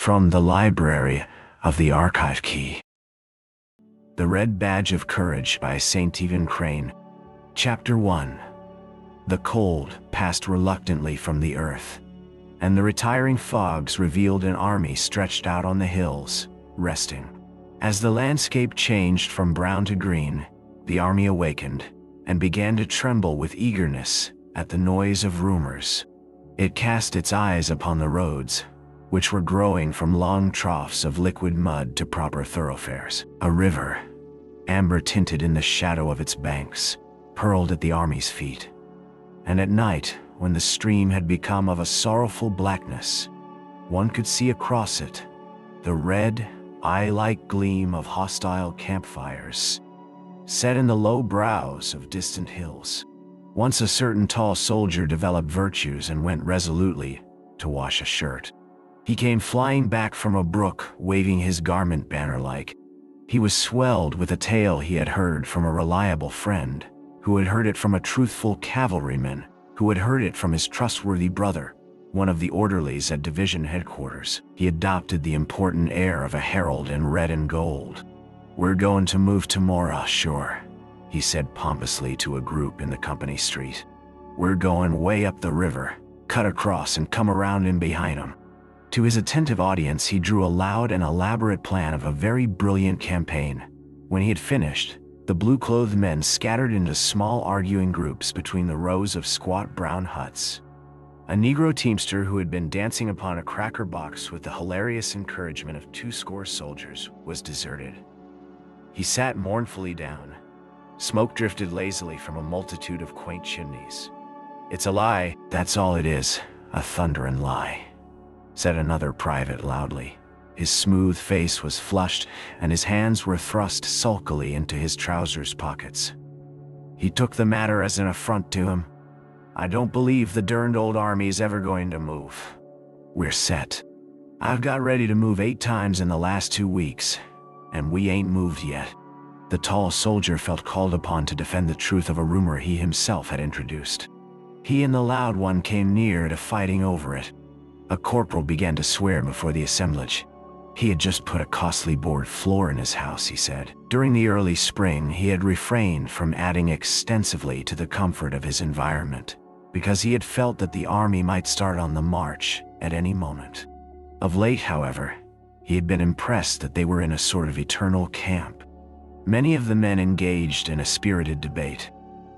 From the Library of the Archive Key. The Red Badge of Courage by St. Stephen Crane. Chapter 1. The cold passed reluctantly from the earth, and the retiring fogs revealed an army stretched out on the hills, resting. As the landscape changed from brown to green, the army awakened and began to tremble with eagerness at the noise of rumors. It cast its eyes upon the roads, which were growing from long troughs of liquid mud to proper thoroughfares. A river, amber-tinted in the shadow of its banks, purled at the army's feet. And at night, when the stream had become of a sorrowful blackness, one could see across it the red, eye-like gleam of hostile campfires, set in the low brows of distant hills. Once a certain tall soldier developed virtues and went resolutely to wash a shirt. He came flying back from a brook, waving his garment banner-like. He was swelled with a tale he had heard from a reliable friend, who had heard it from a truthful cavalryman, who had heard it from his trustworthy brother, one of the orderlies at division headquarters. He adopted the important air of a herald in red and gold. "We're going to move tomorrow, sure," he said pompously to a group in the company street. "We're going way up the river, cut across and come around in behind 'em." To his attentive audience he drew a loud and elaborate plan of a very brilliant campaign. When he had finished, the blue-clothed men scattered into small arguing groups between the rows of squat brown huts. A Negro teamster who had been dancing upon a cracker box with the hilarious encouragement of 20 soldiers was deserted. He sat mournfully down. Smoke drifted lazily from a multitude of quaint chimneys. "It's a lie, that's all it is, a thunderin' lie," said another private loudly. His smooth face was flushed, and his hands were thrust sulkily into his trousers pockets. He took the matter as an affront to him. "I don't believe the derned old army's ever going to move. We're set. I've got ready to move 8 times in the last 2 weeks, and we ain't moved yet." The tall soldier felt called upon to defend the truth of a rumor he himself had introduced. He and the loud one came near to fighting over it. A corporal began to swear before the assemblage. He had just put a costly board floor in his house, he said. During the early spring, he had refrained from adding extensively to the comfort of his environment, because he had felt that the army might start on the march at any moment. Of late, however, he had been impressed that they were in a sort of eternal camp. Many of the men engaged in a spirited debate.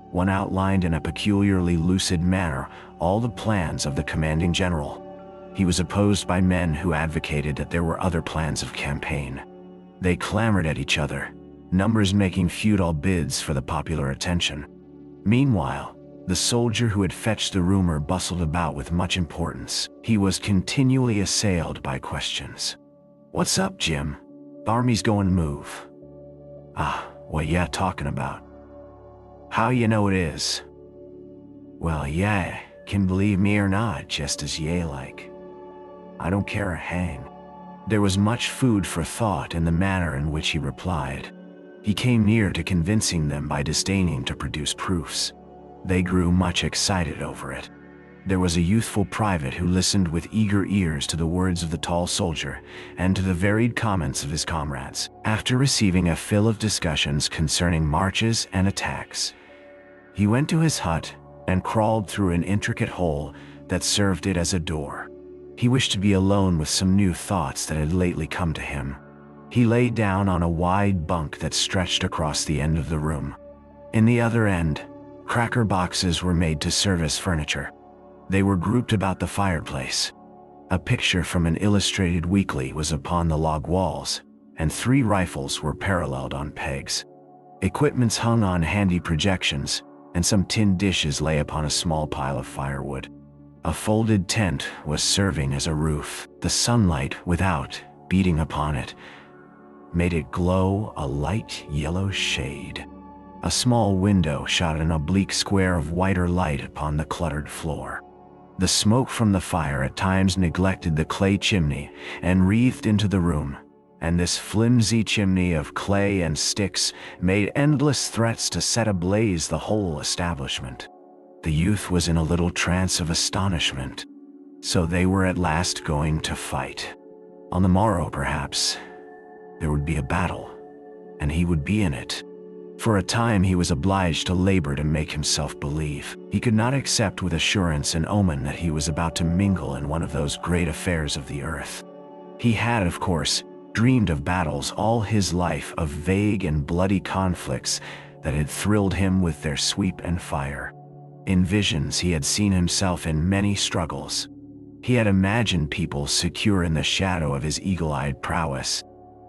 One outlined in a peculiarly lucid manner all the plans of the commanding general. He was opposed by men who advocated that there were other plans of campaign. They clamored at each other, numbers making futile bids for the popular attention. Meanwhile, the soldier who had fetched the rumor bustled about with much importance. He was continually assailed by questions. "What's up, Jim? The army's going to move." "Ah, what ya talking about?" "How you know it is?" "Well, yeah, can believe me or not, just as ye like. I don't care a hang." There was much food for thought in the manner in which he replied. He came near to convincing them by disdaining to produce proofs. They grew much excited over it. There was a youthful private who listened with eager ears to the words of the tall soldier and to the varied comments of his comrades. After receiving a fill of discussions concerning marches and attacks, he went to his hut and crawled through an intricate hole that served it as a door. He wished to be alone with some new thoughts that had lately come to him. He lay down on a wide bunk that stretched across the end of the room. In the other end, cracker boxes were made to serve as furniture. They were grouped about the fireplace. A picture from an illustrated weekly was upon the log walls, and 3 rifles were paralleled on pegs. Equipments hung on handy projections, and some tin dishes lay upon a small pile of firewood. A folded tent was serving as a roof. The sunlight without, beating upon it, made it glow a light yellow shade. A small window shot an oblique square of whiter light upon the cluttered floor. The smoke from the fire at times neglected the clay chimney and wreathed into the room, and this flimsy chimney of clay and sticks made endless threats to set ablaze the whole establishment. The youth was in a little trance of astonishment. So they were at last going to fight. On the morrow, perhaps, there would be a battle, and he would be in it. For a time he was obliged to labor to make himself believe. He could not accept with assurance an omen that he was about to mingle in one of those great affairs of the earth. He had, of course, dreamed of battles all his life, of vague and bloody conflicts that had thrilled him with their sweep and fire. In visions he had seen himself in many struggles. He had imagined people secure in the shadow of his eagle-eyed prowess.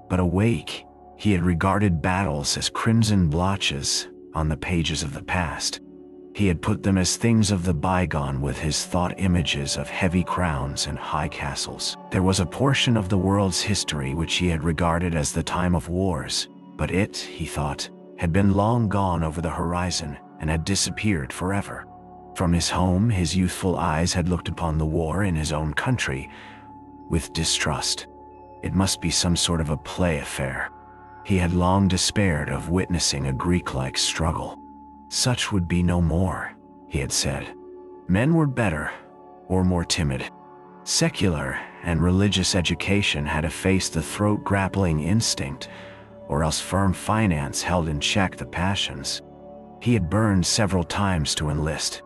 But awake, he had regarded battles as crimson blotches on the pages of the past. He had put them as things of the bygone with his thought images of heavy crowns and high castles. There was a portion of the world's history which he had regarded as the time of wars, but it, he thought, had been long gone over the horizon and had disappeared forever. From his home, his youthful eyes had looked upon the war in his own country with distrust. It must be some sort of a play affair. He had long despaired of witnessing a Greek-like struggle. Such would be no more, he had said. Men were better, or more timid. Secular and religious education had effaced the throat-grappling instinct, or else firm finance held in check the passions. He had burned several times to enlist.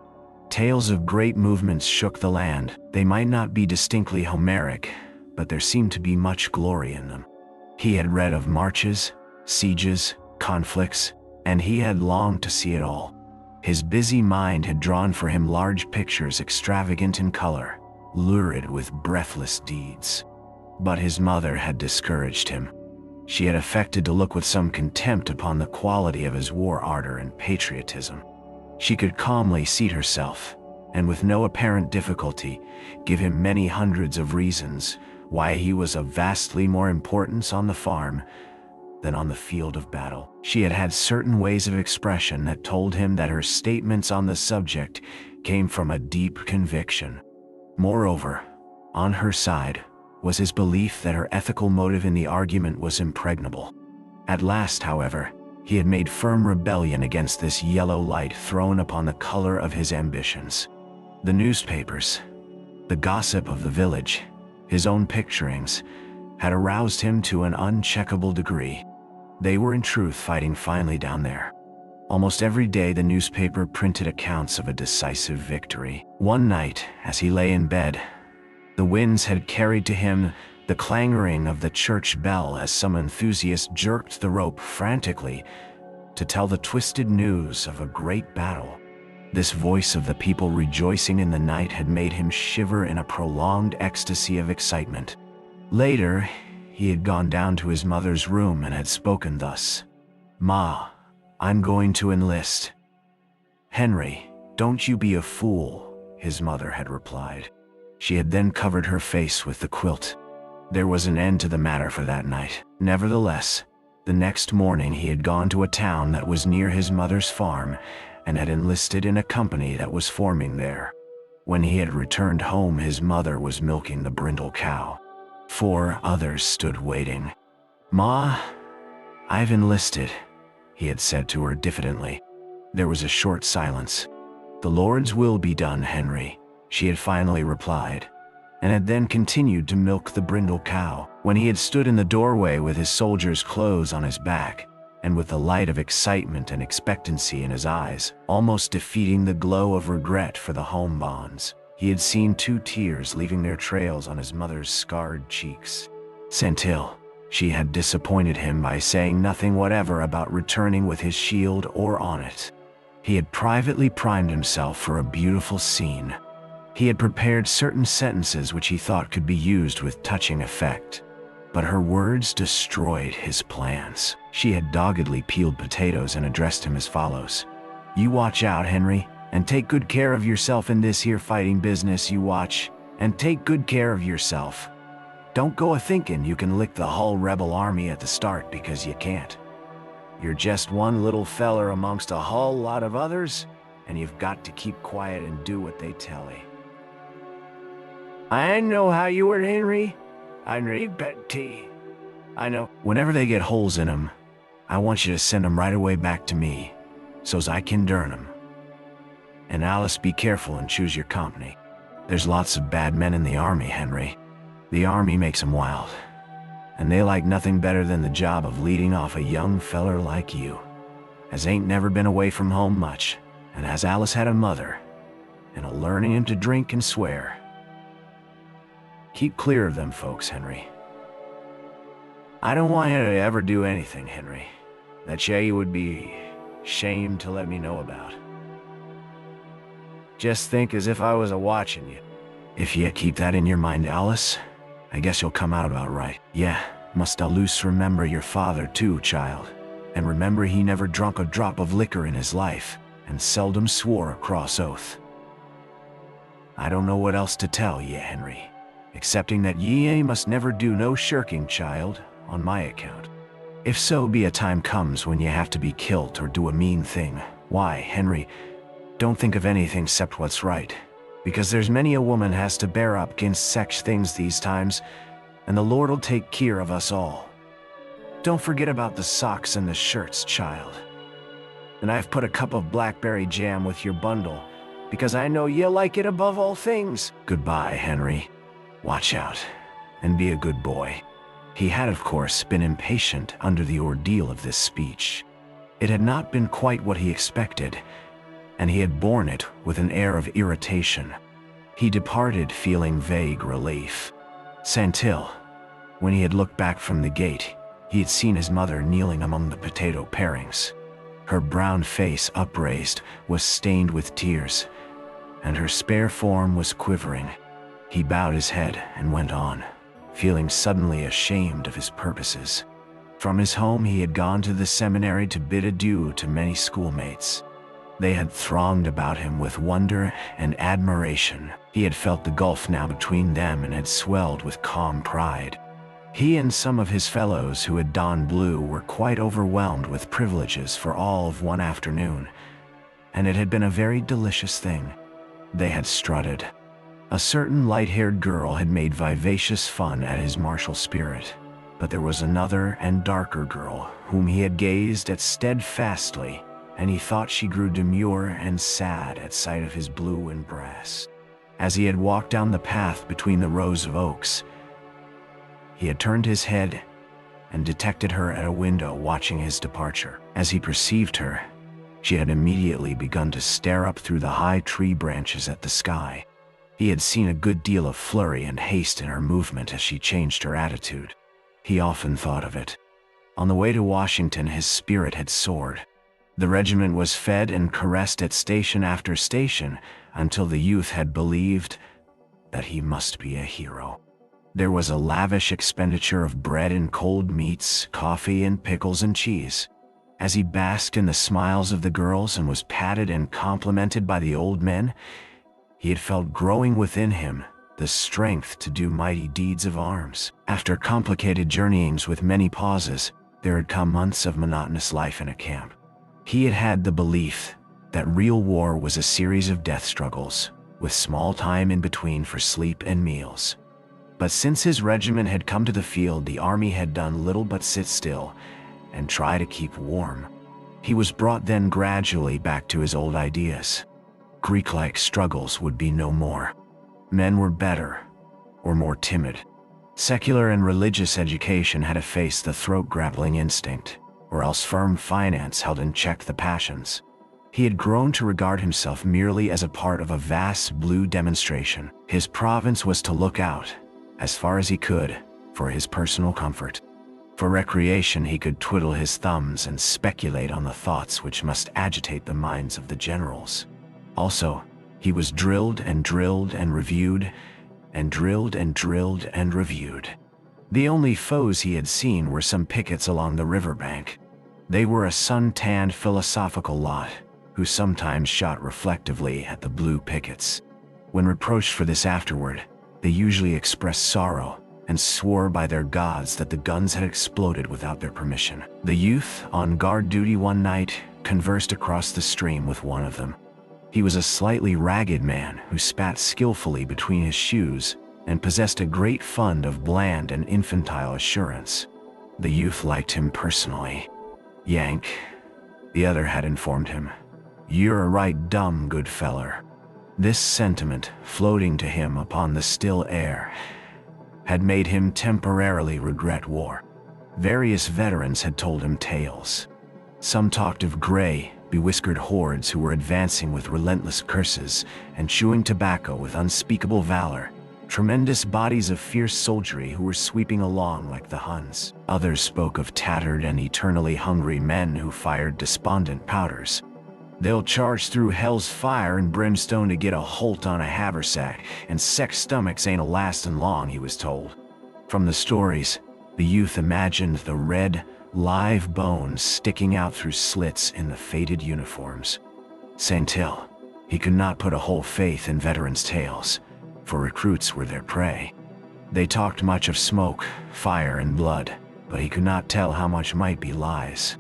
Tales of great movements shook the land. They might not be distinctly Homeric, but there seemed to be much glory in them. He had read of marches, sieges, conflicts, and he had longed to see it all. His busy mind had drawn for him large pictures extravagant in color, lurid with breathless deeds. But his mother had discouraged him. She had affected to look with some contempt upon the quality of his war ardor and patriotism. She could calmly seat herself, and with no apparent difficulty, give him many hundreds of reasons why he was of vastly more importance on the farm than on the field of battle. She had had certain ways of expression that told him that her statements on the subject came from a deep conviction. Moreover, on her side, was his belief that her ethical motive in the argument was impregnable. At last, however, he had made firm rebellion against this yellow light thrown upon the color of his ambitions. The newspapers, the gossip of the village, his own picturings, had aroused him to an uncheckable degree. They were in truth fighting finely down there. Almost every day the newspaper printed accounts of a decisive victory. One night, as he lay in bed, the winds had carried to him the clanging of the church bell as some enthusiast jerked the rope frantically to tell the twisted news of a great battle. This voice of the people rejoicing in the night had made him shiver in a prolonged ecstasy of excitement. Later, he had gone down to his mother's room and had spoken thus. "Ma, I'm going to enlist." "Henry, don't you be a fool," his mother had replied. She had then covered her face with the quilt. There was an end to the matter for that night. Nevertheless, the next morning he had gone to a town that was near his mother's farm and had enlisted in a company that was forming there. When he had returned home, his mother was milking the brindle cow. 4 others stood waiting. "Ma, I've enlisted," he had said to her diffidently. There was a short silence. "The Lord's will be done, Henry," she had finally replied, and had then continued to milk the brindle cow. When he had stood in the doorway with his soldier's clothes on his back, and with the light of excitement and expectancy in his eyes, almost defeating the glow of regret for the home bonds, he had seen 2 tears leaving their trails on his mother's scarred cheeks. Sentil, she had disappointed him by saying nothing whatever about returning with his shield or on it. He had privately primed himself for a beautiful scene. He had prepared certain sentences which he thought could be used with touching effect. But her words destroyed his plans. She had doggedly peeled potatoes and addressed him as follows. "You watch out, Henry, and take good care of yourself in this here fighting business. You watch, and take good care of yourself. Don't go a-thinking you can lick the whole rebel army at the start, because you can't. You're just one little feller amongst a whole lot of others, and you've got to keep quiet and do what they tell you." "I know how you were, Henry. I know. Whenever they get holes in 'em, I want you to send 'em right away back to me, so's I can dern 'em. And Alice, be careful and choose your company. There's lots of bad men in the army, Henry. The army makes 'em wild, and they like nothing better than the job of leading off a young feller like you, as ain't never been away from home much, and as Alice had a mother, and a learning him to drink and swear. Keep clear of them folks, Henry. I don't want you to ever do anything, Henry, that you would be ashamed to let me know about. Just think as if I was a-watching you. If you keep that in your mind, Alice, I guess you'll come out about right. Yeah, must loose remember your father too, child. And remember he never drunk a drop of liquor in his life, and seldom swore a cross oath. I don't know what else to tell ye, Henry, excepting that ye must never do no shirking, child, on my account. If so be a time comes when ye have to be killed or do a mean thing, why, Henry, don't think of anything except what's right, because there's many a woman has to bear up against such things these times, and the Lord'll take care of us all. Don't forget about the socks and the shirts, child. And I've put a cup of blackberry jam with your bundle, because I know ye like it above all things. Goodbye, Henry. Watch out, and be a good boy. He had, of course, been impatient under the ordeal of this speech. It had not been quite what he expected, and he had borne it with an air of irritation. He departed feeling vague relief. Until, when he had looked back from the gate, he had seen his mother kneeling among the potato parings. Her brown face, upraised, was stained with tears, and her spare form was quivering. He bowed his head and went on, feeling suddenly ashamed of his purposes. From his home he had gone to the seminary to bid adieu to many schoolmates. They had thronged about him with wonder and admiration. He had felt the gulf now between them and had swelled with calm pride. He and some of his fellows who had donned blue were quite overwhelmed with privileges for all of one afternoon, and it had been a very delicious thing. They had strutted. A certain light-haired girl had made vivacious fun at his martial spirit, but there was another and darker girl whom he had gazed at steadfastly, and he thought she grew demure and sad at sight of his blue and brass. As he had walked down the path between the rows of oaks, he had turned his head and detected her at a window watching his departure. As he perceived her, she had immediately begun to stare up through the high tree branches at the sky. He had seen a good deal of flurry and haste in her movement as she changed her attitude. He often thought of it. On the way to Washington, his spirit had soared. The regiment was fed and caressed at station after station until the youth had believed that he must be a hero. There was a lavish expenditure of bread and cold meats, coffee and pickles and cheese. As he basked in the smiles of the girls and was patted and complimented by the old men, he had felt growing within him the strength to do mighty deeds of arms. After complicated journeyings with many pauses, there had come months of monotonous life in a camp. He had had the belief that real war was a series of death struggles, with small time in between for sleep and meals. But since his regiment had come to the field, the army had done little but sit still and try to keep warm. He was brought then gradually back to his old ideas. Greek-like struggles would be no more. Men were better, or more timid. Secular and religious education had effaced the throat-grappling instinct, or else firm finance held in check the passions. He had grown to regard himself merely as a part of a vast blue demonstration. His province was to look out, as far as he could, for his personal comfort. For recreation he could twiddle his thumbs and speculate on the thoughts which must agitate the minds of the generals. Also, he was drilled and drilled and reviewed, and drilled and drilled and reviewed. The only foes he had seen were some pickets along the riverbank. They were a sun-tanned philosophical lot, who sometimes shot reflectively at the blue pickets. When reproached for this afterward, they usually expressed sorrow and swore by their gods that the guns had exploded without their permission. The youth, on guard duty one night, conversed across the stream with one of them. He was a slightly ragged man who spat skillfully between his shoes and possessed a great fund of bland and infantile assurance. The youth liked him personally. Yank, the other had informed him, "You're a right dumb good feller." This sentiment, floating to him upon the still air, had made him temporarily regret war. Various veterans had told him tales. Some talked of gray, bewhiskered hordes who were advancing with relentless curses and chewing tobacco with unspeakable valor, tremendous bodies of fierce soldiery who were sweeping along like the Huns. Others spoke of tattered and eternally hungry men who fired despondent powders. They'll charge through hell's fire and brimstone to get a holt on a haversack, and sex stomachs ain't a-lastin' long, he was told. From the stories, the youth imagined the red, live bones sticking out through slits in the faded uniforms. Saint-Hill, he could not put a whole faith in veterans' tales, for recruits were their prey. They talked much of smoke, fire, and blood, but he could not tell how much might be lies.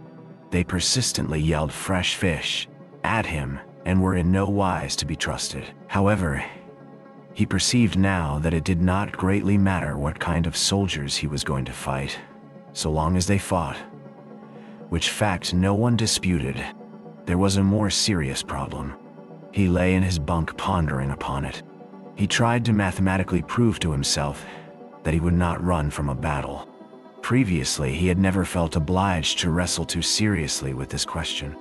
They persistently yelled fresh fish at him and were in no wise to be trusted. However, he perceived now that it did not greatly matter what kind of soldiers he was going to fight, so long as they fought. Which fact no one disputed. There was a more serious problem. He lay in his bunk pondering upon it. He tried to mathematically prove to himself that he would not run from a battle. Previously, he had never felt obliged to wrestle too seriously with this question.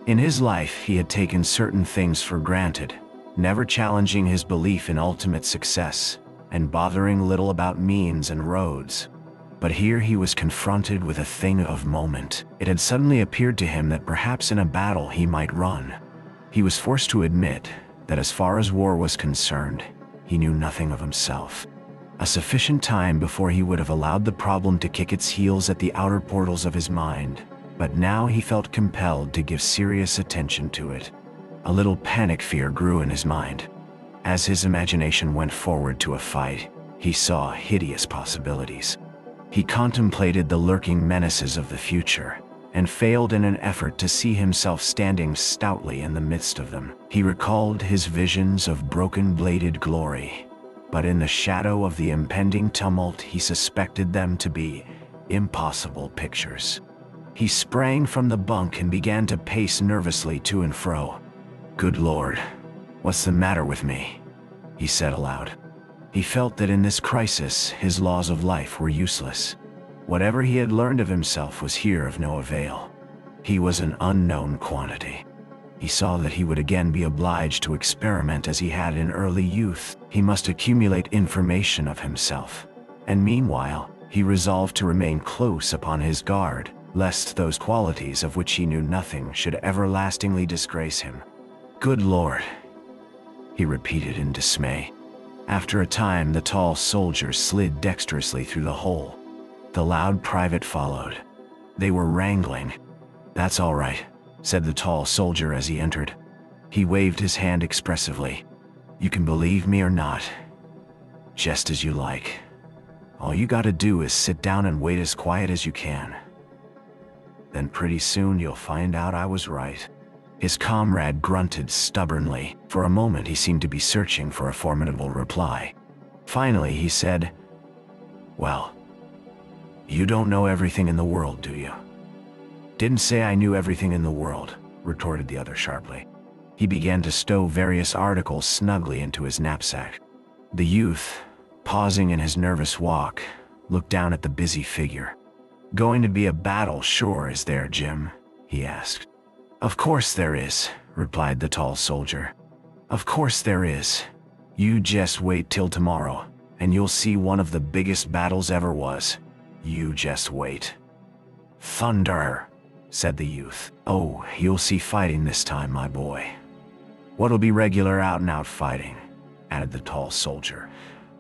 In his life, he had taken certain things for granted, never challenging his belief in ultimate success, and bothering little about means and roads. But here he was confronted with a thing of moment. It had suddenly appeared to him that perhaps in a battle he might run. He was forced to admit that as far as war was concerned, he knew nothing of himself. A sufficient time before he would have allowed the problem to kick its heels at the outer portals of his mind, but now he felt compelled to give serious attention to it. A little panic fear grew in his mind. As his imagination went forward to a fight, he saw hideous possibilities. He contemplated the lurking menaces of the future, and failed in an effort to see himself standing stoutly in the midst of them. He recalled his visions of broken-bladed glory, but in the shadow of the impending tumult he suspected them to be impossible pictures. He sprang from the bunk and began to pace nervously to and fro. "Good Lord, what's the matter with me?" he said aloud. He felt that in this crisis his laws of life were useless. Whatever he had learned of himself was here of no avail. He was an unknown quantity. He saw that he would again be obliged to experiment as he had in early youth. He must accumulate information of himself. And meanwhile, he resolved to remain close upon his guard, lest those qualities of which he knew nothing should everlastingly disgrace him. "Good Lord," he repeated in dismay. After a time, the tall soldier slid dexterously through the hole. The loud private followed. They were wrangling. "That's all right," said the tall soldier as he entered. He waved his hand expressively. "You can believe me or not, just as you like. All you gotta do is sit down and wait as quiet as you can. Then pretty soon you'll find out I was right." His comrade grunted stubbornly. For a moment he seemed to be searching for a formidable reply. Finally he said, "Well, you don't know everything in the world, do you?" "Didn't say I knew everything in the world," retorted the other sharply. He began to stow various articles snugly into his knapsack. The youth, pausing in his nervous walk, looked down at the busy figure. "Going to be a battle, sure, is there, Jim?" he asked. "Of course there is," replied the tall soldier. "Of course there is. You just wait till tomorrow, and you'll see one of the biggest battles ever was. You just wait." "Thunder," said the youth. "Oh, you'll see fighting this time, my boy." "What'll be regular out-and-out fighting," added the tall soldier,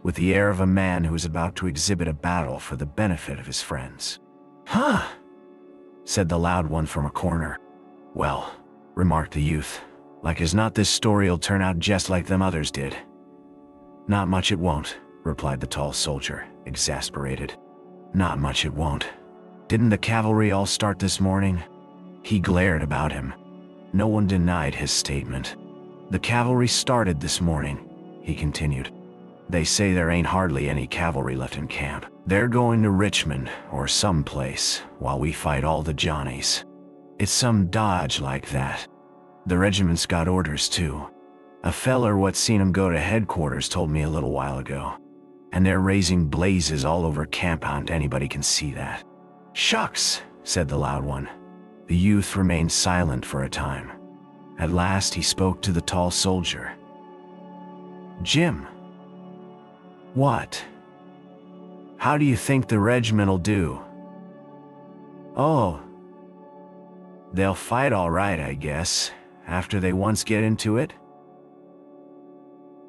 with the air of a man who is about to exhibit a battle for the benefit of his friends. "Huh," said the loud one from a corner. "Well," remarked the youth, "like as not this story'll turn out just like them others did." "Not much it won't," replied the tall soldier, exasperated. "Not much it won't. Didn't the cavalry all start this morning?" He glared about him. No one denied his statement. "The cavalry started this morning," he continued. "They say there ain't hardly any cavalry left in camp. They're going to Richmond or someplace while we fight all the Johnnies. It's some dodge like that. The regiment's got orders too. A feller what seen 'em go to headquarters told me a little while ago. and they're raising blazes all over compound. Anybody can see that." "Shucks," said the loud one. The youth remained silent for a time. At last he spoke to the tall soldier. "Jim." "What?" "How do you think the regiment'll do?" "Oh, they'll fight all right, I guess, after they once get into it,"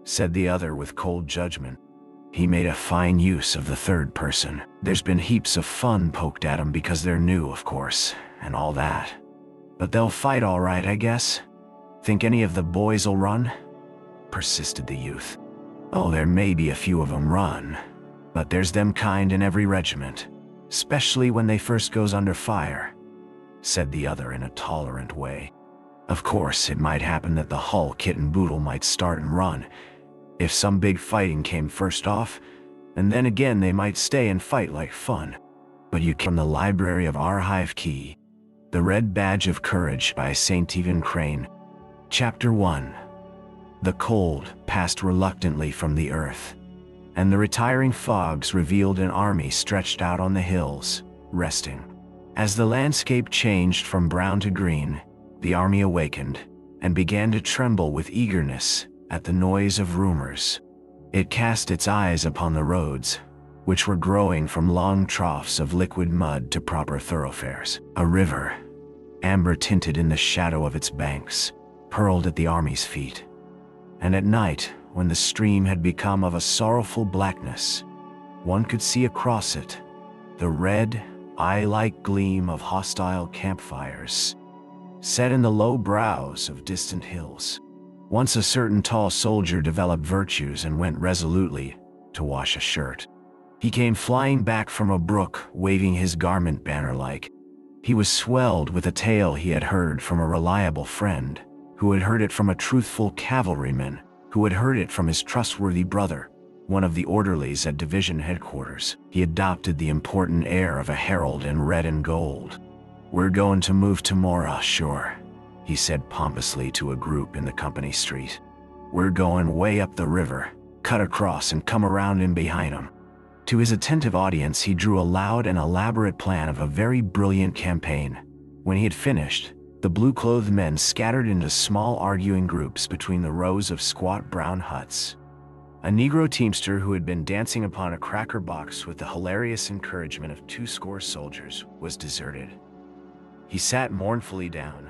said the other with cold judgment. He made a fine use of the third person. "There's been heaps of fun poked at 'em because they're new, of course, and all that. But they'll fight all right, I guess. Think any of the boys'll run?" persisted the youth. "Oh, there may be a few of 'em run, but there's them kind in every regiment, especially when they first goes under fire," said the other in a tolerant way. "Of course, it might happen that the hull kit and boodle might start and run, if some big fighting came first off, and then again they might stay and fight like fun. But you can." From the library of Archive Key, The Red Badge of Courage by St. Stephen Crane. Chapter 1. The cold passed reluctantly from the earth, and the retiring fogs revealed an army stretched out on the hills, resting. As the landscape changed from brown to green, the army awakened, and began to tremble with eagerness at the noise of rumors. It cast its eyes upon the roads, which were growing from long troughs of liquid mud to proper thoroughfares. A river, amber-tinted in the shadow of its banks, purled at the army's feet. And at night, when the stream had become of a sorrowful blackness, one could see across it the red, eye-like gleam of hostile campfires, set in the low brows of distant hills. Once a certain tall soldier developed virtues and went resolutely to wash a shirt. He came flying back from a brook, waving his garment banner-like. He was swelled with a tale he had heard from a reliable friend, who had heard it from a truthful cavalryman, who had heard it from his trustworthy brother, one of the orderlies at division headquarters. He adopted the important air of a herald in red and gold. "We're going to move tomorrow, sure," he said pompously to a group in the company street. "We're going way up the river, cut across and come around in behind 'em." To his attentive audience he drew a loud and elaborate plan of a very brilliant campaign. When he had finished, the blue-clothed men scattered into small arguing groups between the rows of squat brown huts. A Negro teamster who had been dancing upon a cracker box with the hilarious encouragement of 20 soldiers was deserted. He sat mournfully down.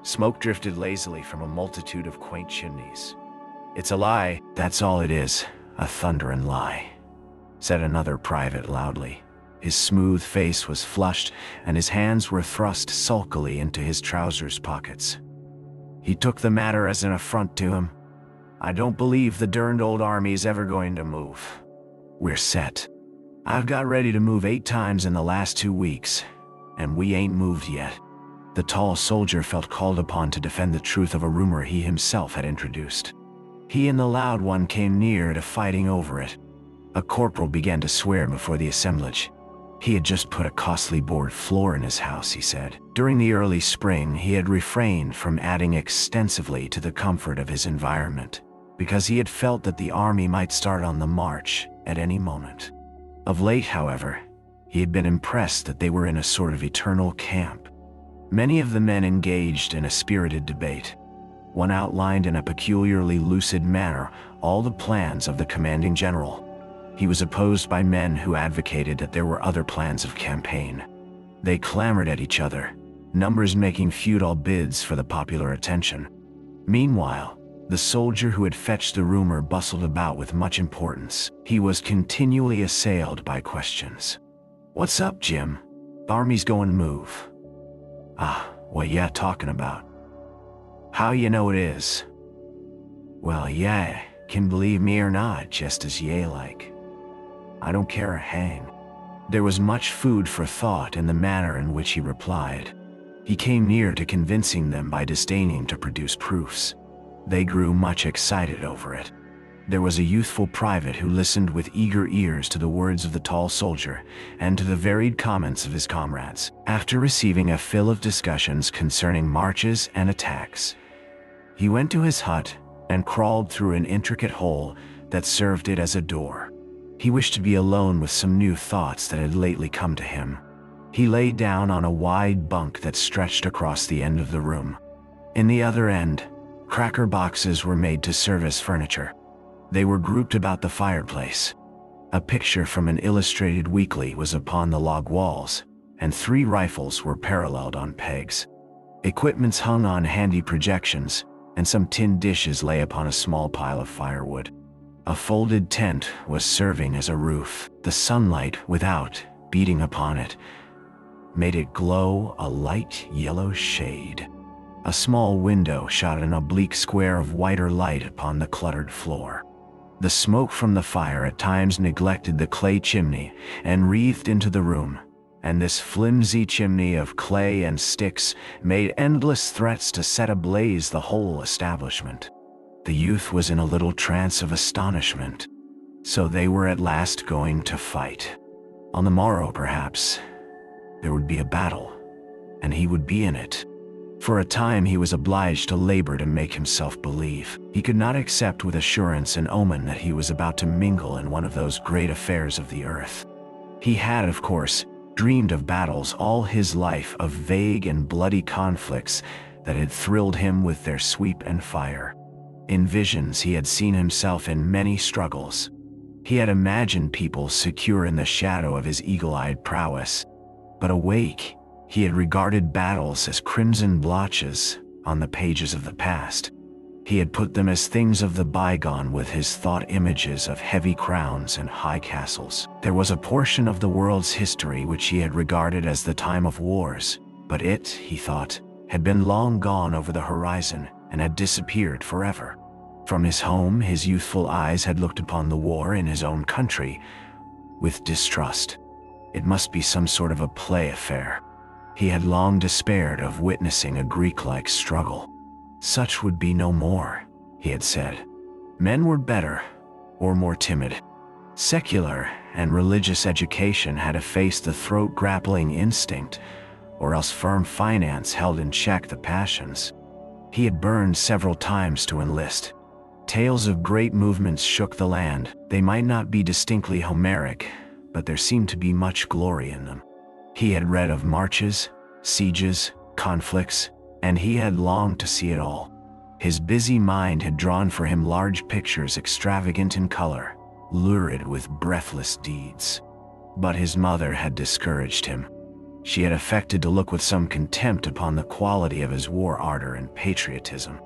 Smoke drifted lazily from a multitude of quaint chimneys. "It's a lie, that's all it is, a thunderin' lie," said another private loudly. His smooth face was flushed, and his hands were thrust sulkily into his trousers pockets. He took the matter as an affront to him. "I don't believe the derned old army's ever going to move. We're set. I've got ready to move 8 times in the last 2 weeks, and we ain't moved yet." The tall soldier felt called upon to defend the truth of a rumor he himself had introduced. He and the loud one came near to fighting over it. A corporal began to swear before the assemblage. He had just put a costly board floor in his house, he said. During the early spring, he had refrained from adding extensively to the comfort of his environment, because he had felt that the army might start on the march at any moment. Of late, however, he had been impressed that they were in a sort of eternal camp. Many of the men engaged in a spirited debate. One outlined in a peculiarly lucid manner all the plans of the commanding general. He was opposed by men who advocated that there were other plans of campaign. They clamored at each other, numbers making futile bids for the popular attention. Meanwhile, the soldier who had fetched the rumor bustled about with much importance. He was continually assailed by questions. "What's up, Jim? The army's going to move." "Ah, what ya talking about?" "How you know it is?" "Well, yeah, can believe me or not, just as ye like. I don't care a hang." There was much food for thought in the manner in which he replied. He came near to convincing them by disdaining to produce proofs. They grew much excited over it. There was a youthful private who listened with eager ears to the words of the tall soldier and to the varied comments of his comrades. After receiving a fill of discussions concerning marches and attacks, he went to his hut and crawled through an intricate hole that served it as a door. He wished to be alone with some new thoughts that had lately come to him. He lay down on a wide bunk that stretched across the end of the room. In the other end, cracker boxes were made to serve as furniture. They were grouped about the fireplace. A picture from an illustrated weekly was upon the log walls, and 3 rifles were paralleled on pegs. Equipments hung on handy projections, and some tin dishes lay upon a small pile of firewood. A folded tent was serving as a roof. The sunlight without, beating upon it, made it glow a light yellow shade. A small window shot an oblique square of whiter light upon the cluttered floor. The smoke from the fire at times neglected the clay chimney and wreathed into the room, and this flimsy chimney of clay and sticks made endless threats to set ablaze the whole establishment. The youth was in a little trance of astonishment. So they were at last going to fight. On the morrow, perhaps, there would be a battle, and he would be in it. For a time he was obliged to labor to make himself believe. He could not accept with assurance an omen that he was about to mingle in one of those great affairs of the earth. He had, of course, dreamed of battles all his life, of vague and bloody conflicts that had thrilled him with their sweep and fire. In visions he had seen himself in many struggles. He had imagined people secure in the shadow of his eagle-eyed prowess. But awake, he had regarded battles as crimson blotches on the pages of the past. He had put them as things of the bygone with his thought images of heavy crowns and high castles. There was a portion of the world's history which he had regarded as the time of wars, but it, he thought, had been long gone over the horizon and had disappeared forever. From his home, his youthful eyes had looked upon the war in his own country with distrust. It must be some sort of a play affair. He had long despaired of witnessing a Greek-like struggle. Such would be no more, he had said. Men were better, or more timid. Secular and religious education had effaced the throat-grappling instinct, or else firm finance held in check the passions. He had burned several times to enlist. Tales of great movements shook the land. They might not be distinctly Homeric, but there seemed to be much glory in them. He had read of marches, sieges, conflicts, and he had longed to see it all. His busy mind had drawn for him large pictures extravagant in color, lurid with breathless deeds. But his mother had discouraged him. She had affected to look with some contempt upon the quality of his war ardor and patriotism.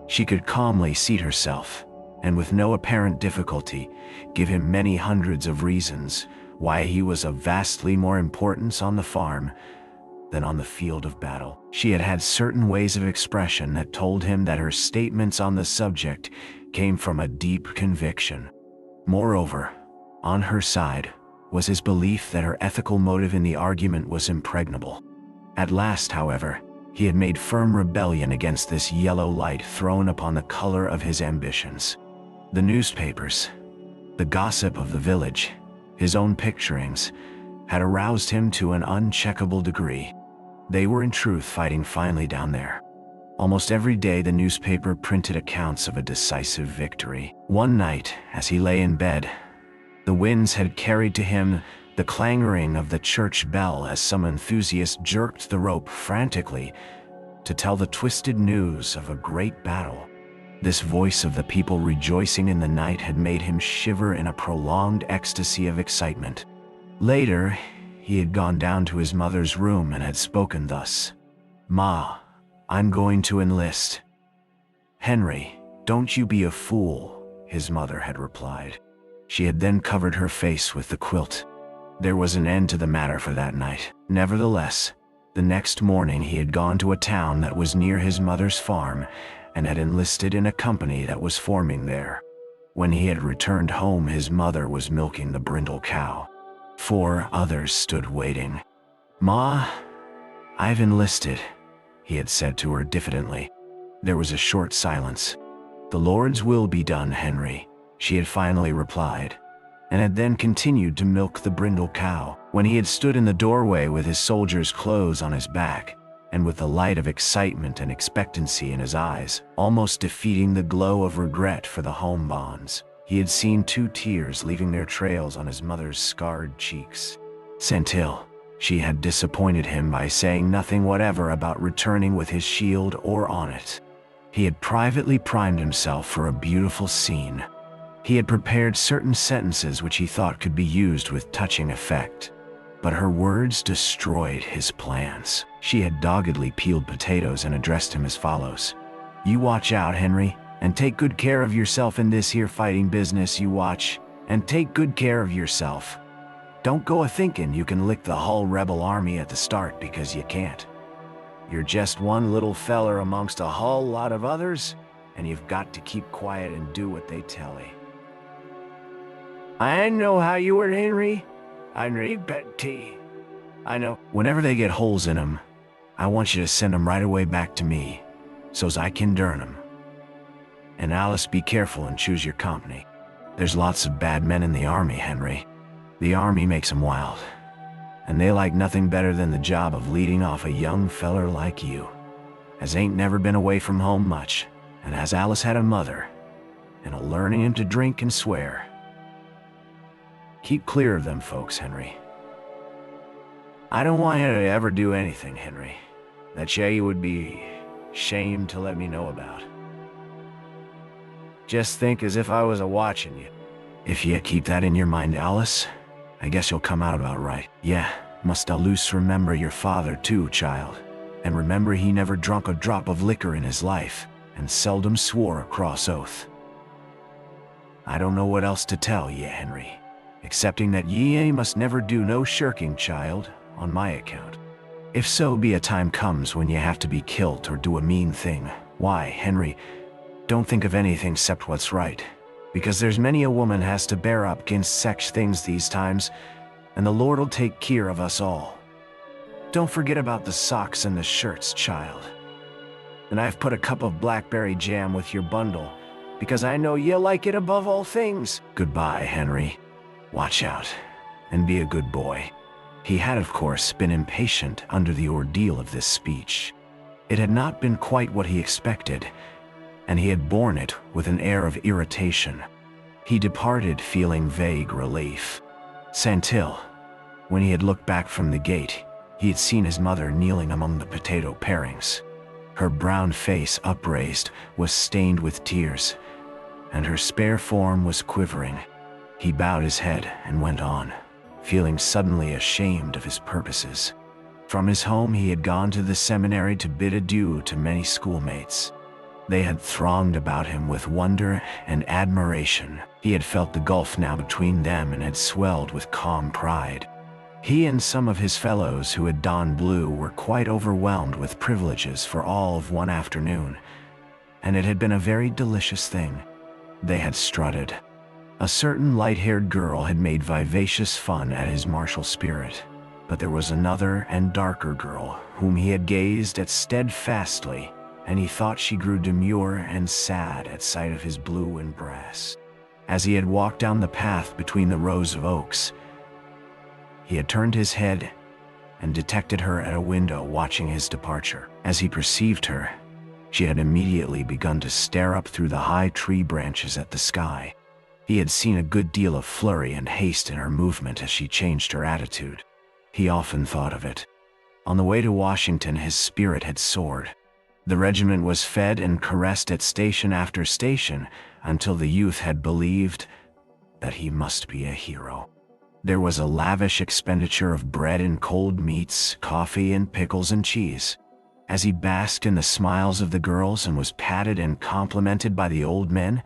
She could calmly seat herself, and with no apparent difficulty, give him many hundreds of reasons why he was of vastly more importance on the farm than on the field of battle. She had had certain ways of expression that told him that her statements on the subject came from a deep conviction. Moreover, on her side, was his belief that her ethical motive in the argument was impregnable. At last, however, he had made firm rebellion against this yellow light thrown upon the color of his ambitions. The newspapers, the gossip of the village, his own picturings, had aroused him to an uncheckable degree. They were in truth fighting finely down there. Almost every day the newspaper printed accounts of a decisive victory. One night, as he lay in bed, the winds had carried to him the clangoring of the church bell as some enthusiast jerked the rope frantically to tell the twisted news of a great battle. This voice of the people rejoicing in the night had made him shiver in a prolonged ecstasy of excitement. Later, he had gone down to his mother's room and had spoken thus. "Ma, I'm going to enlist." "Henry, don't you be a fool," his mother had replied. She had then covered her face with the quilt. There was an end to the matter for that night. Nevertheless, the next morning he had gone to a town that was near his mother's farm and had enlisted in a company that was forming there. When he had returned home, his mother was milking the brindle cow. 4 others stood waiting. "Ma, I've enlisted," he had said to her diffidently. There was a short silence. "The Lord's will be done, Henry," she had finally replied, and had then continued to milk the brindle cow. When he had stood in the doorway with his soldier's clothes on his back, and with the light of excitement and expectancy in his eyes, almost defeating the glow of regret for the home bonds, He had seen 2 tears leaving their trails on his mother's scarred cheeks. Until she had disappointed him by saying nothing whatever about returning with his shield or on it. He had privately primed himself for a beautiful scene. He had prepared certain sentences which he thought could be used with touching effect. But her words destroyed his plans. She had doggedly peeled potatoes and addressed him as follows. "You watch out, Henry, and take good care of yourself in this here fighting business. You watch, and take good care of yourself. Don't go a-thinking you can lick the whole rebel army at the start, because you can't. You're just one little feller amongst a whole lot of others, and you've got to keep quiet and do what they tell you." "I know how you were, Henry. I know. Whenever they get holes in 'em, I want you to send 'em right away back to me, so's I can dern 'em. And Alice, be careful and choose your company. There's lots of bad men in the army, Henry. The army makes 'em wild, and they like nothing better than the job of leading off a young feller like you, as ain't never been away from home much, and as Alice had a mother, and a learning him to drink and swear. Keep clear of them folks, Henry. I don't want you to ever do anything, Henry, that you would be ashamed to let me know about. Just think as if I was a-watching you. If you keep that in your mind, Alice, I guess you'll come out about right. Yeah, must loose remember your father too, child. And remember he never drunk a drop of liquor in his life, and seldom swore a cross oath. I don't know what else to tell ye, Henry, excepting that ye must never do no shirking, child, on my account. If so be a time comes when ye have to be killed or do a mean thing, why, Henry, don't think of anything except what's right, because there's many a woman has to bear up against sech things these times, and the Lord'll take care of us all. Don't forget about the socks and the shirts, child. And I've put a cup of blackberry jam with your bundle, because I know ye like it above all things. Goodbye, Henry. Watch out, and be a good boy." He had, of course, been impatient under the ordeal of this speech. It had not been quite what he expected, and he had borne it with an air of irritation. He departed feeling vague relief. Until, when he had looked back from the gate, he had seen his mother kneeling among the potato parings. Her brown face, upraised, was stained with tears, and her spare form was quivering. He bowed his head and went on, feeling suddenly ashamed of his purposes. From his home he had gone to the seminary to bid adieu to many schoolmates. They had thronged about him with wonder and admiration. He had felt the gulf now between them and had swelled with calm pride. He and some of his fellows who had donned blue were quite overwhelmed with privileges for all of one afternoon, and it had been a very delicious thing. They had strutted. A certain light-haired girl had made vivacious fun at his martial spirit, but there was another and darker girl whom he had gazed at steadfastly, and he thought she grew demure and sad at sight of his blue and brass. As he had walked down the path between the rows of oaks, he had turned his head and detected her at a window watching his departure. As he perceived her, she had immediately begun to stare up through the high tree branches at the sky. He had seen a good deal of flurry and haste in her movement as she changed her attitude. He often thought of it. On the way to Washington, his spirit had soared. The regiment was fed and caressed at station after station until the youth had believed that he must be a hero. There was a lavish expenditure of bread and cold meats, coffee and pickles and cheese. As he basked in the smiles of the girls and was patted and complimented by the old men,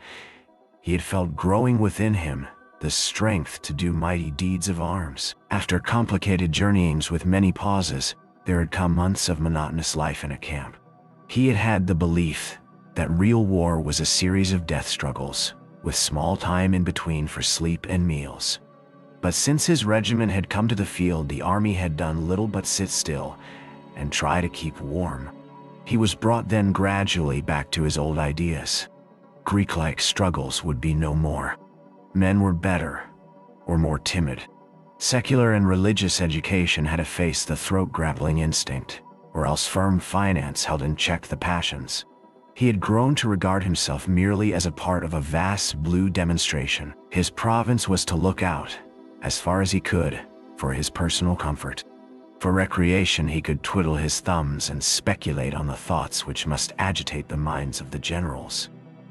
he had felt growing within him the strength to do mighty deeds of arms. After complicated journeyings with many pauses, there had come months of monotonous life in a camp. He had had the belief that real war was a series of death struggles, with small time in between for sleep and meals. But since his regiment had come to the field, the army had done little but sit still and try to keep warm. He was brought then gradually back to his old ideas. Greek-like struggles would be no more. Men were better, or more timid. Secular and religious education had effaced the throat-grappling instinct, or else firm finance held in check the passions. He had grown to regard himself merely as a part of a vast blue demonstration. His province was to look out, as far as he could, for his personal comfort. For recreation, he could twiddle his thumbs and speculate on the thoughts which must agitate the minds of the generals.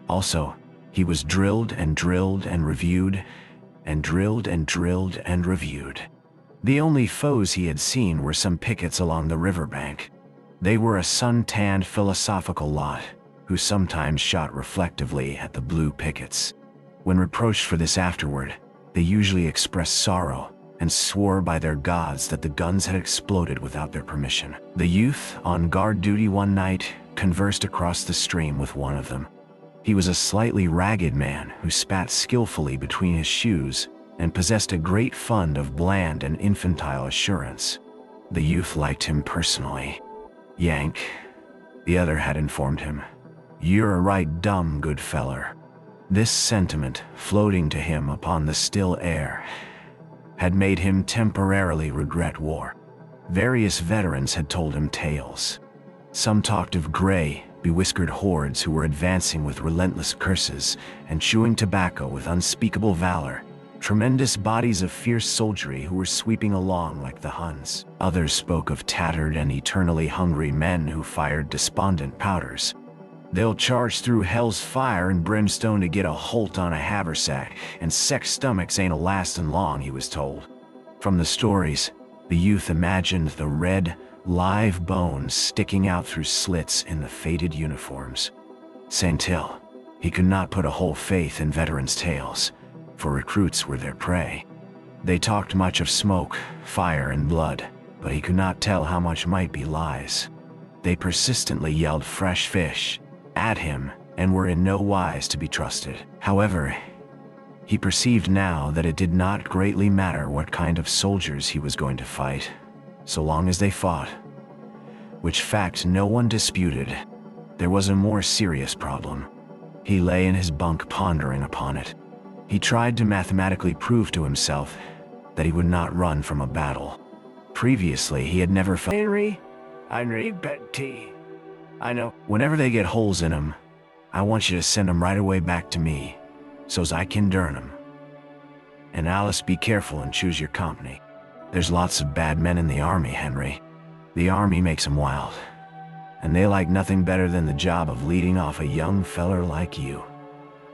Also, he was drilled and drilled and reviewed, and drilled and drilled and reviewed. The only foes he had seen were some pickets along the riverbank. They were a sun-tanned philosophical lot, who sometimes shot reflectively at the blue pickets. When reproached for this afterward, they usually expressed sorrow and swore by their gods that the guns had exploded without their permission. The youth, on guard duty one night, conversed across the stream with one of them. He was a slightly ragged man who spat skillfully between his shoes and possessed a great fund of bland and infantile assurance. The youth liked him personally. "Yank," the other had informed him, "you're a right dumb good feller." This sentiment, floating to him upon the still air, had made him temporarily regret war. Various veterans had told him tales. Some talked of gray, bewhiskered hordes who were advancing with relentless curses and chewing tobacco with unspeakable valor, tremendous bodies of fierce soldiery who were sweeping along like the Huns. Others spoke of tattered and eternally hungry men who fired despondent powders. "They'll charge through hell's fire and brimstone to get a holt on a haversack, and sex stomachs ain't a-lastin' long," he was told. From the stories, the youth imagined the red, live bones sticking out through slits in the faded uniforms. Saint-Hill, he could not put a whole faith in veterans' tales, for recruits were their prey. They talked much of smoke, fire, and blood, but he could not tell how much might be lies. They persistently yelled fresh fish at him and were in no wise to be trusted. However, he perceived now that it did not greatly matter what kind of soldiers he was going to fight, so long as they fought, which fact no one disputed. There was a more serious problem. He lay in his bunk pondering upon it. He tried to mathematically prove to himself that he would not run from a battle. Previously, he had never felt Henry, I need bed tea. I know. Whenever they get holes in 'em, I want you to send 'em right away back to me, so's I can durn 'em. And Alice, be careful and choose your company. There's lots of bad men in the army, Henry. The army makes 'em wild, and they like nothing better than the job of leading off a young feller like you,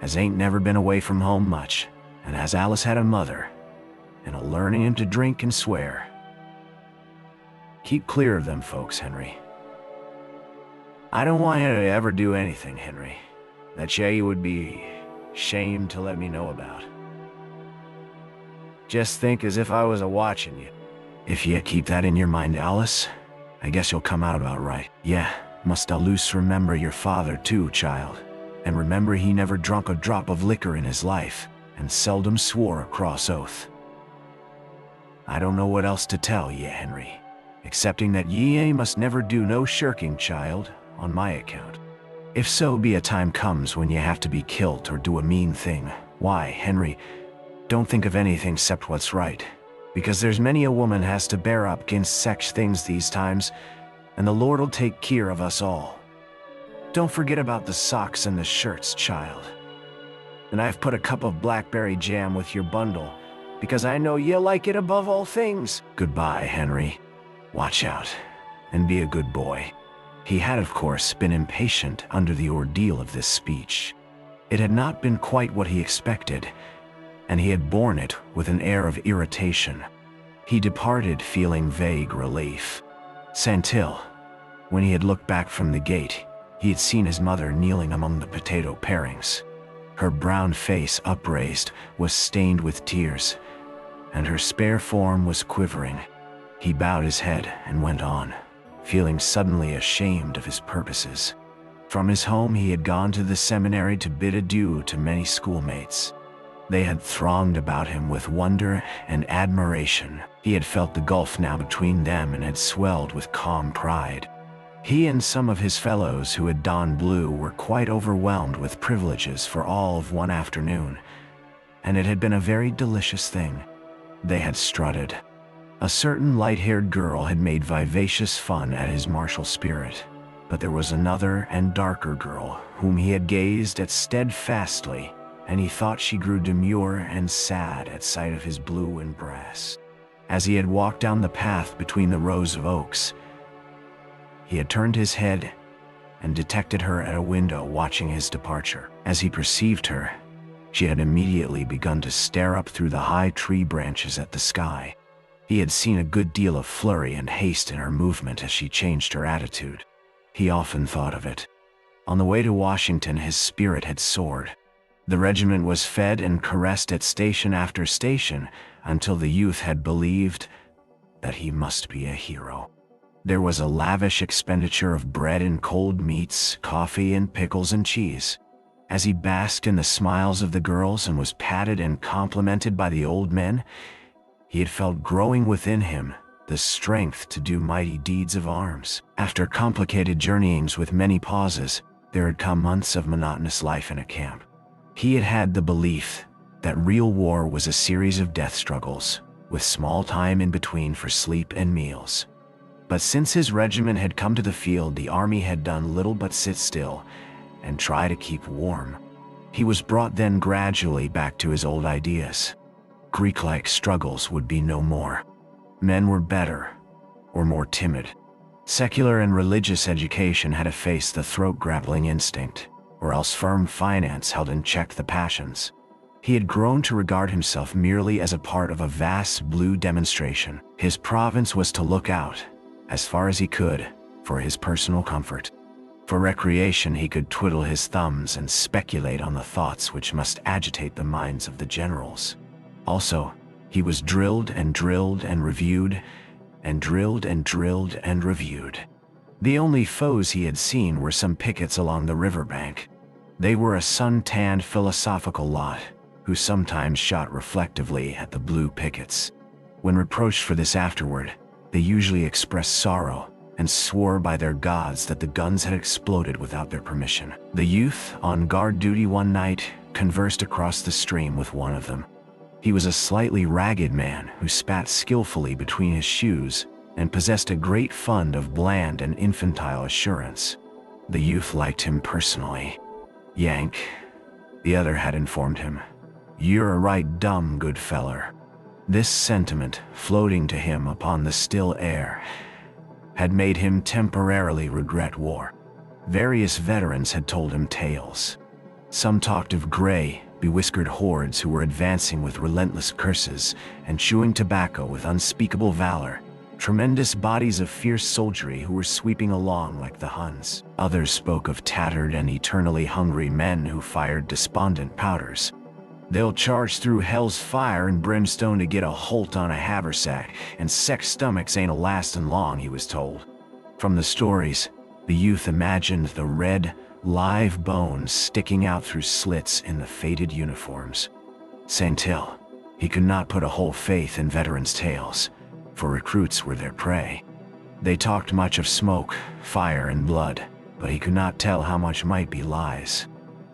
as ain't never been away from home much, and as Alice had a mother, and a learning him to drink and swear. Keep clear of them folks, Henry. I don't want you to ever do anything, Henry, that you would be ashamed to let me know about. Just think as if I was a-watching you. If you keep that in your mind, Alice, I guess you'll come out about right. Yeah, must loose remember your father too, child. And remember he never drunk a drop of liquor in his life, and seldom swore a cross oath. I don't know what else to tell ye, Henry, excepting that ye must never do no shirking, child, on my account. If so be a time comes when ye have to be killed or do a mean thing, why, Henry, don't think of anything except what's right, because there's many a woman has to bear up against such things these times, and the Lord'll take care of us all. Don't forget about the socks and the shirts, child. And I've put a cup of blackberry jam with your bundle, because I know ye like it above all things. Goodbye, Henry. Watch out, and be a good boy. He had, of course, been impatient under the ordeal of this speech. It had not been quite what he expected, and he had borne it with an air of irritation. He departed feeling vague relief. Saint-Hill, when he had looked back from the gate, he had seen his mother kneeling among the potato parings. Her brown face, upraised, was stained with tears, and her spare form was quivering. He bowed his head and went on, feeling suddenly ashamed of his purposes. From his home he had gone to the seminary to bid adieu to many schoolmates. They had thronged about him with wonder and admiration. He had felt the gulf now between them and had swelled with calm pride. He and some of his fellows who had donned blue were quite overwhelmed with privileges for all of one afternoon, and it had been a very delicious thing. They had strutted. A certain light-haired girl had made vivacious fun at his martial spirit. But there was another and darker girl whom he had gazed at steadfastly, and he thought she grew demure and sad at sight of his blue and brass. As he had walked down the path between the rows of oaks, he had turned his head and detected her at a window watching his departure. As he perceived her, she had immediately begun to stare up through the high tree branches at the sky. He had seen a good deal of flurry and haste in her movement as she changed her attitude. He often thought of it. On the way to Washington, his spirit had soared. The regiment was fed and caressed at station after station until the youth had believed that he must be a hero. There was a lavish expenditure of bread and cold meats, coffee and pickles and cheese. As he basked in the smiles of the girls and was patted and complimented by the old men, he had felt growing within him the strength to do mighty deeds of arms. After complicated journeyings with many pauses, there had come months of monotonous life in a camp. He had had the belief that real war was a series of death struggles, with small time in between for sleep and meals. But since his regiment had come to the field, the army had done little but sit still and try to keep warm. He was brought then gradually back to his old ideas. Greek-like struggles would be no more. Men were better, or more timid. Secular and religious education had effaced the throat-grappling instinct, or else firm finance held in check the passions. He had grown to regard himself merely as a part of a vast blue demonstration. His province was to look out, as far as he could, for his personal comfort. For recreation, he could twiddle his thumbs and speculate on the thoughts which must agitate the minds of the generals. Also, he was drilled and drilled and reviewed, and drilled and drilled and reviewed. The only foes he had seen were some pickets along the riverbank. They were a sun-tanned philosophical lot, who sometimes shot reflectively at the blue pickets. When reproached for this afterward, they usually expressed sorrow and swore by their gods that the guns had exploded without their permission. The youth, on guard duty one night, conversed across the stream with one of them. He was a slightly ragged man who spat skillfully between his shoes and possessed a great fund of bland and infantile assurance. The youth liked him personally. Yank, the other had informed him, "You're a right dumb good feller." This sentiment, floating to him upon the still air, had made him temporarily regret war. Various veterans had told him tales. Some talked of gray, bewhiskered hordes who were advancing with relentless curses and chewing tobacco with unspeakable valor, tremendous bodies of fierce soldiery who were sweeping along like the Huns. Others spoke of tattered and eternally hungry men who fired despondent powders. "They'll charge through hell's fire and brimstone to get a holt on a haversack, and sex stomachs ain't a-lastin' long," he was told. From the stories, the youth imagined the red, live bones sticking out through slits in the faded uniforms. St. Hill, he could not put a whole faith in veterans' tales, for recruits were their prey. They talked much of smoke, fire, and blood, but he could not tell how much might be lies.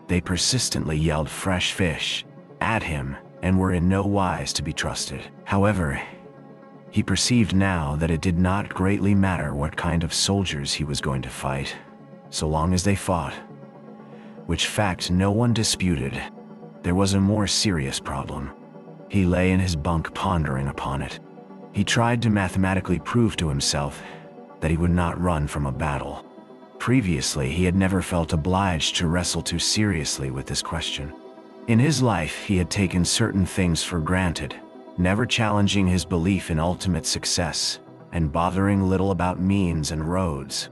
They persistently yelled fresh fish at him and were in no wise to be trusted. However, he perceived now that it did not greatly matter what kind of soldiers he was going to fight, so long as they fought, which fact no one disputed. There was a more serious problem. He lay in his bunk pondering upon it. He tried to mathematically prove to himself that he would not run from a battle. Previously, he had never felt obliged to wrestle too seriously with this question. In his life, he had taken certain things for granted, never challenging his belief in ultimate success, and bothering little about means and roads.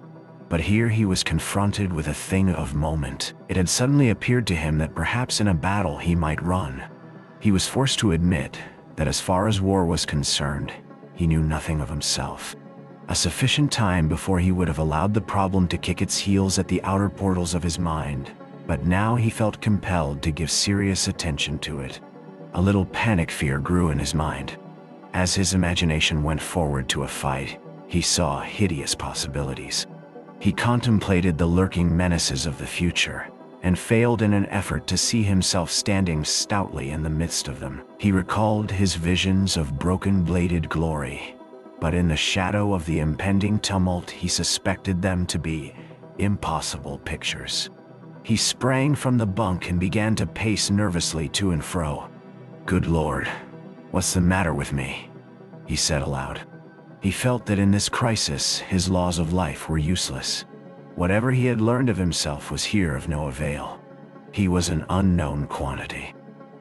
But here he was confronted with a thing of moment. It had suddenly appeared to him that perhaps in a battle he might run. He was forced to admit that as far as war was concerned, he knew nothing of himself. A sufficient time before he would have allowed the problem to kick its heels at the outer portals of his mind, but now he felt compelled to give serious attention to it. A little panic fear grew in his mind. As his imagination went forward to a fight, he saw hideous possibilities. He contemplated the lurking menaces of the future, and failed in an effort to see himself standing stoutly in the midst of them. He recalled his visions of broken-bladed glory, but in the shadow of the impending tumult he suspected them to be Impossible pictures. He sprang from the bunk and began to pace nervously to and fro. "Good Lord, what's the matter with me?" he said aloud. He felt that in this crisis, his laws of life were useless. Whatever he had learned of himself was here of no avail. He was an unknown quantity.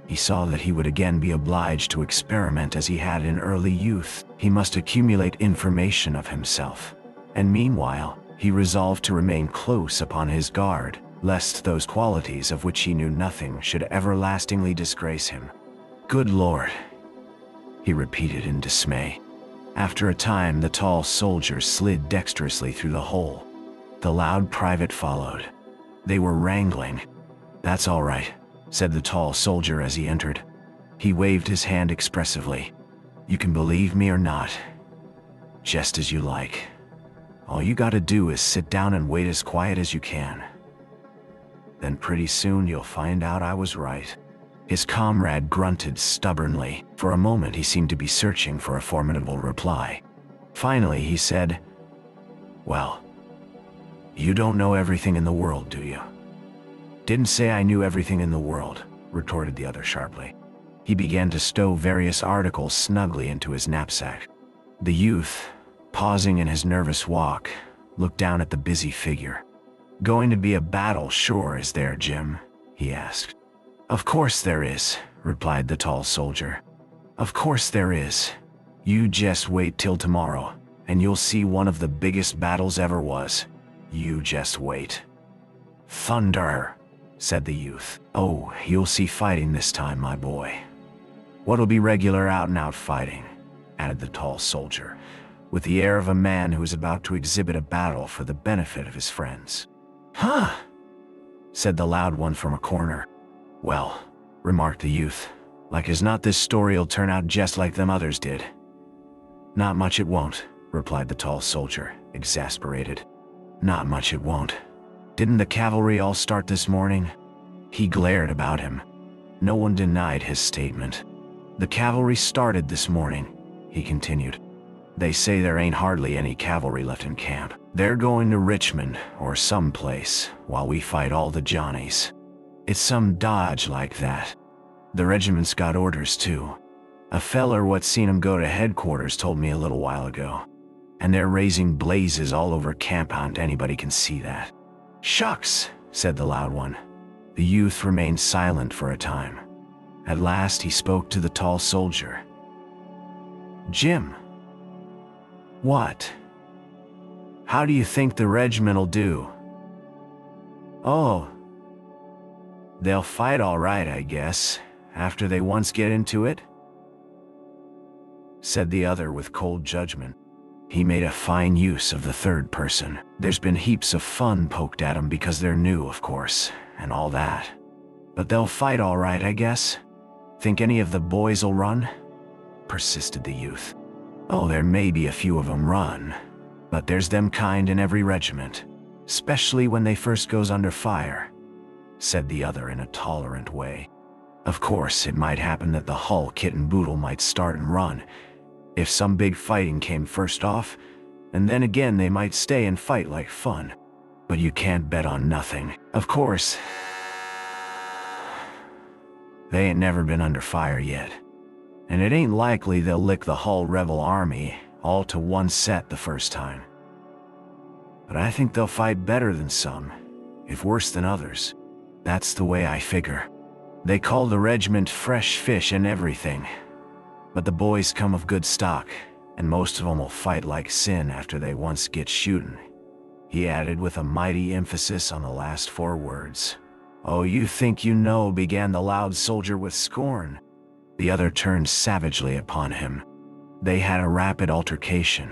He saw that he would again be obliged to experiment as he had in early youth. He must accumulate information of himself. And meanwhile, he resolved to remain close upon his guard, lest those qualities of which he knew nothing should everlastingly disgrace him. "Good Lord," he repeated in dismay. After a time, the tall soldier slid dexterously through the hole. The loud private followed. They were wrangling. "That's all right," said the tall soldier as he entered. He waved his hand expressively. "You can believe me or not, just as you like. All you gotta do is sit down and wait as quiet as you can. Then pretty soon you'll find out I was right." His comrade grunted stubbornly. For a moment he seemed to be searching for a formidable reply. Finally he said, "Well, you don't know everything in the world, do you?" "Didn't say I knew everything in the world," retorted the other sharply. He began to stow various articles snugly into his knapsack. The youth, pausing in his nervous walk, looked down at the busy figure. "Going to be a battle, sure, is there, Jim?" he asked. "Of course there is," replied the tall soldier. "Of course there is. You just wait till tomorrow, and you'll see one of the biggest battles ever was. You just wait." "Thunder," said the youth. "Oh, you'll see fighting this time, my boy." "What'll be regular out-and-out fighting," added the tall soldier, with the air of a man who is about to exhibit a battle for the benefit of his friends. "Huh," said the loud one from a corner. "Well," remarked the youth, "like as not this story'll turn out just like them others did." "Not much it won't," replied the tall soldier, exasperated. "Not much it won't. Didn't the cavalry all start this morning?" He glared about him. No one denied his statement. "The cavalry started this morning," he continued. "They say there ain't hardly any cavalry left in camp. They're going to Richmond or some place while we fight all the Johnnies. It's some dodge like that. The regiment's got orders too. A feller what seen 'em go to headquarters told me a little while ago. And they're raising blazes all over camp, anybody can see that." "Shucks," said the loud one. The youth remained silent for a time. At last he spoke to the tall soldier. "Jim." "What?" "How do you think the regiment'll do?" "Oh, they'll fight all right, I guess, after they once get into it," said the other with cold judgment. He made a fine use of the third person. "There's been heaps of fun poked at 'em because they're new, of course, and all that. But they'll fight all right, I guess. Think any of the boys'll run?" persisted the youth. "Oh, there may be a few of 'em run, but there's them kind in every regiment, especially when they first goes under fire," said the other in a tolerant way. "Of course, it might happen that the hull kit and boodle might start and run, if some big fighting came first off, and then again they might stay and fight like fun. But you can't bet on nothing. Of course, they ain't never been under fire yet, and it ain't likely they'll lick the hull rebel army all to one set the first time. But I think they'll fight better than some, if worse than others. That's the way I figure. They call the regiment fresh fish and everything, but the boys come of good stock, and most of 'em will fight like sin after they once get shootin'," he added with a mighty emphasis on the last 4 words. "Oh, you think you know," began the loud soldier with scorn. The other turned savagely upon him. They had a rapid altercation,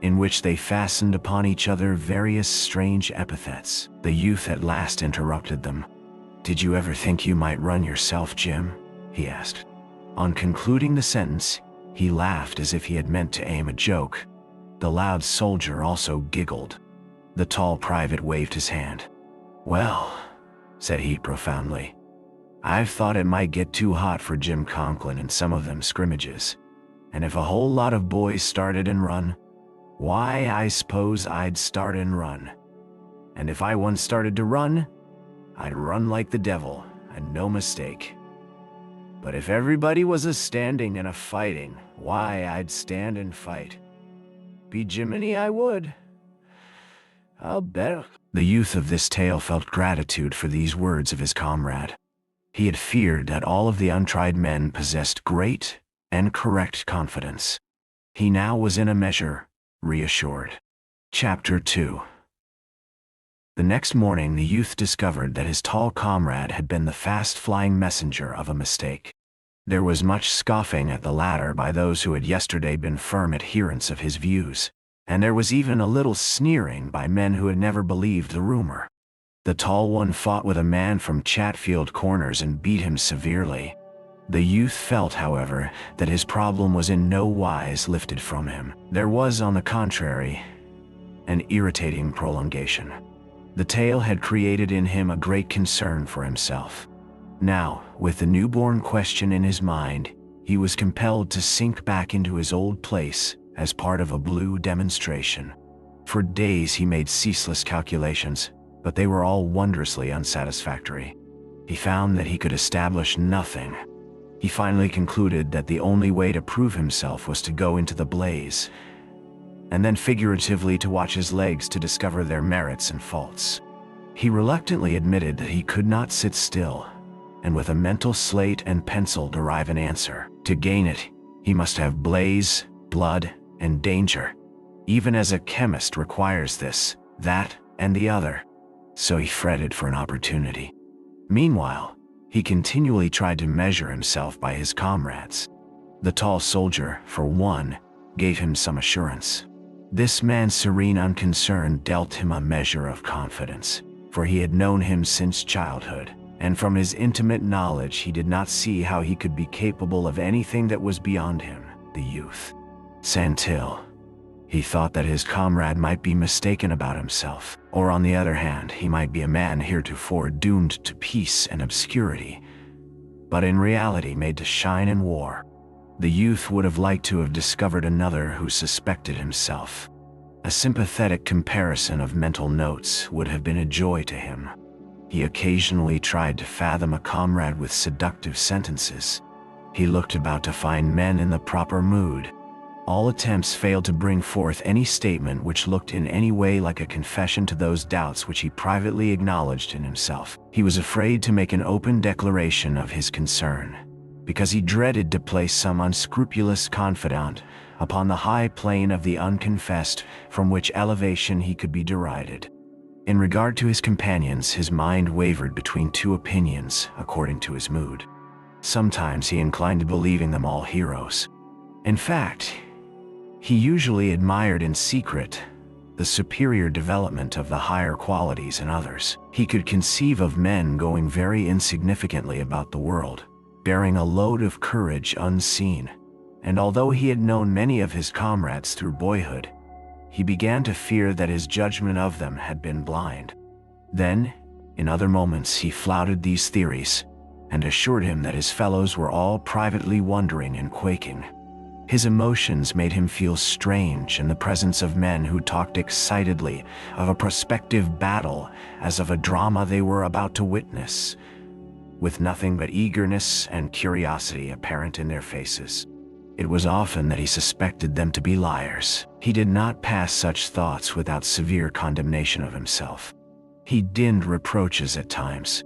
in which they fastened upon each other various strange epithets. The youth at last interrupted them. "Did you ever think you might run yourself, Jim?" he asked. On concluding the sentence, he laughed as if he had meant to aim a joke. The loud soldier also giggled. The tall private waved his hand. "Well," said he profoundly, "I've thought it might get too hot for Jim Conklin in some of them scrimmages, and if a whole lot of boys started and run, why, I suppose I'd start and run. And if I once started to run, I'd run like the devil, and no mistake. But if everybody was a standing and a fighting, why, I'd stand and fight. Be Jiminy, I would. I'll bet. The youth of this tale felt gratitude for these words of his comrade. He had feared that all of the untried men possessed great and correct confidence. He now was in a measure reassured. Chapter 2. The next morning the youth discovered that his tall comrade had been the fast-flying messenger of a mistake. There was much scoffing at the latter by those who had yesterday been firm adherents of his views, and there was even a little sneering by men who had never believed the rumor. The tall one fought with a man from Chatfield Corners and beat him severely. The youth felt, however, that his problem was in no wise lifted from him. There was, on the contrary, an irritating prolongation. The tale had created in him a great concern for himself. Now, with the newborn question in his mind, he was compelled to sink back into his old place as part of a blue demonstration. For days he made ceaseless calculations, but they were all wondrously unsatisfactory. He found that he could establish nothing. He finally concluded that the only way to prove himself was to go into the blaze, and then figuratively to watch his legs to discover their merits and faults. He reluctantly admitted that he could not sit still, and with a mental slate and pencil derive an answer. To gain it, he must have blaze, blood, and danger. Even as a chemist requires this, that, and the other. So he fretted for an opportunity. Meanwhile, he continually tried to measure himself by his comrades. The tall soldier, for one, gave him some assurance. This man's serene unconcern dealt him a measure of confidence, for he had known him since childhood, and from his intimate knowledge he did not see how he could be capable of anything that was beyond him, the youth. Santil. He thought that his comrade might be mistaken about himself, or on the other hand, he might be a man heretofore doomed to peace and obscurity, but in reality made to shine in war. The youth would have liked to have discovered another who suspected himself. A sympathetic comparison of mental notes would have been a joy to him. He occasionally tried to fathom a comrade with seductive sentences. He looked about to find men in the proper mood. All attempts failed to bring forth any statement which looked in any way like a confession to those doubts which he privately acknowledged in himself. He was afraid to make an open declaration of his concern, because he dreaded to place some unscrupulous confidant upon the high plane of the unconfessed, from which elevation he could be derided. In regard to his companions, his mind wavered between two opinions according to his mood. Sometimes he inclined to believing them all heroes. In fact, he usually admired in secret the superior development of the higher qualities in others. He could conceive of men going very insignificantly about the world, bearing a load of courage unseen, and although he had known many of his comrades through boyhood, he began to fear that his judgment of them had been blind. Then, in other moments, he flouted these theories and assured him that his fellows were all privately wondering and quaking. His emotions made him feel strange in the presence of men who talked excitedly of a prospective battle as of a drama they were about to witness, with nothing but eagerness and curiosity apparent in their faces. It was often that he suspected them to be liars. He did not pass such thoughts without severe condemnation of himself. He dinned reproaches at times.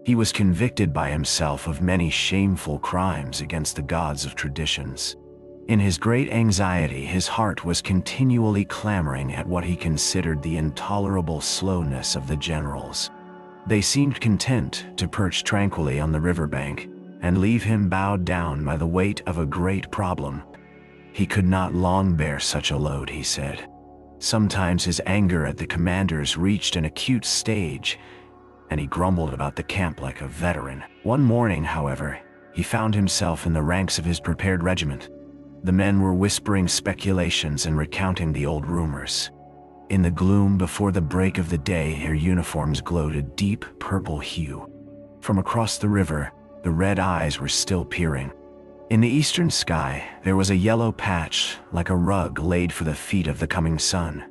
He was convicted by himself of many shameful crimes against the gods of traditions. In his great anxiety, his heart was continually clamoring at what he considered the intolerable slowness of the generals. They seemed content to perch tranquilly on the riverbank and leave him bowed down by the weight of a great problem. He could not long bear such a load, he said. Sometimes his anger at the commanders reached an acute stage, and he grumbled about the camp like a veteran. One morning, however, he found himself in the ranks of his prepared regiment. The men were whispering speculations and recounting the old rumors. In the gloom before the break of the day, their uniforms glowed a deep purple hue. From across the river, the red eyes were still peering. In the eastern sky, there was a yellow patch like a rug laid for the feet of the coming sun,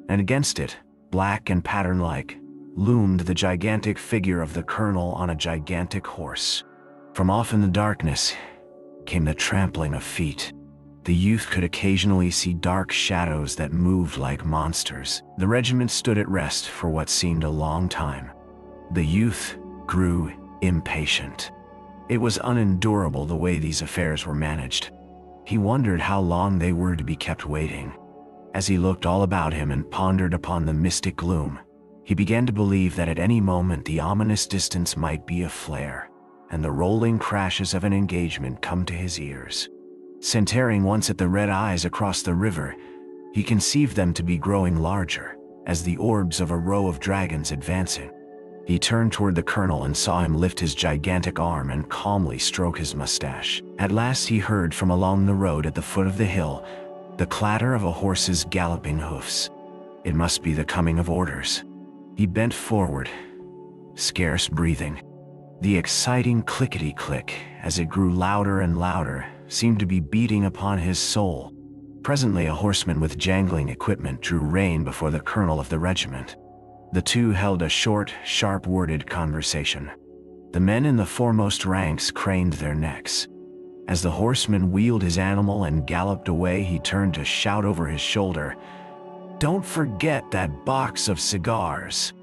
and against it, Black and pattern-like, loomed the gigantic figure of the colonel on a gigantic horse. From off in the darkness came the trampling of feet. The youth could occasionally see dark shadows that moved like monsters. The regiment stood at rest for what seemed a long time. The youth grew impatient. It was unendurable the way these affairs were managed. He wondered how long they were to be kept waiting. As he looked all about him and pondered upon the mystic gloom, he began to believe that at any moment the ominous distance might be aflare, and the rolling crashes of an engagement come to his ears. Centering once at the red eyes across the river, he conceived them to be growing larger, as the orbs of a row of dragons advancing. He turned toward the colonel and saw him lift his gigantic arm and calmly stroke his mustache. At last he heard from along the road at the foot of the hill the clatter of a horse's galloping hoofs. It must be the coming of orders. He bent forward, scarce breathing. The exciting clickety-click, as it grew louder and louder, seemed to be beating upon his soul. Presently a horseman with jangling equipment drew rein before the colonel of the regiment. The two held a short, sharp-worded conversation. The men in the foremost ranks craned their necks. As the horseman wheeled his animal and galloped away, he turned to shout over his shoulder, "Don't forget that box of cigars."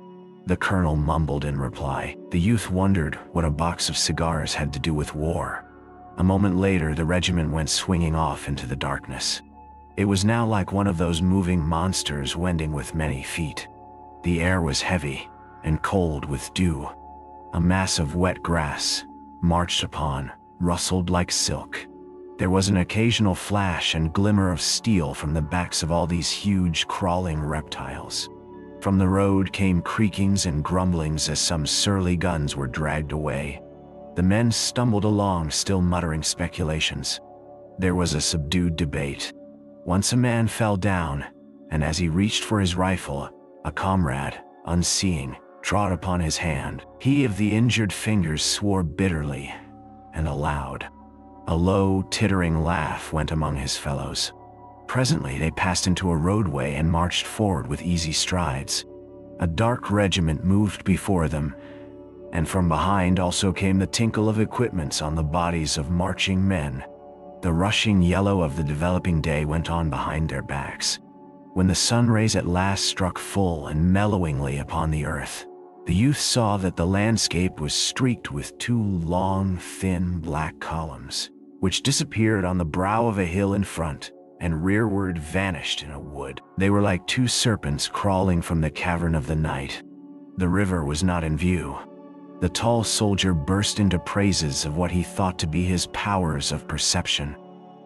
The colonel mumbled in reply. The youth wondered what a box of cigars had to do with war. A moment later, the regiment went swinging off into the darkness. It was now like one of those moving monsters wending with many feet. The air was heavy and cold with dew. A mass of wet grass, marched upon, rustled like silk. There was an occasional flash and glimmer of steel from the backs of all these huge, crawling reptiles. From the road came creakings and grumblings as some surly guns were dragged away. The men stumbled along, still muttering speculations. There was a subdued debate. Once a man fell down, and as he reached for his rifle, a comrade, unseeing, trod upon his hand. He of the injured fingers swore bitterly and aloud. A low, tittering laugh went among his fellows. Presently they passed into a roadway and marched forward with easy strides. A dark regiment moved before them, and from behind also came the tinkle of equipments on the bodies of marching men. The rushing yellow of the developing day went on behind their backs. When the sun rays at last struck full and mellowingly upon the earth, the youth saw that the landscape was streaked with two long, thin black columns, which disappeared on the brow of a hill in front and rearward vanished in a wood. They were like two serpents crawling from the cavern of the night. The river was not in view. The tall soldier burst into praises of what he thought to be his powers of perception.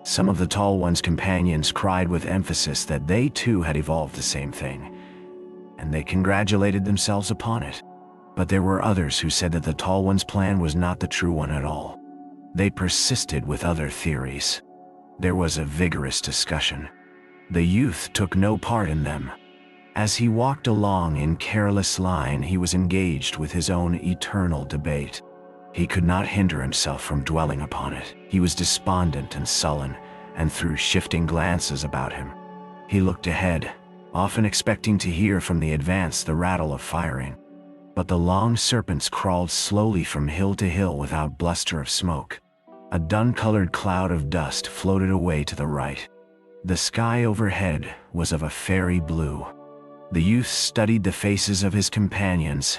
Some of the tall one's companions cried with emphasis that they too had evolved the same thing, and they congratulated themselves upon it. But there were others who said that the tall one's plan was not the true one at all. They persisted with other theories. There was a vigorous discussion. The youth took no part in them. As he walked along in careless line, he was engaged with his own eternal debate. He could not hinder himself from dwelling upon it. He was despondent and sullen, and threw shifting glances about him. He looked ahead, often expecting to hear from the advance the rattle of firing. But the long serpents crawled slowly from hill to hill without bluster of smoke. A dun-colored cloud of dust floated away to the right. The sky overhead was of a fairy blue. The youth studied the faces of his companions,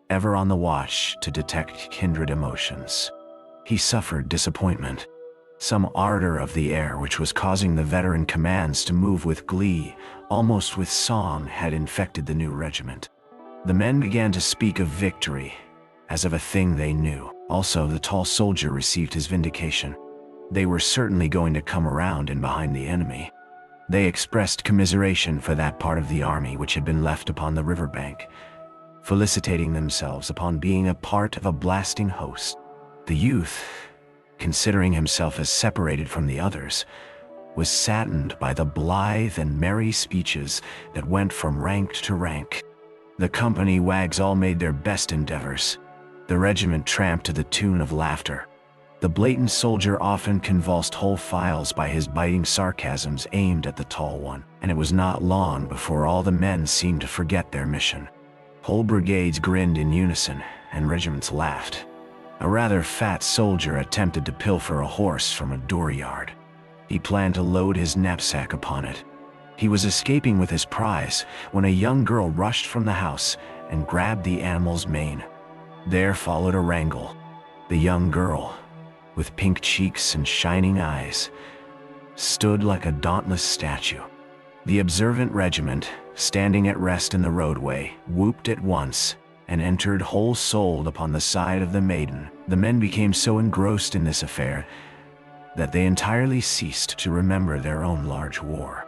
ever on the watch to detect kindred emotions. He suffered disappointment. Some ardor of the air which was causing the veteran commands to move with glee, almost with song, had infected the new regiment. The men began to speak of victory, as of a thing they knew. Also, the tall soldier received his vindication. They were certainly going to come around in behind the enemy. They expressed commiseration for that part of the army which had been left upon the riverbank, felicitating themselves upon being a part of a blasting host. The youth, considering himself as separated from the others, was saddened by the blithe and merry speeches that went from rank to rank. The company wags all made their best endeavors. The regiment tramped to the tune of laughter. The blatant soldier often convulsed whole files by his biting sarcasms aimed at the tall one, and it was not long before all the men seemed to forget their mission. Whole brigades grinned in unison, and regiments laughed. A rather fat soldier attempted to pilfer a horse from a dooryard. He planned to load his knapsack upon it. He was escaping with his prize when a young girl rushed from the house and grabbed the animal's mane. There followed a wrangle. The young girl, with pink cheeks and shining eyes, stood like a dauntless statue. The observant regiment, standing at rest in the roadway, whooped at once and entered whole-souled upon the side of the maiden. The men became so engrossed in this affair that they entirely ceased to remember their own large war.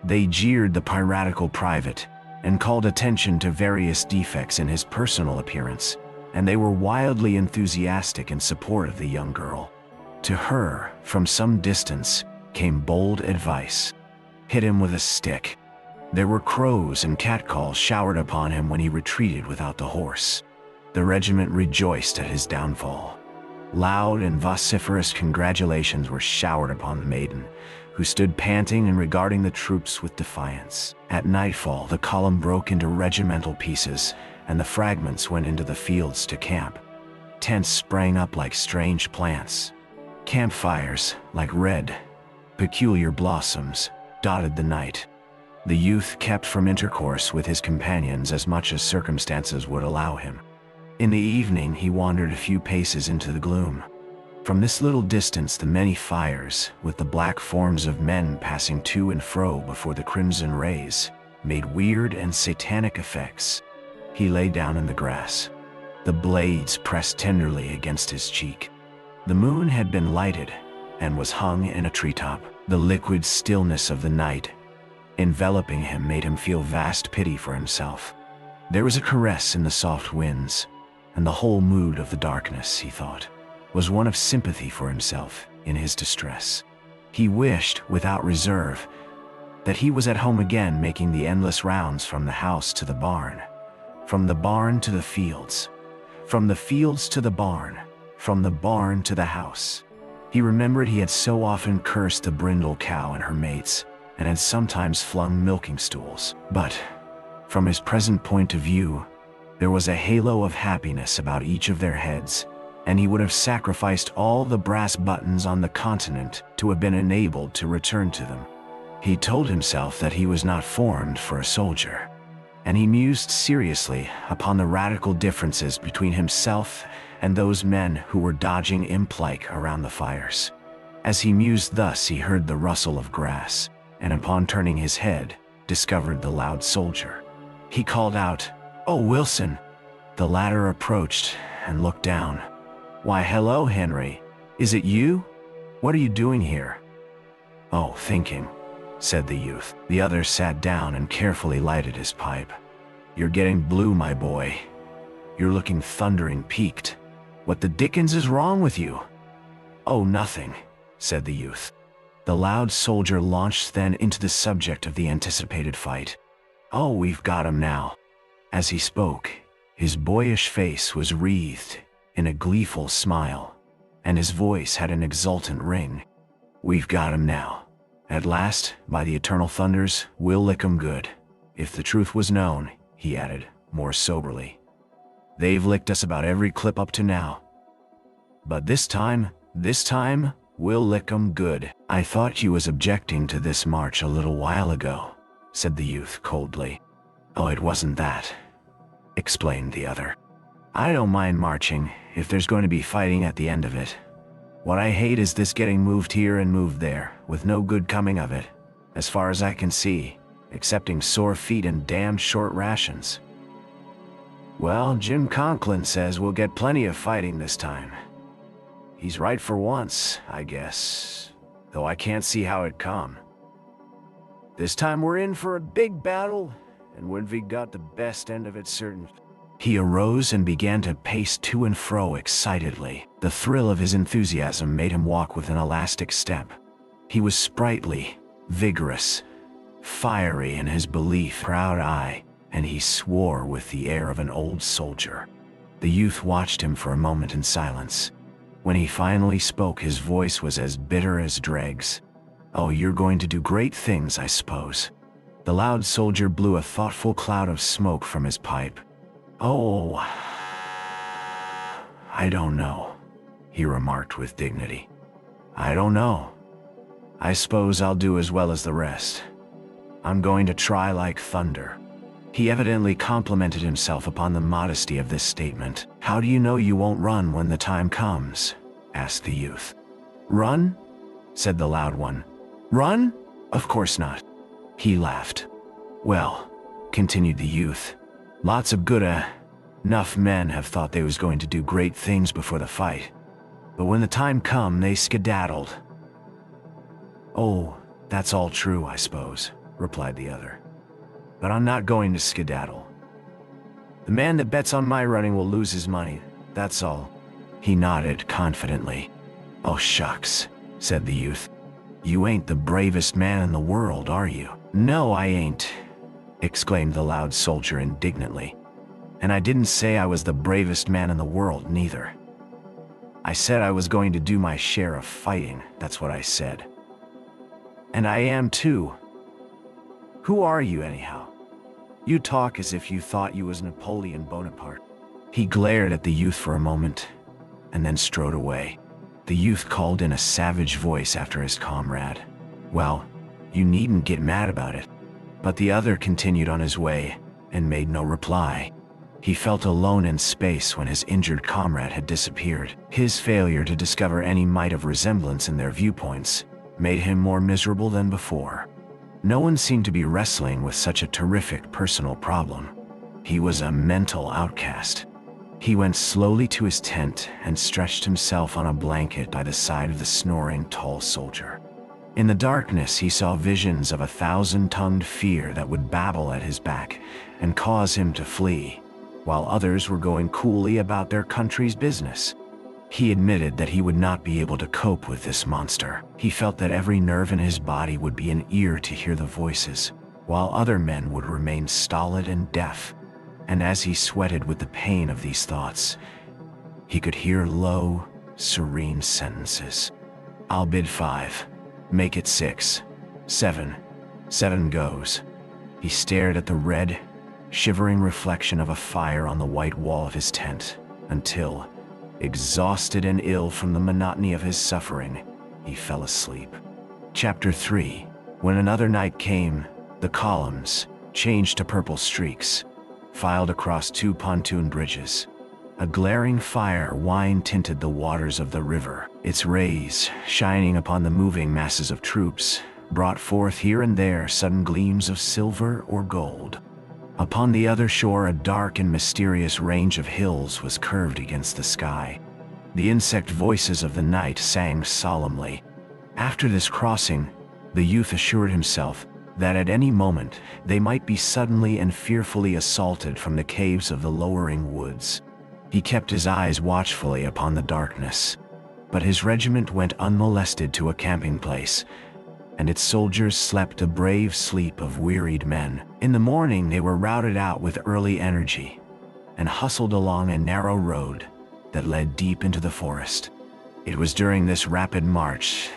They jeered the piratical private and called attention to various defects in his personal appearance, and they were wildly enthusiastic in support of the young girl. To her, from some distance, came bold advice. Hit him with a stick. There were crows and catcalls showered upon him when he retreated without the horse. The regiment rejoiced at his downfall. Loud and vociferous congratulations were showered upon the maiden, who stood panting and regarding the troops with defiance. At nightfall, the column broke into regimental pieces, and the fragments went into the fields to camp. Tents sprang up like strange plants. Campfires, like red, peculiar blossoms, dotted the night. The youth kept from intercourse with his companions as much as circumstances would allow him. In the evening, he wandered a few paces into the gloom. From this little distance, the many fires, with the black forms of men passing to and fro before the crimson rays, made weird and satanic effects. He lay down in the grass. The blades pressed tenderly against his cheek. The moon had been lighted and was hung in a treetop. The liquid stillness of the night enveloping him made him feel vast pity for himself. There was a caress in the soft winds, and the whole mood of the darkness, he thought, was one of sympathy for himself in his distress. He wished, without reserve, that he was at home again, making the endless rounds from the house to the barn, from the barn to the fields, from the fields to the barn, from the barn to the house. He remembered he had so often cursed the brindle cow and her mates, and had sometimes flung milking stools. But, from his present point of view, there was a halo of happiness about each of their heads, and he would have sacrificed all the brass buttons on the continent to have been enabled to return to them. He told himself that he was not formed for a soldier, and he mused seriously upon the radical differences between himself and those men who were dodging imp-like around the fires. As he mused thus, he heard the rustle of grass, and upon turning his head, discovered the loud soldier. He called out, "Oh, Wilson!" The latter approached and looked down. "Why, hello, Henry. Is it you? What are you doing here?" "Oh, thinking," said the youth. The other sat down and carefully lighted his pipe. "You're getting blue, my boy. You're looking thundering peaked. What the dickens is wrong with you?" "Oh, nothing," said the youth. The loud soldier launched then into the subject of the anticipated fight. "Oh, we've got him now." As he spoke, his boyish face was wreathed in a gleeful smile, and his voice had an exultant ring. "We've got him now. At last, by the eternal thunders, we'll lick 'em good. If the truth was known," he added, more soberly, "they've licked us about every clip up to now. But this time, we'll lick 'em good." "I thought you was objecting to this march a little while ago," said the youth coldly. "Oh, it wasn't that," explained the other. "I don't mind marching if there's going to be fighting at the end of it. What I hate is this getting moved here and moved there, with no good coming of it, as far as I can see, excepting sore feet and damned short rations." "Well, Jim Conklin says we'll get plenty of fighting this time. He's right for once, I guess, though I can't see how it come. This time we're in for a big battle, and Winvig got the best end of it certain." He arose and began to pace to and fro excitedly. The thrill of his enthusiasm made him walk with an elastic step. He was sprightly, vigorous, fiery in his belief, proud eye, and he swore with the air of an old soldier. The youth watched him for a moment in silence. When he finally spoke, his voice was as bitter as dregs. "Oh, you're going to do great things, I suppose." The loud soldier blew a thoughtful cloud of smoke from his pipe. "Oh, I don't know," he remarked with dignity. "I don't know. I suppose I'll do as well as the rest. I'm going to try like thunder." He evidently complimented himself upon the modesty of this statement. "How do you know you won't run when the time comes?" asked the youth. "Run?" said the loud one. "Run? Of course not." He laughed. "Well," continued the youth, "lots of good enough men have thought they was going to do great things before the fight. But when the time come, they skedaddled." "Oh, that's all true, I suppose," replied the other. "But I'm not going to skedaddle. The man that bets on my running will lose his money, that's all." He nodded confidently. "Oh, shucks," said the youth. "You ain't the bravest man in the world, are you?" "No, I ain't," exclaimed the loud soldier indignantly. "And I didn't say I was the bravest man in the world, neither. I said I was going to do my share of fighting, that's what I said. And I am too. Who are you, anyhow? You talk as if you thought you was Napoleon Bonaparte." He glared at the youth for a moment, and then strode away. The youth called in a savage voice after his comrade. "Well, you needn't get mad about it." But the other continued on his way, and made no reply. He felt alone in space when his injured comrade had disappeared. His failure to discover any mite of resemblance in their viewpoints made him more miserable than before. No one seemed to be wrestling with such a terrific personal problem. He was a mental outcast. He went slowly to his tent and stretched himself on a blanket by the side of the snoring tall soldier. In the darkness, he saw visions of a thousand-tongued fear that would babble at his back and cause him to flee, while others were going coolly about their country's business. He admitted that he would not be able to cope with this monster. He felt that every nerve in his body would be an ear to hear the voices, while other men would remain stolid and deaf. And as he sweated with the pain of these thoughts, he could hear low, serene sentences. "I'll bid 5. Make it 6. 7. 7 goes." He stared at the red, shivering reflection of a fire on the white wall of his tent, until, exhausted and ill from the monotony of his suffering, he fell asleep. Chapter 3. When another night came, the columns, changed to purple streaks, filed across 2 pontoon bridges. A glaring fire wine-tinted the waters of the river. Its rays, shining upon the moving masses of troops, brought forth here and there sudden gleams of silver or gold. Upon the other shore, a dark and mysterious range of hills was curved against the sky. The insect voices of the night sang solemnly. After this crossing, the youth assured himself that at any moment they might be suddenly and fearfully assaulted from the caves of the lowering woods. He kept his eyes watchfully upon the darkness, but his regiment went unmolested to a camping place, and its soldiers slept a brave sleep of wearied men. In the morning they were routed out with early energy, and hustled along a narrow road that led deep into the forest. It was during this rapid march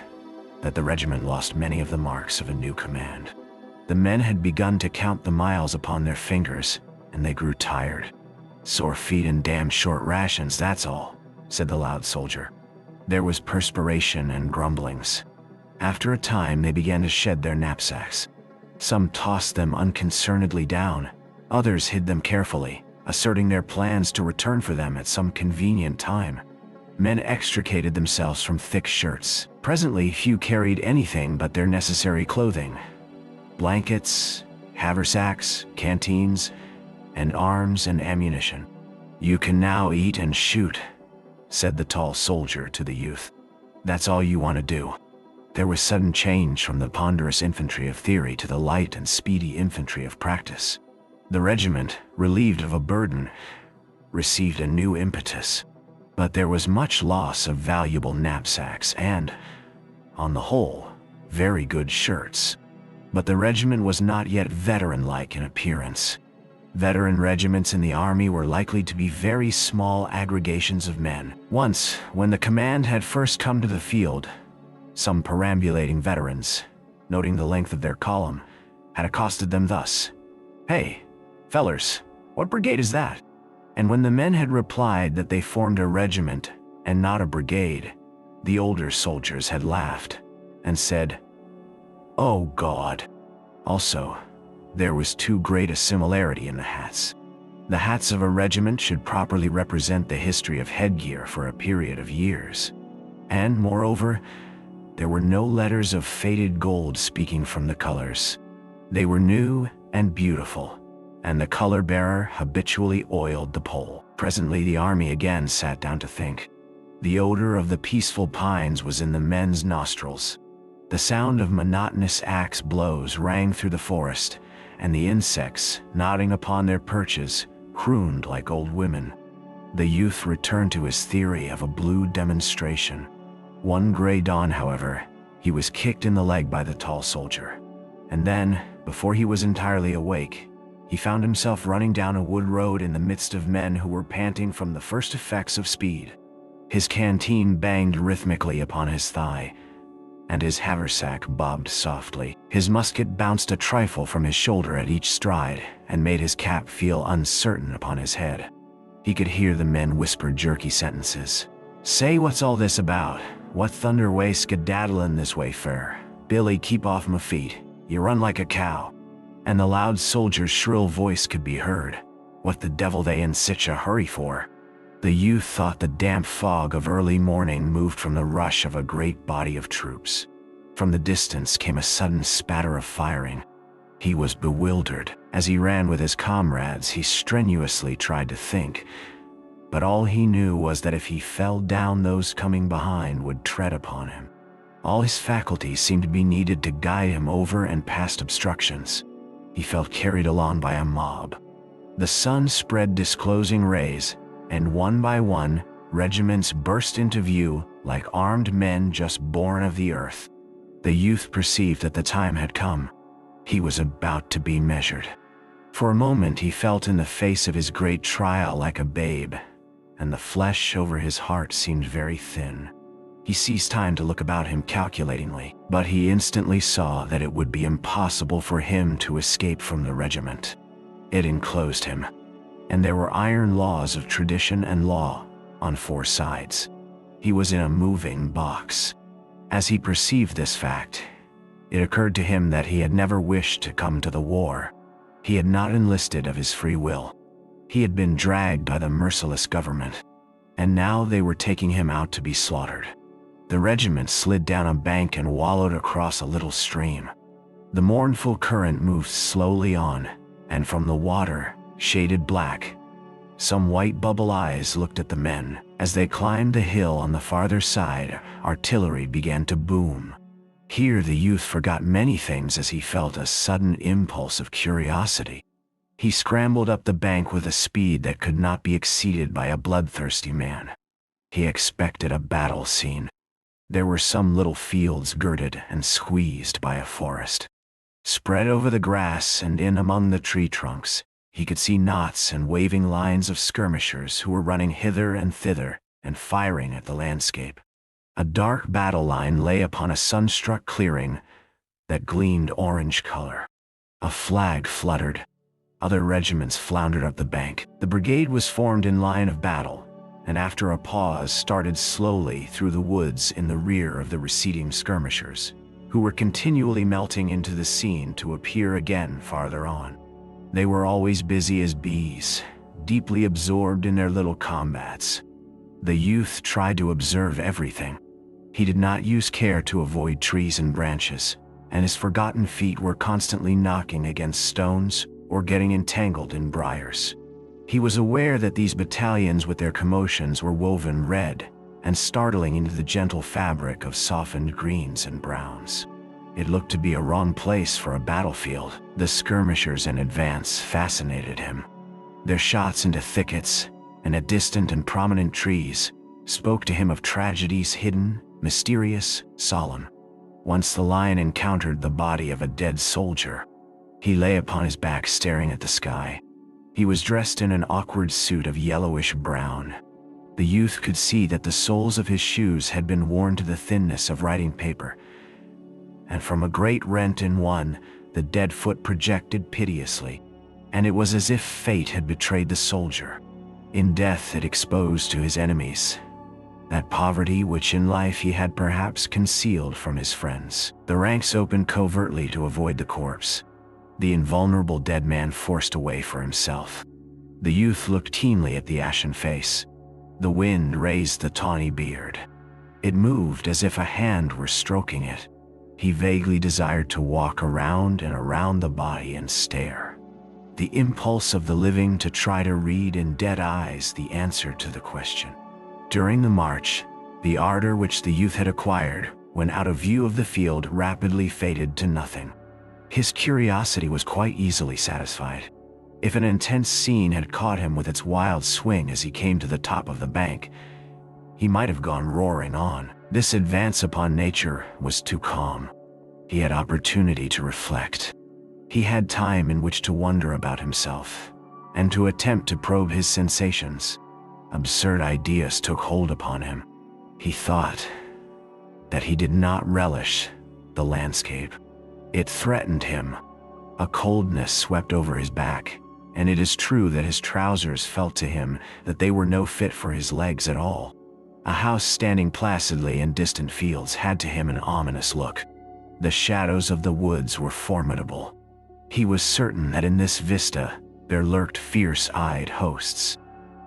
that the regiment lost many of the marks of a new command. The men had begun to count the miles upon their fingers, and they grew tired. "Sore feet and damn short rations, that's all," said the loud soldier. There was perspiration and grumblings. After a time they began to shed their knapsacks. Some tossed them unconcernedly down, others hid them carefully, asserting their plans to return for them at some convenient time. Men extricated themselves from thick shirts. Presently few carried anything but their necessary clothing: blankets, haversacks, canteens, and arms and ammunition. "You can now eat and shoot," said the tall soldier to the youth. "That's all you want to do." There was sudden change from the ponderous infantry of theory to the light and speedy infantry of practice. The regiment, relieved of a burden, received a new impetus. But there was much loss of valuable knapsacks and, on the whole, very good shirts. But the regiment was not yet veteran-like in appearance. Veteran regiments in the army were likely to be very small aggregations of men. Once, when the command had first come to the field, some perambulating veterans, noting the length of their column, had accosted them thus: "Hey, fellers, what brigade is that?" And when the men had replied that they formed a regiment and not a brigade, the older soldiers had laughed and said, "Oh God." Also, there was too great a similarity in the hats. The hats of a regiment should properly represent the history of headgear for a period of years. And moreover, there were no letters of faded gold speaking from the colors. They were new and beautiful, and the color bearer habitually oiled the pole. Presently the army again sat down to think. The odor of the peaceful pines was in the men's nostrils. The sound of monotonous axe blows rang through the forest, and the insects, nodding upon their perches, crooned like old women. The youth returned to his theory of a blue demonstration. One gray dawn, however, he was kicked in the leg by the tall soldier. And then, before he was entirely awake, he found himself running down a wood road in the midst of men who were panting from the first effects of speed. His canteen banged rhythmically upon his thigh, and his haversack bobbed softly. His musket bounced a trifle from his shoulder at each stride, and made his cap feel uncertain upon his head. He could hear the men whisper jerky sentences. "Say, what's all this about? What thunder way skedaddling this way fer? Billy, keep off my feet. You run like a cow." And the loud soldier's shrill voice could be heard. "What the devil they in sich a hurry for?" The youth thought the damp fog of early morning moved from the rush of a great body of troops. From the distance came a sudden spatter of firing. He was bewildered. As he ran with his comrades, he strenuously tried to think, but all he knew was that if he fell down, those coming behind would tread upon him. All his faculties seemed to be needed to guide him over and past obstructions. He felt carried along by a mob. The sun spread disclosing rays, and one by one, regiments burst into view like armed men just born of the earth. The youth perceived that the time had come. He was about to be measured. For a moment he felt in the face of his great trial like a babe, and the flesh over his heart seemed very thin. He seized time to look about him calculatingly, but he instantly saw that it would be impossible for him to escape from the regiment. It enclosed him, and there were iron laws of tradition and law on four sides. He was in a moving box. As he perceived this fact, it occurred to him that he had never wished to come to the war. He had not enlisted of his free will. He had been dragged by the merciless government, and now they were taking him out to be slaughtered. The regiment slid down a bank and wallowed across a little stream. The mournful current moved slowly on, and from the water, shaded black, some white bubble eyes looked at the men. As they climbed the hill on the farther side, artillery began to boom. Here the youth forgot many things as he felt a sudden impulse of curiosity. He scrambled up the bank with a speed that could not be exceeded by a bloodthirsty man. He expected a battle scene. There were some little fields girded and squeezed by a forest. Spread over the grass and in among the tree trunks, he could see knots and waving lines of skirmishers who were running hither and thither and firing at the landscape. A dark battle line lay upon a sun-struck clearing that gleamed orange color. A flag fluttered. Other regiments floundered up the bank. The brigade was formed in line of battle, and after a pause started slowly through the woods in the rear of the receding skirmishers, who were continually melting into the scene to appear again farther on. They were always busy as bees, deeply absorbed in their little combats. The youth tried to observe everything. He did not use care to avoid trees and branches, and his forgotten feet were constantly knocking against stones or getting entangled in briars. He was aware that these battalions with their commotions were woven red and startling into the gentle fabric of softened greens and browns. It looked to be a wrong place for a battlefield. The skirmishers in advance fascinated him. Their shots into thickets and at distant and prominent trees spoke to him of tragedies hidden, mysterious, solemn. Once the line encountered the body of a dead soldier. He lay upon his back staring at the sky. He was dressed in an awkward suit of yellowish brown. The youth could see that the soles of his shoes had been worn to the thinness of writing paper, and from a great rent in one, the dead foot projected piteously, and it was as if fate had betrayed the soldier. In death it exposed to his enemies that poverty which in life he had perhaps concealed from his friends. The ranks opened covertly to avoid the corpse, the invulnerable dead man forced a way for himself. The youth looked keenly at the ashen face. The wind raised the tawny beard. It moved as if a hand were stroking it. He vaguely desired to walk around and around the body and stare. The impulse of the living to try to read in dead eyes the answer to the question. During the march, the ardor which the youth had acquired when out of view of the field rapidly faded to nothing. His curiosity was quite easily satisfied. If an intense scene had caught him with its wild swing as he came to the top of the bank, he might have gone roaring on. This advance upon nature was too calm. He had opportunity to reflect. He had time in which to wonder about himself and to attempt to probe his sensations. Absurd ideas took hold upon him. He thought that he did not relish the landscape. It threatened him. A coldness swept over his back, and it is true that his trousers felt to him that they were no fit for his legs at all. A house standing placidly in distant fields had to him an ominous look. The shadows of the woods were formidable. He was certain that in this vista there lurked fierce-eyed hosts.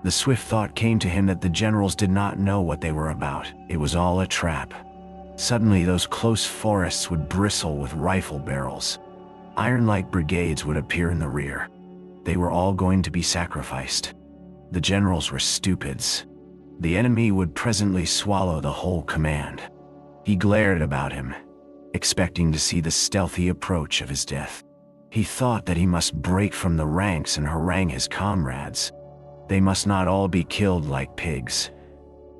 The swift thought came to him that the generals did not know what they were about. It was all a trap. Suddenly those close forests would bristle with rifle barrels. Iron-like brigades would appear in the rear. They were all going to be sacrificed. The generals were stupids. The enemy would presently swallow the whole command. He glared about him, expecting to see the stealthy approach of his death. He thought that he must break from the ranks and harangue his comrades. They must not all be killed like pigs,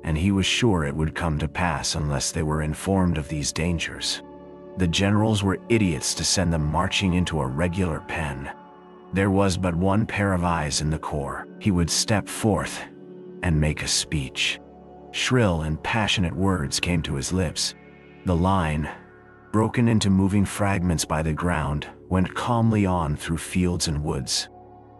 and he was sure it would come to pass unless they were informed of these dangers. The generals were idiots to send them marching into a regular pen. There was but one pair of eyes in the corps. He would step forth and make a speech. Shrill and passionate words came to his lips. The line, broken into moving fragments by the ground, went calmly on through fields and woods.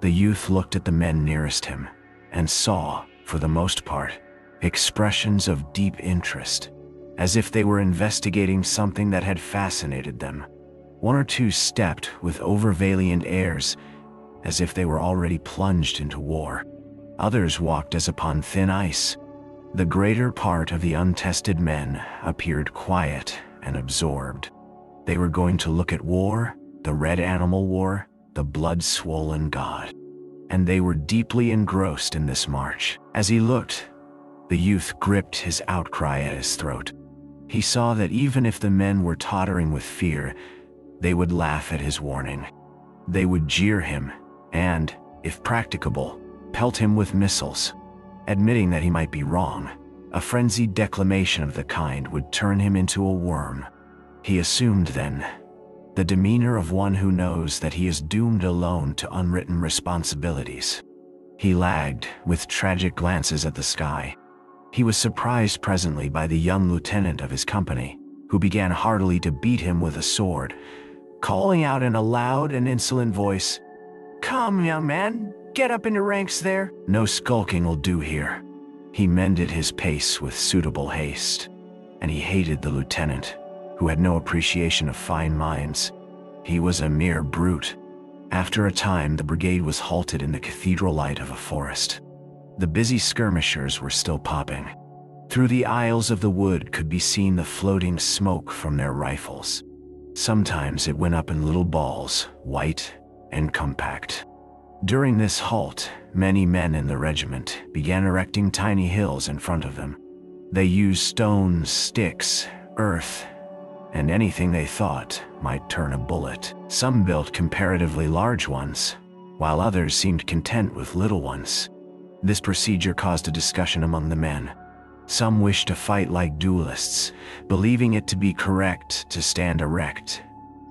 The youth looked at the men nearest him and saw, for the most part, expressions of deep interest, as if they were investigating something that had fascinated them. One or two stepped with overvaliant airs, as if they were already plunged into war. Others walked as upon thin ice. The greater part of the untested men appeared quiet and absorbed. They were going to look at war, the red animal war, the blood-swollen god. And they were deeply engrossed in this march. As he looked, the youth gripped his outcry at his throat. He saw that even if the men were tottering with fear, they would laugh at his warning. They would jeer him and, if practicable, pelt him with missiles. Admitting that he might be wrong, a frenzied declamation of the kind would turn him into a worm. He assumed then the demeanor of one who knows that he is doomed alone to unwritten responsibilities. He lagged, with tragic glances at the sky. He was surprised presently by the young lieutenant of his company, who began heartily to beat him with a sword, calling out in a loud and insolent voice, "Come, young man, get up into ranks there. No skulking will do here." He mended his pace with suitable haste, and he hated the lieutenant, who had no appreciation of fine minds. He was a mere brute. After a time, the brigade was halted in the cathedral light of a forest. The busy skirmishers were still popping. Through the aisles of the wood could be seen the floating smoke from their rifles. Sometimes it went up in little balls, white and compact. During this halt, many men in the regiment began erecting tiny hills in front of them. They used stones, sticks, earth, and anything they thought might turn a bullet. Some built comparatively large ones, while others seemed content with little ones. This procedure caused a discussion among the men. Some wished to fight like duelists, believing it to be correct to stand erect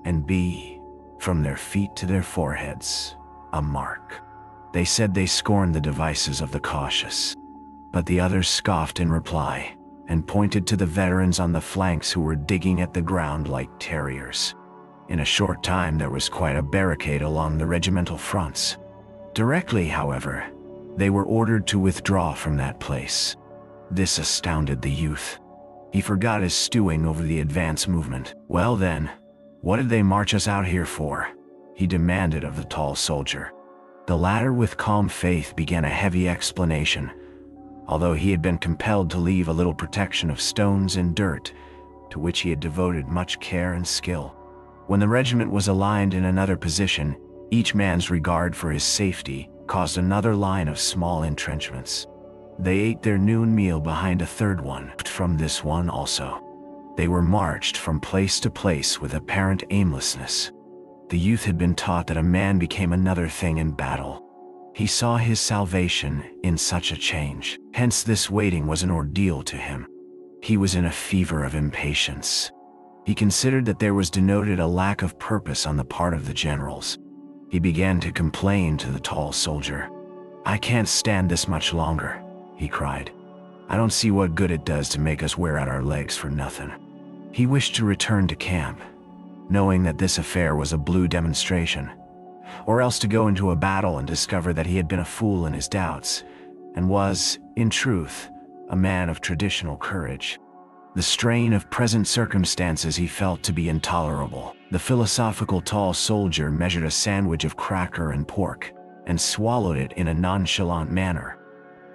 and be, from their feet to their foreheads, a mark. They said they scorned the devices of the cautious. But the others scoffed in reply, and pointed to the veterans on the flanks who were digging at the ground like terriers. In a short time there was quite a barricade along the regimental fronts. Directly, however, they were ordered to withdraw from that place. This astounded the youth. He forgot his stewing over the advance movement. "Well then, what did they march us out here for?" he demanded of the tall soldier. The latter with calm faith began a heavy explanation, although he had been compelled to leave a little protection of stones and dirt, to which he had devoted much care and skill. When the regiment was aligned in another position, each man's regard for his safety caused another line of small entrenchments. They ate their noon meal behind a third one, from this one also. They were marched from place to place with apparent aimlessness. The youth had been taught that a man became another thing in battle. He saw his salvation in such a change. Hence this waiting was an ordeal to him. He was in a fever of impatience. He considered that there was denoted a lack of purpose on the part of the generals. He began to complain to the tall soldier. "I can't stand this much longer," he cried. "I don't see what good it does to make us wear out our legs for nothing." He wished to return to camp, knowing that this affair was a blue demonstration, or else to go into a battle and discover that he had been a fool in his doubts, and was, in truth, a man of traditional courage. The strain of present circumstances he felt to be intolerable. The philosophical tall soldier measured a sandwich of cracker and pork, and swallowed it in a nonchalant manner.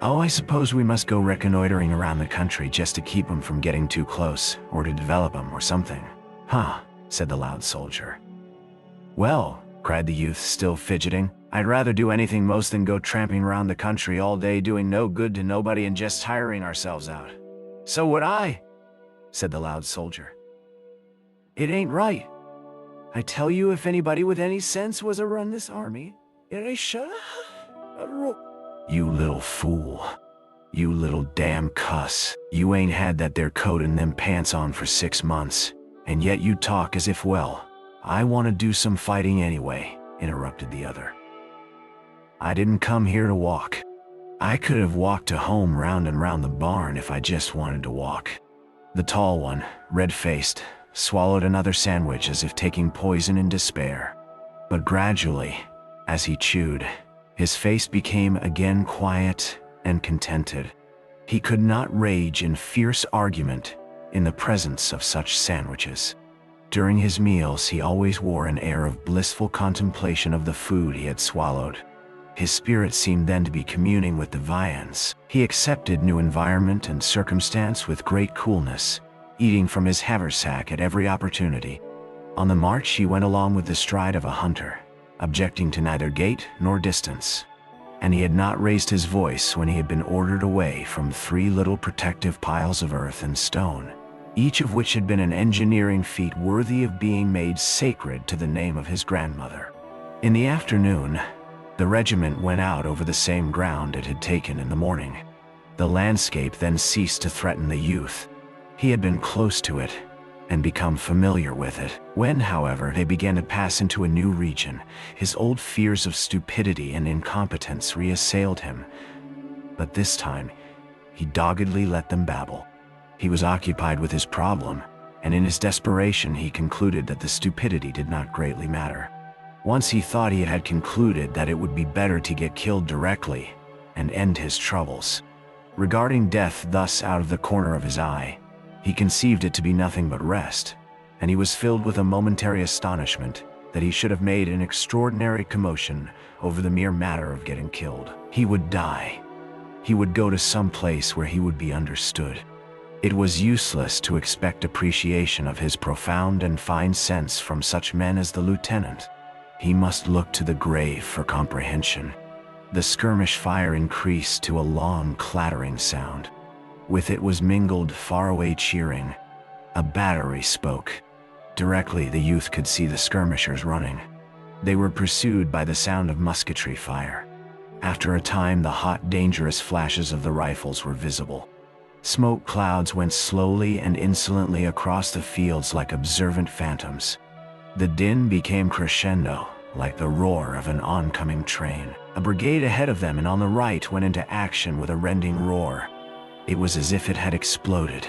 "Oh, I suppose we must go reconnoitering around the country just to keep 'em from getting too close, or to develop 'em or something." "Huh," said the loud soldier. "Well," cried the youth, still fidgeting, "I'd rather do anything most than go tramping around the country all day doing no good to nobody and just tiring ourselves out." "So would I," said the loud soldier. "It ain't right. I tell you, if anybody with any sense was to run this army, it ain't shut up." "You little fool. You little damn cuss. You ain't had that there coat and them pants on for 6 months, and yet you talk as if, well, I want to do some fighting anyway," interrupted the other. "I didn't come here to walk. I could have walked to home round and round the barn if I just wanted to walk." The tall one, red-faced, swallowed another sandwich as if taking poison in despair. But gradually, as he chewed, his face became again quiet and contented. He could not rage in fierce argument in the presence of such sandwiches. During his meals, he always wore an air of blissful contemplation of the food he had swallowed. His spirit seemed then to be communing with the viands. He accepted new environment and circumstance with great coolness, eating from his haversack at every opportunity. On the march he went along with the stride of a hunter, objecting to neither gait nor distance, and he had not raised his voice when he had been ordered away from 3 little protective piles of earth and stone, each of which had been an engineering feat worthy of being made sacred to the name of his grandmother. In the afternoon, the regiment went out over the same ground it had taken in the morning. The landscape then ceased to threaten the youth. He had been close to it and become familiar with it. When, however, they began to pass into a new region, his old fears of stupidity and incompetence reassailed him. But this time, he doggedly let them babble. He was occupied with his problem, and in his desperation he concluded that the stupidity did not greatly matter. Once he thought he had concluded that it would be better to get killed directly and end his troubles. Regarding death thus out of the corner of his eye, he conceived it to be nothing but rest, and he was filled with a momentary astonishment that he should have made an extraordinary commotion over the mere matter of getting killed. He would die. He would go to some place where he would be understood. It was useless to expect appreciation of his profound and fine sense from such men as the lieutenant. He must look to the grave for comprehension. The skirmish fire increased to a long, clattering sound. With it was mingled faraway cheering. A battery spoke. Directly the youth could see the skirmishers running. They were pursued by the sound of musketry fire. After a time, the hot, dangerous flashes of the rifles were visible. Smoke clouds went slowly and insolently across the fields like observant phantoms. The din became crescendo, like the roar of an oncoming train. A brigade ahead of them and on the right went into action with a rending roar. It was as if it had exploded,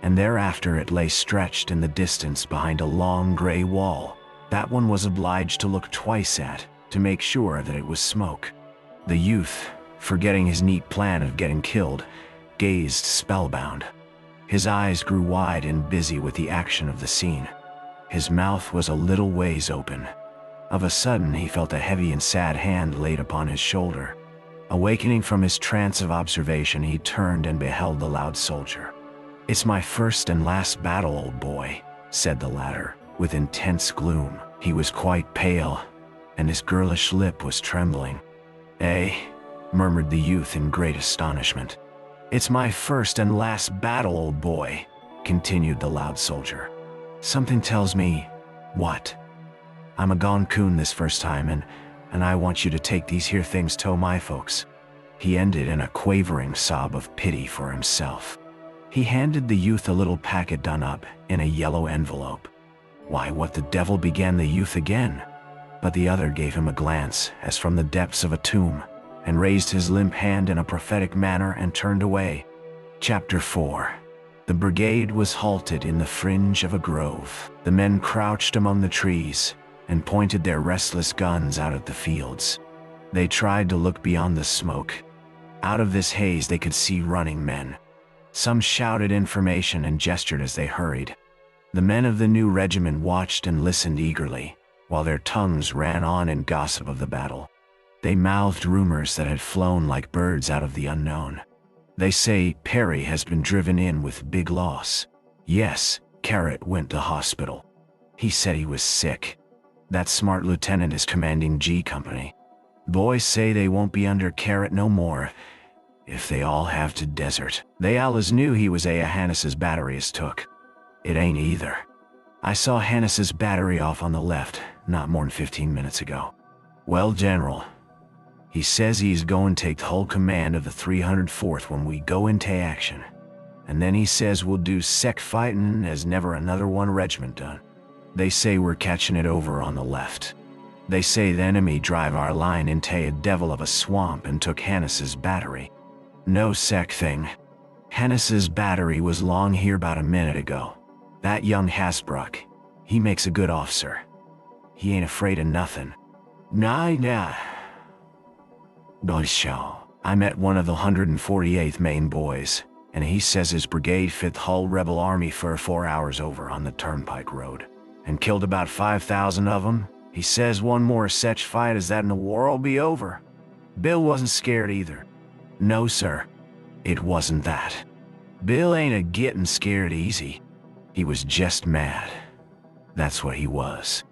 and thereafter it lay stretched in the distance behind a long gray wall that one was obliged to look twice at to make sure that it was smoke. The youth, forgetting his neat plan of getting killed, gazed spellbound. His eyes grew wide and busy with the action of the scene. His mouth was a little ways open. Of a sudden he felt a heavy and sad hand laid upon his shoulder. Awakening from his trance of observation, he turned and beheld the loud soldier. "It's my first and last battle, old boy," said the latter, with intense gloom. He was quite pale, and his girlish lip was trembling. "Eh?" murmured the youth in great astonishment. "It's my first and last battle, old boy," continued the loud soldier. "Something tells me..." "What?" "I'm a gone coon this first time, and I want you to take these here things to my folks." He ended in a quavering sob of pity for himself. He handed the youth a little packet done up in a yellow envelope. "Why, what the devil," began the youth again, but the other gave him a glance as from the depths of a tomb, and raised his limp hand in a prophetic manner and turned away. Chapter 4. The brigade was halted in the fringe of a grove. The men crouched among the trees and pointed their restless guns out at the fields. They tried to look beyond the smoke. Out of this haze they could see running men. Some shouted information and gestured as they hurried. The men of the new regiment watched and listened eagerly, while their tongues ran on in gossip of the battle. They mouthed rumors that had flown like birds out of the unknown. "They say Perry has been driven in with big loss." "Yes, Carrot went to hospital. He said he was sick. That smart lieutenant is commanding G Company. Boys say they won't be under Carrot no more if they all have to desert. They allus knew he was a Hannes's battery is took. It ain't either. I saw Hannes's battery off on the left not more'n 15 minutes ago. Well, General, he says he's going to take the whole command of the 304th when we go into action. And then he says we'll do sec fighting as never another one regiment done. They say we're catching it over on the left. They say the enemy drive our line into a devil of a swamp and took Hannes's battery. No sec thing. Hannes's battery was long here about a minute ago. That young Hasbrook, he makes a good officer. He ain't afraid of nothing." Nah. Show. I met one of the 148th Maine boys, and he says his brigade fit the whole rebel army for 4 hours over on the Turnpike Road, and killed about 5,000 of them. He says one more such fight as that and the war'll be over. Bill wasn't scared either. No, sir. It wasn't that. Bill ain't a-getting scared easy. He was just mad. That's what he was.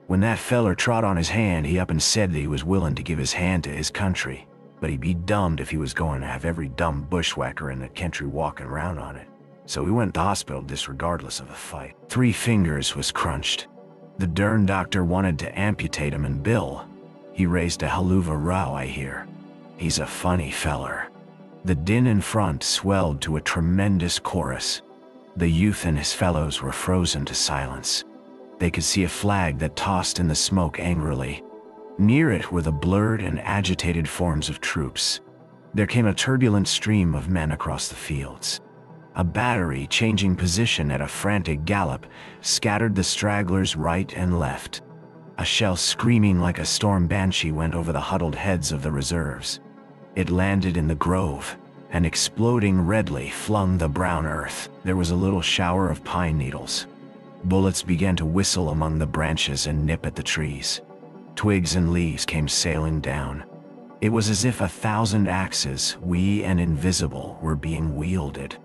When that feller trod on his hand, he up and said that he was willing to give his hand to his country, but he'd be dummed if he was going to have every dumb bushwhacker in the country walking around on it. So he went to hospital disregardless of the fight. 3 fingers was crunched. The dern doctor wanted to amputate him, and Bill, he raised a helluva row, I hear. He's a funny feller. The din in front swelled to a tremendous chorus. The youth and his fellows were frozen to silence. They could see a flag that tossed in the smoke angrily. Near it were the blurred and agitated forms of troops. There came a turbulent stream of men across the fields. A battery, changing position at a frantic gallop, scattered the stragglers right and left. A shell screaming like a storm banshee went over the huddled heads of the reserves. It landed in the grove, and exploding redly flung the brown earth. There was a little shower of pine needles. Bullets began to whistle among the branches and nip at the trees. Twigs and leaves came sailing down. It was as if 1,000 axes, wee and invisible, were being wielded.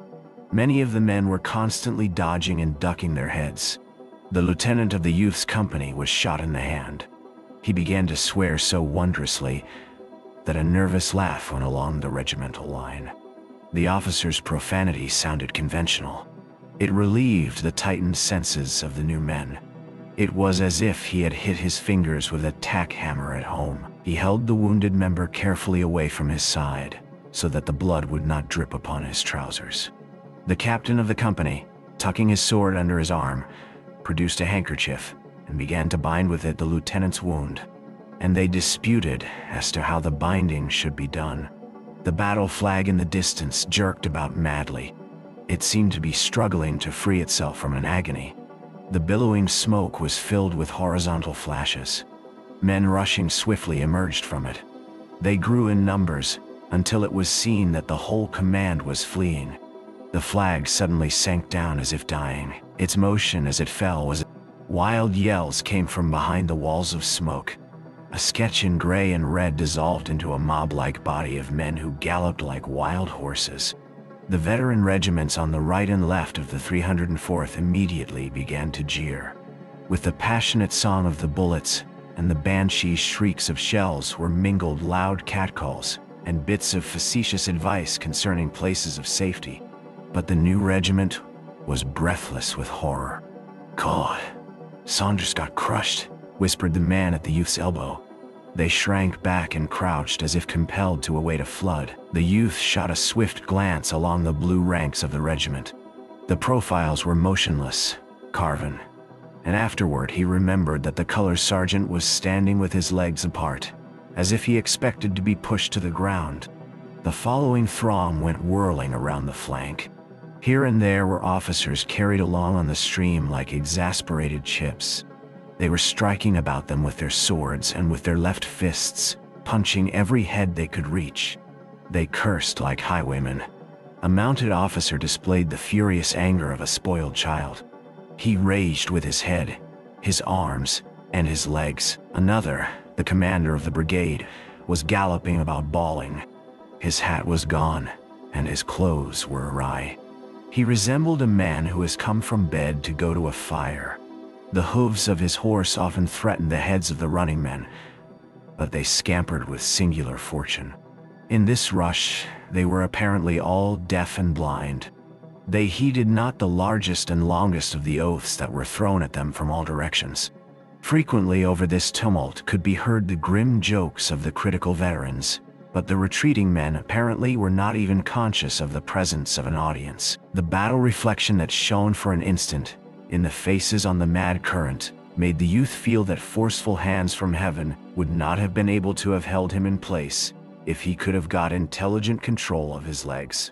Many of the men were constantly dodging and ducking their heads. The lieutenant of the youth's company was shot in the hand. He began to swear so wondrously that a nervous laugh went along the regimental line. The officer's profanity sounded conventional. It relieved the tightened senses of the new men. It was as if he had hit his fingers with a tack hammer at home. He held the wounded member carefully away from his side, so that the blood would not drip upon his trousers. The captain of the company, tucking his sword under his arm, produced a handkerchief and began to bind with it the lieutenant's wound. and they disputed as to how the binding should be done. The battle flag in the distance jerked about madly. It seemed to be struggling to free itself from an agony. The billowing smoke was filled with horizontal flashes. Men rushing swiftly emerged from it. They grew in numbers until it was seen that the whole command was fleeing. The flag suddenly sank down as if dying. Its motion as it fell was... Wild yells came from behind the walls of smoke. A sketch in gray and red dissolved into a mob-like body of men who galloped like wild horses. The veteran regiments on the right and left of the 304th immediately began to jeer. With the passionate song of the bullets and the banshee shrieks of shells were mingled loud catcalls and bits of facetious advice concerning places of safety. But the new regiment was breathless with horror. "God, Saunders got crushed," whispered the man at the youth's elbow. They shrank back and crouched as if compelled to await a flood. The youth shot a swift glance along the blue ranks of the regiment. The profiles were motionless, carven, and afterward he remembered that the color sergeant was standing with his legs apart, as if he expected to be pushed to the ground. The following throng went whirling around the flank. Here and there were officers carried along on the stream like exasperated chips. They were striking about them with their swords and with their left fists, punching every head they could reach. They cursed like highwaymen. A mounted officer displayed the furious anger of a spoiled child. He raged with his head, his arms, and his legs. Another, the commander of the brigade, was galloping about bawling. His hat was gone, and his clothes were awry. He resembled a man who has come from bed to go to a fire. The hooves of his horse often threatened the heads of the running men, but they scampered with singular fortune. In this rush, they were apparently all deaf and blind. They heeded not the largest and longest of the oaths that were thrown at them from all directions. Frequently over this tumult could be heard the grim jokes of the critical veterans, but the retreating men apparently were not even conscious of the presence of an audience. The battle reflection that shone for an instant in the faces on the mad current made the youth feel that forceful hands from heaven would not have been able to have held him in place if he could have got intelligent control of his legs.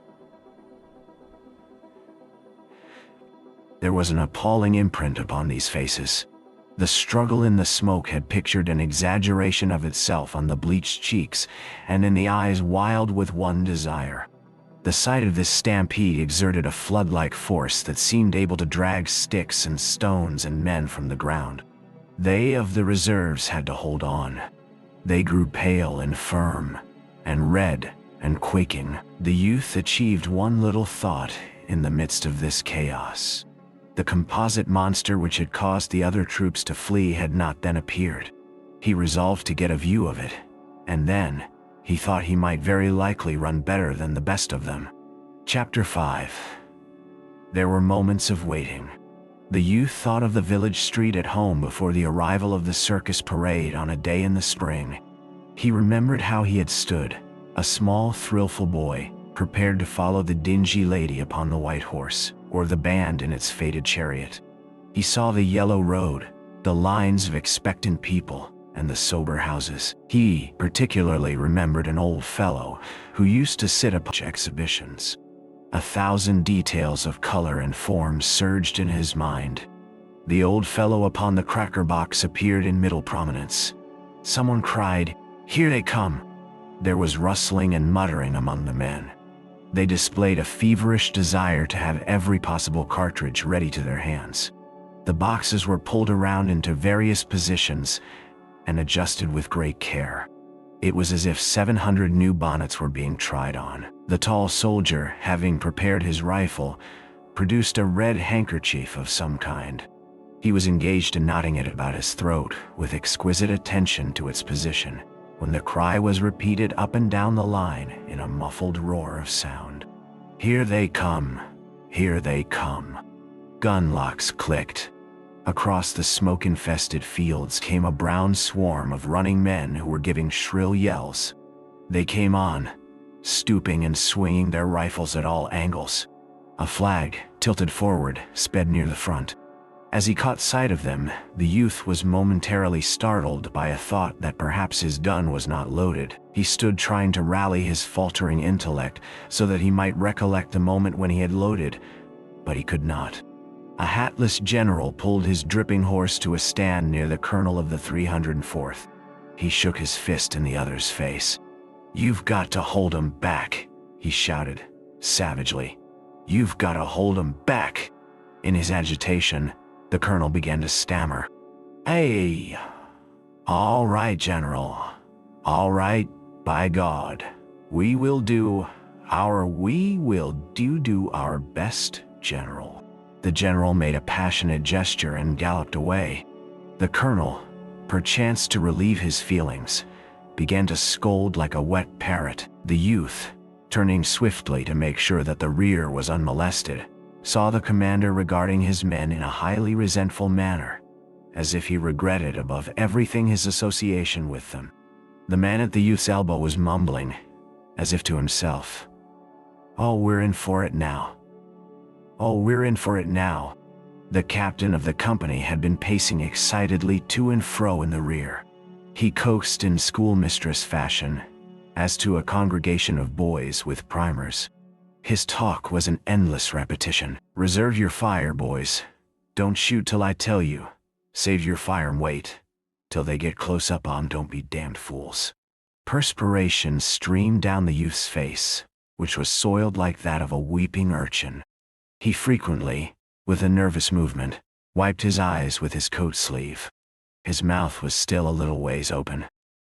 There was an appalling imprint upon these faces. The struggle in the smoke had pictured an exaggeration of itself on the bleached cheeks and in the eyes wild with one desire. The sight of this stampede exerted a flood-like force that seemed able to drag sticks and stones and men from the ground. They of the reserves had to hold on. They grew pale and firm, and red and quaking. The youth achieved one little thought in the midst of this chaos. The composite monster which had caused the other troops to flee had not then appeared. He resolved to get a view of it, and then he thought he might very likely run better than the best of them. Chapter 5. There were moments of waiting. The youth thought of the village street at home before the arrival of the circus parade on a day in the spring. He remembered how he had stood, a small, thrillful boy, prepared to follow the dingy lady upon the white horse, or the band in its faded chariot. He saw the yellow road, the lines of expectant people, and the sober houses. He particularly remembered an old fellow who used to sit upon exhibitions. 1,000 details of color and form surged in his mind. The old fellow upon the cracker box appeared in middle prominence. Someone cried, "Here they come!" There was rustling and muttering among the men. They displayed a feverish desire to have every possible cartridge ready to their hands. The boxes were pulled around into various positions and adjusted with great care. It was as if 700 new bonnets were being tried on. The tall soldier, having prepared his rifle, produced a red handkerchief of some kind. He was engaged in knotting it about his throat with exquisite attention to its position, when the cry was repeated up and down the line in a muffled roar of sound. "Here they come! Here they come!" Gun locks clicked. Across the smoke-infested fields came a brown swarm of running men who were giving shrill yells. They came on, stooping and swinging their rifles at all angles. A flag, tilted forward, sped near the front. As he caught sight of them, the youth was momentarily startled by a thought that perhaps his gun was not loaded. He stood trying to rally his faltering intellect so that he might recollect the moment when he had loaded, but he could not. A hatless general pulled his dripping horse to a stand near the colonel of the 304th. He shook his fist in the other's face. "You've got to hold 'em back," he shouted, savagely. "You've got to hold 'em back." In his agitation, the colonel began to stammer. "Hey, all right, General. All right, by God. We will do our best, General." The general made a passionate gesture and galloped away. The colonel, perchance to relieve his feelings, began to scold like a wet parrot. The youth, turning swiftly to make sure that the rear was unmolested, saw the commander regarding his men in a highly resentful manner, as if he regretted above everything his association with them. The man at the youth's elbow was mumbling, as if to himself, "Oh, we're in for it now. Oh, we're in for it now." The captain of the company had been pacing excitedly to and fro in the rear. He coaxed in schoolmistress fashion, as to a congregation of boys with primers. His talk was an endless repetition. "Reserve your fire, boys. Don't shoot till I tell you. Save your fire and wait till they get close up on. Don't be damned fools." Perspiration streamed down the youth's face, which was soiled like that of a weeping urchin. He frequently, with a nervous movement, wiped his eyes with his coat sleeve. His mouth was still a little ways open.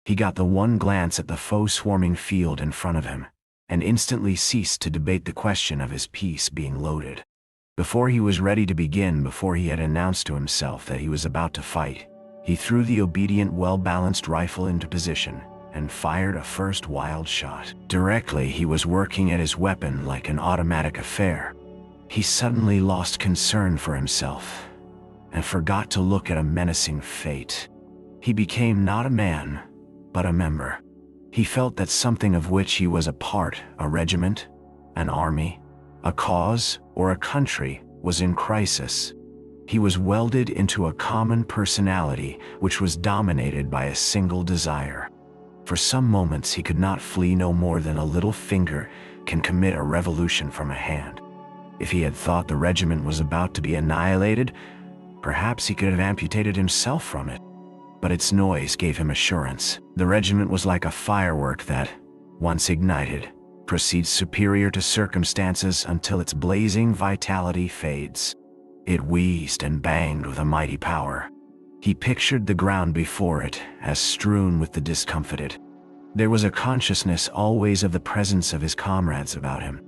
He got the one glance at the foe-swarming field in front of him, and instantly ceased to debate the question of his piece being loaded. Before he was ready to begin, before he had announced to himself that he was about to fight, he threw the obedient, well-balanced rifle into position and fired a first wild shot. Directly he was working at his weapon like an automatic affair, he suddenly lost concern for himself and forgot to look at a menacing fate. He became not a man, but a member. He felt that something of which he was a part, a regiment, an army, a cause, or a country, was in crisis. He was welded into a common personality which was dominated by a single desire. For some moments he could not flee no more than a little finger can commit a revolution from a hand. If he had thought the regiment was about to be annihilated, perhaps he could have amputated himself from it. But its noise gave him assurance. The regiment was like a firework that, once ignited, proceeds superior to circumstances until its blazing vitality fades. It wheezed and banged with a mighty power. He pictured the ground before it as strewn with the discomfited. There was a consciousness always of the presence of his comrades about him.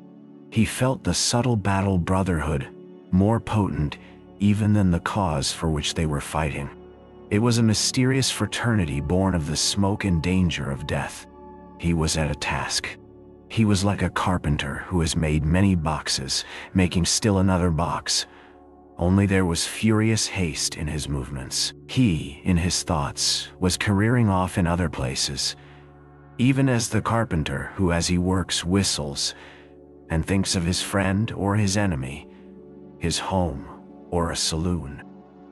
He felt the subtle battle brotherhood, more potent even than the cause for which they were fighting. It was a mysterious fraternity born of the smoke and danger of death. He was at a task. He was like a carpenter who has made many boxes, making still another box. Only there was furious haste in his movements. He, in his thoughts, was careering off in other places, even as the carpenter who as he works whistles and thinks of his friend or his enemy, his home or a saloon.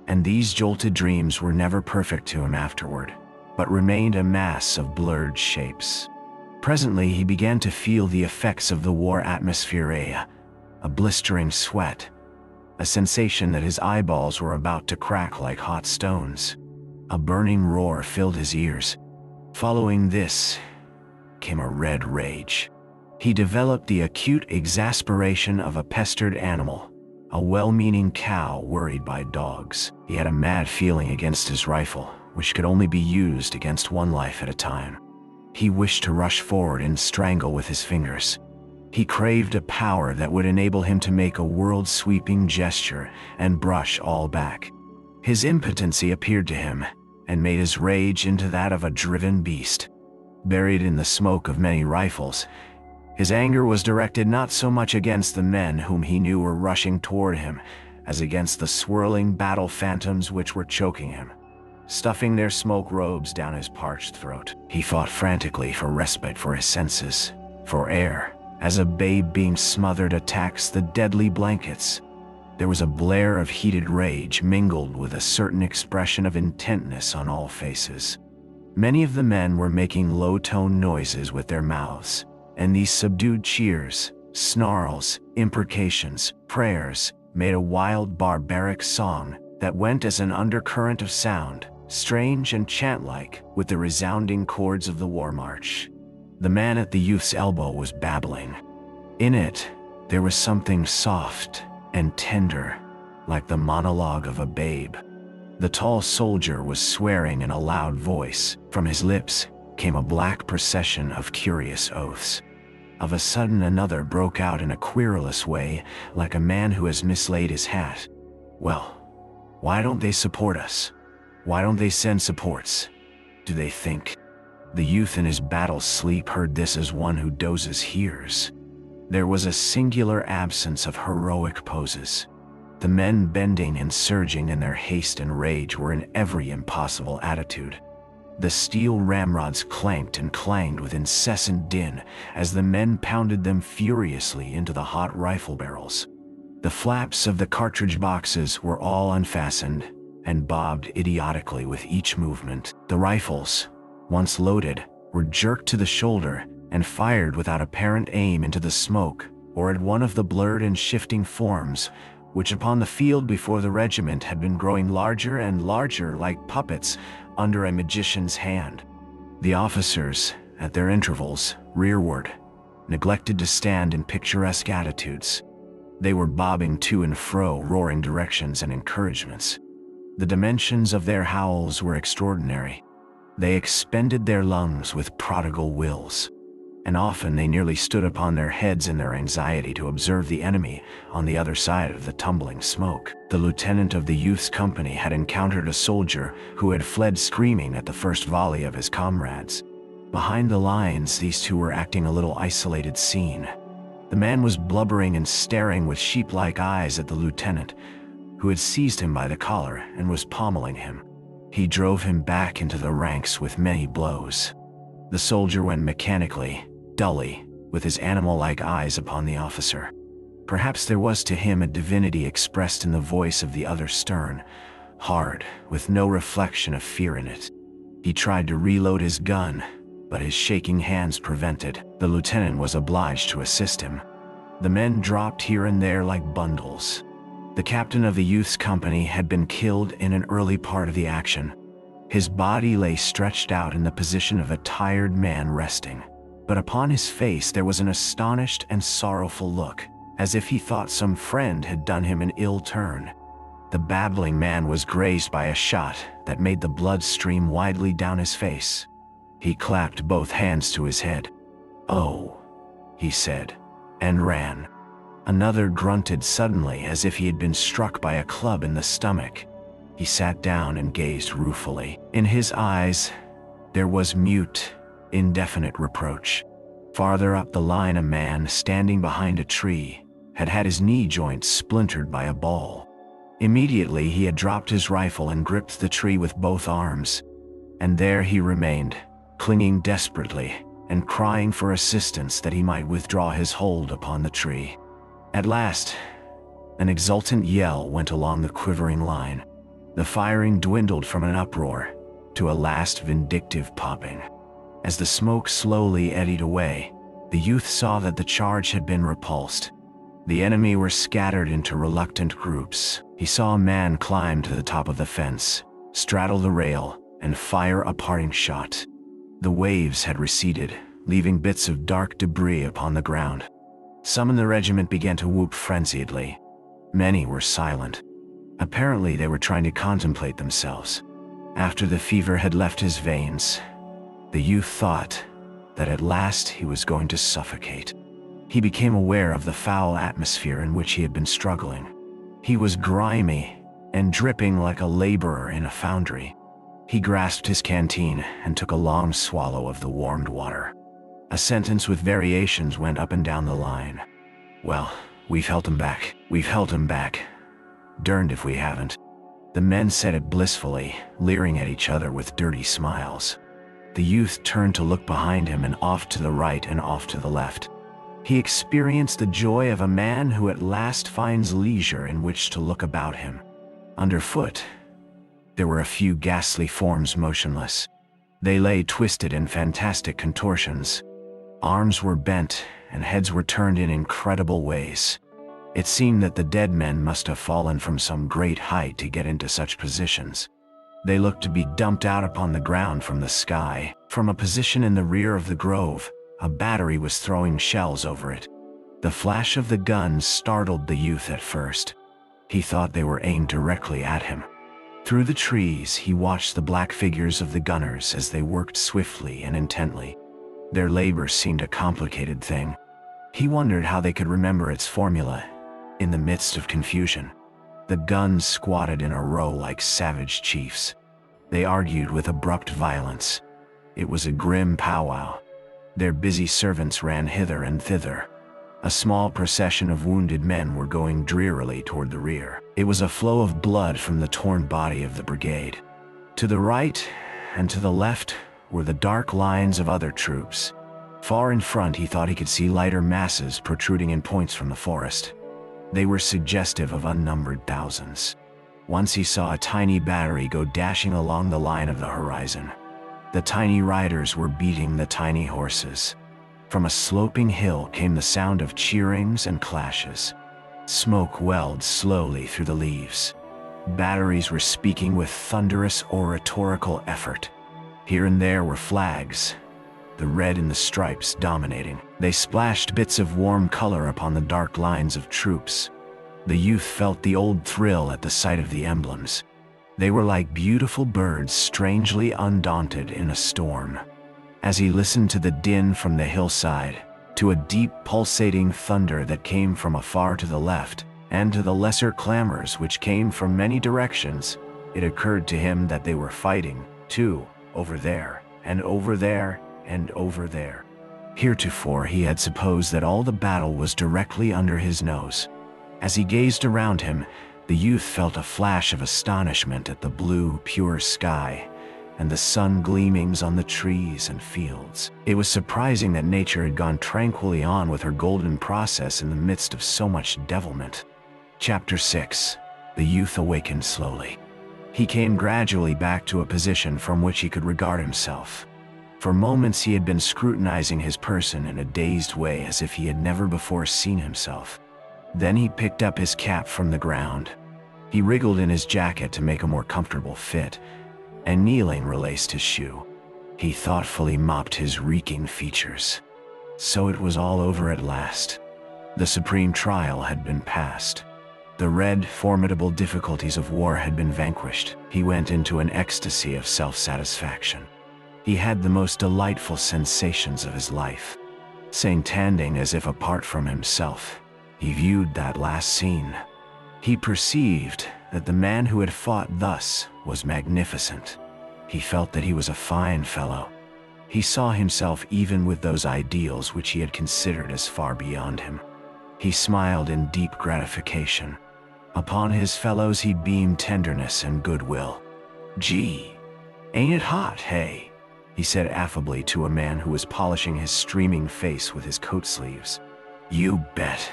And these jolted dreams were never perfect to him afterward, but remained a mass of blurred shapes. Presently he began to feel the effects of the war atmosphere, a blistering sweat, a sensation that his eyeballs were about to crack like hot stones. A burning roar filled his ears. Following this came a red rage. He developed the acute exasperation of a pestered animal, a well-meaning cow worried by dogs. He had a mad feeling against his rifle, which could only be used against one life at a time. He wished to rush forward and strangle with his fingers. He craved a power that would enable him to make a world-sweeping gesture and brush all back. His impotency appeared to him, and made his rage into that of a driven beast. Buried in the smoke of many rifles, his anger was directed not so much against the men whom he knew were rushing toward him, as against the swirling battle phantoms which were choking him, stuffing their smoke robes down his parched throat. He fought frantically for respite for his senses, for air, as a babe being smothered attacks the deadly blankets. There was a blare of heated rage mingled with a certain expression of intentness on all faces. Many of the men were making low-toned noises with their mouths, and these subdued cheers, snarls, imprecations, prayers, made a wild barbaric song that went as an undercurrent of sound, strange and chant-like, with the resounding chords of the war march. The man at the youth's elbow was babbling. In it, there was something soft and tender, like the monologue of a babe. The tall soldier was swearing in a loud voice. From his lips came a black procession of curious oaths. Of a sudden another broke out in a querulous way, like a man who has mislaid his hat. "Well, why don't they support us? Why don't they send supports? Do they think?" The youth in his battle sleep heard this as one who dozes hears. There was a singular absence of heroic poses. The men bending and surging in their haste and rage were in every impossible attitude. The steel ramrods clanked and clanged with incessant din as the men pounded them furiously into the hot rifle barrels. The flaps of the cartridge boxes were all unfastened and bobbed idiotically with each movement. The rifles, once loaded, were jerked to the shoulder and fired without apparent aim into the smoke or at one of the blurred and shifting forms which upon the field before the regiment had been growing larger and larger like puppets under a magician's hand. The officers, at their intervals, rearward, neglected to stand in picturesque attitudes. They were bobbing to and fro, roaring directions and encouragements. The dimensions of their howls were extraordinary. They expended their lungs with prodigal wills, and often they nearly stood upon their heads in their anxiety to observe the enemy on the other side of the tumbling smoke. The lieutenant of the youth's company had encountered a soldier who had fled screaming at the first volley of his comrades. Behind the lines, these two were acting a little isolated scene. The man was blubbering and staring with sheep-like eyes at the lieutenant, who had seized him by the collar and was pommeling him. He drove him back into the ranks with many blows. The soldier went mechanically, dully, with his animal-like eyes upon the officer. Perhaps there was to him a divinity expressed in the voice of the other, stern, hard, with no reflection of fear in it. He tried to reload his gun, but his shaking hands prevented. The lieutenant was obliged to assist him. The men dropped here and there like bundles. The captain of the youth's company had been killed in an early part of the action. His body lay stretched out in the position of a tired man resting, but upon his face there was an astonished and sorrowful look, as if he thought some friend had done him an ill turn. The babbling man was grazed by a shot that made the blood stream widely down his face. He clapped both hands to his head. "Oh," he said, and ran. Another grunted suddenly as if he had been struck by a club in the stomach. He sat down and gazed ruefully. In his eyes, there was mute, indefinite reproach. Farther up the line, a man standing behind a tree had had his knee joint splintered by a ball. Immediately he had dropped his rifle and gripped the tree with both arms, and there he remained, clinging desperately and crying for assistance that he might withdraw his hold upon the tree. At last, an exultant yell went along the quivering line. The firing dwindled from an uproar to a last vindictive popping. As the smoke slowly eddied away, the youth saw that the charge had been repulsed. The enemy were scattered into reluctant groups. He saw a man climb to the top of the fence, straddle the rail, and fire a parting shot. The waves had receded, leaving bits of dark debris upon the ground. Some in the regiment began to whoop frenziedly. Many were silent. Apparently they were trying to contemplate themselves. After the fever had left his veins, the youth thought that at last he was going to suffocate. He became aware of the foul atmosphere in which he had been struggling. He was grimy and dripping like a laborer in a foundry. He grasped his canteen and took a long swallow of the warmed water. A sentence with variations went up and down the line. "Well, we've held him back. We've held him back. Derned if we haven't." The men said it blissfully, leering at each other with dirty smiles. The youth turned to look behind him and off to the right and off to the left. He experienced the joy of a man who at last finds leisure in which to look about him. Underfoot, there were a few ghastly forms motionless. They lay twisted in fantastic contortions. Arms were bent, and heads were turned in incredible ways. It seemed that the dead men must have fallen from some great height to get into such positions. They looked to be dumped out upon the ground from the sky. From a position in the rear of the grove, a battery was throwing shells over it. The flash of the guns startled the youth at first. He thought they were aimed directly at him. Through the trees, he watched the black figures of the gunners as they worked swiftly and intently. Their labor seemed a complicated thing. He wondered how they could remember its formula. In the midst of confusion, the guns squatted in a row like savage chiefs. They argued with abrupt violence. It was a grim powwow. Their busy servants ran hither and thither. A small procession of wounded men were going drearily toward the rear. It was a flow of blood from the torn body of the brigade. To the right and to the left were the dark lines of other troops. Far in front, he thought he could see lighter masses protruding in points from the forest. They were suggestive of unnumbered thousands. Once he saw a tiny battery go dashing along the line of the horizon. The tiny riders were beating the tiny horses. From a sloping hill came the sound of cheerings and clashes. Smoke welled slowly through the leaves. Batteries were speaking with thunderous oratorical effort. Here and there were flags, the red in the stripes dominating. They splashed bits of warm color upon the dark lines of troops. The youth felt the old thrill at the sight of the emblems. They were like beautiful birds strangely undaunted in a storm. As he listened to the din from the hillside, to a deep pulsating thunder that came from afar to the left, and to the lesser clamors which came from many directions, it occurred to him that they were fighting, too, over there, and over there, and over there. Heretofore he had supposed that all the battle was directly under his nose. As he gazed around him, the youth felt a flash of astonishment at the blue, pure sky, and the sun gleamings on the trees and fields. It was surprising that nature had gone tranquilly on with her golden process in the midst of so much devilment. Chapter 6. The youth awakened slowly. He came gradually back to a position from which he could regard himself. For moments he had been scrutinizing his person in a dazed way as if he had never before seen himself. Then he picked up his cap from the ground. He wriggled in his jacket to make a more comfortable fit, and kneeling relaced his shoe. He thoughtfully mopped his reeking features. So it was all over at last. The supreme trial had been passed. The red, formidable difficulties of war had been vanquished. He went into an ecstasy of self-satisfaction. He had the most delightful sensations of his life. Standing as if apart from himself, he viewed that last scene. He perceived that the man who had fought thus was magnificent. He felt that he was a fine fellow. He saw himself even with those ideals which he had considered as far beyond him. He smiled in deep gratification. Upon his fellows he beamed tenderness and goodwill. "Gee, ain't it hot, hey?" he said affably to a man who was polishing his streaming face with his coat sleeves. "You bet,"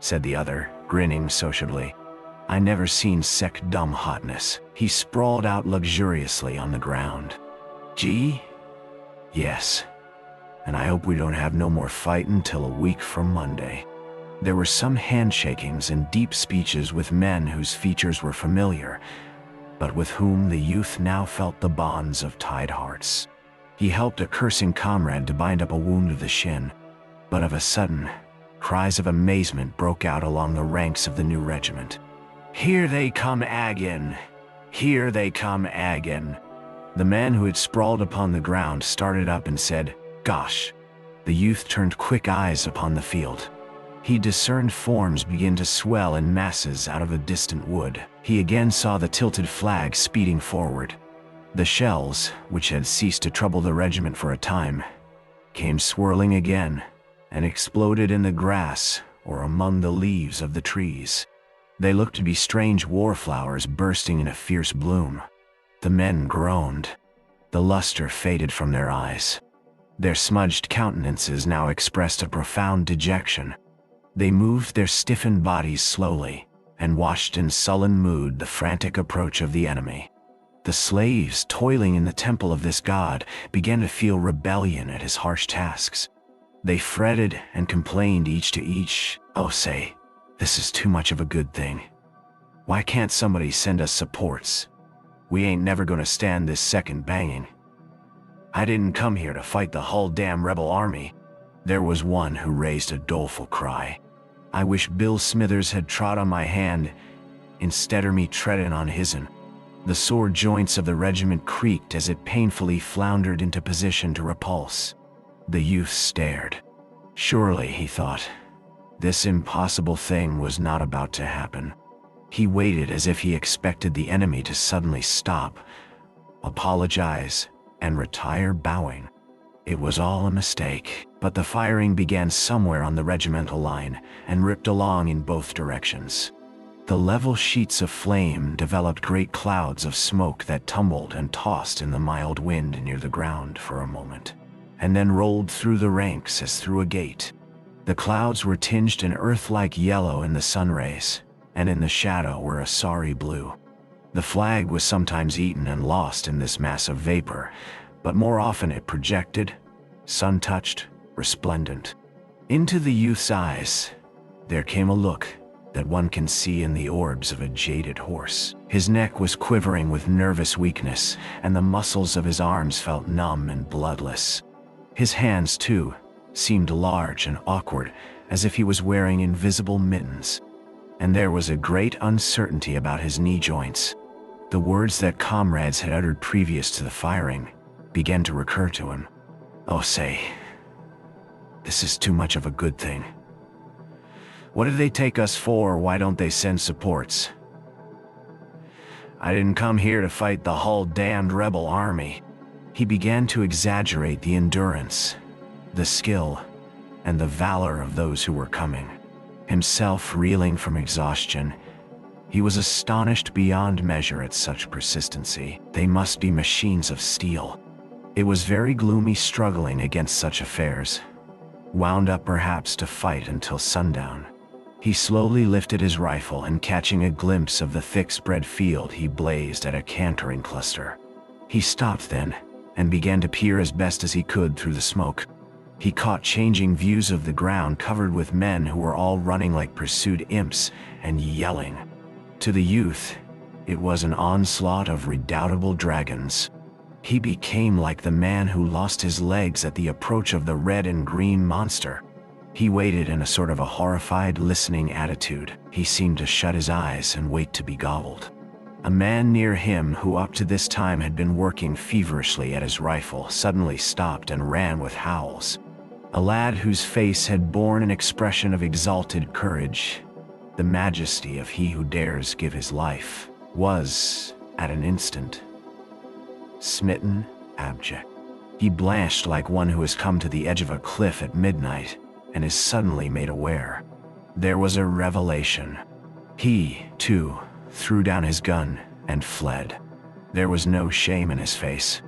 said the other, grinning sociably. "I never seen sec dumb hotness." He sprawled out luxuriously on the ground. "Gee? Yes. And I hope we don't have no more fightin' till a week from Monday." There were some handshakings and deep speeches with men whose features were familiar, but with whom the youth now felt the bonds of tied hearts. He helped a cursing comrade to bind up a wound of the shin, but of a sudden, cries of amazement broke out along the ranks of the new regiment. "Here they come again! Here they come again!" The man who had sprawled upon the ground started up and said, "Gosh!" The youth turned quick eyes upon the field. He discerned forms begin to swell in masses out of a distant wood. He again saw the tilted flag speeding forward. The shells, which had ceased to trouble the regiment for a time, came swirling again and exploded in the grass or among the leaves of the trees. They looked to be strange war flowers bursting in a fierce bloom. The men groaned. The luster faded from their eyes. Their smudged countenances now expressed a profound dejection. They moved their stiffened bodies slowly, and watched in sullen mood the frantic approach of the enemy. The slaves toiling in the temple of this god began to feel rebellion at his harsh tasks. They fretted and complained each to each, "Oh, say, this is too much of a good thing. Why can't somebody send us supports? We ain't never gonna stand this second banging. I didn't come here to fight the whole damn rebel army." There was one who raised a doleful cry. "I wish Bill Smithers had trod on my hand, instead of me treading on his'n." The sore joints of the regiment creaked as it painfully floundered into position to repulse. The youth stared. Surely, he thought, this impossible thing was not about to happen. He waited as if he expected the enemy to suddenly stop, apologize, and retire bowing. It was all a mistake, but the firing began somewhere on the regimental line and ripped along in both directions. The level sheets of flame developed great clouds of smoke that tumbled and tossed in the mild wind near the ground for a moment, and then rolled through the ranks as through a gate. The clouds were tinged an earth-like yellow in the sun rays, and in the shadow were a sorry blue. The flag was sometimes eaten and lost in this mass of vapor, but more often it projected, sun-touched, resplendent. Into the youth's eyes, there came a look that one can see in the orbs of a jaded horse. His neck was quivering with nervous weakness, and the muscles of his arms felt numb and bloodless. His hands, too, seemed large and awkward, as if he was wearing invisible mittens. And there was a great uncertainty about his knee joints. The words that comrades had uttered previous to the firing began to recur to him. "Oh, say, this is too much of a good thing. What do they take us for? Why don't they send supports? I didn't come here to fight the whole damned rebel army." He began to exaggerate the endurance, the skill, and the valor of those who were coming. Himself reeling from exhaustion, he was astonished beyond measure at such persistency. They must be machines of steel. It was very gloomy struggling against such affairs, wound up perhaps to fight until sundown. He slowly lifted his rifle, and catching a glimpse of the thick spread field, he blazed at a cantering cluster. He stopped then, and began to peer as best as he could through the smoke. He caught changing views of the ground covered with men who were all running like pursued imps and yelling. To the youth, it was an onslaught of redoubtable dragons. He became like the man who lost his legs at the approach of the red and green monster. He waited in a sort of a horrified, listening attitude. He seemed to shut his eyes and wait to be gobbled. A man near him, who up to this time had been working feverishly at his rifle, suddenly stopped and ran with howls. A lad whose face had borne an expression of exalted courage, the majesty of he who dares give his life, was, at an instant, smitten, abject. He blanched like one who has come to the edge of a cliff at midnight and is suddenly made aware. There was a revelation. He, too, threw down his gun and fled. There was no shame in his face.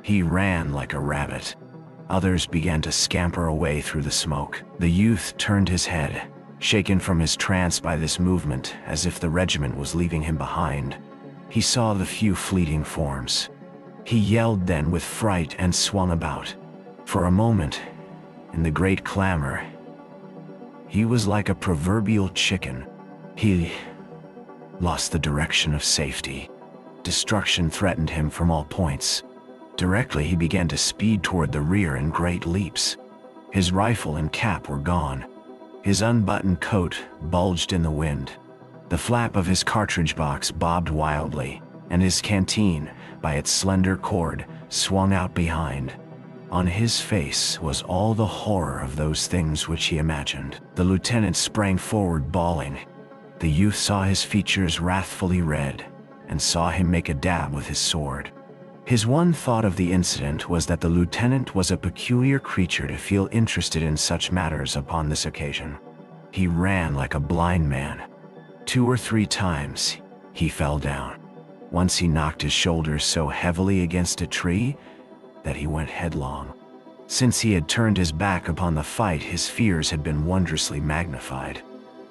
He ran like a rabbit. Others began to scamper away through the smoke. The youth turned his head, shaken from his trance by this movement, as if the regiment was leaving him behind. He saw the few fleeting forms. He yelled then with fright and swung about. For a moment, in the great clamor, he was like a proverbial chicken. He lost the direction of safety. Destruction threatened him from all points. Directly he began to speed toward the rear in great leaps. His rifle and cap were gone. His unbuttoned coat bulged in the wind. The flap of his cartridge box bobbed wildly, and his canteen, by its slender cord, swung out behind. On his face was all the horror of those things which he imagined. The lieutenant sprang forward bawling. The youth saw his features wrathfully red, and saw him make a dab with his sword. His one thought of the incident was that the lieutenant was a peculiar creature to feel interested in such matters upon this occasion. He ran like a blind man. 2 or 3 times he fell down. Once he knocked his shoulders so heavily against a tree that he went headlong. Since he had turned his back upon the fight, his fears had been wondrously magnified.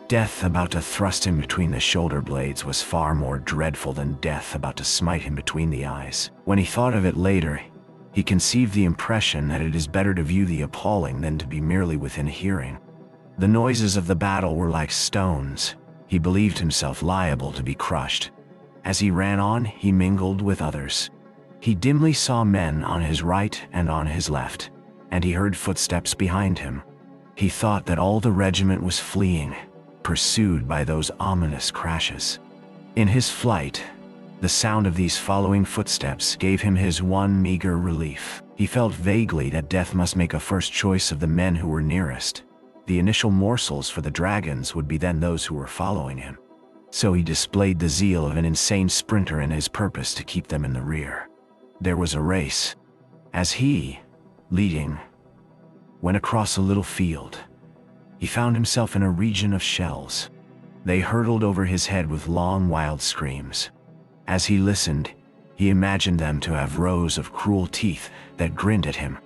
Death about to thrust him between the shoulder blades was far more dreadful than death about to smite him between the eyes. When he thought of it later, he conceived the impression that it is better to view the appalling than to be merely within hearing. The noises of the battle were like stones. He believed himself liable to be crushed. As he ran on, he mingled with others. He dimly saw men on his right and on his left, and he heard footsteps behind him. He thought that all the regiment was fleeing, pursued by those ominous crashes. In his flight, the sound of these following footsteps gave him his one meager relief. He felt vaguely that death must make a first choice of the men who were nearest. The initial morsels for the dragons would be then those who were following him. So he displayed the zeal of an insane sprinter in his purpose to keep them in the rear. There was a race. As he, leading, went across a little field, he found himself in a region of shells. They hurtled over his head with long, wild screams. As he listened, he imagined them to have rows of cruel teeth that grinned at him.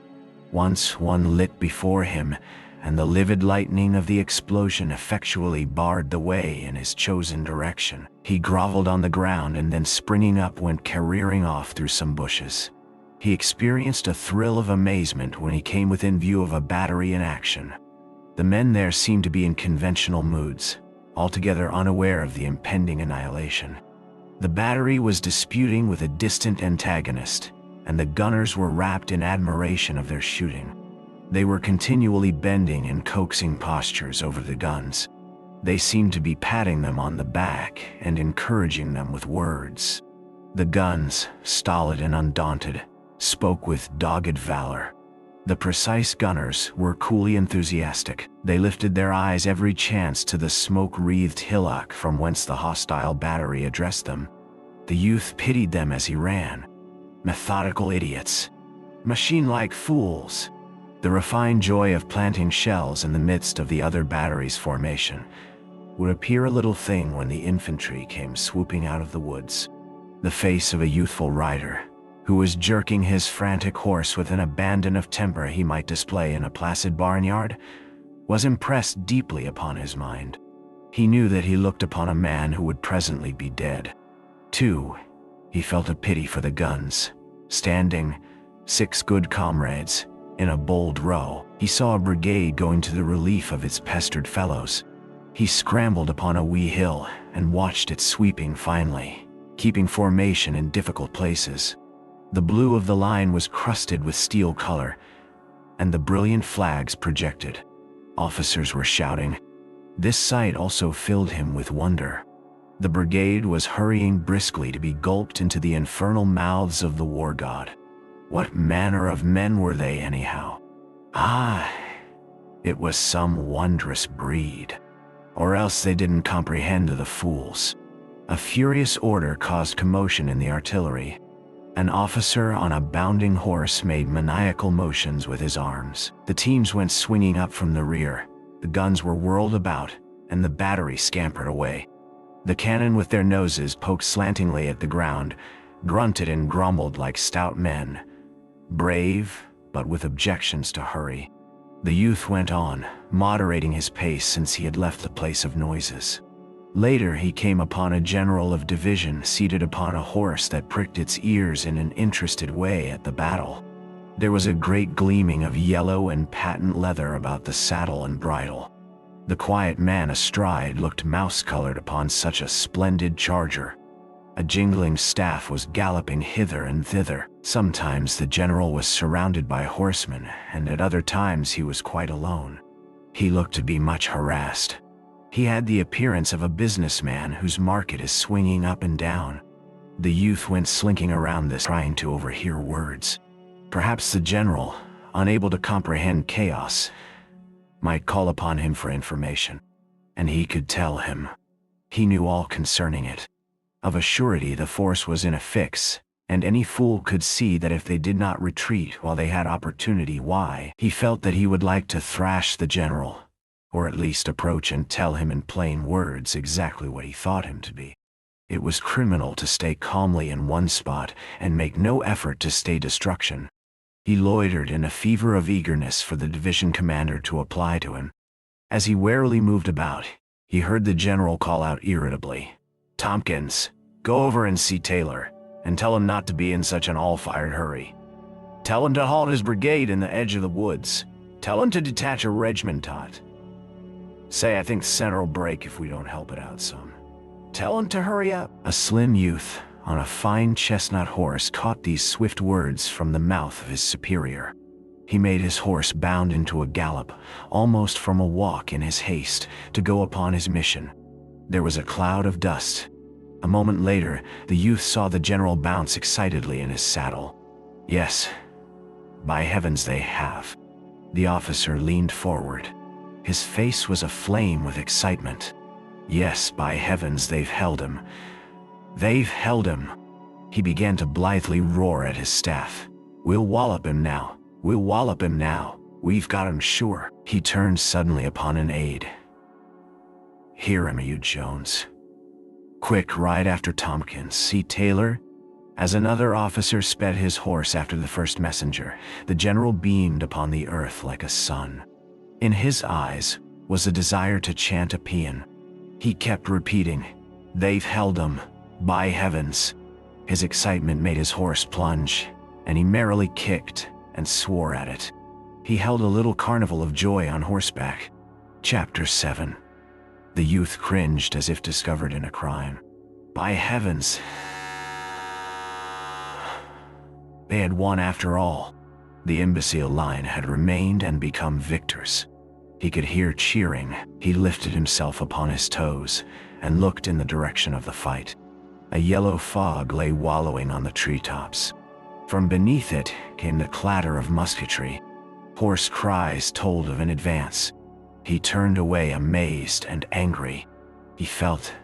Once one lit before him, and the livid lightning of the explosion effectually barred the way in his chosen direction. He groveled on the ground and then, springing up, went careering off through some bushes. He experienced a thrill of amazement when he came within view of a battery in action. The men there seemed to be in conventional moods, altogether unaware of the impending annihilation. The battery was disputing with a distant antagonist, and the gunners were wrapped in admiration of their shooting. They were continually bending in coaxing postures over the guns. They seemed to be patting them on the back and encouraging them with words. The guns, stolid and undaunted, spoke with dogged valor. The precise gunners were coolly enthusiastic. They lifted their eyes every chance to the smoke-wreathed hillock from whence the hostile battery addressed them. The youth pitied them as he ran. Methodical idiots. Machine-like fools. The refined joy of planting shells in the midst of the other battery's formation would appear a little thing when the infantry came swooping out of the woods. The face of a youthful rider, who was jerking his frantic horse with an abandon of temper he might display in a placid barnyard, was impressed deeply upon his mind. He knew that he looked upon a man who would presently be dead. Too, he felt a pity for the guns. Standing, 6 good comrades, in a bold row, he saw a brigade going to the relief of its pestered fellows. He scrambled upon a wee hill and watched it sweeping finely, keeping formation in difficult places. The blue of the line was crusted with steel color, and the brilliant flags projected. Officers were shouting. This sight also filled him with wonder. The brigade was hurrying briskly to be gulped into the infernal mouths of the war god. What manner of men were they, anyhow? Ah, it was some wondrous breed. Or else they didn't comprehend the fools. A furious order caused commotion in the artillery. An officer on a bounding horse made maniacal motions with his arms. The teams went swinging up from the rear. The guns were whirled about, and the battery scampered away. The cannon, with their noses poked slantingly at the ground, grunted and grumbled like stout men, brave, but with objections to hurry. The youth went on, moderating his pace since he had left the place of noises. Later he came upon a general of division seated upon a horse that pricked its ears in an interested way at the battle. There was a great gleaming of yellow and patent leather about the saddle and bridle. The quiet man astride looked mouse-colored upon such a splendid charger. A jingling staff was galloping hither and thither. Sometimes the general was surrounded by horsemen, and at other times he was quite alone. He looked to be much harassed. He had the appearance of a businessman whose market is swinging up and down. The youth went slinking around this, trying to overhear words. Perhaps the general, unable to comprehend chaos, might call upon him for information, and he could tell him. He knew all concerning it. Of a surety the force was in a fix, and any fool could see that if they did not retreat while they had opportunity, why, he felt that he would like to thrash the general, or at least approach and tell him in plain words exactly what he thought him to be. It was criminal to stay calmly in one spot and make no effort to stay destruction. He loitered in a fever of eagerness for the division commander to apply to him. As he warily moved about, he heard the general call out irritably, "Tompkins, go over and see Taylor, and tell him not to be in such an all-fired hurry. Tell him to halt his brigade in the edge of the woods. Tell him to detach a regiment. Say I think the center will break if we don't help it out some. Tell him to hurry up." A slim youth on a fine chestnut horse caught these swift words from the mouth of his superior. He made his horse bound into a gallop, almost from a walk in his haste to go upon his mission. There was a cloud of dust. A moment later, the youth saw the general bounce excitedly in his saddle. "Yes, by heavens they have." The officer leaned forward. His face was aflame with excitement. "Yes, by heavens they've held him. They've held him." He began to blithely roar at his staff. "We'll wallop him now. We'll wallop him now. We've got him sure." He turned suddenly upon an aide. "Here am you, Jones. Quick, ride after Tompkins. See Taylor?" As another officer sped his horse after the first messenger, the general beamed upon the earth like a sun. In his eyes was a desire to chant a paean. He kept repeating, "They've held him, by heavens." His excitement made his horse plunge, and he merrily kicked and swore at it. He held a little carnival of joy on horseback. Chapter 7. The youth cringed as if discovered in a crime. By heavens! They had won after all. The imbecile line had remained and become victors. He could hear cheering. He lifted himself upon his toes and looked in the direction of the fight. A yellow fog lay wallowing on the treetops. From beneath it came the clatter of musketry. Hoarse cries told of an advance. He turned away amazed and angry. He felt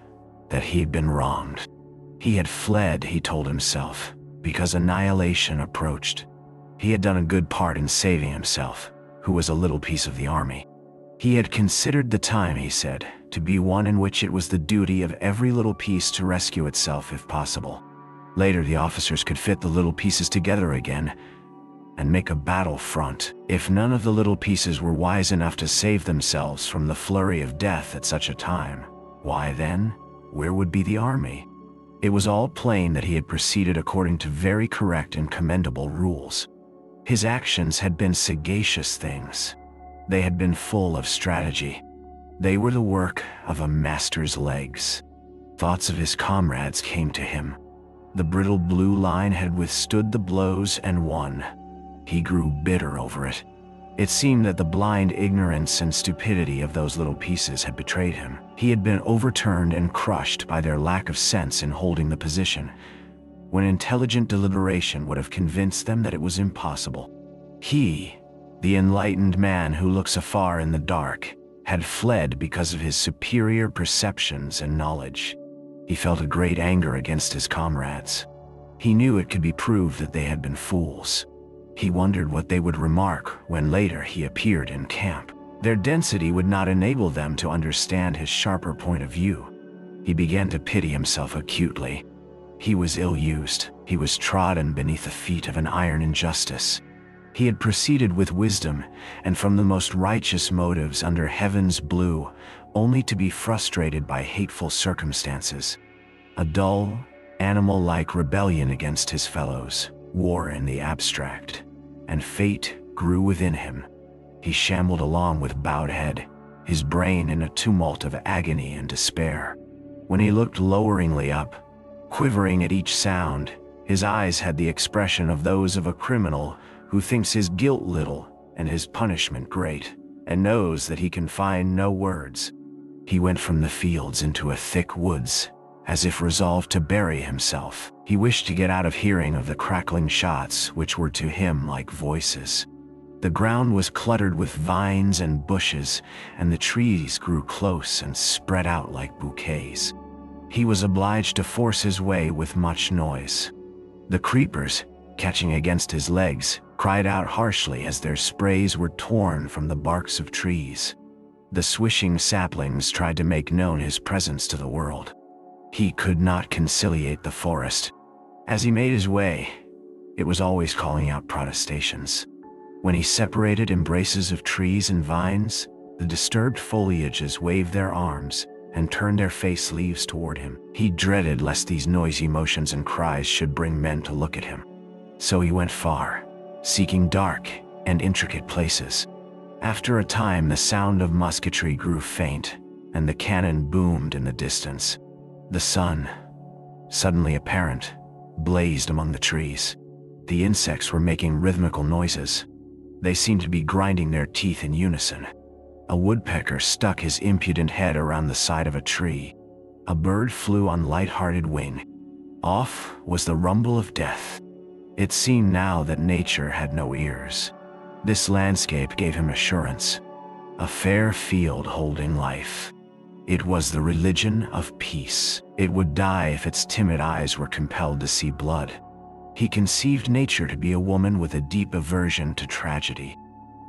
that he had been wronged. He had fled, he told himself, because annihilation approached. He had done a good part in saving himself, who was a little piece of the army. He had considered the time, he said, to be one in which it was the duty of every little piece to rescue itself if possible. Later the officers could fit the little pieces together again and make a battle front. If none of the little pieces were wise enough to save themselves from the flurry of death at such a time, why then, where would be the army? It was all plain that he had proceeded according to very correct and commendable rules. His actions had been sagacious things. They had been full of strategy. They were the work of a master's legs. Thoughts of his comrades came to him. The brittle blue line had withstood the blows and won. He grew bitter over it. It seemed that the blind ignorance and stupidity of those little pieces had betrayed him. He had been overturned and crushed by their lack of sense in holding the position, when intelligent deliberation would have convinced them that it was impossible. He, the enlightened man who looks afar in the dark, had fled because of his superior perceptions and knowledge. He felt a great anger against his comrades. He knew it could be proved that they had been fools. He wondered what they would remark when later he appeared in camp. Their density would not enable them to understand his sharper point of view. He began to pity himself acutely. He was ill-used. He was trodden beneath the feet of an iron injustice. He had proceeded with wisdom and from the most righteous motives under heaven's blue, only to be frustrated by hateful circumstances. A dull, animal-like rebellion against his fellows, war in the abstract, and fate grew within him. He shambled along with bowed head, his brain in a tumult of agony and despair. When he looked loweringly up, quivering at each sound, his eyes had the expression of those of a criminal who thinks his guilt little and his punishment great, and knows that he can find no words. He went from the fields into a thick woods, as if resolved to bury himself. He wished to get out of hearing of the crackling shots which were to him like voices. The ground was cluttered with vines and bushes, and the trees grew close and spread out like bouquets. He was obliged to force his way with much noise. The creepers, catching against his legs, cried out harshly as their sprays were torn from the barks of trees. The swishing saplings tried to make known his presence to the world. He could not conciliate the forest. As he made his way, It was always calling out protestations. When he separated embraces of trees and vines, the disturbed foliages waved their arms and turned their face leaves toward him. He dreaded lest these noisy motions and cries should bring men to look at him. So he went far, seeking dark and intricate places. After a time, the sound of musketry grew faint, and the cannon boomed in the distance. The sun, suddenly apparent, blazed among the trees. The insects were making rhythmical noises. They seemed to be grinding their teeth in unison. A woodpecker stuck his impudent head around the side of a tree. A bird flew on light-hearted wing. Off was the rumble of death. It seemed now that nature had no ears. This landscape gave him assurance. A fair field holding life. It was the religion of peace. It would die if its timid eyes were compelled to see blood. He conceived nature to be a woman with a deep aversion to tragedy.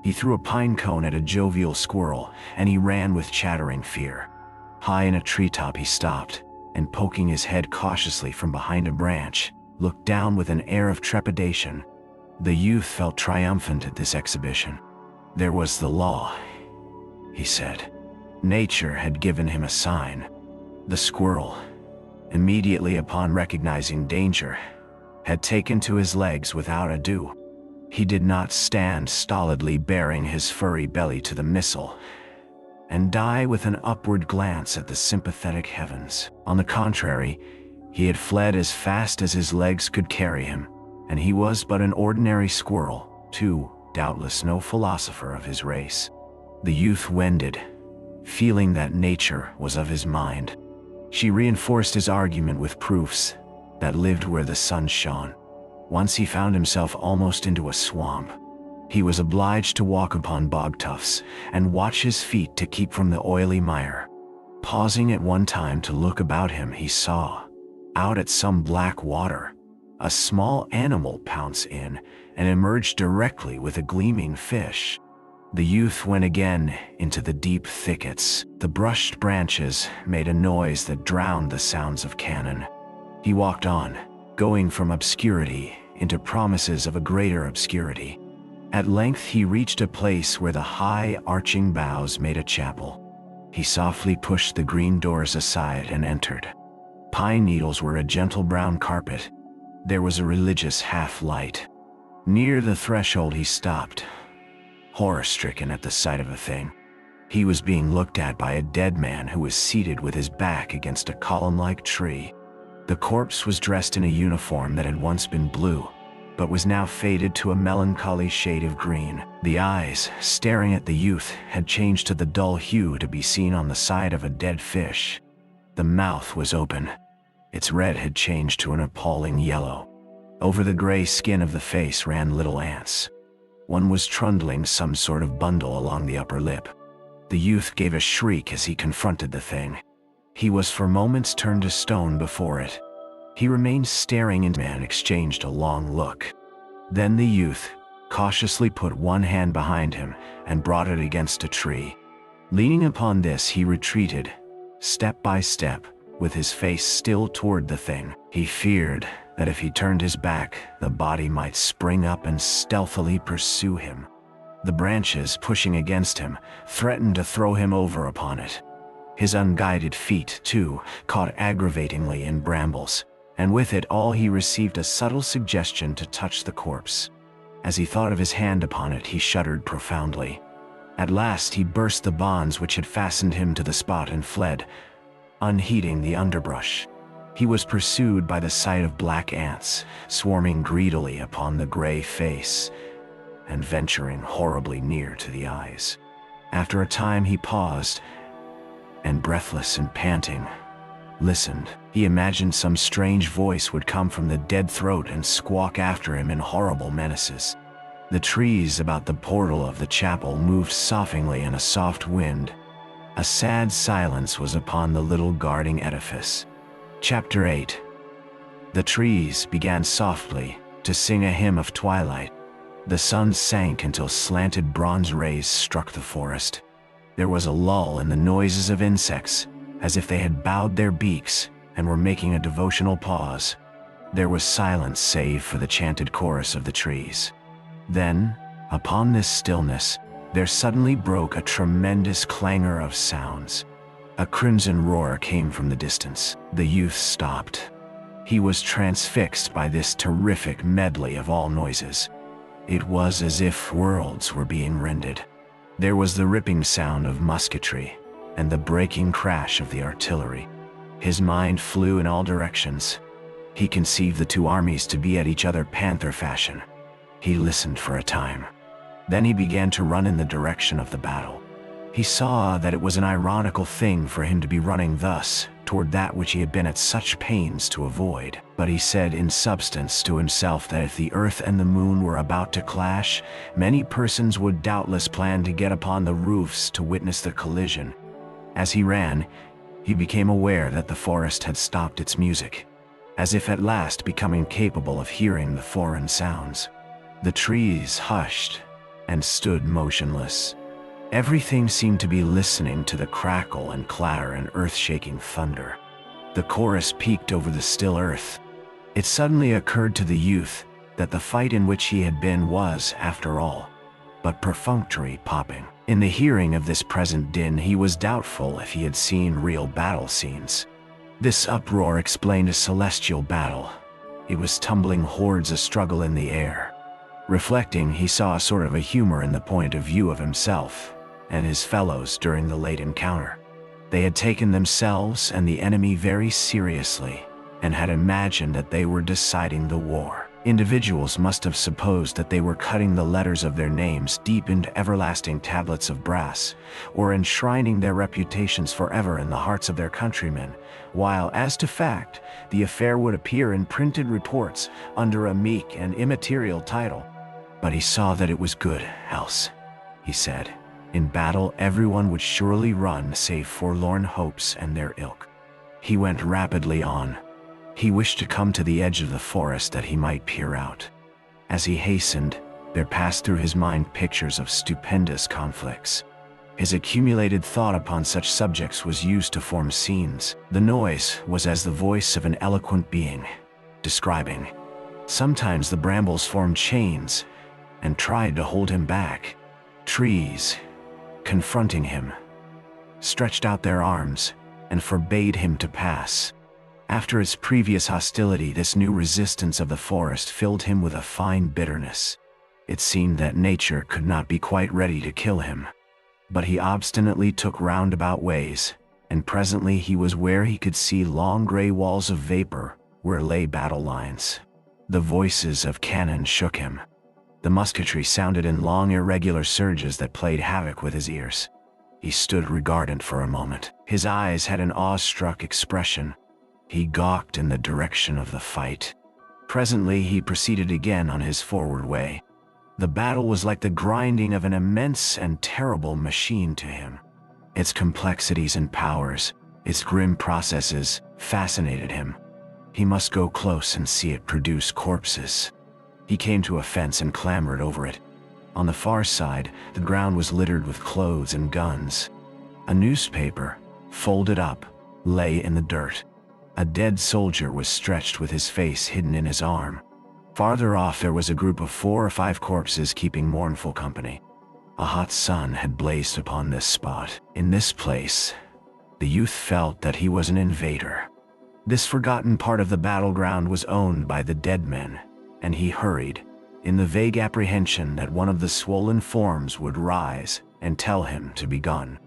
He threw a pine cone at a jovial squirrel, and he ran with chattering fear. High in a treetop he stopped, and poking his head cautiously from behind a branch, looked down with an air of trepidation. The youth felt triumphant at this exhibition. There was the law, he said. Nature had given him a sign. The squirrel, immediately upon recognizing danger, had taken to his legs without ado. He did not stand stolidly baring his furry belly to the missile and die with an upward glance at the sympathetic heavens. On the contrary, he had fled as fast as his legs could carry him, and he was but an ordinary squirrel, too, doubtless no philosopher of his race. The youth wended, feeling that nature was of his mind. She reinforced his argument with proofs that lived where the sun shone. Once he found himself almost into a swamp. He was obliged to walk upon bog tufts and watch his feet to keep from the oily mire. Pausing at one time to look about him, he saw, out at some black water, a small animal pounce in and emerge directly with a gleaming fish. The youth went again into the deep thickets. The brushed branches made a noise that drowned the sounds of cannon. He walked on, going from obscurity into promises of a greater obscurity. At length he reached a place where the high, arching boughs made a chapel. He softly pushed the green doors aside and entered. Pine needles were a gentle brown carpet. There was a religious half-light. Near the threshold he stopped, horror-stricken at the sight of a thing. He was being looked at by a dead man who was seated with his back against a column-like tree. The corpse was dressed in a uniform that had once been blue, but was now faded to a melancholy shade of green. The eyes, staring at the youth, had changed to the dull hue to be seen on the side of a dead fish. The mouth was open. Its red had changed to an appalling yellow. Over the gray skin of the face ran little ants. One was trundling some sort of bundle along the upper lip. The youth gave a shriek as he confronted the thing. He was for moments turned to stone before it. He remained staring into it and exchanged a long look. Then the youth cautiously put one hand behind him and brought it against a tree. Leaning upon this, he retreated, step by step, with his face still toward the thing. He feared that if he turned his back, the body might spring up and stealthily pursue him. The branches, pushing against him, threatened to throw him over upon it. His unguided feet, too, caught aggravatingly in brambles, and with it all he received a subtle suggestion to touch the corpse. As he thought of his hand upon it, he shuddered profoundly. At last he burst the bonds which had fastened him to the spot and fled, unheeding the underbrush. He was pursued by the sight of black ants, swarming greedily upon the gray face, and venturing horribly near to the eyes. After a time he paused, and breathless and panting, listened. He imagined some strange voice would come from the dead throat and squawk after him in horrible menaces. The trees about the portal of the chapel moved soffingly in a soft wind. A sad silence was upon the little guarding edifice. Chapter 8. The trees began softly to sing a hymn of twilight. The sun sank until slanted bronze rays struck the forest. There was a lull in the noises of insects, as if they had bowed their beaks and were making a devotional pause. There was silence save for the chanted chorus of the trees. Then, upon this stillness, there suddenly broke a tremendous clangor of sounds. A crimson roar came from the distance. The youth stopped. He was transfixed by this terrific medley of all noises. It was as if worlds were being rended. There was the ripping sound of musketry and the breaking crash of the artillery. His mind flew in all directions. He conceived the two armies to be at each other panther fashion. He listened for a time. Then he began to run in the direction of the battle. He saw that it was an ironical thing for him to be running thus toward that which he had been at such pains to avoid. But he said in substance to himself that if the earth and the moon were about to clash, many persons would doubtless plan to get upon the roofs to witness the collision. As he ran, he became aware that the forest had stopped its music, as if at last becoming capable of hearing the foreign sounds. The trees hushed and stood motionless. Everything seemed to be listening to the crackle and clatter and earth-shaking thunder. The chorus peaked over the still earth. It suddenly occurred to the youth that the fight in which he had been was, after all, but perfunctory popping. In the hearing of this present din, he was doubtful if he had seen real battle scenes. This uproar explained a celestial battle. It was tumbling hordes a struggle in the air. Reflecting, he saw a sort of a humor in the point of view of himself and his fellows during the late encounter. They had taken themselves and the enemy very seriously and had imagined that they were deciding the war. Individuals must have supposed that they were cutting the letters of their names deep into everlasting tablets of brass, or enshrining their reputations forever in the hearts of their countrymen, while, as to fact, the affair would appear in printed reports under a meek and immaterial title. But he saw that it was good, else, he said, in battle everyone would surely run save forlorn hopes and their ilk. He went rapidly on. He wished to come to the edge of the forest that he might peer out. As he hastened, there passed through his mind pictures of stupendous conflicts. His accumulated thought upon such subjects was used to form scenes. The noise was as the voice of an eloquent being, describing. Sometimes the brambles formed chains and tried to hold him back. Trees, confronting him, stretched out their arms and forbade him to pass. After his previous hostility, this new resistance of the forest filled him with a fine bitterness. It seemed that nature could not be quite ready to kill him. But he obstinately took roundabout ways, and presently he was where he could see long gray walls of vapor where lay battle lines. The voices of cannon shook him. The musketry sounded in long irregular surges that played havoc with his ears. He stood regardant for a moment. His eyes had an awestruck expression. He gawked in the direction of the fight. Presently he proceeded again on his forward way. The battle was like the grinding of an immense and terrible machine to him. Its complexities and powers, its grim processes, fascinated him. He must go close and see it produce corpses. He came to a fence and clambered over it. On the far side, the ground was littered with clothes and guns. A newspaper, folded up, lay in the dirt. A dead soldier was stretched with his face hidden in his arm. Farther off there was a group of 4 or 5 corpses keeping mournful company. A hot sun had blazed upon this spot. In this place, the youth felt that he was an invader. This forgotten part of the battleground was owned by the dead men, and he hurried, in the vague apprehension that one of the swollen forms would rise and tell him to be gone.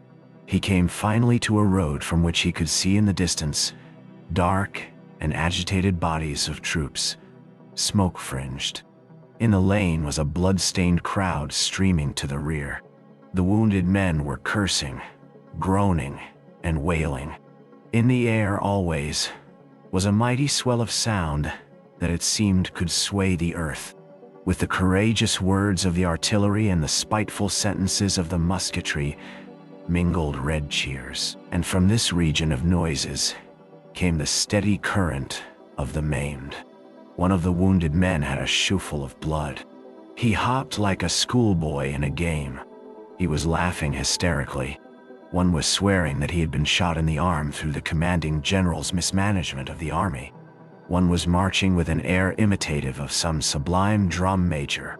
He came finally to a road from which he could see in the distance dark and agitated bodies of troops, smoke-fringed. In the lane was a blood-stained crowd streaming to the rear. The wounded men were cursing, groaning, and wailing. In the air always was a mighty swell of sound that it seemed could sway the earth. With the courageous words of the artillery and the spiteful sentences of the musketry mingled red cheers. And from this region of noises came the steady current of the maimed. One of the wounded men had a shoeful of blood. He hopped like a schoolboy in a game. He was laughing hysterically. One was swearing that he had been shot in the arm through the commanding general's mismanagement of the army. One was marching with an air imitative of some sublime drum major.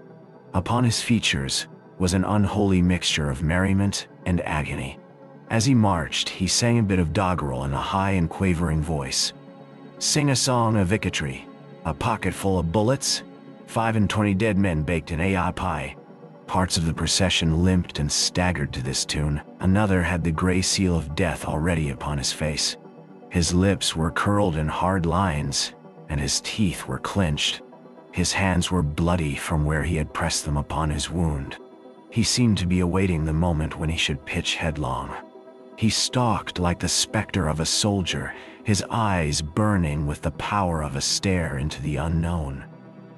Upon his features was an unholy mixture of merriment and agony. As he marched, he sang a bit of doggerel in a high and quavering voice. "Sing a song of victory, a pocket full of bullets, 25 dead men baked in AI pie." Parts of the procession limped and staggered to this tune. Another had the gray seal of death already upon his face. His lips were curled in hard lines, and his teeth were clenched. His hands were bloody from where he had pressed them upon his wound. He seemed to be awaiting the moment when he should pitch headlong. He stalked like the specter of a soldier, his eyes burning with the power of a stare into the unknown.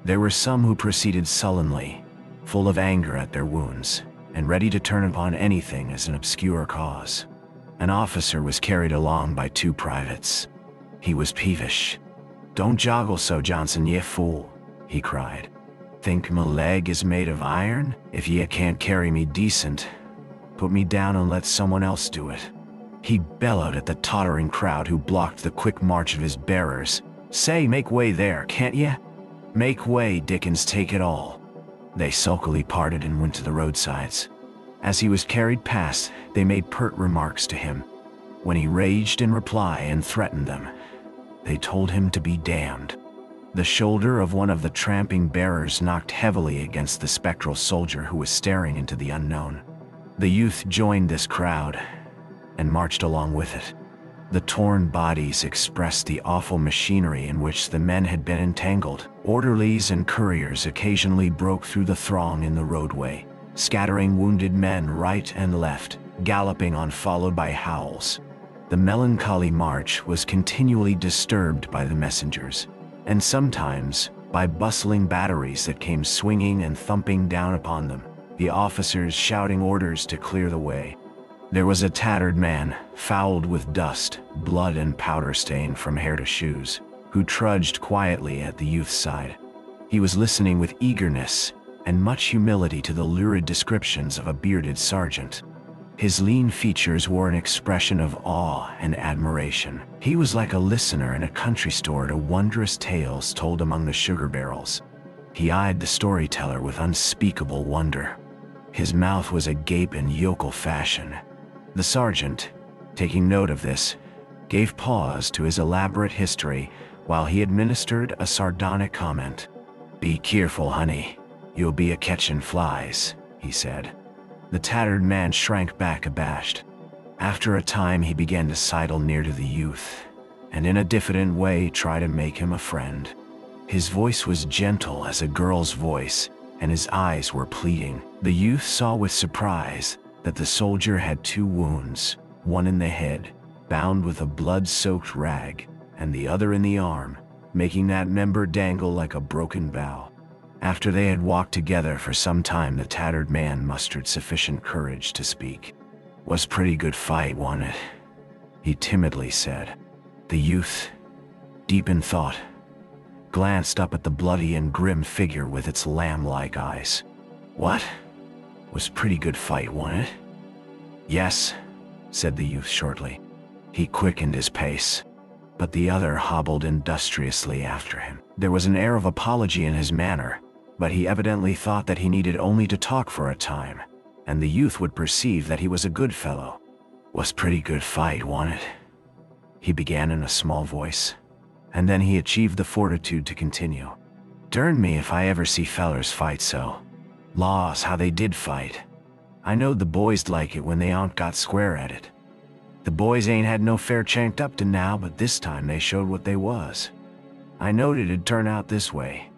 There were some who proceeded sullenly, full of anger at their wounds, and ready to turn upon anything as an obscure cause. An officer was carried along by 2 privates. He was peevish. "Don't joggle so, Johnson, ye fool," he cried. "Think my leg is made of iron? If ye can't carry me decent, put me down and let someone else do it." He bellowed at the tottering crowd who blocked the quick march of his bearers. "Say, make way there, can't ye? Make way, Dickens, take it all." They sulkily parted and went to the roadsides. As he was carried past, they made pert remarks to him. When he raged in reply and threatened them, they told him to be damned. The shoulder of one of the tramping bearers knocked heavily against the spectral soldier who was staring into the unknown. The youth joined this crowd and marched along with it. The torn bodies expressed the awful machinery in which the men had been entangled. Orderlies and couriers occasionally broke through the throng in the roadway, scattering wounded men right and left, galloping on followed by howls. The melancholy march was continually disturbed by the messengers, and sometimes by bustling batteries that came swinging and thumping down upon them, the officers shouting orders to clear the way. There was a tattered man, fouled with dust, blood and powder stain from hair to shoes, who trudged quietly at the youth's side. He was listening with eagerness and much humility to the lurid descriptions of a bearded sergeant. His lean features wore an expression of awe and admiration. He was like a listener in a country store to wondrous tales told among the sugar barrels. He eyed the storyteller with unspeakable wonder. His mouth was agape in yokel fashion. The sergeant, taking note of this, gave pause to his elaborate history while he administered a sardonic comment. "Be careful, honey. You'll be a-catchin' flies," he said. The tattered man shrank back abashed. After a time he began to sidle near to the youth, and in a diffident way try to make him a friend. His voice was gentle as a girl's voice, and his eyes were pleading. The youth saw with surprise that the soldier had 2 wounds, one in the head, bound with a blood-soaked rag, and the other in the arm, making that member dangle like a broken bough. After they had walked together for some time, the tattered man mustered sufficient courage to speak. "Was pretty good fight, wasn't it?" he timidly said. The youth, deep in thought, glanced up at the bloody and grim figure with its lamb-like eyes. "What? Was pretty good fight, wasn't it?" "Yes," said the youth shortly. He quickened his pace, but the other hobbled industriously after him. There was an air of apology in his manner, but he evidently thought that he needed only to talk for a time, and the youth would perceive that he was a good fellow. "Was pretty good fight, wasn't it?" he began in a small voice, and then he achieved the fortitude to continue. "Dern me if I ever see fellers fight so. Laws, how they did fight. I knowed the boys'd like it when they on't got square at it. The boys ain't had no fair chanked up to now, but this time they showed what they was. I knowed it'd turn out this way.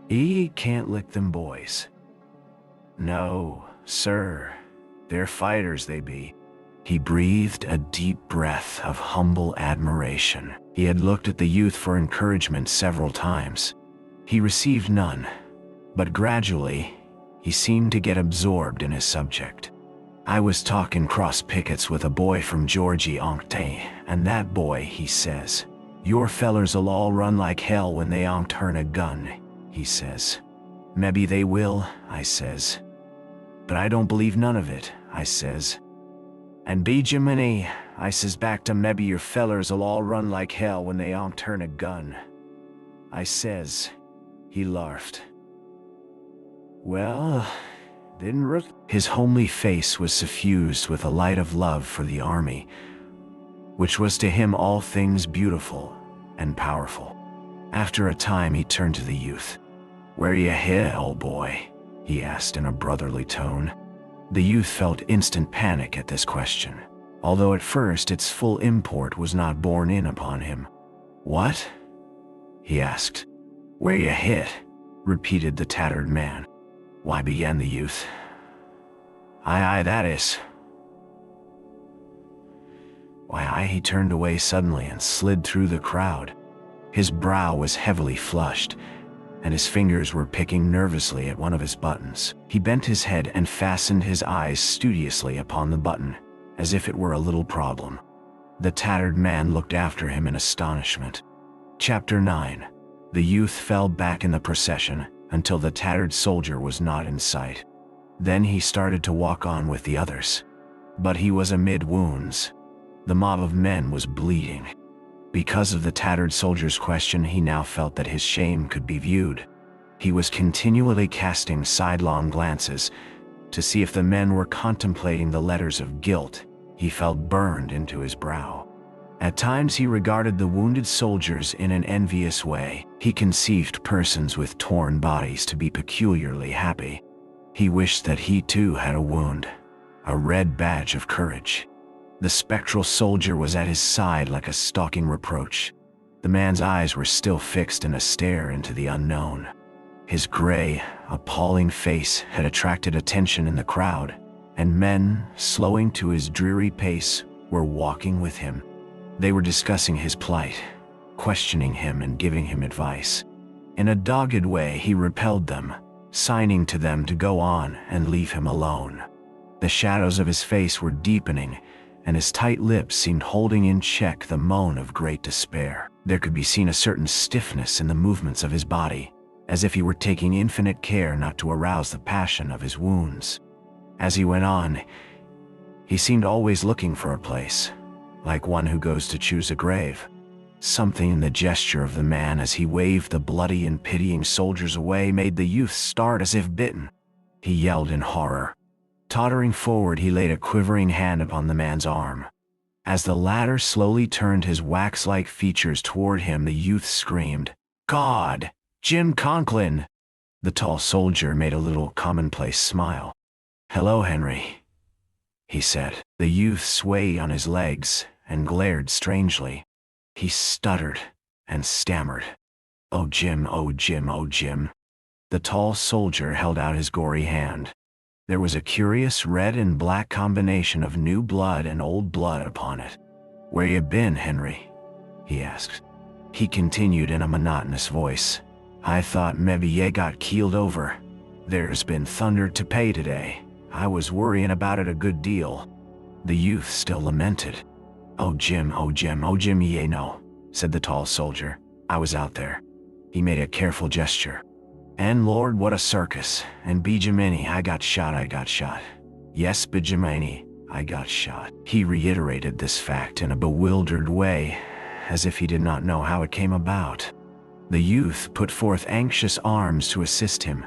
Ye can't lick them boys. No, sir, they're fighters they be." He breathed a deep breath of humble admiration. He had looked at the youth for encouragement several times. He received none, but gradually, he seemed to get absorbed in his subject. "I was talking cross pickets with a boy from Georgie onctay, and that boy, he says, 'Your fellers'll all run like hell when they on't turn a gun,' he says. 'Mebbe they will,' I says. 'But I don't believe none of it,' I says. And be Jiminy, I says back to, 'Mebbe your fellers'll all run like hell when they on't turn a gun.' I says. He laughed. Well, didn't His homely face was suffused with a light of love for the army, which was to him all things beautiful and powerful. After a time he turned to the youth. Where you hit, old boy? He asked in a brotherly tone. The youth felt instant panic at this question, although at first its full import was not borne in upon him. What? He asked. Where you hit? Repeated the tattered man. Why, began the youth. Aye, that is. Why, he turned away suddenly and slid through the crowd. His brow was heavily flushed, and his fingers were picking nervously at one of his buttons. He bent his head and fastened his eyes studiously upon the button, as if it were a little problem. The tattered man looked after him in astonishment. Chapter 9. The youth fell back in the procession until the tattered soldier was not in sight. Then he started to walk on with the others. But he was amid wounds. The mob of men was bleeding. Because of the tattered soldier's question, he now felt that his shame could be viewed. He was continually casting sidelong glances to see if the men were contemplating the letters of guilt he felt burned into his brow. At times he regarded the wounded soldiers in an envious way. He conceived persons with torn bodies to be peculiarly happy. He wished that he too had a wound, a red badge of courage. The spectral soldier was at his side like a stalking reproach. The man's eyes were still fixed in a stare into the unknown. His gray, appalling face had attracted attention in the crowd, and men, slowing to his dreary pace, were walking with him. They were discussing his plight, questioning him and giving him advice. In a dogged way he repelled them, signing to them to go on and leave him alone. The shadows of his face were deepening, and his tight lips seemed holding in check the moan of great despair. There could be seen a certain stiffness in the movements of his body, as if he were taking infinite care not to arouse the passion of his wounds. As he went on, he seemed always looking for a place, like one who goes to choose a grave. Something in the gesture of the man as he waved the bloody and pitying soldiers away made the youth start as if bitten. He yelled in horror. Tottering forward, he laid a quivering hand upon the man's arm. As the latter slowly turned his wax-like features toward him, the youth screamed, "God! Jim Conklin!" The tall soldier made a little commonplace smile. "Hello, Henry," he said. The youth swayed on his legs and glared strangely. He stuttered and stammered. "Oh, Jim, oh, Jim, oh, Jim." The tall soldier held out his gory hand. There was a curious red and black combination of new blood and old blood upon it. "Where you been, Henry?" he asked. He continued in a monotonous voice, "I thought maybe ye got keeled over. There's been thunder to pay today. I was worrying about it a good deal." The youth still lamented. "Oh, Jim, oh, Jim, oh, Jim, ye know," said the tall soldier. "I was out there." He made a careful gesture. "And Lord, what a circus. And Bijamini, I got shot. Yes, Bijamini, I got shot." He reiterated this fact in a bewildered way, as if he did not know how it came about. The youth put forth anxious arms to assist him,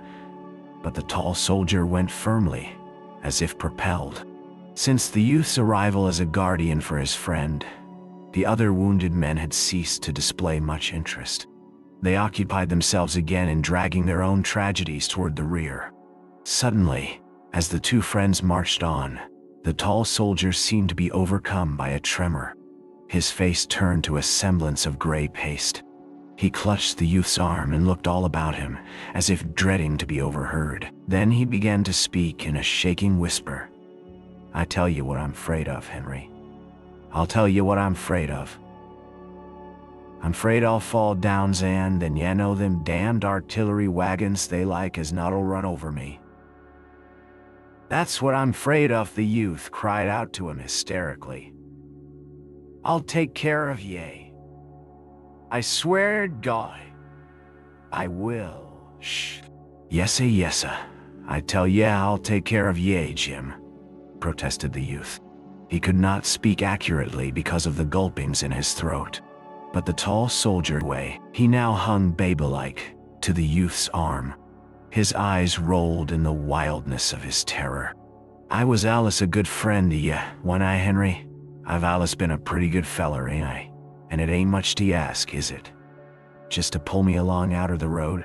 but the tall soldier went firmly, as if propelled. Since the youth's arrival as a guardian for his friend, the other wounded men had ceased to display much interest. They occupied themselves again in dragging their own tragedies toward the rear. Suddenly, as the two friends marched on, the tall soldier seemed to be overcome by a tremor. His face turned to a semblance of gray paste. He clutched the youth's arm and looked all about him, as if dreading to be overheard. Then he began to speak in a shaking whisper. "I tell you what I'm afraid of, Henry. I'll tell you what I'm afraid of. I'm afraid I'll fall down, and then you know them damned artillery wagons they like as not'll run over me. That's what I'm afraid of," the youth cried out to him hysterically. "I'll take care of ye. I swear to God, I will." "Shh. Yesa. I tell ye I'll take care of ye, Jim," protested the youth. He could not speak accurately because of the gulpings in his throat, but the tall soldier way. He now hung babe-like to the youth's arm. His eyes rolled in the wildness of his terror. "I was Alice a good friend to ya, wasn't I, Henry? I've Alice been a pretty good feller, ain't I? And it ain't much to ask, is it? Just to pull me along out of the road?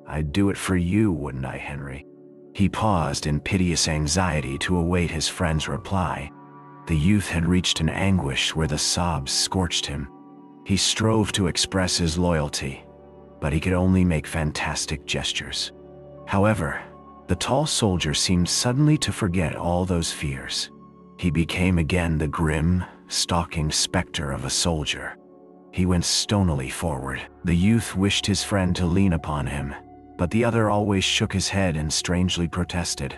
I'd do it for you, wouldn't I, Henry?" He paused in piteous anxiety to await his friend's reply. The youth had reached an anguish where the sobs scorched him. He strove to express his loyalty, but he could only make fantastic gestures. However, the tall soldier seemed suddenly to forget all those fears. He became again the grim, stalking specter of a soldier. He went stonily forward. The youth wished his friend to lean upon him, but the other always shook his head and strangely protested.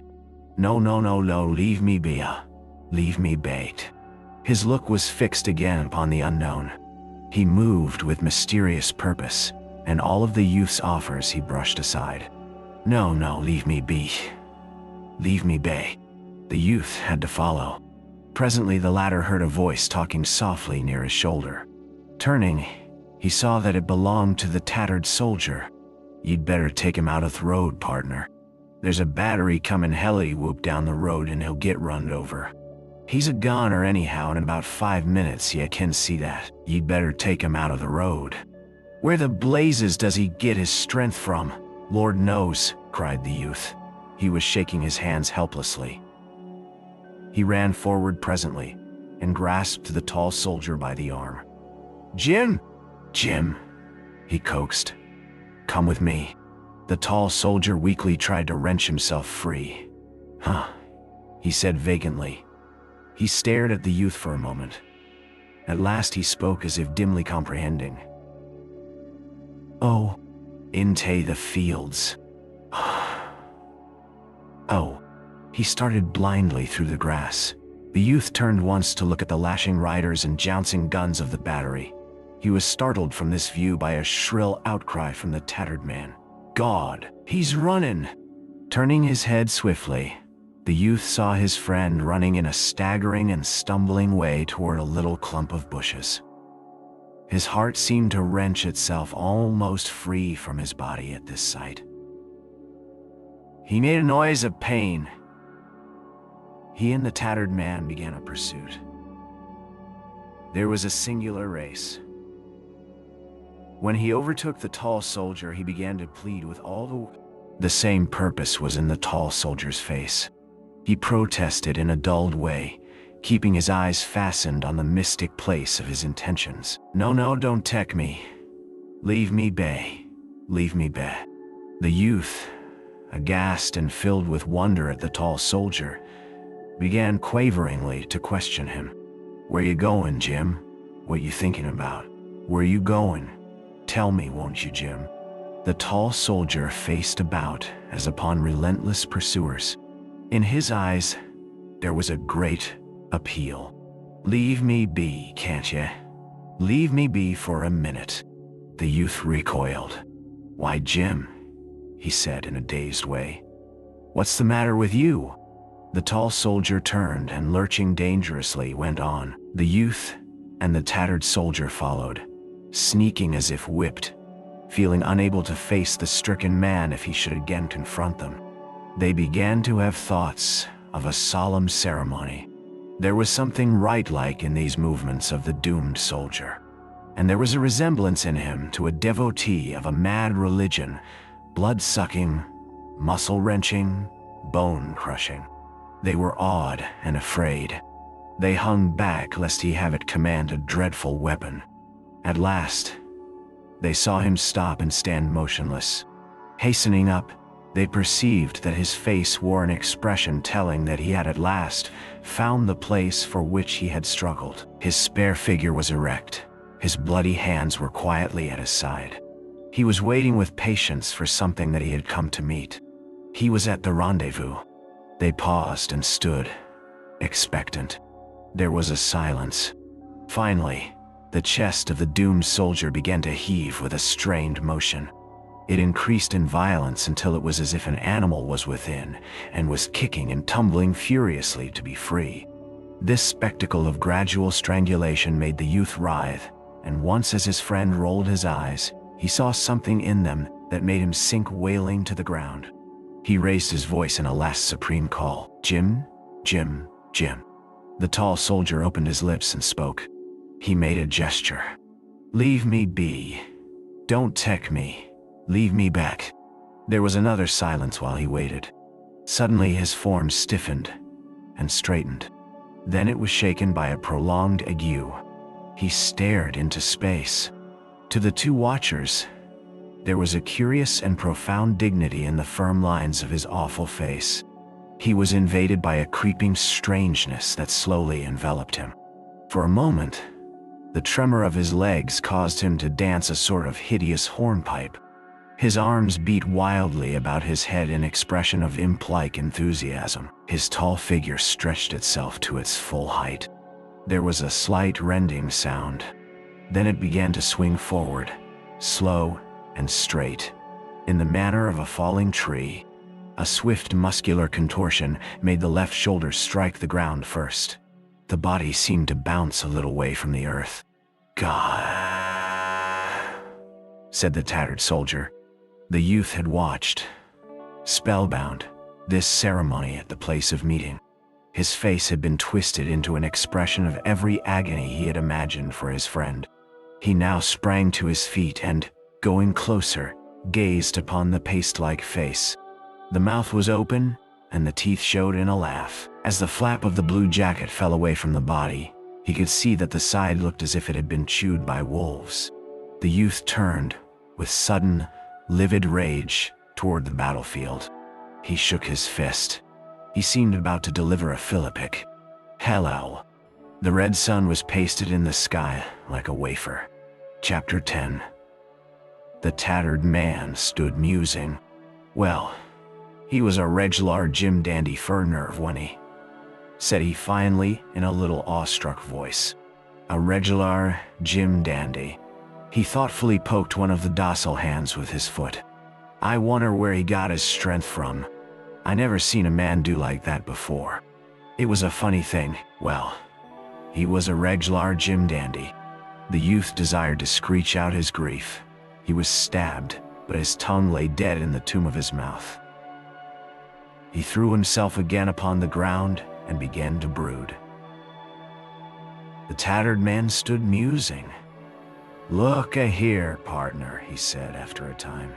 "No, no, no, no, leave me be, leave me bait." His look was fixed again upon the unknown. He moved with mysterious purpose, and all of the youth's offers he brushed aside. "No, no, leave me be. Leave me be." The youth had to follow. Presently the latter heard a voice talking softly near his shoulder. Turning, he saw that it belonged to the tattered soldier. "You'd better take him out of the road, partner. There's a battery comin' heli-whoop down the road and he'll get runned over. He's a goner anyhow in about 5 minutes, you can see that. You'd better take him out of the road." "Where the blazes does he get his strength from? Lord knows," cried the youth. He was shaking his hands helplessly. He ran forward presently and grasped the tall soldier by the arm. "Jim! Jim!" he coaxed. "Come with me." The tall soldier weakly tried to wrench himself free. "Huh," he said vacantly. He stared at the youth for a moment. At last he spoke as if dimly comprehending. "Oh, into the fields." "Oh." He started blindly through the grass. The youth turned once to look at the lashing riders and jouncing guns of the battery. He was startled from this view by a shrill outcry from the tattered man. "God, he's running!" Turning his head swiftly, the youth saw his friend running in a staggering and stumbling way toward a little clump of bushes. His heart seemed to wrench itself almost free from his body at this sight. He made a noise of pain. He and the tattered man began a pursuit. There was a singular race. When he overtook the tall soldier, he began to plead with all the same purpose was in the tall soldier's face. He protested in a dulled way, keeping his eyes fastened on the mystic place of his intentions. "No, no, don't take me. Leave me be. Leave me be." The youth, aghast and filled with wonder at the tall soldier, began quaveringly to question him. "Where you going, Jim? What you thinking about? Where you going? Tell me, won't you, Jim?" The tall soldier faced about as upon relentless pursuers. In his eyes, there was a great appeal. "Leave me be, can't you? Leave me be for a minute." The youth recoiled. "Why, Jim," he said in a dazed way. "What's the matter with you?" The tall soldier turned and, lurching dangerously, went on. The youth and the tattered soldier followed, sneaking as if whipped, feeling unable to face the stricken man if he should again confront them. They began to have thoughts of a solemn ceremony. There was something rite-like in these movements of the doomed soldier, and there was a resemblance in him to a devotee of a mad religion, blood-sucking, muscle-wrenching, bone-crushing. They were awed and afraid. They hung back lest he have at command a dreadful weapon. At last, they saw him stop and stand motionless. Hastening up, they perceived that his face wore an expression telling that he had at last found the place for which he had struggled. His spare figure was erect. His bloody hands were quietly at his side. He was waiting with patience for something that he had come to meet. He was at the rendezvous. They paused and stood, expectant. There was a silence. Finally, the chest of the doomed soldier began to heave with a strained motion. It increased in violence until it was as if an animal was within and was kicking and tumbling furiously to be free. This spectacle of gradual strangulation made the youth writhe, and once as his friend rolled his eyes, he saw something in them that made him sink wailing to the ground. He raised his voice in a last supreme call. Jim, Jim, Jim. The tall soldier opened his lips and spoke. He made a gesture. Leave me be. Don't take me. Leave me back. There was another silence while he waited. Suddenly his form stiffened and straightened. Then it was shaken by a prolonged ague. He stared into space. To the two watchers, there was a curious and profound dignity in the firm lines of his awful face. He was invaded by a creeping strangeness that slowly enveloped him. For a moment, the tremor of his legs caused him to dance a sort of hideous hornpipe. His arms beat wildly about his head in expression of imp-like enthusiasm. His tall figure stretched itself to its full height. There was a slight rending sound. Then it began to swing forward, slow and straight, in the manner of a falling tree. A swift muscular contortion made the left shoulder strike the ground first. The body seemed to bounce a little way from the earth. God, said the tattered soldier. The youth had watched, spellbound, this ceremony at the place of meeting. His face had been twisted into an expression of every agony he had imagined for his friend. He now sprang to his feet and, going closer, gazed upon the paste-like face. The mouth was open, and the teeth showed in a laugh. As the flap of the blue jacket fell away from the body, he could see that the side looked as if it had been chewed by wolves. The youth turned, with sudden, livid rage, toward the battlefield. He shook his fist. He seemed about to deliver a philippic. Hello. The red sun was pasted in the sky like a wafer. Chapter 10. The tattered man stood musing. Well, he was a regular Jim Dandy fur nerve, wasn't he? Said he finally in a little awestruck voice. A regular Jim Dandy. He thoughtfully poked one of the docile hands with his foot. I wonder where he got his strength from. I never seen a man do like that before. It was a funny thing. Well, he was a regular Jim Dandy. The youth desired to screech out his grief. He was stabbed, but his tongue lay dead in the tomb of his mouth. He threw himself again upon the ground and began to brood. The tattered man stood musing. Look-a-here, partner, he said after a time.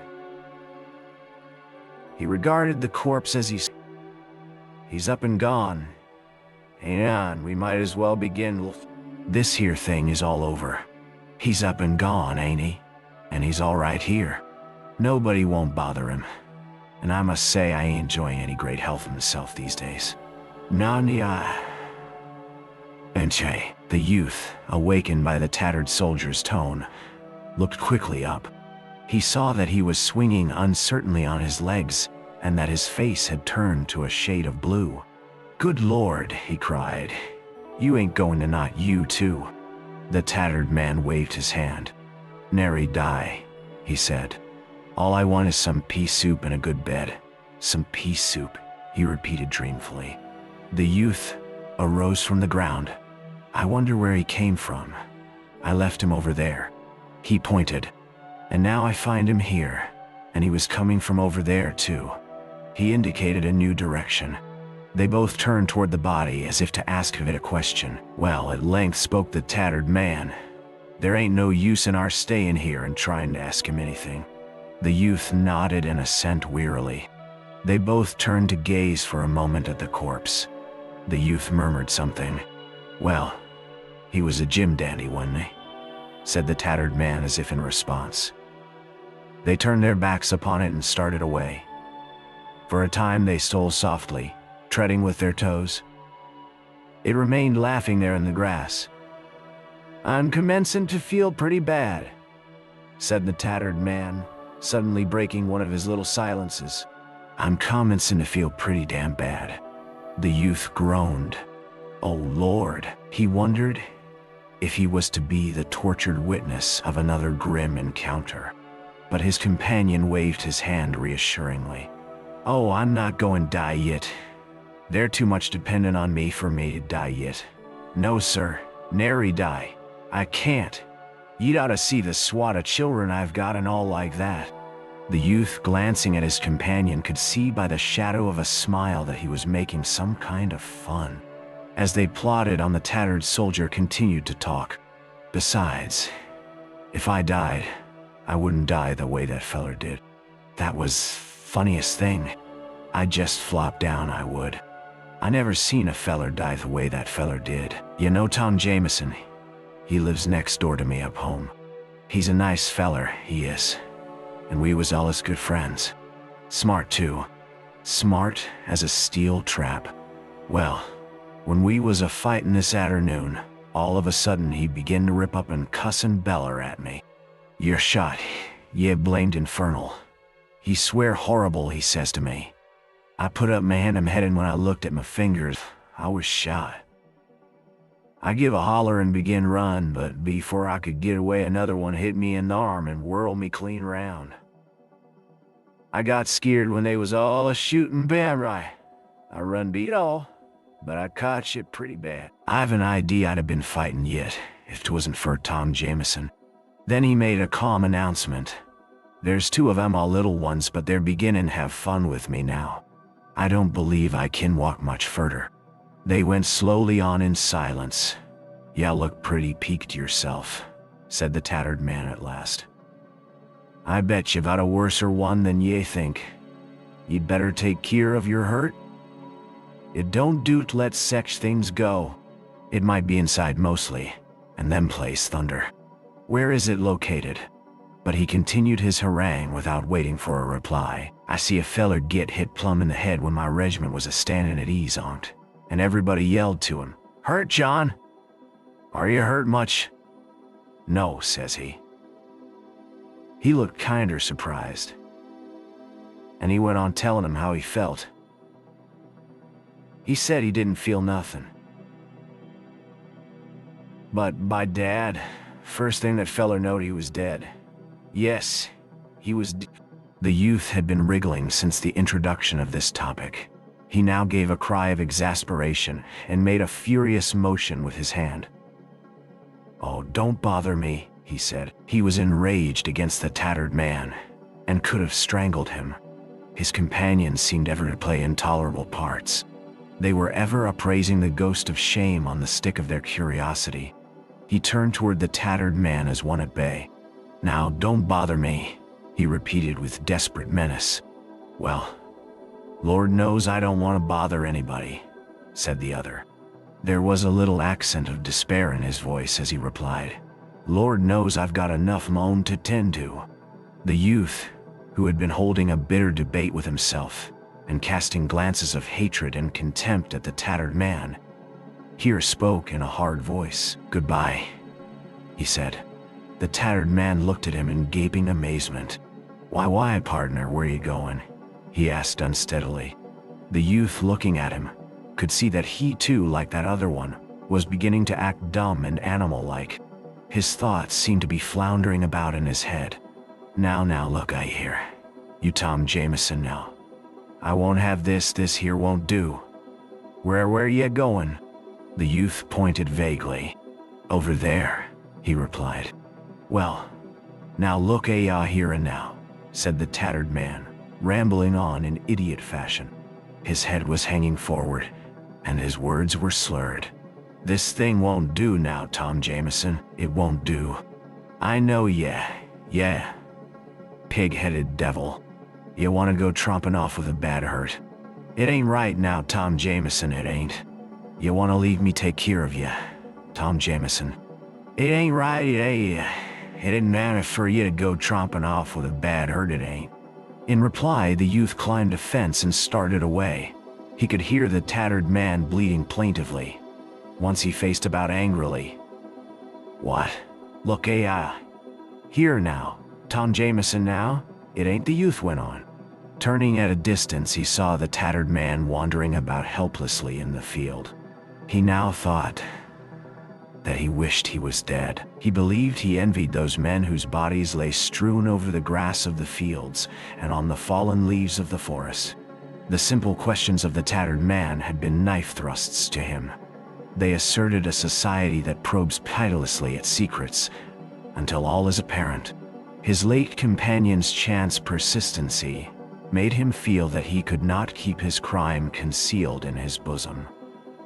He regarded the corpse as he's up and gone. Hang on, we might as well begin. This here thing is all over. He's up and gone, ain't he? And he's all right here. Nobody won't bother him. And I must say I ain't enjoying any great health himself these days. Nanya. Enche, the youth, awakened by the tattered soldier's tone, looked quickly up. He saw that he was swinging uncertainly on his legs, and that his face had turned to a shade of blue. Good Lord, he cried. You ain't going to not you too. The tattered man waved his hand. Nary die, he said. All I want is some pea soup and a good bed. Some pea soup, he repeated dreamfully. The youth arose from the ground. I wonder where he came from. I left him over there. He pointed. And now I find him here, and he was coming from over there too. He indicated a new direction. They both turned toward the body as if to ask of it a question. Well, at length spoke the tattered man. There ain't no use in our staying here and trying to ask him anything. The youth nodded in assent wearily. They both turned to gaze for a moment at the corpse. The youth murmured something. Well, he was a Jim Dandy, wasn't he? Said the tattered man as if in response. They turned their backs upon it and started away. For a time they stole softly, treading with their toes. It remained laughing there in the grass. I'm commencing to feel pretty bad, said the tattered man, suddenly breaking one of his little silences. I'm commencing to feel pretty damn bad. The youth groaned. Oh Lord, he wondered if he was to be the tortured witness of another grim encounter. But his companion waved his hand reassuringly. Oh, I'm not going to die yet. They're too much dependent on me for me to die yet. No, sir, nary die. I can't. You'd oughta see the swat of children I've got and all like that." The youth, glancing at his companion, could see by the shadow of a smile that he was making some kind of fun. As they plodded on, the tattered soldier continued to talk. "Besides, if I died, I wouldn't die the way that feller did. That was funniest thing. I'd just flop down, I would. I never seen a feller die the way that feller did. You know Tom Jameson? He lives next door to me up home. He's a nice feller, he is. And we was allus good friends. Smart too. Smart as a steel trap. Well, when we was a fightin' this afternoon, all of a sudden he begin to rip up and cuss and beller at me. 'You're shot, ye blamed infernal.' He swear horrible, he says to me. I put up my hand, I'm headin'. When I looked at my fingers, I was shot. I give a holler and begin run, but before I could get away, another one hit me in the arm and whirled me clean round. I got scared when they was all a-shootin' bam right. I run beat all, but I caught shit pretty bad. I've an idea I'd have been fightin' yet, if 'twasn't for Tom Jameson." Then he made a calm announcement. "There's 2 of 'em all little ones, but they're beginnin' to have fun with me now. I don't believe I can walk much further." They went slowly on in silence. "Ya look pretty peaked yourself," said the tattered man at last. "I bet you've got a worser one than ye think. You'd better take care of your hurt. It don't do to let sech things go. It might be inside mostly, and them plays thunder. Where is it located?" But he continued his harangue without waiting for a reply. "I see a feller get hit plumb in the head when my regiment was a-standin' at ease on't, and everybody yelled to him, 'Hurt, John? Are you hurt much?' 'No,' says he. He looked kinder surprised, and he went on telling him how he felt. He said he didn't feel nothing. But by dad, first thing that feller knowed, he was dead. Yes, he was The youth had been wriggling since the introduction of this topic. He now gave a cry of exasperation and made a furious motion with his hand. "Oh, don't bother me," he said. He was enraged against the tattered man, and could have strangled him. His companions seemed ever to play intolerable parts. They were ever upraising the ghost of shame on the stick of their curiosity. He turned toward the tattered man as one at bay. "Now, don't bother me," he repeated with desperate menace. "Well, Lord knows I don't want to bother anybody," said the other. There was a little accent of despair in his voice as he replied, "Lord knows I've got enough my own to tend to." The youth, who had been holding a bitter debate with himself, and casting glances of hatred and contempt at the tattered man, here spoke in a hard voice. "Goodbye," he said. The tattered man looked at him in gaping amazement. Why, partner, where you going?" he asked unsteadily. The youth, looking at him, could see that he too, like that other one, was beginning to act dumb and animal-like. His thoughts seemed to be floundering about in his head. Now, look, I hear. You Tom Jameson now. I won't have this here won't do. Where ye going?" The youth pointed vaguely. "Over there," he replied. "Well, now look here and now," said the tattered man, rambling on in idiot fashion. His head was hanging forward, and his words were slurred. "This thing won't do now, Tom Jameson, it won't do. I know yeah, pig-headed devil. You want to go tromping off with a bad hurt. It ain't right now, Tom Jameson, it ain't. You want to leave me take care of you, Tom Jameson. It ain't right, it ain't. It ain't matter for you to go tromping off with a bad hurt, it ain't." In reply, the youth climbed a fence and started away. He could hear the tattered man bleating plaintively. Once he faced about angrily. "What? Look, here now, Tom Jameson now? It ain't," the youth went on. Turning at a distance, he saw the tattered man wandering about helplessly in the field. He now thought that he wished he was dead. He believed he envied those men whose bodies lay strewn over the grass of the fields and on the fallen leaves of the forest. The simple questions of the tattered man had been knife thrusts to him. They asserted a society that probes pitilessly at secrets, until all is apparent. His late companion's chance persistency made him feel that he could not keep his crime concealed in his bosom.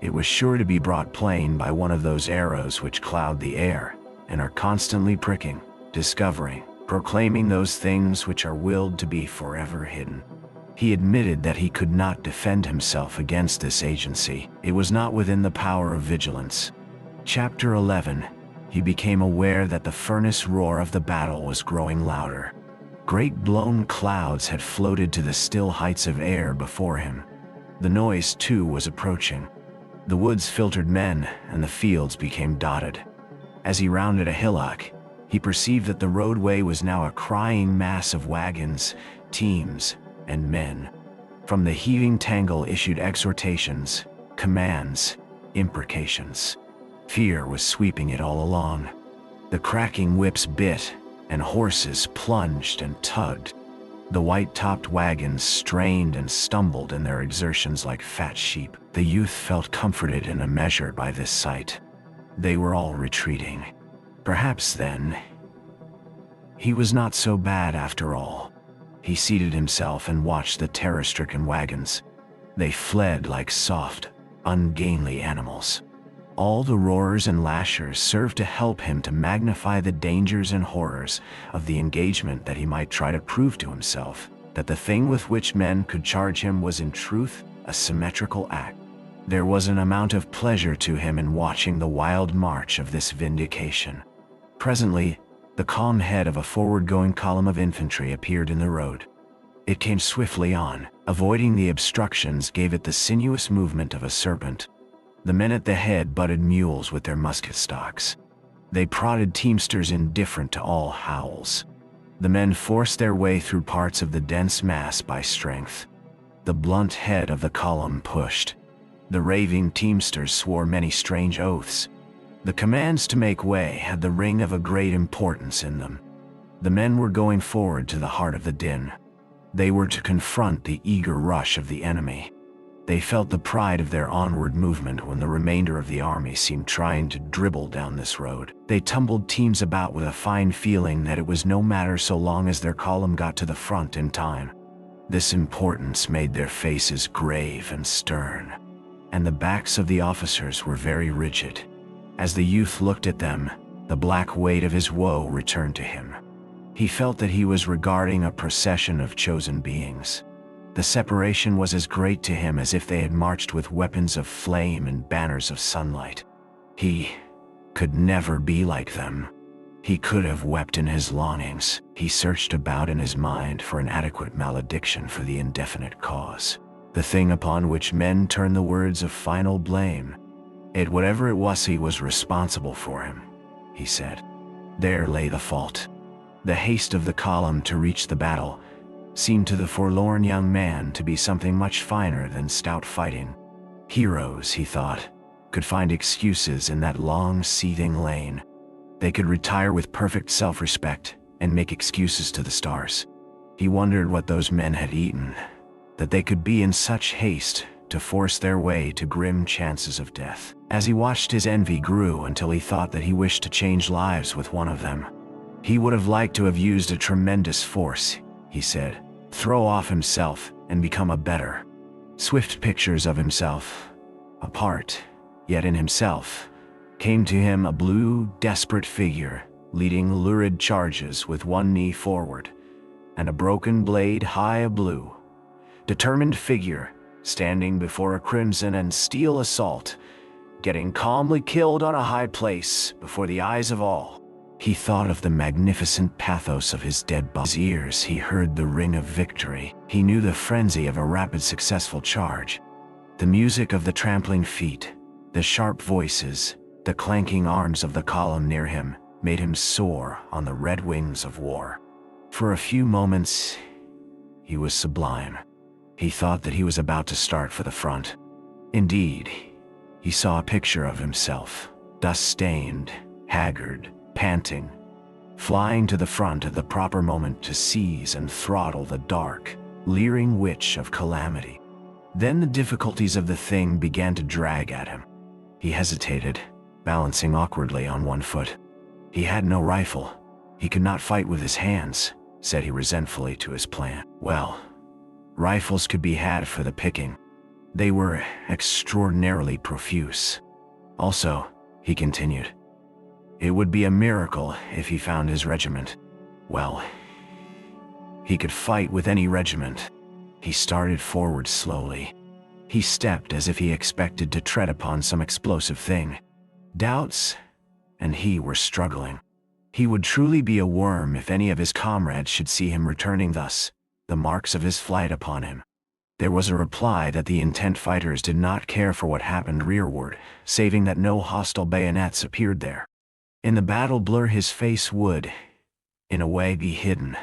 It was sure to be brought plain by one of those arrows which cloud the air and are constantly pricking, discovering, proclaiming those things which are willed to be forever hidden. He admitted that he could not defend himself against this agency. It was not within the power of vigilance. Chapter 11. He became aware that the furnace roar of the battle was growing louder. Great blown clouds had floated to the still heights of air before him. The noise, too, was approaching. The woods filtered men, and the fields became dotted. As he rounded a hillock, he perceived that the roadway was now a crying mass of wagons, teams, and men. From the heaving tangle issued exhortations, commands, imprecations. Fear was sweeping it all along. The cracking whips bit, and horses plunged and tugged. The white-topped wagons strained and stumbled in their exertions like fat sheep. The youth felt comforted in a measure by this sight. They were all retreating. Perhaps then, he was not so bad after all. He seated himself and watched the terror-stricken wagons. They fled like soft, ungainly animals. All the roarers and lashers served to help him to magnify the dangers and horrors of the engagement, that he might try to prove to himself that the thing with which men could charge him was in truth a symmetrical act. There was an amount of pleasure to him in watching the wild march of this vindication. Presently, the calm head of a forward-going column of infantry appeared in the road. It came swiftly on, avoiding the obstructions gave it the sinuous movement of a serpent. The men at the head butted mules with their musket stocks. They prodded teamsters indifferent to all howls. The men forced their way through parts of the dense mass by strength. The blunt head of the column pushed. The raving teamsters swore many strange oaths. The commands to make way had the ring of a great importance in them. The men were going forward to the heart of the din. They were to confront the eager rush of the enemy. They felt the pride of their onward movement when the remainder of the army seemed trying to dribble down this road. They tumbled teams about with a fine feeling that it was no matter so long as their column got to the front in time. This importance made their faces grave and stern, and the backs of the officers were very rigid. As the youth looked at them, the black weight of his woe returned to him. He felt that he was regarding a procession of chosen beings. The separation was as great to him as if they had marched with weapons of flame and banners of sunlight. He could never be like them. He could have wept in his longings. He searched about in his mind for an adequate malediction for the indefinite cause, the thing upon which men turn the words of final blame. Whatever it was, he was responsible for him, he said. There lay the fault. The haste of the column to reach the battle seemed to the forlorn young man to be something much finer than stout fighting. Heroes, he thought, could find excuses in that long, seething lane. They could retire with perfect self-respect and make excuses to the stars. He wondered what those men had eaten, that they could be in such haste to force their way to grim chances of death. As he watched, his envy grew until he thought that he wished to change lives with one of them. He would have liked to have used a tremendous force, he said, throw off himself and become a better. Swift pictures of himself, apart, yet in himself, came to him, a blue, desperate figure, leading lurid charges with one knee forward, and a broken blade high a blue. Determined figure, standing before a crimson and steel assault, getting calmly killed on a high place before the eyes of all. He thought of the magnificent pathos of his dead body's ears. He heard the ring of victory. He knew the frenzy of a rapid, successful charge. The music of the trampling feet, the sharp voices, the clanking arms of the column near him made him soar on the red wings of war. For a few moments, he was sublime. He thought that he was about to start for the front. Indeed, he saw a picture of himself, dust-stained, haggard, panting, flying to the front at the proper moment to seize and throttle the dark, leering witch of calamity. Then the difficulties of the thing began to drag at him. He hesitated, balancing awkwardly on one foot. He had no rifle, He could not fight with his hands, said he resentfully to his plan. Well, rifles could be had for the picking. They were extraordinarily profuse. Also, he continued, it would be a miracle if he found his regiment. Well, he could fight with any regiment. He started forward slowly. He stepped as if he expected to tread upon some explosive thing. Doubts and he were struggling. He would truly be a worm if any of his comrades should see him returning thus, the marks of his flight upon him. There was a reply that the intent fighters did not care for what happened rearward, saving that no hostile bayonets appeared there. In the battle blur his face would, in a way, be hidden,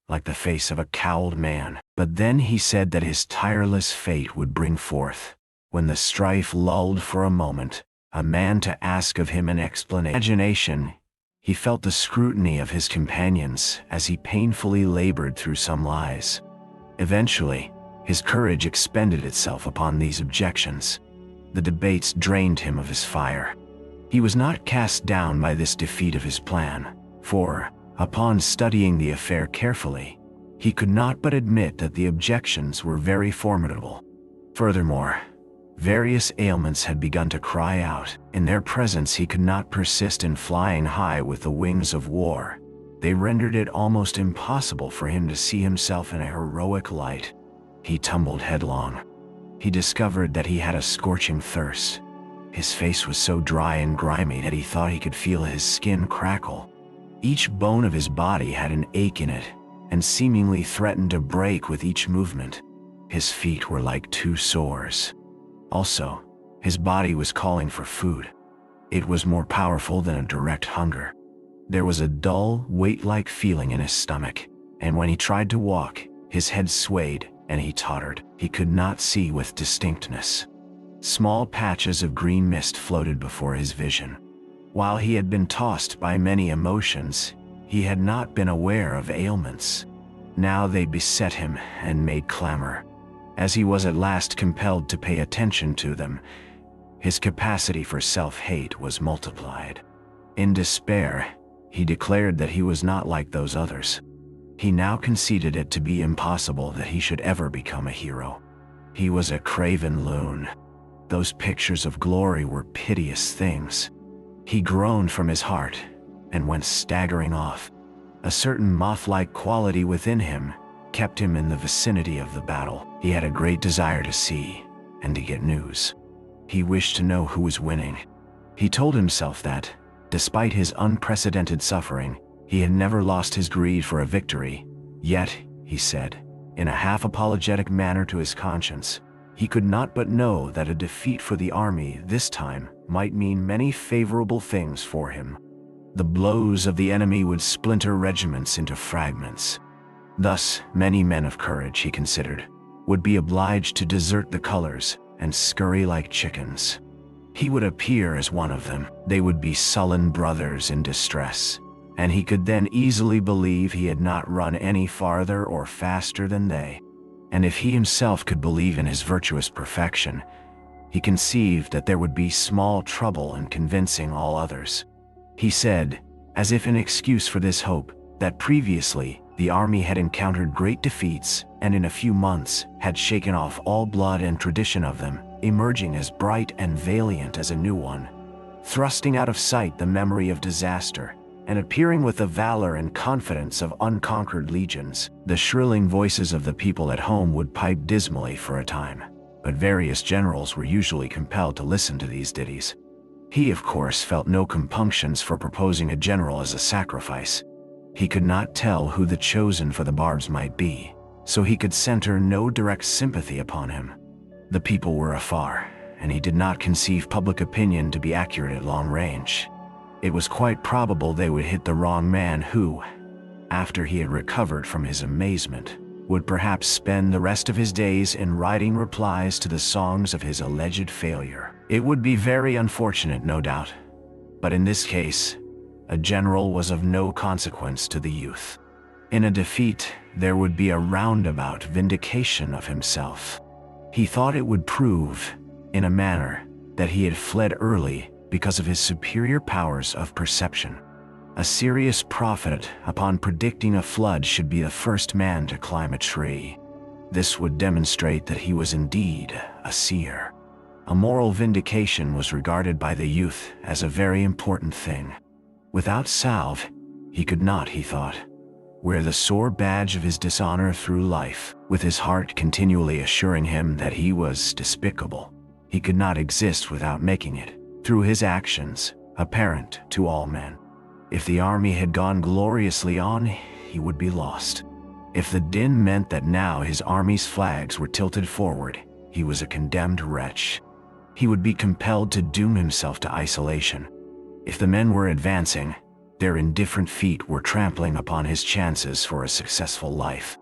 like the face of a cowled man. But then he said that his tireless fate would bring forth, when the strife lulled for a moment, a man to ask of him an explanation. He felt the scrutiny of his companions as he painfully labored through some lies. Eventually, his courage expended itself upon these objections. The debates drained him of his fire. He was not cast down by this defeat of his plan, for, upon studying the affair carefully, he could not but admit that the objections were very formidable. Furthermore, various ailments had begun to cry out. In their presence he could not persist in flying high with the wings of war. They rendered it almost impossible for him to see himself in a heroic light. He tumbled headlong. He discovered that he had a scorching thirst. His face was so dry and grimy that he thought he could feel his skin crackle. Each bone of his body had an ache in it, and seemingly threatened to break with each movement. His feet were like two sores. Also, his body was calling for food. It was more powerful than a direct hunger. There was a dull, weight-like feeling in his stomach, and when he tried to walk, his head swayed and he tottered. He could not see with distinctness. Small patches of green mist floated before his vision. While he had been tossed by many emotions, he had not been aware of ailments. Now they beset him and made clamor. As he was at last compelled to pay attention to them, his capacity for self-hate was multiplied. In despair, he declared that he was not like those others. He now conceded it to be impossible that he should ever become a hero. He was a craven loon. Those pictures of glory were piteous things. He groaned from his heart and went staggering off. A certain moth-like quality within him kept him in the vicinity of the battle. He had a great desire to see and to get news. He wished to know who was winning. He told himself that, despite his unprecedented suffering, he had never lost his greed for a victory. Yet, he said, in a half-apologetic manner to his conscience, he could not but know that a defeat for the army this time might mean many favorable things for him. The blows of the enemy would splinter regiments into fragments. Thus, many men of courage, he considered, would be obliged to desert the colors and scurry like chickens. He would appear as one of them. They would be sullen brothers in distress, and he could then easily believe he had not run any farther or faster than they. And if he himself could believe in his virtuous perfection, he conceived that there would be small trouble in convincing all others. He said, as if in excuse for this hope, that previously the army had encountered great defeats and in a few months had shaken off all blood and tradition of them, emerging as bright and valiant as a new one, thrusting out of sight the memory of disaster, and appearing with the valor and confidence of unconquered legions. The shrilling voices of the people at home would pipe dismally for a time, but various generals were usually compelled to listen to these ditties. He, of course, felt no compunctions for proposing a general as a sacrifice. He could not tell who the chosen for the barbs might be, so he could center no direct sympathy upon him. The people were afar, and he did not conceive public opinion to be accurate at long range. It was quite probable they would hit the wrong man who, after he had recovered from his amazement, would perhaps spend the rest of his days in writing replies to the songs of his alleged failure. It would be very unfortunate, no doubt, but in this case, a general was of no consequence to the youth. In a defeat, there would be a roundabout vindication of himself. He thought it would prove, in a manner, that he had fled early because of his superior powers of perception. A serious prophet, upon predicting a flood, should be the first man to climb a tree. This would demonstrate that he was indeed a seer. A moral vindication was regarded by the youth as a very important thing. Without salve, he could not, he thought, wear the sore badge of his dishonor through life, with his heart continually assuring him that he was despicable. He could not exist without making it, through his actions, apparent to all men. If the army had gone gloriously on, he would be lost. If the din meant that now his army's flags were tilted forward, he was a condemned wretch. He would be compelled to doom himself to isolation. If the men were advancing, their indifferent feet were trampling upon his chances for a successful life.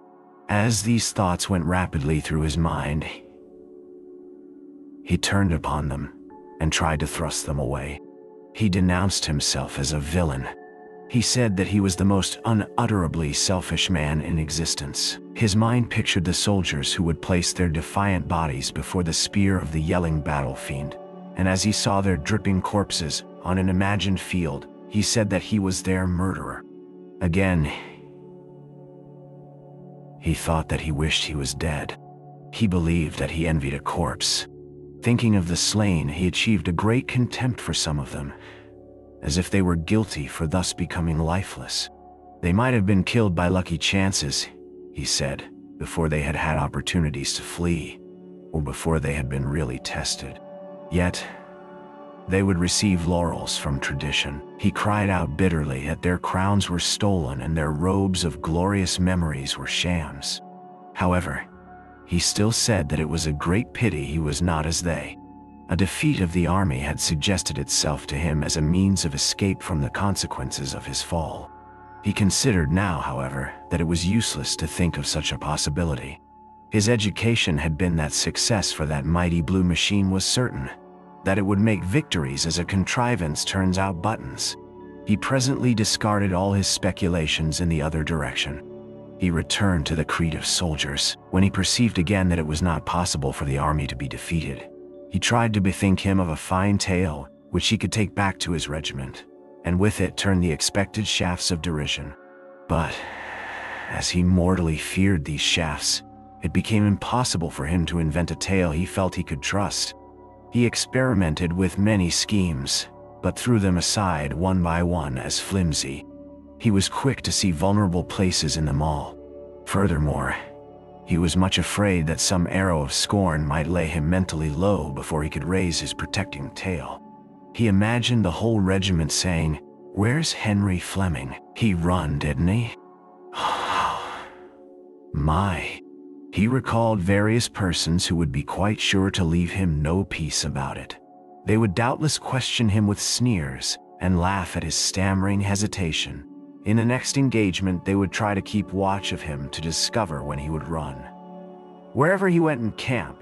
As these thoughts went rapidly through his mind, he turned upon them and tried to thrust them away. He denounced himself as a villain. He said that he was the most unutterably selfish man in existence. His mind pictured the soldiers who would place their defiant bodies before the spear of the yelling battle fiend, and as he saw their dripping corpses on an imagined field, he said that he was their murderer. Again, he thought that he wished he was dead. He believed that he envied a corpse. Thinking of the slain, he achieved a great contempt for some of them, as if they were guilty for thus becoming lifeless. They might have been killed by lucky chances, he said, before they had had opportunities to flee, or before they had been really tested. Yet, they would receive laurels from tradition. He cried out bitterly that their crowns were stolen and their robes of glorious memories were shams. However, he still said that it was a great pity he was not as they. A defeat of the army had suggested itself to him as a means of escape from the consequences of his fall. He considered now, however, that it was useless to think of such a possibility. His education had been that success for that mighty blue machine was certain, that it would make victories as a contrivance turns out buttons. He presently discarded all his speculations in the other direction. He returned to the creed of soldiers. When he perceived again that it was not possible for the army to be defeated, he tried to bethink him of a fine tale which he could take back to his regiment, and with it turn the expected shafts of derision. But, as he mortally feared these shafts, it became impossible for him to invent a tale he felt he could trust. He experimented with many schemes, but threw them aside one by one as flimsy. He was quick to see vulnerable places in them all. Furthermore, he was much afraid that some arrow of scorn might lay him mentally low before he could raise his protecting tale. He imagined the whole regiment saying, "Where's Henry Fleming? He run, didn't he?" My. He recalled various persons who would be quite sure to leave him no peace about it. They would doubtless question him with sneers and laugh at his stammering hesitation. In the next engagement, they would try to keep watch of him to discover when he would run. Wherever he went in camp,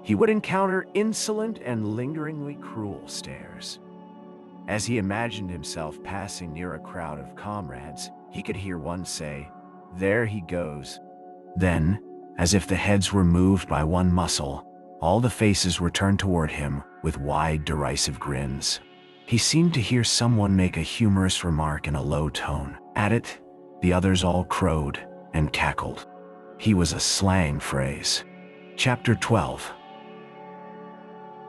he would encounter insolent and lingeringly cruel stares. As he imagined himself passing near a crowd of comrades, he could hear one say, "There he goes." Then, as if the heads were moved by one muscle, all the faces were turned toward him with wide, derisive grins. He seemed to hear someone make a humorous remark in a low tone. At it, the others all crowed and cackled. He was a slang phrase. Chapter 12.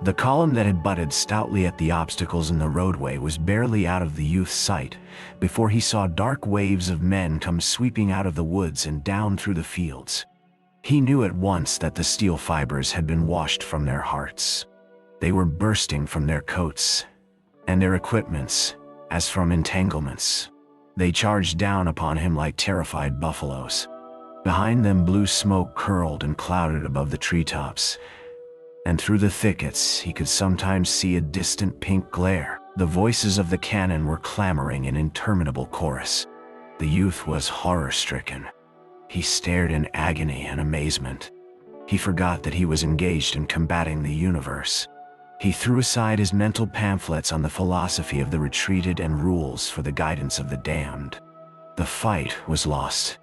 The column that had butted stoutly at the obstacles in the roadway was barely out of the youth's sight before he saw dark waves of men come sweeping out of the woods and down through the fields. He knew at once that the steel fibers had been washed from their hearts. They were bursting from their coats and their equipments as from entanglements. They charged down upon him like terrified buffaloes. Behind them blue smoke curled and clouded above the treetops, and through the thickets he could sometimes see a distant pink glare. The voices of the cannon were clamoring in interminable chorus. The youth was horror-stricken. He stared in agony and amazement. He forgot that he was engaged in combating the universe. He threw aside his mental pamphlets on the philosophy of the retreated and rules for the guidance of the damned. The fight was lost.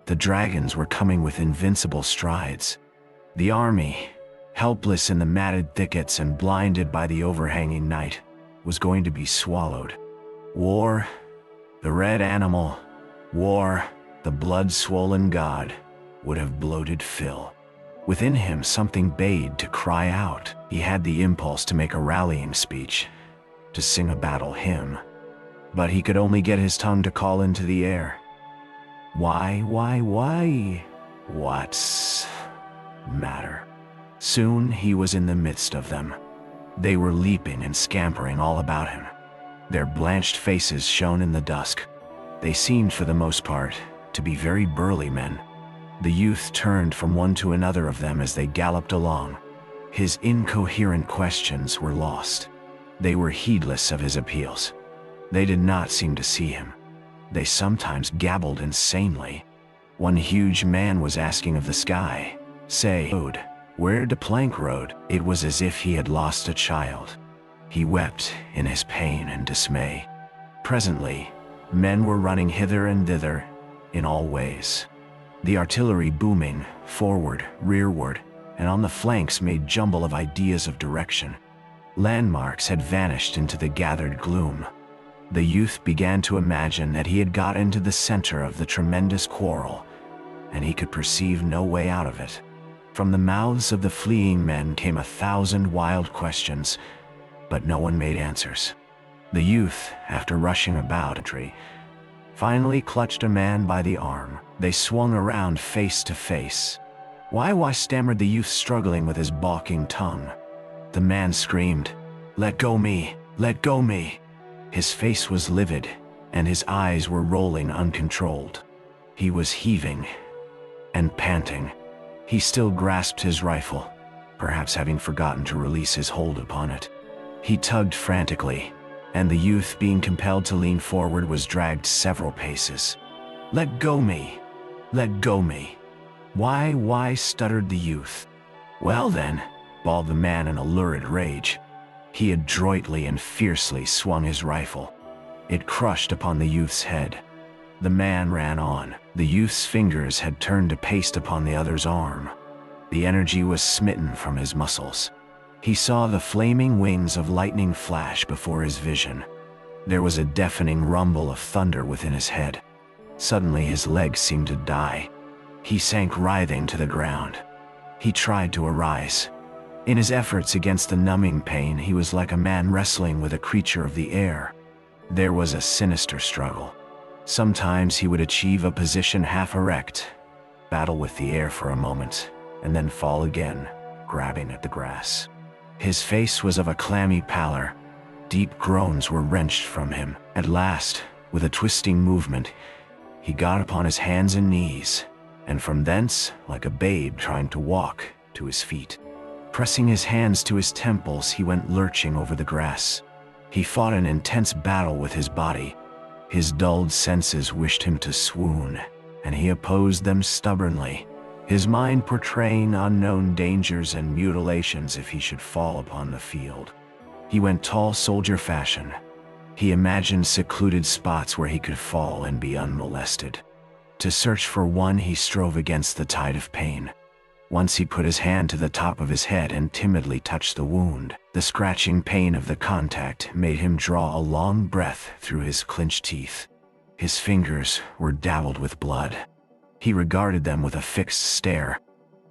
The dragons were coming with invincible strides. The army, helpless in the matted thickets and blinded by the overhanging night, was going to be swallowed. War The red animal, war, the blood-swollen god, would have bloated Phil. Within him something bade to cry out. He had the impulse to make a rallying speech, to sing a battle hymn. But he could only get his tongue to call into the air. Why? What's matter? Soon he was in the midst of them. They were leaping and scampering all about him. Their blanched faces shone in the dusk. They seemed, for the most part, to be very burly men. The youth turned from one to another of them as they galloped along. His incoherent questions were lost. They were heedless of his appeals. They did not seem to see him. They sometimes gabbled insanely. One huge man was asking of the sky, "Say, road, where de plank road?" It was as if he had lost a child. He wept in his pain and dismay. Presently, men were running hither and thither, in all ways. The artillery booming, forward, rearward, and on the flanks made jumble of ideas of direction. Landmarks had vanished into the gathered gloom. The youth began to imagine that he had got into the center of the tremendous quarrel, and he could perceive no way out of it. From the mouths of the fleeing men came 1,000 wild questions, but no one made answers. The youth, after rushing about a tree, finally clutched a man by the arm. They swung around face to face. Why, stammered the youth, struggling with his balking tongue. The man screamed, "Let go me! Let go me!" His face was livid, and his eyes were rolling uncontrolled. He was heaving and panting. He still grasped his rifle, perhaps having forgotten to release his hold upon it. He tugged frantically, and the youth, being compelled to lean forward, was dragged several paces. "Let go me! Let go me!" Why, stuttered the youth. "Well then," bawled the man in a lurid rage. He adroitly and fiercely swung his rifle. It crushed upon the youth's head. The man ran on. The youth's fingers had turned to paste upon the other's arm. The energy was smitten from his muscles. He saw the flaming wings of lightning flash before his vision. There was a deafening rumble of thunder within his head. Suddenly his legs seemed to die. He sank writhing to the ground. He tried to arise. In his efforts against the numbing pain, he was like a man wrestling with a creature of the air. There was a sinister struggle. Sometimes he would achieve a position half erect, battle with the air for a moment, and then fall again, grabbing at the grass. His face was of a clammy pallor. Deep groans were wrenched from him. At last, with a twisting movement, he got upon his hands and knees, and from thence, like a babe trying to walk, to his feet. Pressing his hands to his temples, he went lurching over the grass. He fought an intense battle with his body. His dulled senses wished him to swoon, and he opposed them stubbornly, his mind portraying unknown dangers and mutilations if he should fall upon the field. He went tall soldier fashion. He imagined secluded spots where he could fall and be unmolested. To search for one, he strove against the tide of pain. Once he put his hand to the top of his head and timidly touched the wound. The scratching pain of the contact made him draw a long breath through his clenched teeth. His fingers were dabbled with blood. He regarded them with a fixed stare.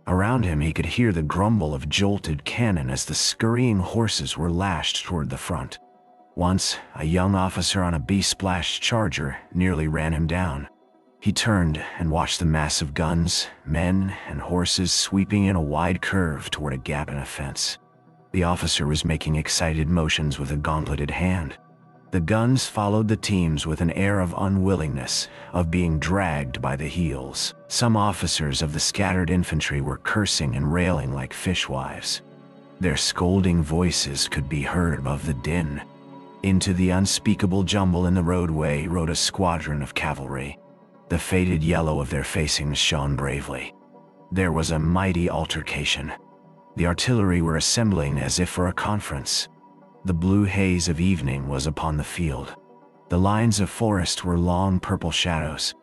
Around him he could hear the grumble of jolted cannon as the scurrying horses were lashed toward the front. Once, a young officer on a bee-splashed charger nearly ran him down. He turned and watched the mass of guns, men, and horses sweeping in a wide curve toward a gap in a fence. The officer was making excited motions with a gauntleted hand. The guns followed the teams with an air of unwillingness, of being dragged by the heels. Some officers of the scattered infantry were cursing and railing like fishwives. Their scolding voices could be heard above the din. Into the unspeakable jumble in the roadway rode a squadron of cavalry. The faded yellow of their facings shone bravely. There was a mighty altercation. The artillery were assembling as if for a conference. The blue haze of evening was upon the field. The lines of forest were long purple shadows.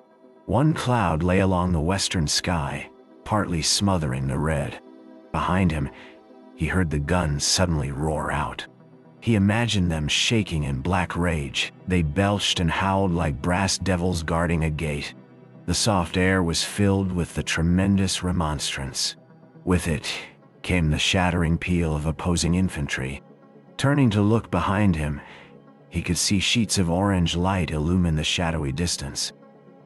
One cloud lay along the western sky, partly smothering the red. Behind him, he heard the guns suddenly roar out. He imagined them shaking in black rage. They belched and howled like brass devils guarding a gate. The soft air was filled with the tremendous remonstrance. With it came the shattering peal of opposing infantry. Turning to look behind him, he could see sheets of orange light illumine the shadowy distance.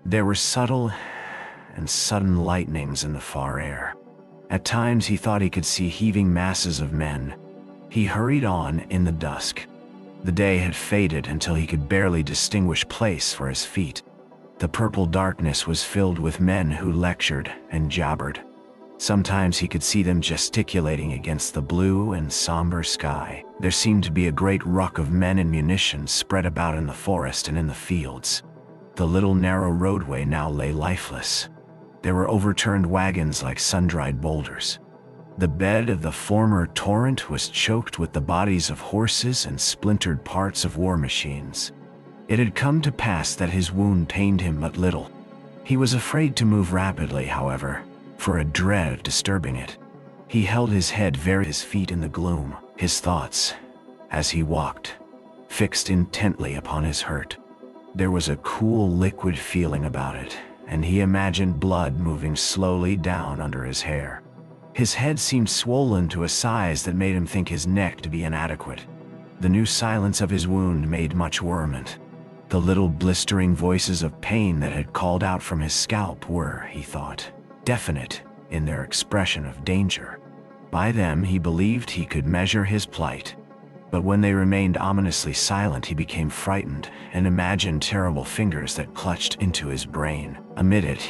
There were subtle and sudden lightnings in the far air. At times he thought he could see heaving masses of men. He hurried on in the dusk. The day had faded until he could barely distinguish place for his feet. The purple darkness was filled with men who lectured and jabbered. Sometimes he could see them gesticulating against the blue and somber sky. There seemed to be a great ruck of men and munitions spread about in the forest and in the fields. The little narrow roadway now lay lifeless. There were overturned wagons like sun-dried boulders. The bed of the former torrent was choked with the bodies of horses and splintered parts of war machines. It had come to pass that his wound pained him but little. He was afraid to move rapidly, however, for a dread of disturbing it. He held his head his feet in the gloom, his thoughts, as he walked, fixed intently upon his hurt. There was a cool liquid feeling about it, and he imagined blood moving slowly down under his hair. His head seemed swollen to a size that made him think his neck to be inadequate. The new silence of his wound made much worment. The little blistering voices of pain that had called out from his scalp were, he thought, definite in their expression of danger. By them he believed he could measure his plight. But when they remained ominously silent, he became frightened and imagined terrible fingers that clutched into his brain. Amid it,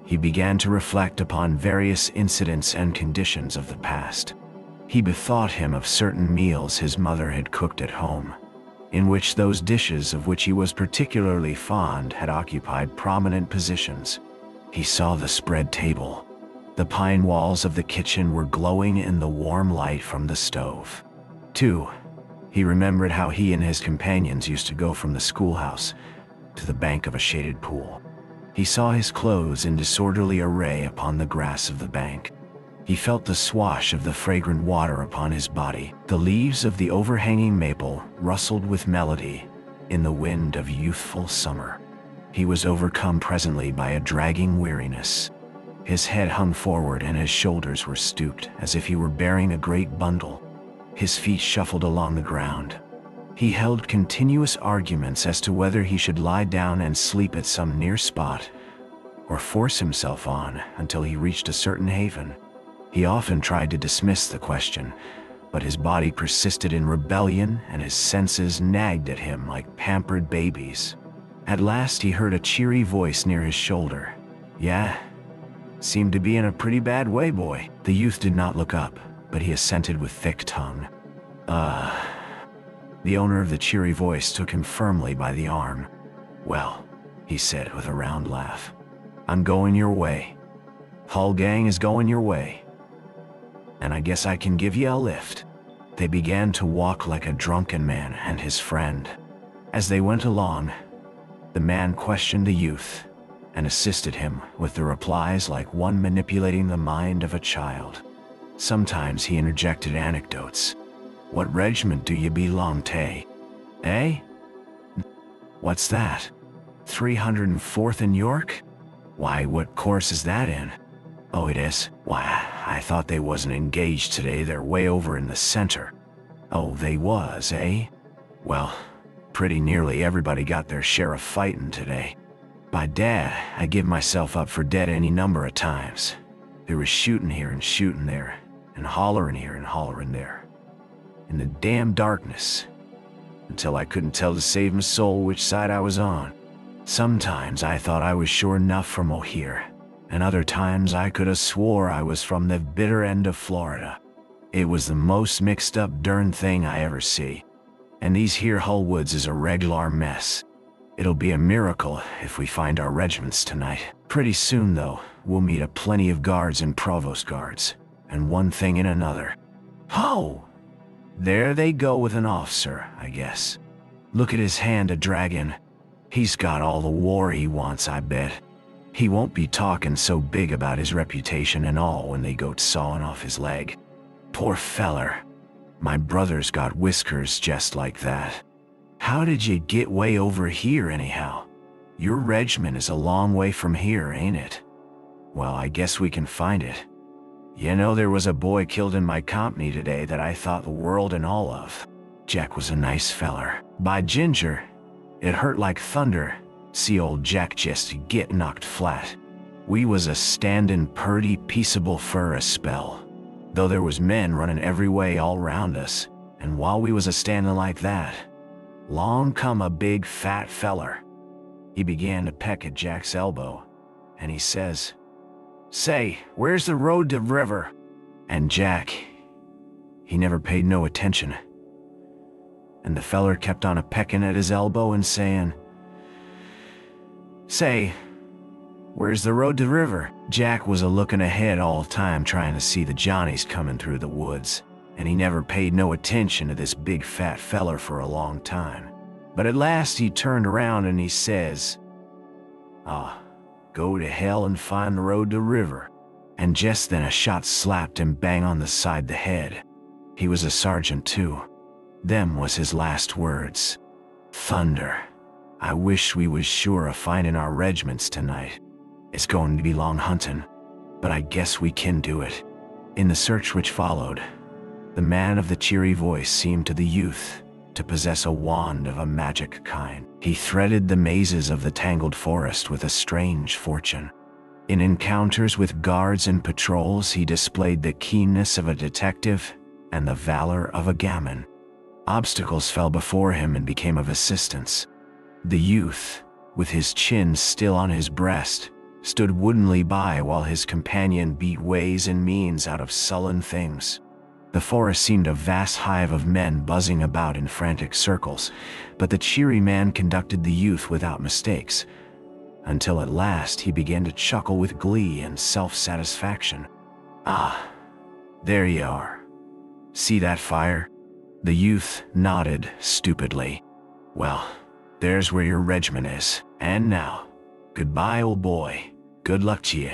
he began to reflect upon various incidents and conditions of the past. He bethought him of certain meals his mother had cooked at home, in which those dishes of which he was particularly fond had occupied prominent positions. He saw the spread table. The pine walls of the kitchen were glowing in the warm light from the stove. Too, he remembered how he and his companions used to go from the schoolhouse to the bank of a shaded pool. He saw his clothes in disorderly array upon the grass of the bank. He felt the swash of the fragrant water upon his body. The leaves of the overhanging maple rustled with melody in the wind of youthful summer. He was overcome presently by a dragging weariness. His head hung forward and his shoulders were stooped, as if he were bearing a great bundle. His feet shuffled along the ground. He held continuous arguments as to whether he should lie down and sleep at some near spot, or force himself on until he reached a certain haven. He often tried to dismiss the question, but his body persisted in rebellion and his senses nagged at him like pampered babies. At last he heard a cheery voice near his shoulder. "Yeah, seemed to be in a pretty bad way, boy." The youth did not look up, but he assented with thick tongue. The owner of the cheery voice took him firmly by the arm. "Well," he said with a round laugh, "I'm going your way. Hull gang is going your way. And I guess I can give you a lift." They began to walk like a drunken man and his friend. As they went along, the man questioned the youth and assisted him with the replies like one manipulating the mind of a child. Sometimes he interjected anecdotes. "What regiment do you belong to? Eh? What's that? 304th in York? Why, what course is that in? Oh, it is? Why, I thought they wasn't engaged today. They're way over in the center." "Oh, they was, eh? Well, pretty nearly everybody got their share of fighting today. By dad, I give myself up for dead any number of times. There was shooting here and shooting there, and hollering here and hollering there, in the damn darkness, until I couldn't tell to save my soul which side I was on. Sometimes I thought I was sure enough from O'Here, and other times I could have swore I was from the bitter end of Florida. It was the most mixed up darn thing I ever see. And these here Hull woods is a regular mess. It'll be a miracle if we find our regiments tonight. Pretty soon, though, we'll meet a plenty of guards and provost guards, and one thing in another. Ho! There they go with an officer, I guess. Look at his hand a-dragging. He's got all the war he wants, I bet. He won't be talking so big about his reputation and all when they go sawing off his leg. Poor feller. My brother's got whiskers just like that. How did you get way over here anyhow? Your regiment is a long way from here, ain't it? Well, I guess we can find it. You know, there was a boy killed in my company today that I thought the world and all of. Jack was a nice feller. By ginger, it hurt like thunder. See old Jack just get knocked flat. We was a standin' purty peaceable for a spell, though there was men running every way all round us, and while we was a standin' like that, long come a big fat feller. He began to peck at Jack's elbow, and he says, "Say, where's the road to river?" And Jack, he never paid no attention. And the feller kept on a-pecking at his elbow and saying, "Say, where's the road to river?" Jack was a-looking ahead all the time trying to see the Johnnies coming through the woods, and he never paid no attention to this big fat feller for a long time. But at last he turned around and he says, "Go to hell and find the road to river." And just then a shot slapped him bang on the side the head. He was a sergeant too. Them was his last words. Thunder. I wish we was sure of finding our regiments tonight. It's going to be long hunting, but I guess we can do it. In the search which followed, the man of the cheery voice seemed to the youth to possess a wand of a magic kind. He threaded the mazes of the tangled forest with a strange fortune. In encounters with guards and patrols, he displayed the keenness of a detective and the valor of a gamin. Obstacles fell before him and became of assistance. The youth, with his chin still on his breast, stood woodenly by while his companion beat ways and means out of sullen things. The forest seemed a vast hive of men buzzing about in frantic circles, but the cheery man conducted the youth without mistakes, until at last he began to chuckle with glee and self-satisfaction. "Ah, there you are. See that fire?" The youth nodded stupidly. "Well, there's where your regiment is. And now, goodbye, old boy. Good luck to you."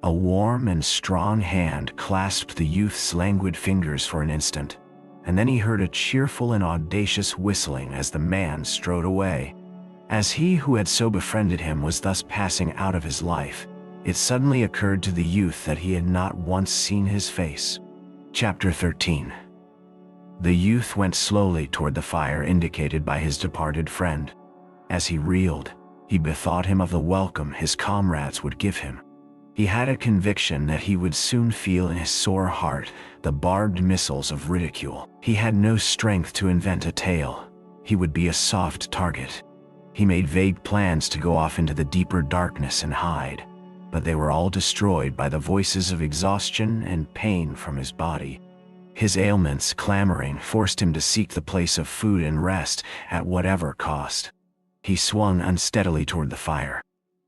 A warm and strong hand clasped the youth's languid fingers for an instant, and then he heard a cheerful and audacious whistling as the man strode away. As he who had so befriended him was thus passing out of his life, it suddenly occurred to the youth that he had not once seen his face. Chapter 13. The youth went slowly toward the fire indicated by his departed friend. As he reeled, he bethought him of the welcome his comrades would give him. He had a conviction that he would soon feel in his sore heart the barbed missiles of ridicule. He had no strength to invent a tale. He would be a soft target. He made vague plans to go off into the deeper darkness and hide, but they were all destroyed by the voices of exhaustion and pain from his body. His ailments, clamoring, forced him to seek the place of food and rest at whatever cost. He swung unsteadily toward the fire.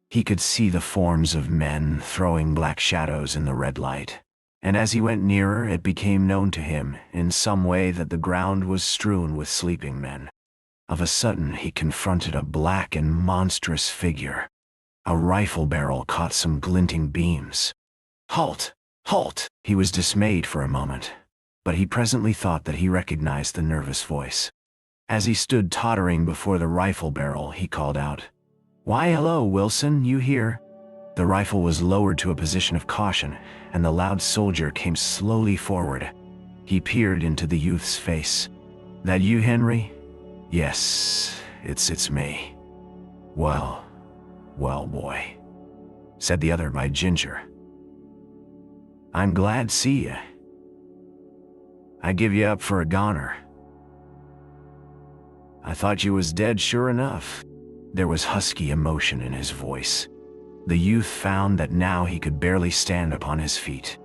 He could see the forms of men throwing black shadows in the red light, and as he went nearer it became known to him in some way that the ground was strewn with sleeping men. Of a sudden he confronted a black and monstrous figure. A rifle barrel caught some glinting beams. "Halt! Halt!" He was dismayed for a moment, but he presently thought that he recognized the nervous voice. As he stood tottering before the rifle barrel, he called out, "Why, hello, Wilson, you here?" The rifle was lowered to a position of caution, and the loud soldier came slowly forward. He peered into the youth's face. "That you, Henry?" "Yes, it's me." Well, boy," said the other by ginger. "I'm glad to see you. I give you up for a goner. I thought you was dead sure enough." There was husky emotion in his voice. The youth found that now he could barely stand upon his feet.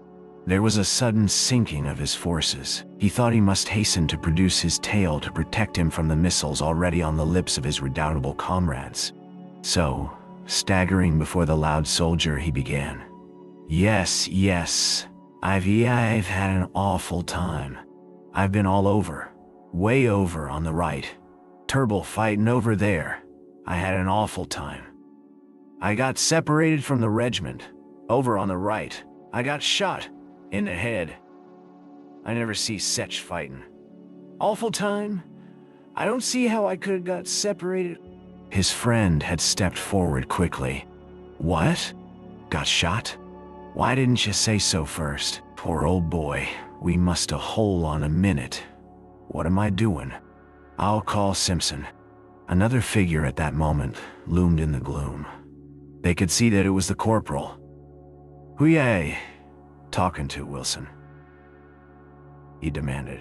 There was a sudden sinking of his forces. He thought he must hasten to produce his tale to protect him from the missiles already on the lips of his redoubtable comrades. So, staggering before the loud soldier, he began. Yes, I've had an awful time. I've been all over, way over on the right. Turble fighting over there. I had an awful time. I got separated from the regiment, over on the right. I got shot, in the head. I never see sech fighting. Awful time. I don't see how I could have got separated. His friend had stepped forward quickly. What? Got shot? Why didn't you say so first? Poor old boy, we must a hole on a minute. What am I doing? I'll call Simpson. Another figure at that moment loomed in the gloom. They could see that it was the corporal. Who ya talking to, Wilson? He demanded.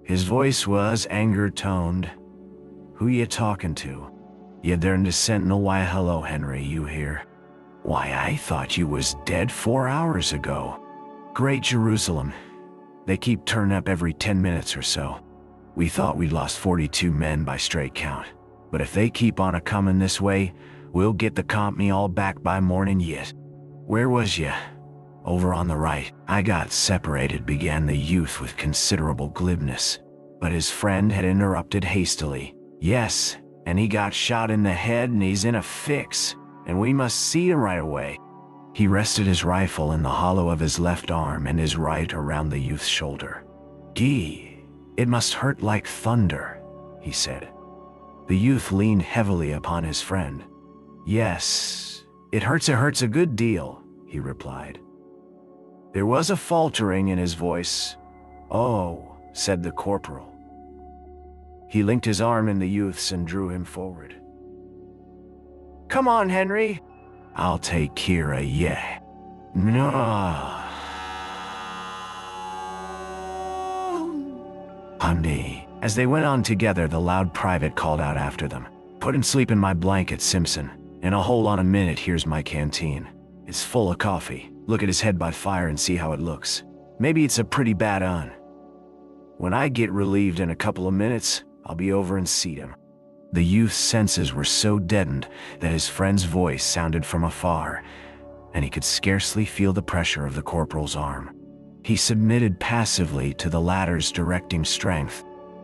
His voice was anger-toned. Who ya talking to? You there'n the sentinel? Why, hello, Henry, you here? Why, I thought you was dead 4 hours ago. Great Jerusalem. They keep turning up every 10 minutes or so. We thought we'd lost 42 men by straight count. But if they keep on a-comin' this way, we'll get the company all back by morning yet. Where was ya? Over on the right. I got separated, began the youth with considerable glibness. But his friend had interrupted hastily. Yes, and he got shot in the head and he's in a fix, and we must see him right away. He rested his rifle in the hollow of his left arm and his right around the youth's shoulder. Gee, it must hurt like thunder, he said. The youth leaned heavily upon his friend. Yes, it hurts a good deal, he replied. There was a faltering in his voice. Oh, said the corporal. He linked his arm in the youth's and drew him forward. Come on, Henry. I'll take Kira, yeah. No. Honey. As they went on together, the loud private called out after them. Put and sleep in my blanket, Simpson. In a hole on a minute, here's my canteen. It's full of coffee. Look at his head by fire and see how it looks. Maybe it's a pretty bad un. When I get relieved in a couple of minutes, I'll be over and seat him. The youth's senses were so deadened that his friend's voice sounded from afar, and he could scarcely feel the pressure of the corporal's arm. He submitted passively to the latter's directing strength.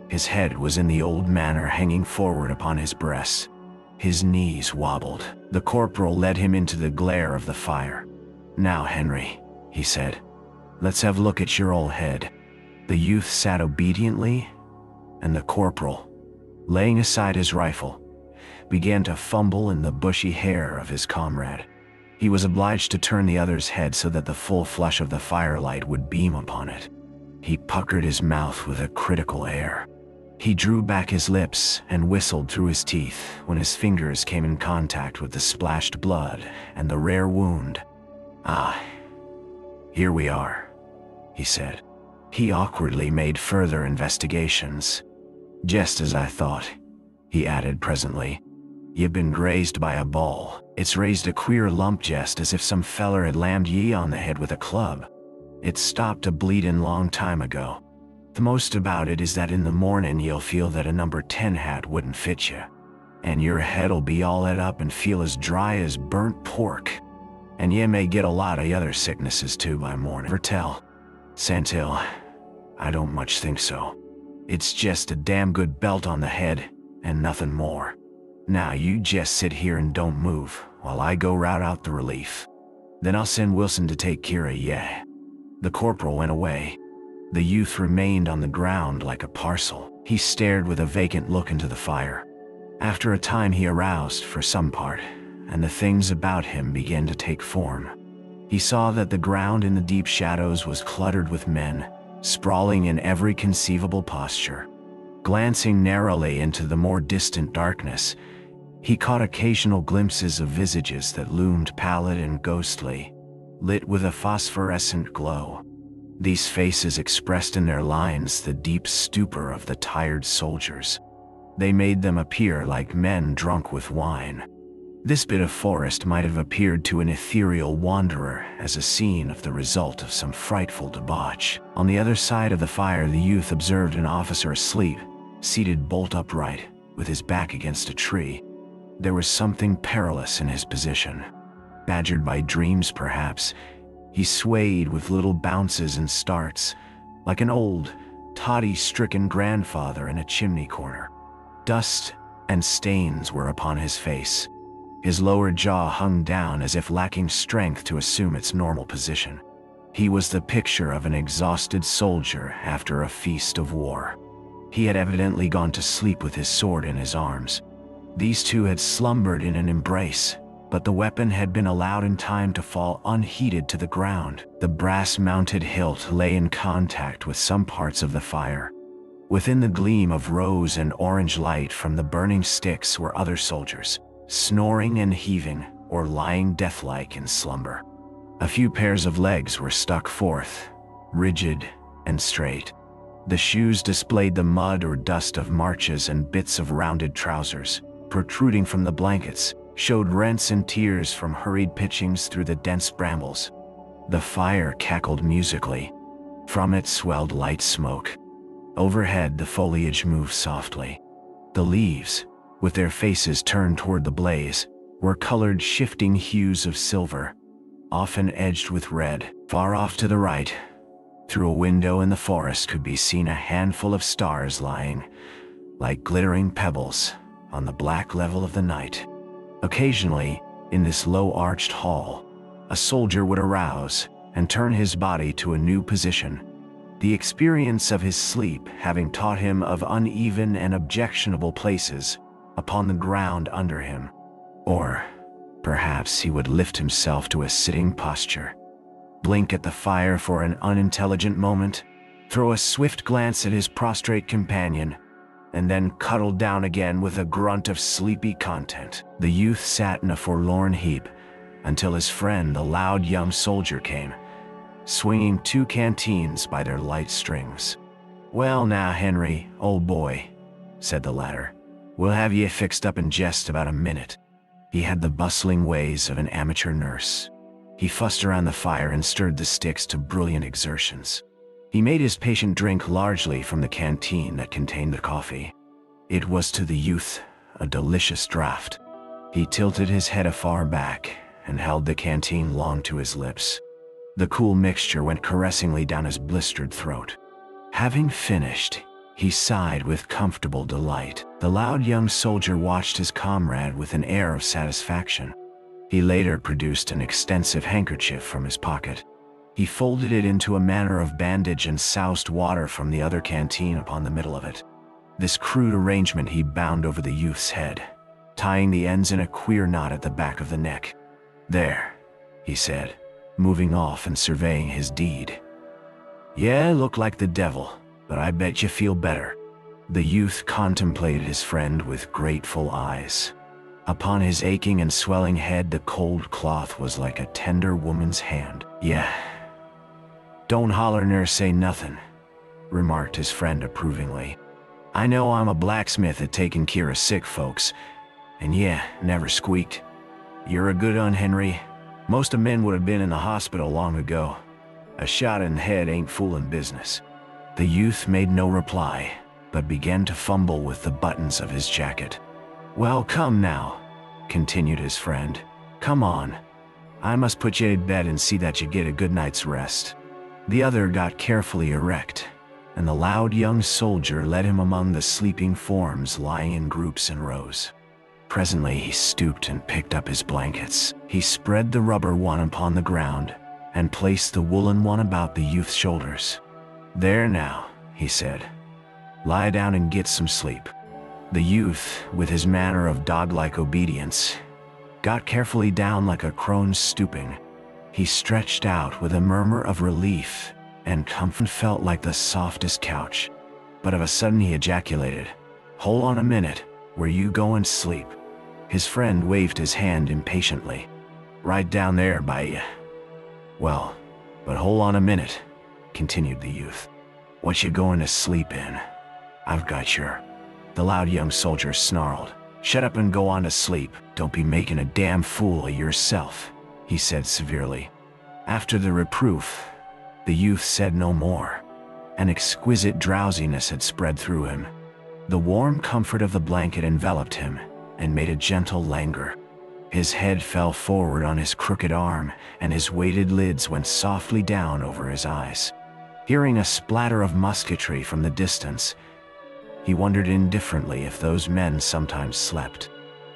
His head was in the old manner, hanging forward upon his breast. His knees wobbled. The corporal led him into the glare of the fire. Now, Henry, he said, let's have a look at your old head. The youth sat obediently, and the corporal, laying aside his rifle, began to fumble in the bushy hair of his comrade. He was obliged to turn the other's head so that the full flush of the firelight would beam upon it. He puckered his mouth with a critical air. He drew back his lips and whistled through his teeth when his fingers came in contact with the splashed blood and the rare wound. Ah, here we are, he said. He awkwardly made further investigations. Just as I thought, he added presently. You've been grazed by a ball. It's raised a queer lump just as if some feller had lammed ye on the head with a club. It stopped a bleedin' long time ago. The most about it is that in the morning you'll feel that a number 10 hat wouldn't fit you. And your head'll be all et up and feel as dry as burnt pork. And ye may get a lot of other sicknesses too by morning. Never tell. Santil, I don't much think so. It's just a damn good belt on the head, and nothing more. Now you just sit here and don't move, while I go rout out the relief. Then I'll send Wilson to take Kira, yeah. The corporal went away. The youth remained on the ground like a parcel. He stared with a vacant look into the fire. After a time he aroused for some part, and the things about him began to take form. He saw that the ground in the deep shadows was cluttered with men, sprawling in every conceivable posture. Glancing narrowly into the more distant darkness, he caught occasional glimpses of visages that loomed pallid and ghostly, lit with a phosphorescent glow. These faces expressed in their lines the deep stupor of the tired soldiers. They made them appear like men drunk with wine. This bit of forest might have appeared to an ethereal wanderer as a scene of the result of some frightful debauch. On the other side of the fire, the youth observed an officer asleep, seated bolt upright, with his back against a tree. There was something perilous in his position. Badgered by dreams, perhaps, he swayed with little bounces and starts, like an old, toddy-stricken grandfather in a chimney corner. Dust and stains were upon his face. His lower jaw hung down as if lacking strength to assume its normal position. He was the picture of an exhausted soldier after a feast of war. He had evidently gone to sleep with his sword in his arms. These two had slumbered in an embrace, but the weapon had been allowed in time to fall unheeded to the ground. The brass-mounted hilt lay in contact with some parts of the fire. Within the gleam of rose and orange light from the burning sticks were other soldiers, snoring and heaving, or lying deathlike in slumber. A few pairs of legs were stuck forth, rigid and straight. The shoes displayed the mud or dust of marches, and bits of rounded trousers, protruding from the blankets, showed rents and tears from hurried pitchings through the dense brambles. The fire cackled musically. From it swelled light smoke. Overhead, the foliage moved softly. The leaves, with their faces turned toward the blaze, were colored shifting hues of silver, often edged with red. Far off to the right, through a window in the forest, could be seen a handful of stars lying, like glittering pebbles, on the black level of the night. Occasionally, in this low-arched hall, a soldier would arouse and turn his body to a new position, the experience of his sleep having taught him of uneven and objectionable places upon the ground under him. Or perhaps he would lift himself to a sitting posture, blink at the fire for an unintelligent moment, throw a swift glance at his prostrate companion, and then cuddle down again with a grunt of sleepy content. The youth sat in a forlorn heap until his friend, the loud young soldier, came, swinging 2 canteens by their light strings. "Well now, Henry, old boy," said the latter, "we'll have ye fixed up in just about a minute." He had the bustling ways of an amateur nurse. He fussed around the fire and stirred the sticks to brilliant exertions. He made his patient drink largely from the canteen that contained the coffee. It was to the youth a delicious draught. He tilted his head afar back and held the canteen long to his lips. The cool mixture went caressingly down his blistered throat. Having finished, he sighed with comfortable delight. The loud young soldier watched his comrade with an air of satisfaction. He later produced an extensive handkerchief from his pocket. He folded it into a manner of bandage and soused water from the other canteen upon the middle of it. This crude arrangement he bound over the youth's head, tying the ends in a queer knot at the back of the neck. "There," he said, moving off and surveying his deed. "Yeah, look like the devil, but I bet you feel better." The youth contemplated his friend with grateful eyes. Upon his aching and swelling head, the cold cloth was like a tender woman's hand. "Yeah, don't holler nor say nothin'," remarked his friend approvingly. "I know I'm a blacksmith at taking care of sick folks, and yeah, never squeaked. You're a good un, Henry. Most of men would have been in the hospital long ago. A shot in the head ain't foolin' business." The youth made no reply, but began to fumble with the buttons of his jacket. "Well, come now," continued his friend. "Come on. I must put you in bed and see that you get a good night's rest." The other got carefully erect, and the loud young soldier led him among the sleeping forms lying in groups and rows. Presently he stooped and picked up his blankets. He spread the rubber one upon the ground and placed the woolen one about the youth's shoulders. "There now," he said. "Lie down and get some sleep." The youth, with his manner of dog-like obedience, got carefully down like a crone stooping. He stretched out with a murmur of relief, and comfort felt like the softest couch. But of a sudden he ejaculated, "Hold on a minute, where you go and sleep?" His friend waved his hand impatiently. "Right down there by you." "Well, but hold on a minute," continued the youth. "What you going to sleep in? I've got your—" The loud young soldier snarled. "Shut up and go on to sleep. Don't be making a damn fool of yourself," he said severely. After the reproof, the youth said no more. An exquisite drowsiness had spread through him. The warm comfort of the blanket enveloped him and made a gentle languor. His head fell forward on his crooked arm, and his weighted lids went softly down over his eyes. Hearing a splatter of musketry from the distance, he wondered indifferently if those men sometimes slept.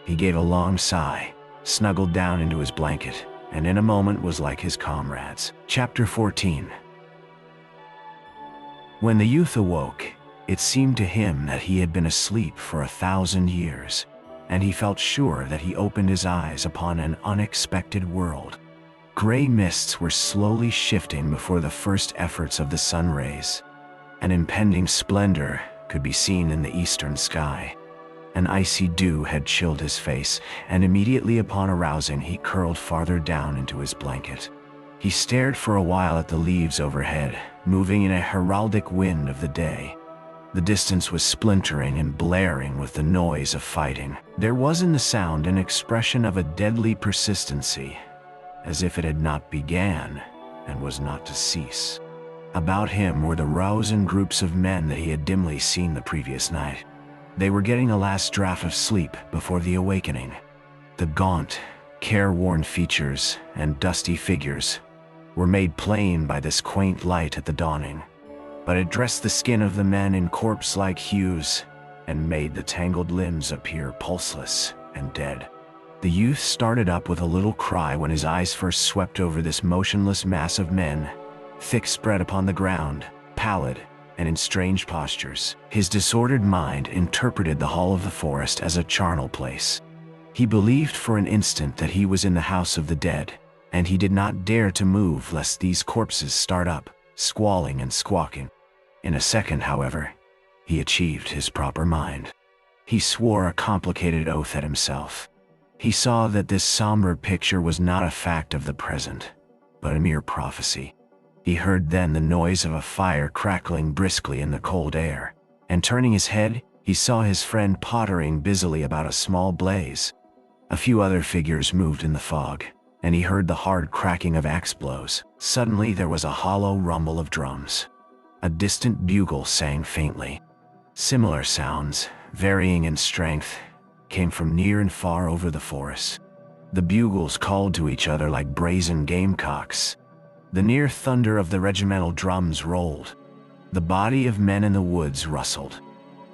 He gave a long sigh, snuggled down into his blanket, and in a moment was like his comrades. Chapter 14. When the youth awoke, it seemed to him that he had been asleep for 1,000 years, and he felt sure that he opened his eyes upon an unexpected world. Gray mists were slowly shifting before the first efforts of the sun rays. An impending splendor could be seen in the eastern sky. An icy dew had chilled his face, and immediately upon arousing he curled farther down into his blanket. He stared for a while at the leaves overhead, moving in a heraldic wind of the day. The distance was splintering and blaring with the noise of fighting. There was in the sound an expression of a deadly persistency, as if it had not began and was not to cease. About him were the rows and groups of men that he had dimly seen the previous night. They were getting a last draught of sleep before the awakening. The gaunt, careworn features and dusty figures were made plain by this quaint light at the dawning, but it dressed the skin of the men in corpse-like hues and made the tangled limbs appear pulseless and dead. The youth started up with a little cry when his eyes first swept over this motionless mass of men, thick spread upon the ground, pallid and in strange postures. His disordered mind interpreted the hall of the forest as a charnel place. He believed for an instant that he was in the house of the dead, and he did not dare to move lest these corpses start up, squalling and squawking. In a second, however, he achieved his proper mind. He swore a complicated oath at himself. He saw that this somber picture was not a fact of the present, but a mere prophecy. He heard then the noise of a fire crackling briskly in the cold air, and turning his head, he saw his friend pottering busily about a small blaze. A few other figures moved in the fog, and he heard the hard cracking of axe blows. Suddenly there was a hollow rumble of drums. A distant bugle sang faintly. Similar sounds, varying in strength, came from near and far over the forest. The bugles called to each other like brazen gamecocks. The near thunder of the regimental drums rolled. The body of men in the woods rustled.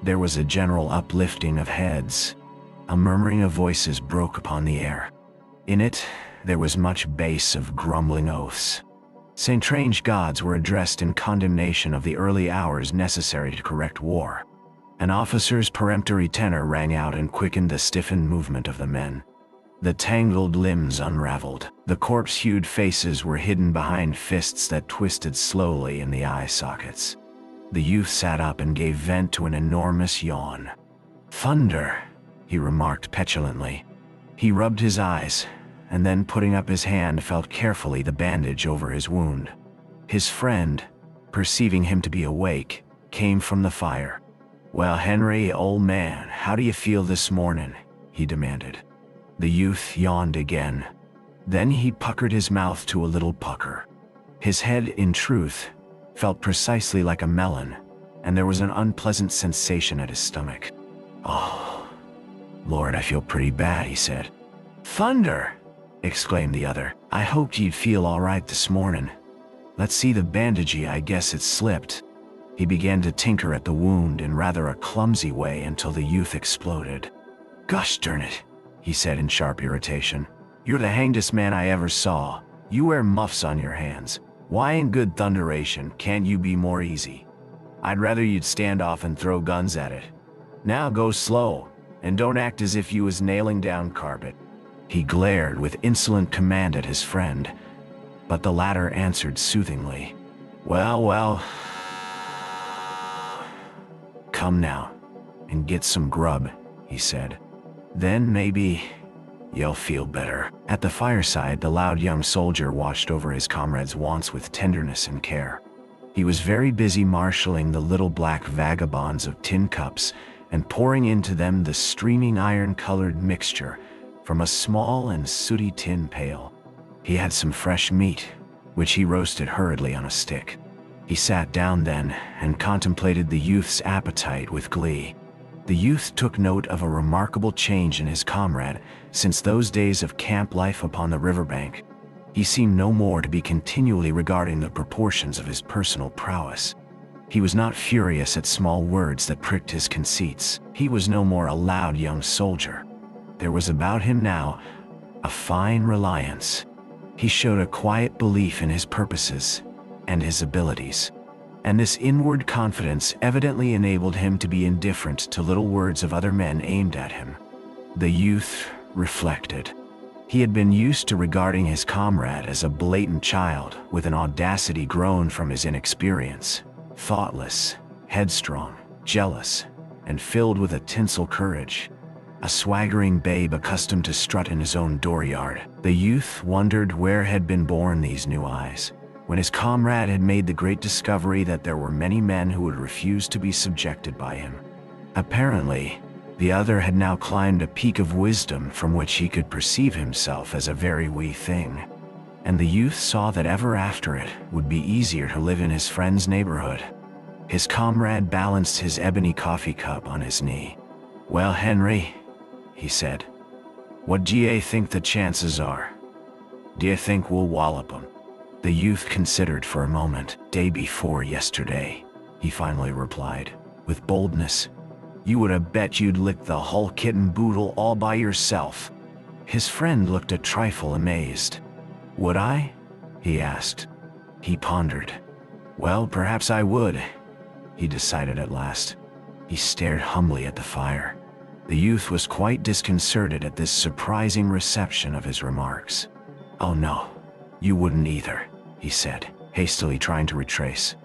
There was a general uplifting of heads. A murmuring of voices broke upon the air. In it, there was much bass of grumbling oaths. Strange gods were addressed in condemnation of the early hours necessary to correct war. An officer's peremptory tenor rang out and quickened the stiffened movement of the men. The tangled limbs unraveled. The corpse-hued faces were hidden behind fists that twisted slowly in the eye sockets. The youth sat up and gave vent to an enormous yawn. "Thunder," he remarked petulantly. He rubbed his eyes, and then putting up his hand felt carefully the bandage over his wound. His friend, perceiving him to be awake, came from the fire. "Well, Henry, old man, how do you feel this morning?" he demanded. The youth yawned again. Then he puckered his mouth to a little pucker. His head, in truth, felt precisely like a melon, and there was an unpleasant sensation at his stomach. "Oh, Lord, I feel pretty bad," he said. "Thunder!" exclaimed the other. "I hoped you'd feel all right this morning. Let's see the bandagey, I guess it slipped." He began to tinker at the wound in rather a clumsy way until the youth exploded. "Gosh darn it," he said in sharp irritation. "You're the hangdest man I ever saw. You wear muffs on your hands. Why in good thunderation can't you be more easy? I'd rather you'd stand off and throw guns at it. Now go slow, and don't act as if you was nailing down carpet." He glared with insolent command at his friend, but the latter answered soothingly, Well, well. Come now, and get some grub," he said. "Then maybe you'll feel better." At the fireside, the loud young soldier watched over his comrade's wants with tenderness and care. He was very busy marshalling the little black vagabonds of tin cups and pouring into them the streaming iron-colored mixture from a small and sooty tin pail. He had some fresh meat, which he roasted hurriedly on a stick. He sat down then and contemplated the youth's appetite with glee. The youth took note of a remarkable change in his comrade since those days of camp life upon the riverbank. He seemed no more to be continually regarding the proportions of his personal prowess. He was not furious at small words that pricked his conceits. He was no more a loud young soldier. There was about him now a fine reliance. He showed a quiet belief in his purposes and his abilities, and this inward confidence evidently enabled him to be indifferent to little words of other men aimed at him. The youth reflected. He had been used to regarding his comrade as a blatant child with an audacity grown from his inexperience, thoughtless, headstrong, jealous, and filled with a tinsel courage. A swaggering babe accustomed to strut in his own dooryard. The youth wondered where had been born these new eyes, when his comrade had made the great discovery that there were many men who would refuse to be subjected by him. Apparently, the other had now climbed a peak of wisdom from which he could perceive himself as a very wee thing, and the youth saw that ever after it would be easier to live in his friend's neighborhood. His comrade balanced his ebony coffee cup on his knee. "Well, Henry," he said, "what d'ye think the chances are? D'ye think we'll wallop 'em?" The youth considered for a moment. "Day before yesterday," he finally replied, with boldness. "You would have bet you'd lick the whole kit and boodle all by yourself." His friend looked a trifle amazed. "Would I?" he asked. He pondered. "Well, perhaps I would," he decided at last. He stared humbly at the fire. The youth was quite disconcerted at this surprising reception of his remarks. "Oh no, you wouldn't either," he said, hastily trying to retrace.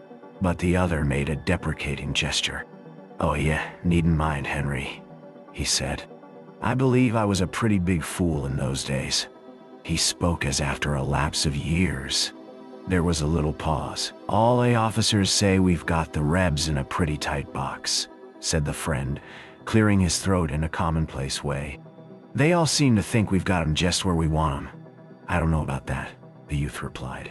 But the other made a deprecating gesture. "Oh yeah, needn't mind, Henry," he said. "I believe I was a pretty big fool in those days." He spoke as after a lapse of years. There was a little pause. "All the officers say we've got the rebs in a pretty tight box," said the friend, clearing his throat in a commonplace way. "They all seem to think we've got 'em just where we want 'em." "I don't know about that," the youth replied.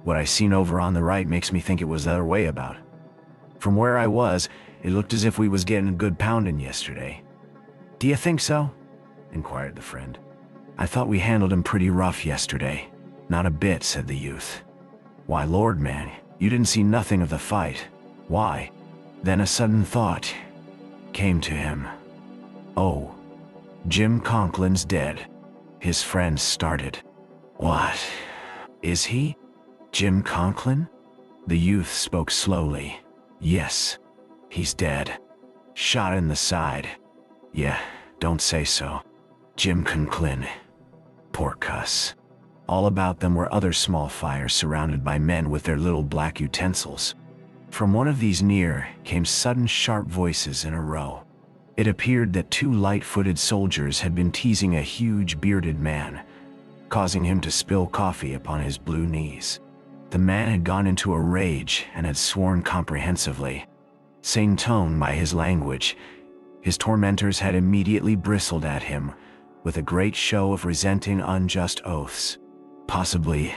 "What I seen over on the right makes me think it was the other way about. From where I was, it looked as if we was getting a good pounding yesterday." "Do you think so?" inquired the friend. "I thought we handled 'em pretty rough yesterday." "Not a bit," said the youth. "Why, Lord, man, you didn't see nothing of the fight. Why?" Then a sudden thought came to him. "Oh, Jim Conklin's dead." His friend started. "What? Is he? Jim Conklin?" The youth spoke slowly. "Yes, he's dead. Shot in the side." "Yeah, don't say so. Jim Conklin. Poor cuss." All about them were other small fires surrounded by men with their little black utensils. From one of these near came sudden sharp voices in a row. It appeared that two light-footed soldiers had been teasing a huge bearded man, causing him to spill coffee upon his blue knees. The man had gone into a rage and had sworn comprehensively. Sane tone by his language, his tormentors had immediately bristled at him with a great show of resenting unjust oaths. Possibly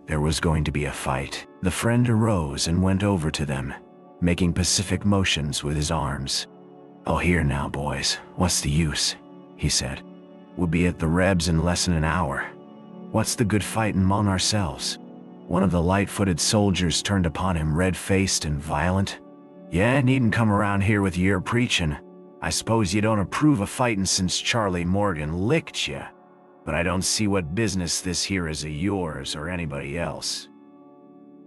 there was going to be a fight. The friend arose and went over to them, making pacific motions with his arms. "Oh, here now, boys, what's the use?" he said. "We'll be at the rebs in less than an hour. What's the good fighting among ourselves?" One of the light-footed soldiers turned upon him red-faced and violent. "Yeah, needn't come around here with your preaching. I suppose you don't approve of fighting since Charlie Morgan licked you. But I don't see what business this here is of yours or anybody else."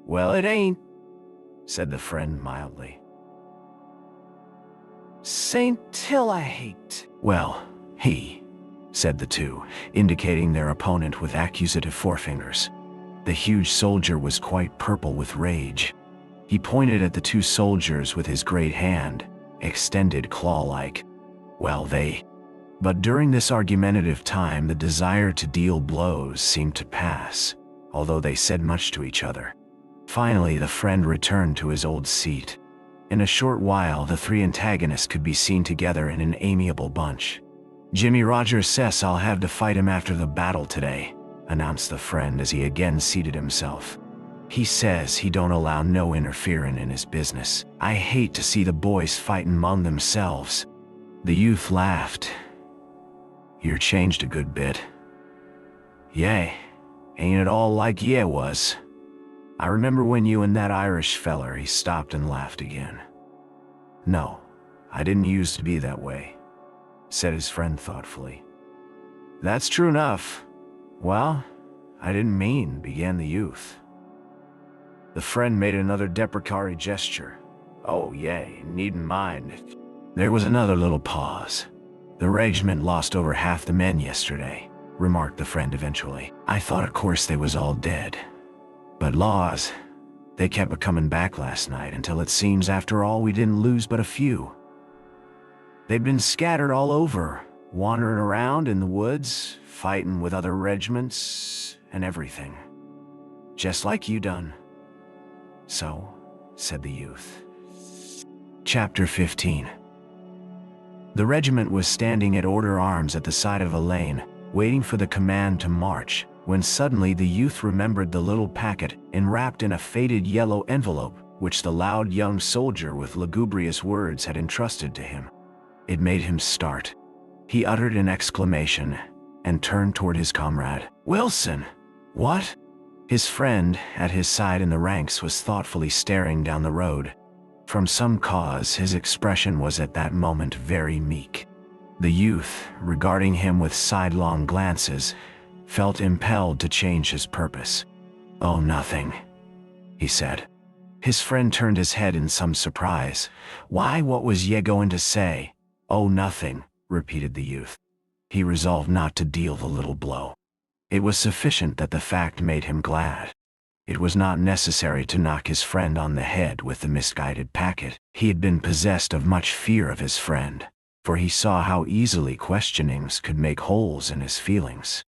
"Well, it ain't," said the friend mildly. "Saint till I hate." "Well, he," said the two, indicating their opponent with accusative forefingers. The huge soldier was quite purple with rage. He pointed at the two soldiers with his great hand, extended claw-like. "Well, they..." But during this argumentative time the desire to deal blows seemed to pass, although they said much to each other. Finally the friend returned to his old seat. In a short while the three antagonists could be seen together in an amiable bunch. "Jimmy Rogers says I'll have to fight him after the battle today," announced the friend as he again seated himself. "He says he don't allow no interfering in his business. I hate to see the boys fighting among themselves." The youth laughed. "You're changed a good bit." "Yay, ain't it all like ye was? I remember when you and that Irish feller," he stopped and laughed again. "No, I didn't used to be that way," said his friend thoughtfully. "That's true enough. Well, I didn't mean, began the youth. The friend made another deprecatory gesture. Oh, yea, needn't mind. There was another little pause. The regiment lost over half the men yesterday, remarked the friend eventually. I thought of course they was all dead. But laws, they kept a-coming back last night until it seems after all we didn't lose but a few. They'd been scattered all over, wandering around in the woods, fighting with other regiments and everything. Just like you done. So, said the youth. Chapter 15. The regiment was standing at order arms at the side of a lane, waiting for the command to march, when suddenly the youth remembered the little packet enwrapped in a faded yellow envelope which the loud young soldier with lugubrious words had entrusted to him. It made him start. He uttered an exclamation and turned toward his comrade. Wilson! What? His friend, at his side in the ranks, was thoughtfully staring down the road. From some cause, his expression was at that moment very meek. The youth, regarding him with sidelong glances, felt impelled to change his purpose. Oh, nothing, he said. His friend turned his head in some surprise. Why, what was ye going to say? Oh, nothing, repeated the youth. He resolved not to deal the little blow. It was sufficient that the fact made him glad. It was not necessary to knock his friend on the head with the misguided packet. He had been possessed of much fear of his friend, for he saw how easily questionings could make holes in his feelings.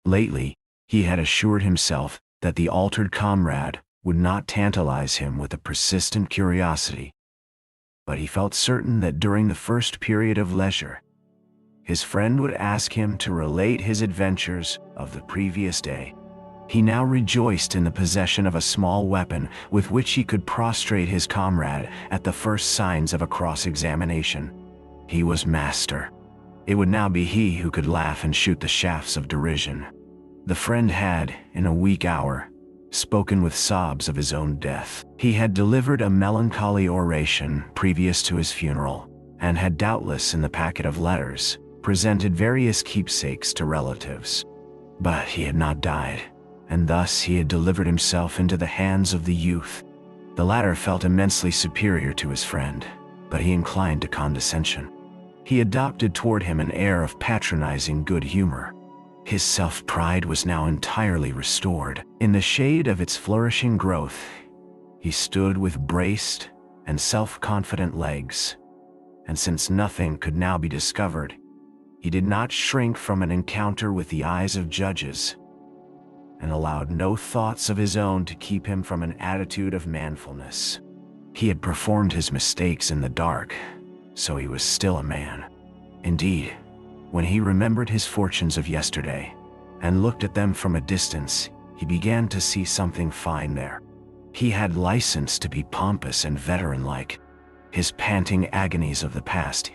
Lately, he had assured himself that the altered comrade would not tantalize him with a persistent curiosity. But he felt certain that during the first period of leisure, his friend would ask him to relate his adventures of the previous day. He now rejoiced in the possession of a small weapon with which he could prostrate his comrade at the first signs of a cross-examination. He was master. It would now be he who could laugh and shoot the shafts of derision. The friend had, in a weak hour, spoken with sobs of his own death. He had delivered a melancholy oration previous to his funeral, and had doubtless in the packet of letters presented various keepsakes to relatives. But he had not died, and thus he had delivered himself into the hands of the youth. The latter felt immensely superior to his friend, but he inclined to condescension. He adopted toward him an air of patronizing good humor. His self-pride was now entirely restored. In the shade of its flourishing growth, he stood with braced and self-confident legs, and since nothing could now be discovered, he did not shrink from an encounter with the eyes of judges, and allowed no thoughts of his own to keep him from an attitude of manfulness. He had performed his mistakes in the dark, so he was still a man. Indeed, when he remembered his fortunes of yesterday, and looked at them from a distance, he began to see something fine there. He had license to be pompous and veteran-like. His panting agonies of the past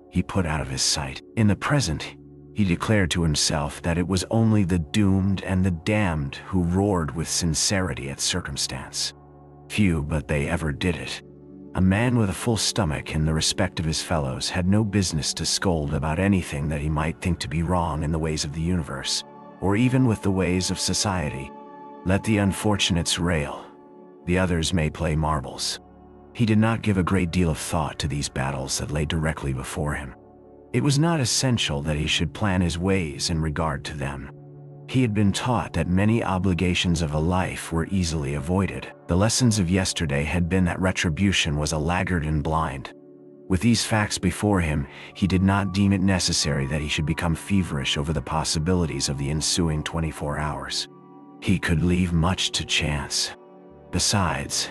he put out of his sight. In the present, he declared to himself that it was only the doomed and the damned who roared with sincerity at circumstance. Few but they ever did it. A man with a full stomach in the respect of his fellows had no business to scold about anything that he might think to be wrong in the ways of the universe, or even with the ways of society. Let the unfortunates rail. The others may play marbles. He did not give a great deal of thought to these battles that lay directly before him. It was not essential that he should plan his ways in regard to them. He had been taught that many obligations of a life were easily avoided. The lessons of yesterday had been that retribution was a laggard and blind. With these facts before him, he did not deem it necessary that he should become feverish over the possibilities of the ensuing 24 hours. He could leave much to chance. Besides,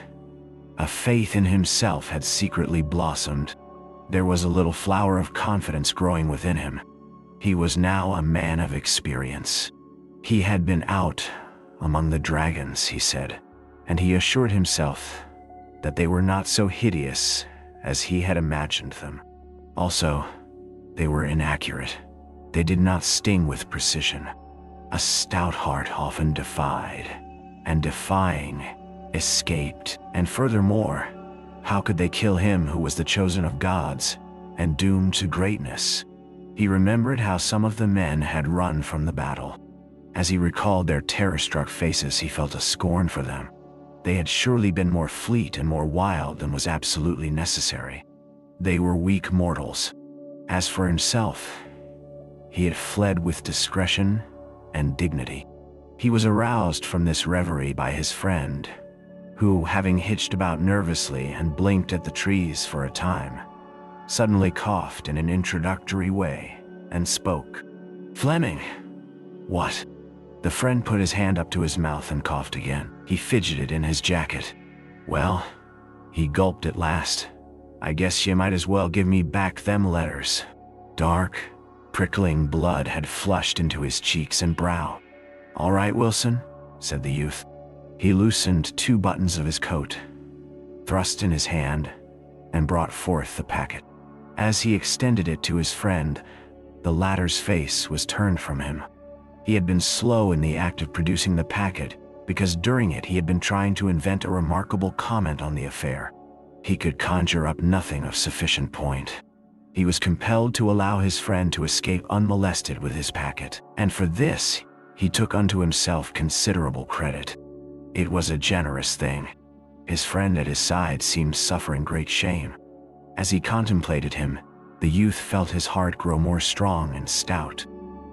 a faith in himself had secretly blossomed. There was a little flower of confidence growing within him. He was now a man of experience. He had been out among the dragons, he said, and he assured himself that they were not so hideous as he had imagined them. Also, they were inaccurate. They did not sting with precision. A stout heart often defied, and defying, escaped. And furthermore, how could they kill him who was the chosen of gods and doomed to greatness? He remembered how some of the men had run from the battle, As he recalled their terror-struck faces, he felt a scorn for them. They had surely been more fleet and more wild than was absolutely necessary. They were weak mortals. As for himself, he had fled with discretion and dignity. He was aroused from this reverie by his friend, who, having hitched about nervously and blinked at the trees for a time, suddenly coughed in an introductory way and spoke. "Fleming." "What?" The friend put his hand up to his mouth and coughed again. He fidgeted in his jacket. "Well," he gulped at last, "I guess you might as well give me back them letters." Dark, prickling blood had flushed into his cheeks and brow. "All right, Wilson," said the youth. He loosened 2 buttons of his coat, thrust in his hand, and brought forth the packet. As he extended it to his friend, the latter's face was turned from him. He had been slow in the act of producing the packet, because during it he had been trying to invent a remarkable comment on the affair. He could conjure up nothing of sufficient point. He was compelled to allow his friend to escape unmolested with his packet, and for this he took unto himself considerable credit. It was a generous thing. His friend at his side seemed suffering great shame. As he contemplated him, the youth felt his heart grow more strong and stout.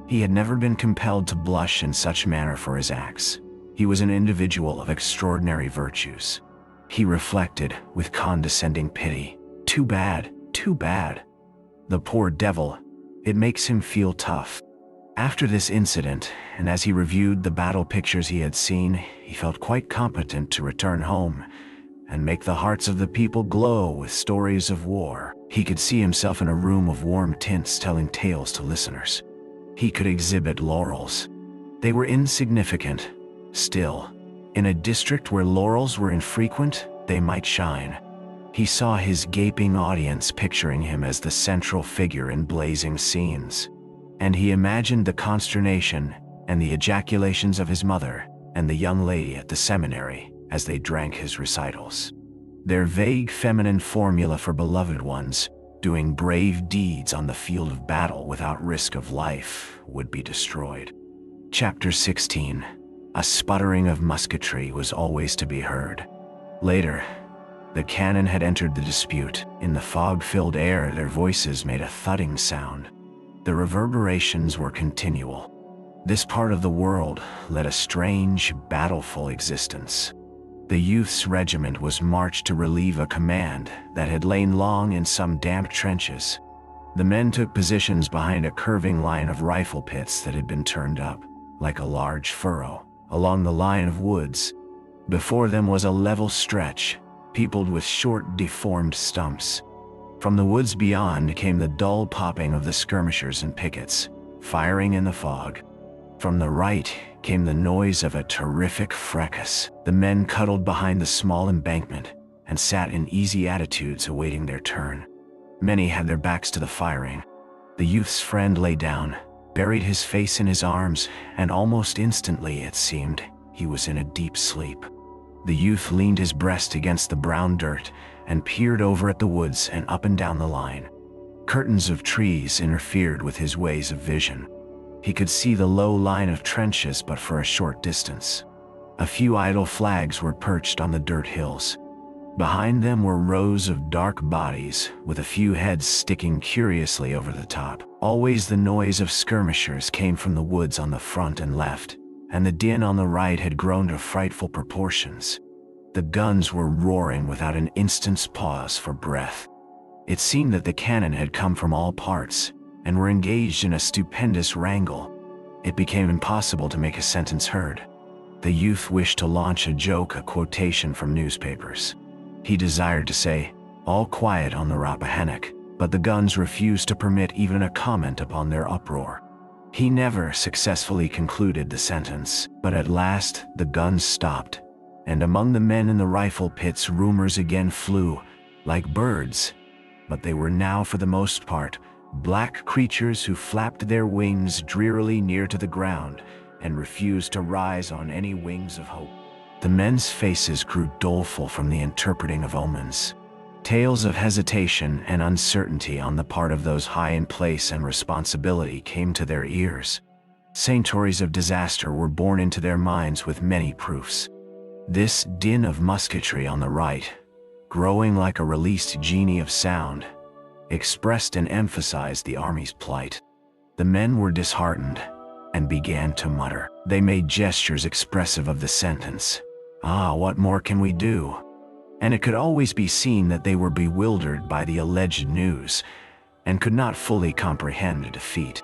He had never been compelled to blush in such manner for his acts. He was an individual of extraordinary virtues. He reflected with condescending pity, "Too bad, too bad. The poor devil, it makes him feel tough." After this incident, and as he reviewed the battle pictures he had seen, he felt quite competent to return home and make the hearts of the people glow with stories of war. He could see himself in a room of warm tints telling tales to listeners. He could exhibit laurels. They were insignificant. Still, in a district where laurels were infrequent, they might shine. He saw his gaping audience picturing him as the central figure in blazing scenes, and he imagined the consternation and the ejaculations of his mother and the young lady at the seminary as they drank his recitals. Their vague feminine formula for beloved ones doing brave deeds on the field of battle without risk of life would be destroyed. Chapter 16. A sputtering of musketry was always to be heard. Later, the cannon had entered the dispute. In the fog-filled air, their voices made a thudding sound. The reverberations were continual. This part of the world led a strange, battleful existence. The youth's regiment was marched to relieve a command that had lain long in some damp trenches. The men took positions behind a curving line of rifle pits that had been turned up, like a large furrow, along the line of woods. Before them was a level stretch, peopled with short, deformed stumps. From the woods beyond came the dull popping of the skirmishers and pickets, firing in the fog. From the right came the noise of a terrific fracas. The men cuddled behind the small embankment and sat in easy attitudes awaiting their turn. Many had their backs to the firing. The youth's friend lay down, buried his face in his arms, and almost instantly, it seemed, he was in a deep sleep. The youth leaned his breast against the brown dirt and peered over at the woods and up and down the line. Curtains of trees interfered with his ways of vision. He could see the low line of trenches but for a short distance. A few idle flags were perched on the dirt hills. Behind them were rows of dark bodies, with a few heads sticking curiously over the top. Always the noise of skirmishers came from the woods on the front and left, and the din on the right had grown to frightful proportions. The guns were roaring without an instant's pause for breath. It seemed that the cannon had come from all parts, and were engaged in a stupendous wrangle. It became impossible to make a sentence heard. The youth wished to launch a joke, a quotation from newspapers. He desired to say, "All quiet on the Rappahannock," but the guns refused to permit even a comment upon their uproar. He never successfully concluded the sentence, but at last the guns stopped, and among the men in the rifle pits rumors again flew, like birds, but they were now for the most part black creatures who flapped their wings drearily near to the ground and refused to rise on any wings of hope. The men's faces grew doleful from the interpreting of omens. Tales of hesitation and uncertainty on the part of those high in place and responsibility came to their ears. Stories of disaster were borne into their minds with many proofs. This din of musketry on the right, growing like a released genie of sound, expressed and emphasized the army's plight. The men were disheartened and began to mutter. They made gestures expressive of the sentence, "Ah, what more can we do?" And it could always be seen that they were bewildered by the alleged news and could not fully comprehend defeat.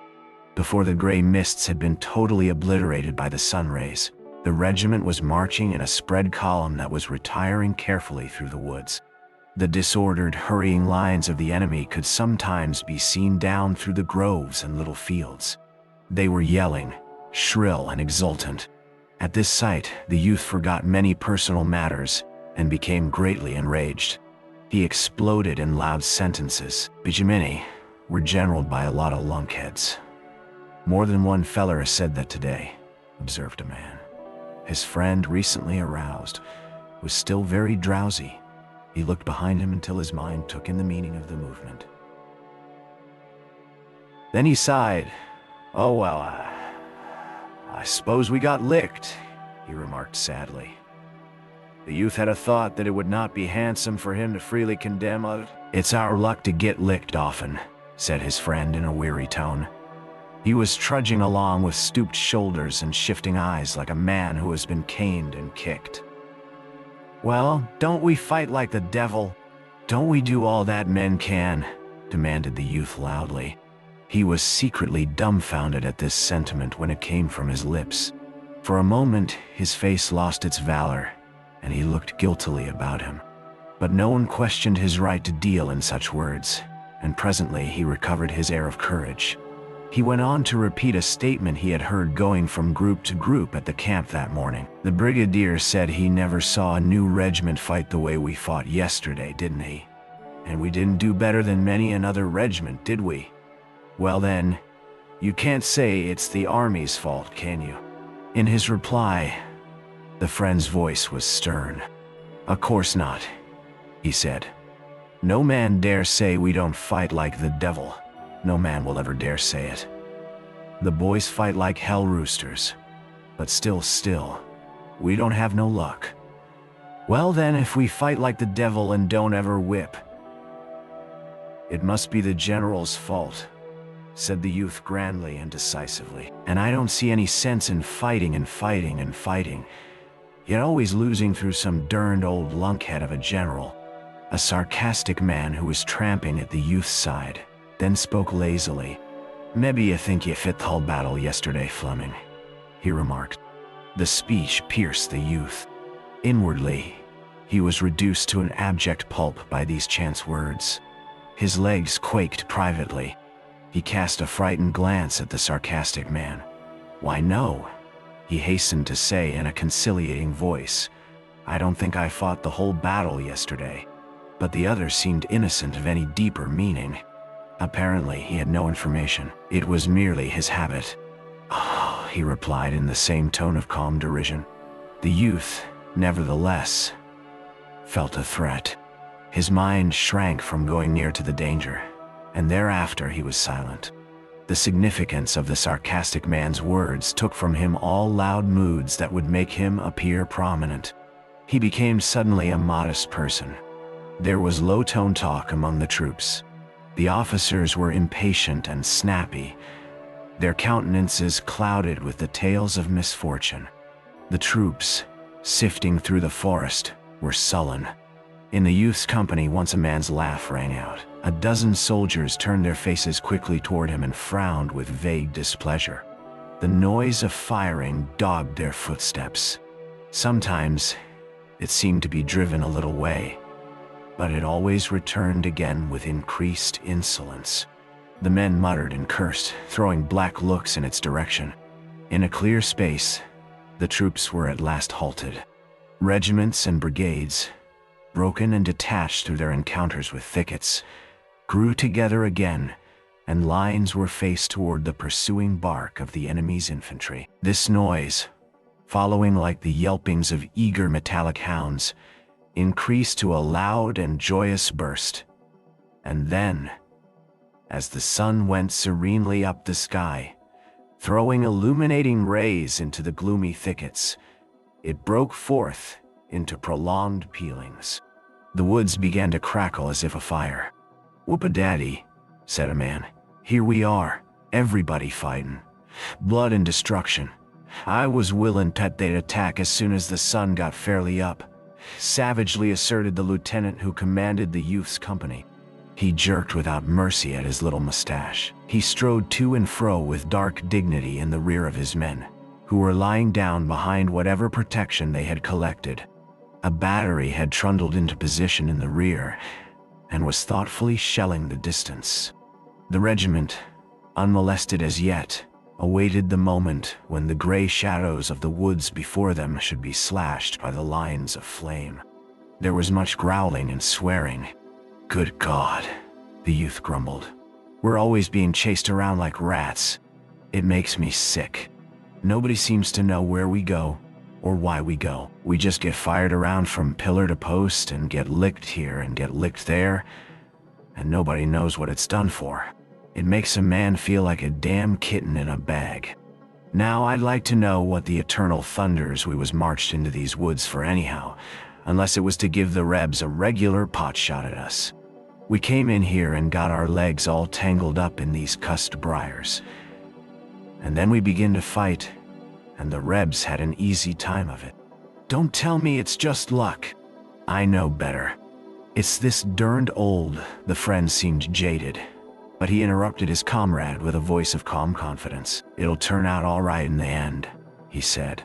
Before the gray mists had been totally obliterated by the sun rays, the regiment was marching in a spread column that was retiring carefully through the woods. The disordered, hurrying lines of the enemy could sometimes be seen down through the groves and little fields. They were yelling, shrill and exultant. At this sight, the youth forgot many personal matters and became greatly enraged. He exploded in loud sentences. "Bijamini, we're generaled by a lot of lunkheads." "More than one feller has said that today," observed a man. His friend, recently aroused, was still very drowsy. He looked behind him until his mind took in the meaning of the movement. Then he sighed. "Oh well, I suppose we got licked," he remarked sadly. The youth had a thought that it would not be handsome for him to freely condemn others. "It's our luck to get licked often," said his friend in a weary tone. He was trudging along with stooped shoulders and shifting eyes like a man who has been caned and kicked. "Well, don't we fight like the devil? Don't we do all that men can?" demanded the youth loudly. He was secretly dumbfounded at this sentiment when it came from his lips. For a moment, his face lost its valor, and he looked guiltily about him. But no one questioned his right to deal in such words, and presently he recovered his air of courage. He went on to repeat a statement he had heard going from group to group at the camp that morning. "The brigadier said he never saw a new regiment fight the way we fought yesterday, didn't he? And we didn't do better than many another regiment, did we? Well then, you can't say it's the army's fault, can you?" In his reply, the friend's voice was stern. "Of course not," he said. "No man dare say we don't fight like the devil. No man will ever dare say it. The boys fight like hell roosters, but still, we don't have no luck." "Well then, if we fight like the devil and don't ever whip, it must be the general's fault," said the youth grandly and decisively. "And I don't see any sense in fighting, yet always losing through some derned old lunkhead of a general." A sarcastic man who was tramping at the youth's side then spoke lazily. "Maybe you think you fit the whole battle yesterday, Fleming," he remarked. The speech pierced the youth. Inwardly, he was reduced to an abject pulp by these chance words. His legs quaked privately. He cast a frightened glance at the sarcastic man. "Why no," he hastened to say in a conciliating voice. "I don't think I fought the whole battle yesterday." But the other seemed innocent of any deeper meaning. Apparently, he had no information. It was merely his habit. "Oh," he replied in the same tone of calm derision. The youth, nevertheless, felt a threat. His mind shrank from going near to the danger, and thereafter he was silent. The significance of the sarcastic man's words took from him all loud moods that would make him appear prominent. He became suddenly a modest person. There was low-toned talk among the troops. The officers were impatient and snappy, their countenances clouded with the tales of misfortune. The troops, sifting through the forest, were sullen. In the youth's company, once a man's laugh rang out. A dozen soldiers turned their faces quickly toward him and frowned with vague displeasure. The noise of firing dogged their footsteps. Sometimes it seemed to be driven a little way, but it always returned again with increased insolence. The men muttered and cursed, throwing black looks in its direction. In a clear space, the troops were at last halted. Regiments and brigades, broken and detached through their encounters with thickets, grew together again, and lines were faced toward the pursuing bark of the enemy's infantry. This noise, following like the yelpings of eager metallic hounds, increased to a loud and joyous burst. And then, as the sun went serenely up the sky, throwing illuminating rays into the gloomy thickets. It broke forth into prolonged pealings. The woods began to crackle as if afire. "Whoop-a-daddy," said a man. "Here we are, everybody fighting. Blood and destruction. I was willin' that they'd attack as soon as the sun got fairly up," savagely asserted the lieutenant who commanded the youth's company. He jerked without mercy at his little mustache. He strode to and fro with dark dignity in the rear of his men, who were lying down behind whatever protection they had collected. A battery had trundled into position in the rear and was thoughtfully shelling the distance. The regiment, unmolested as yet, awaited the moment when the gray shadows of the woods before them should be slashed by the lines of flame. There was much growling and swearing. "Good God," the youth grumbled. "We're always being chased around like rats. It makes me sick. Nobody seems to know where we go or why we go. We just get fired around from pillar to post and get licked here and get licked there, and nobody knows what it's done for. It makes a man feel like a damn kitten in a bag. Now I'd like to know what the eternal thunders we was marched into these woods for anyhow, unless it was to give the Rebs a regular pot shot at us. We came in here and got our legs all tangled up in these cussed briars. And then we begin to fight, and the Rebs had an easy time of it. Don't tell me it's just luck. I know better. It's this derned old," the friend seemed jaded, but he interrupted his comrade with a voice of calm confidence. "It'll turn out all right in the end," he said.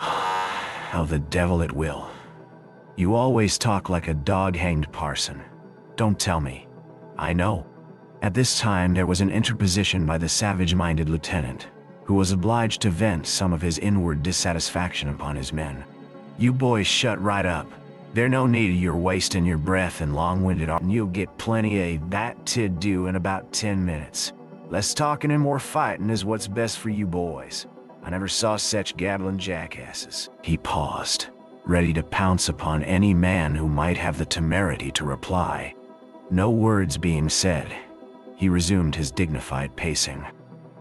"Oh, the devil it will. You always talk like a dog-hanged parson. Don't tell me. I know." At this time there was an interposition by the savage-minded lieutenant, who was obliged to vent some of his inward dissatisfaction upon his men. "You boys shut right up. There's no need of your wasting your breath and long-winded and you'll get plenty of that to do in about 10 minutes. Less talking and more fighting is what's best for you boys. I never saw such gabbling jackasses." He paused, ready to pounce upon any man who might have the temerity to reply. No words being said, he resumed his dignified pacing.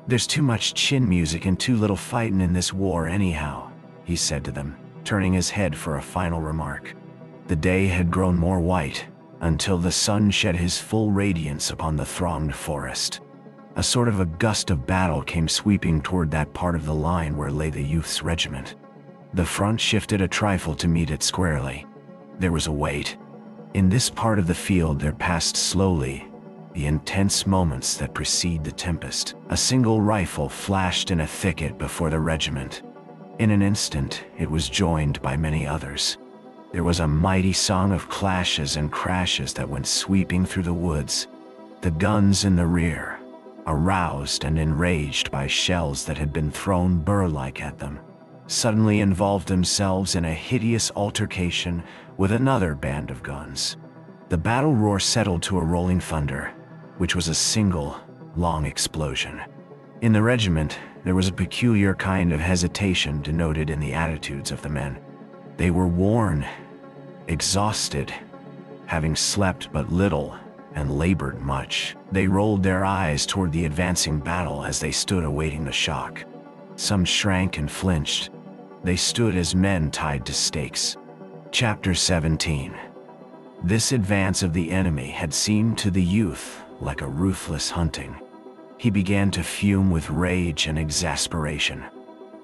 "There's too much chin music and too little fighting in this war anyhow," he said to them, turning his head for a final remark. The day had grown more white, until the sun shed his full radiance upon the thronged forest. A sort of a gust of battle came sweeping toward that part of the line where lay the youth's regiment. The front shifted a trifle to meet it squarely. There was a wait. In this part of the field there passed slowly the intense moments that precede the tempest. A single rifle flashed in a thicket before the regiment. In an instant it was joined by many others. There was a mighty song of clashes and crashes that went sweeping through the woods. The guns in the rear, aroused and enraged by shells that had been thrown burr-like at them, suddenly involved themselves in a hideous altercation with another band of guns. The battle roar settled to a rolling thunder, which was a single, long explosion. In the regiment, there was a peculiar kind of hesitation denoted in the attitudes of the men. They were worn, exhausted, having slept but little and labored much. They rolled their eyes toward the advancing battle as they stood awaiting the shock. Some shrank and flinched. They stood as men tied to stakes. Chapter 17. This advance of the enemy had seemed to the youth like a ruthless hunting. He began to fume with rage and exasperation.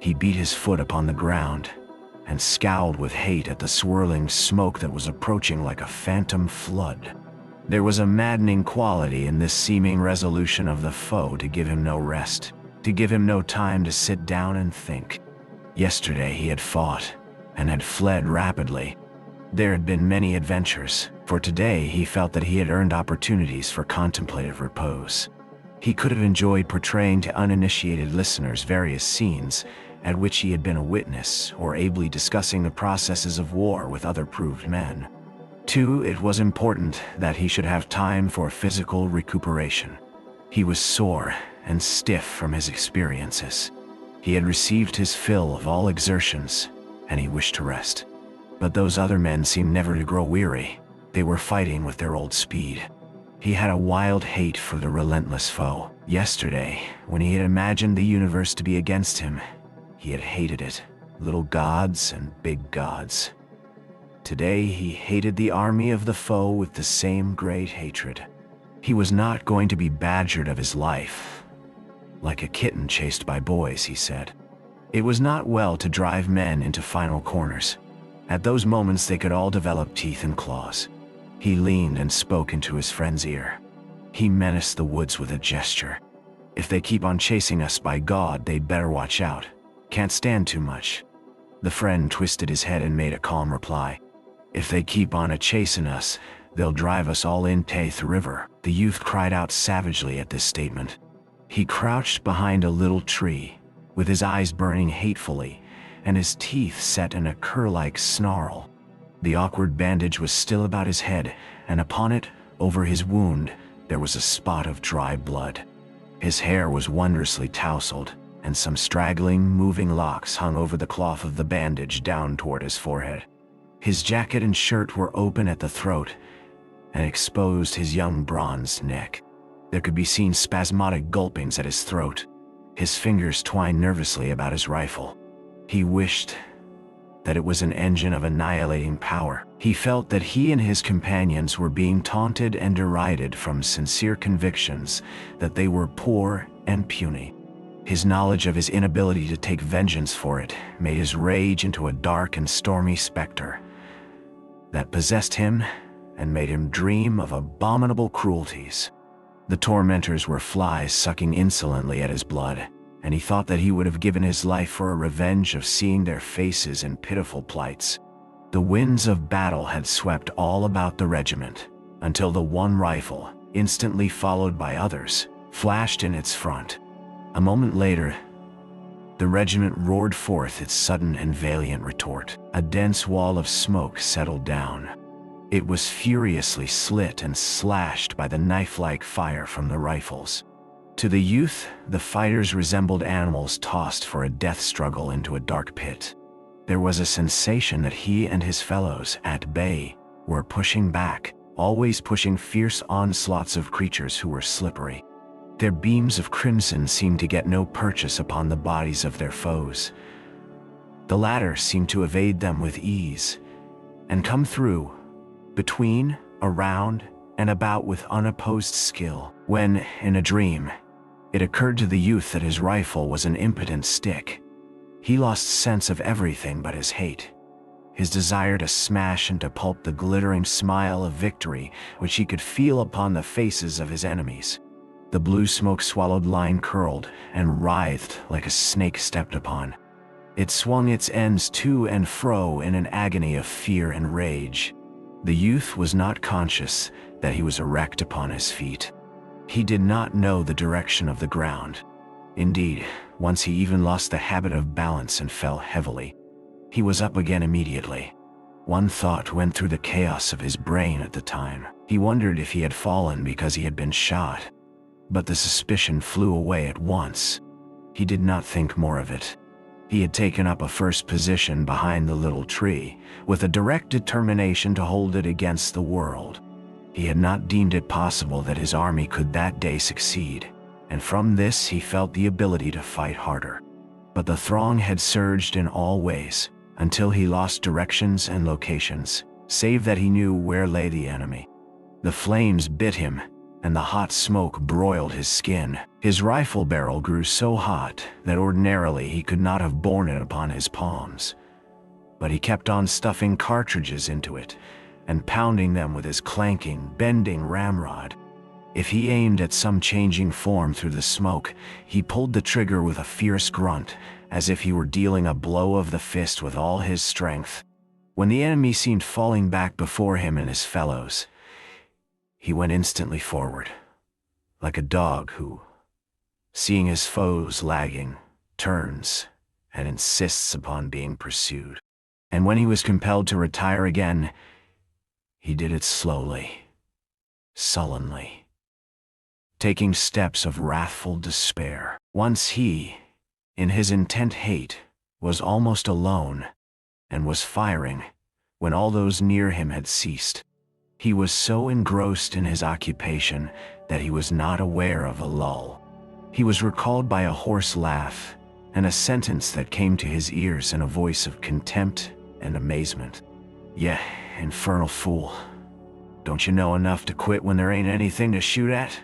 He beat his foot upon the ground and scowled with hate at the swirling smoke that was approaching like a phantom flood. There was a maddening quality in this seeming resolution of the foe to give him no rest, to give him no time to sit down and think. Yesterday he had fought and had fled rapidly. There had been many adventures, for today he felt that he had earned opportunities for contemplative repose. He could have enjoyed portraying to uninitiated listeners various scenes at which he had been a witness, or ably discussing the processes of war with other proved men. Too, it was important that he should have time for physical recuperation. He was sore and stiff from his experiences. He had received his fill of all exertions, and he wished to rest. But those other men seemed never to grow weary. They were fighting with their old speed. He had a wild hate for the relentless foe. Yesterday, when he had imagined the universe to be against him, he had hated it, little gods and big gods. Today, he hated the army of the foe with the same great hatred. He was not going to be badgered of his life, like a kitten chased by boys, he said. It was not well to drive men into final corners. At those moments, they could all develop teeth and claws. He leaned and spoke into his friend's ear. He menaced the woods with a gesture. If they keep on chasing us, by God, they'd better watch out. Can't stand too much. The friend twisted his head and made a calm reply. If they keep on a-chasing us, they'll drive us all into the river. The youth cried out savagely at this statement. He crouched behind a little tree, with his eyes burning hatefully, and his teeth set in a cur-like snarl. The awkward bandage was still about his head, and upon it, over his wound, there was a spot of dry blood. His hair was wondrously tousled, and some straggling, moving locks hung over the cloth of the bandage down toward his forehead. His jacket and shirt were open at the throat, and exposed his young bronzed neck. There could be seen spasmodic gulpings at his throat. His fingers twined nervously about his rifle. He wished that it was an engine of annihilating power. He felt that he and his companions were being taunted and derided from sincere convictions that they were poor and puny. His knowledge of his inability to take vengeance for it made his rage into a dark and stormy specter that possessed him and made him dream of abominable cruelties. The tormentors were flies sucking insolently at his blood, and he thought that he would have given his life for a revenge of seeing their faces and pitiful plights. The winds of battle had swept all about the regiment, until the one rifle, instantly followed by others, flashed in its front. A moment later, the regiment roared forth its sudden and valiant retort. A dense wall of smoke settled down. It was furiously slit and slashed by the knife-like fire from the rifles. To the youth, the fighters resembled animals tossed for a death struggle into a dark pit. There was a sensation that he and his fellows, at bay, were pushing back, always pushing fierce onslaughts of creatures who were slippery. Their beams of crimson seemed to get no purchase upon the bodies of their foes. The latter seemed to evade them with ease, and come through, between, around, and about with unopposed skill. When, in a dream, it occurred to the youth that his rifle was an impotent stick, he lost sense of everything but his hate, his desire to smash and to pulp the glittering smile of victory which he could feel upon the faces of his enemies. The blue smoke-swallowed line curled and writhed like a snake stepped upon. It swung its ends to and fro in an agony of fear and rage. The youth was not conscious that he was erect upon his feet. He did not know the direction of the ground. Indeed, once he even lost the habit of balance and fell heavily. He was up again immediately. One thought went through the chaos of his brain at the time. He wondered if he had fallen because he had been shot. But the suspicion flew away at once. He did not think more of it. He had taken up a first position behind the little tree, with a direct determination to hold it against the world. He had not deemed it possible that his army could that day succeed, and from this he felt the ability to fight harder. But the throng had surged in all ways, until he lost directions and locations, save that he knew where lay the enemy. The flames bit him, and the hot smoke broiled his skin. His rifle barrel grew so hot that ordinarily he could not have borne it upon his palms. But he kept on stuffing cartridges into it, and pounding them with his clanking, bending ramrod. If he aimed at some changing form through the smoke, he pulled the trigger with a fierce grunt, as if he were dealing a blow of the fist with all his strength. When the enemy seemed falling back before him and his fellows, he went instantly forward, like a dog who, seeing his foes lagging, turns and insists upon being pursued. And when he was compelled to retire again, he did it slowly, sullenly, taking steps of wrathful despair. Once he, in his intent hate, was almost alone, and was firing, when all those near him had ceased. He was so engrossed in his occupation that he was not aware of a lull. He was recalled by a hoarse laugh and a sentence that came to his ears in a voice of contempt and amazement. "Yeah, infernal fool. Don't you know enough to quit when there ain't anything to shoot at?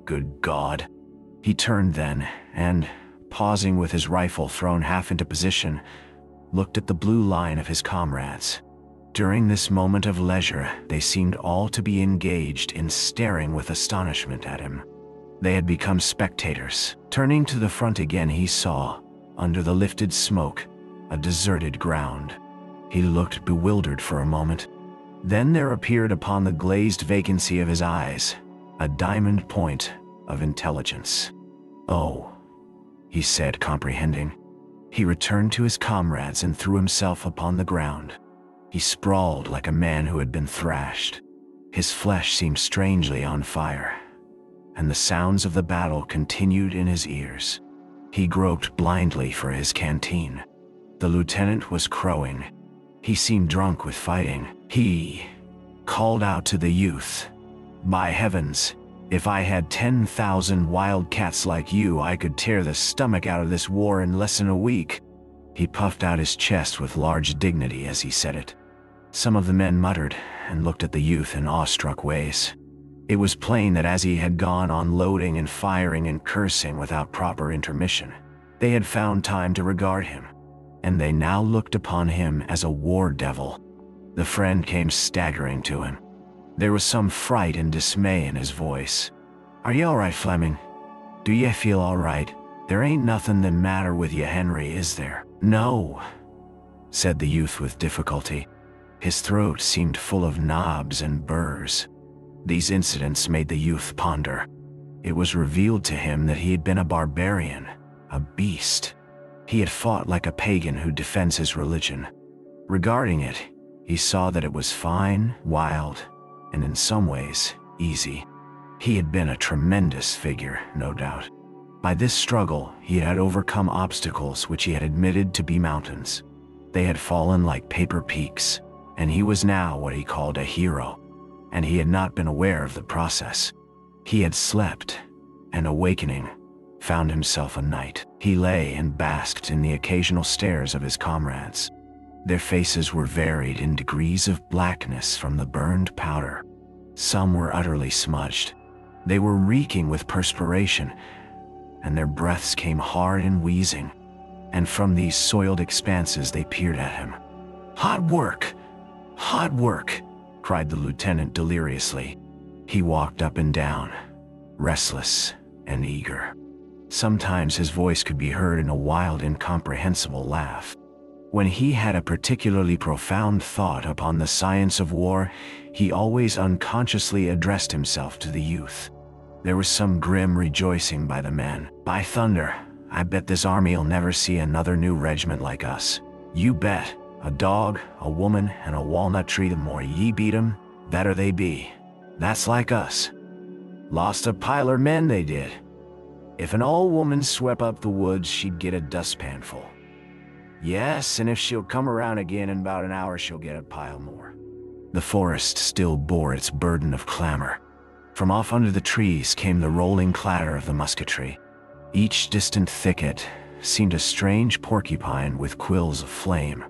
Good God." He turned then, and, pausing with his rifle thrown half into position, looked at the blue line of his comrades. During this moment of leisure, they seemed all to be engaged in staring with astonishment at him. They had become spectators. Turning to the front again, he saw, under the lifted smoke, a deserted ground. He looked bewildered for a moment. Then there appeared upon the glazed vacancy of his eyes a diamond point of intelligence. "Oh," he said, comprehending. He returned to his comrades and threw himself upon the ground. He sprawled like a man who had been thrashed. His flesh seemed strangely on fire, and the sounds of the battle continued in his ears. He groped blindly for his canteen. The lieutenant was crowing. He seemed drunk with fighting. He called out to the youth, "By heavens, if I had 10,000 wildcats like you, I could tear the stomach out of this war in less than a week." He puffed out his chest with large dignity as he said it. Some of the men muttered and looked at the youth in awestruck ways. It was plain that as he had gone on loading and firing and cursing without proper intermission, they had found time to regard him, and they now looked upon him as a war devil. The friend came staggering to him. There was some fright and dismay in his voice. "Are you all right, Fleming? Do you feel all right? There ain't nothing the matter with you, Henry, is there?" "No," said the youth with difficulty. His throat seemed full of knobs and burrs. These incidents made the youth ponder. It was revealed to him that he had been a barbarian, a beast. He had fought like a pagan who defends his religion. Regarding it, he saw that it was fine, wild, and in some ways, easy. He had been a tremendous figure, no doubt. By this struggle, he had overcome obstacles which he had admitted to be mountains. They had fallen like paper peaks, and he was now what he called a hero. And he had not been aware of the process. He had slept, and awakening, found himself a knight. He lay and basked in the occasional stares of his comrades. Their faces were varied in degrees of blackness from the burned powder. Some were utterly smudged. They were reeking with perspiration, and their breaths came hard and wheezing. And from these soiled expanses they peered at him. "Hot work! Hot work!" cried the lieutenant deliriously. He walked up and down, restless and eager. Sometimes his voice could be heard in a wild, incomprehensible laugh. When he had a particularly profound thought upon the science of war, he always unconsciously addressed himself to the youth. There was some grim rejoicing by the men. "By thunder, I bet this army'll never see another new regiment like us. You bet. A dog, a woman, and a walnut tree, the more ye beat 'em, better they be. That's like us. Lost a pile of men, they did. If an old woman swept up the woods, she'd get a dustpanful. Yes, and if she'll come around again in about an hour, she'll get a pile more." The forest still bore its burden of clamor. From off under the trees came the rolling clatter of the musketry. Each distant thicket seemed a strange porcupine with quills of flame.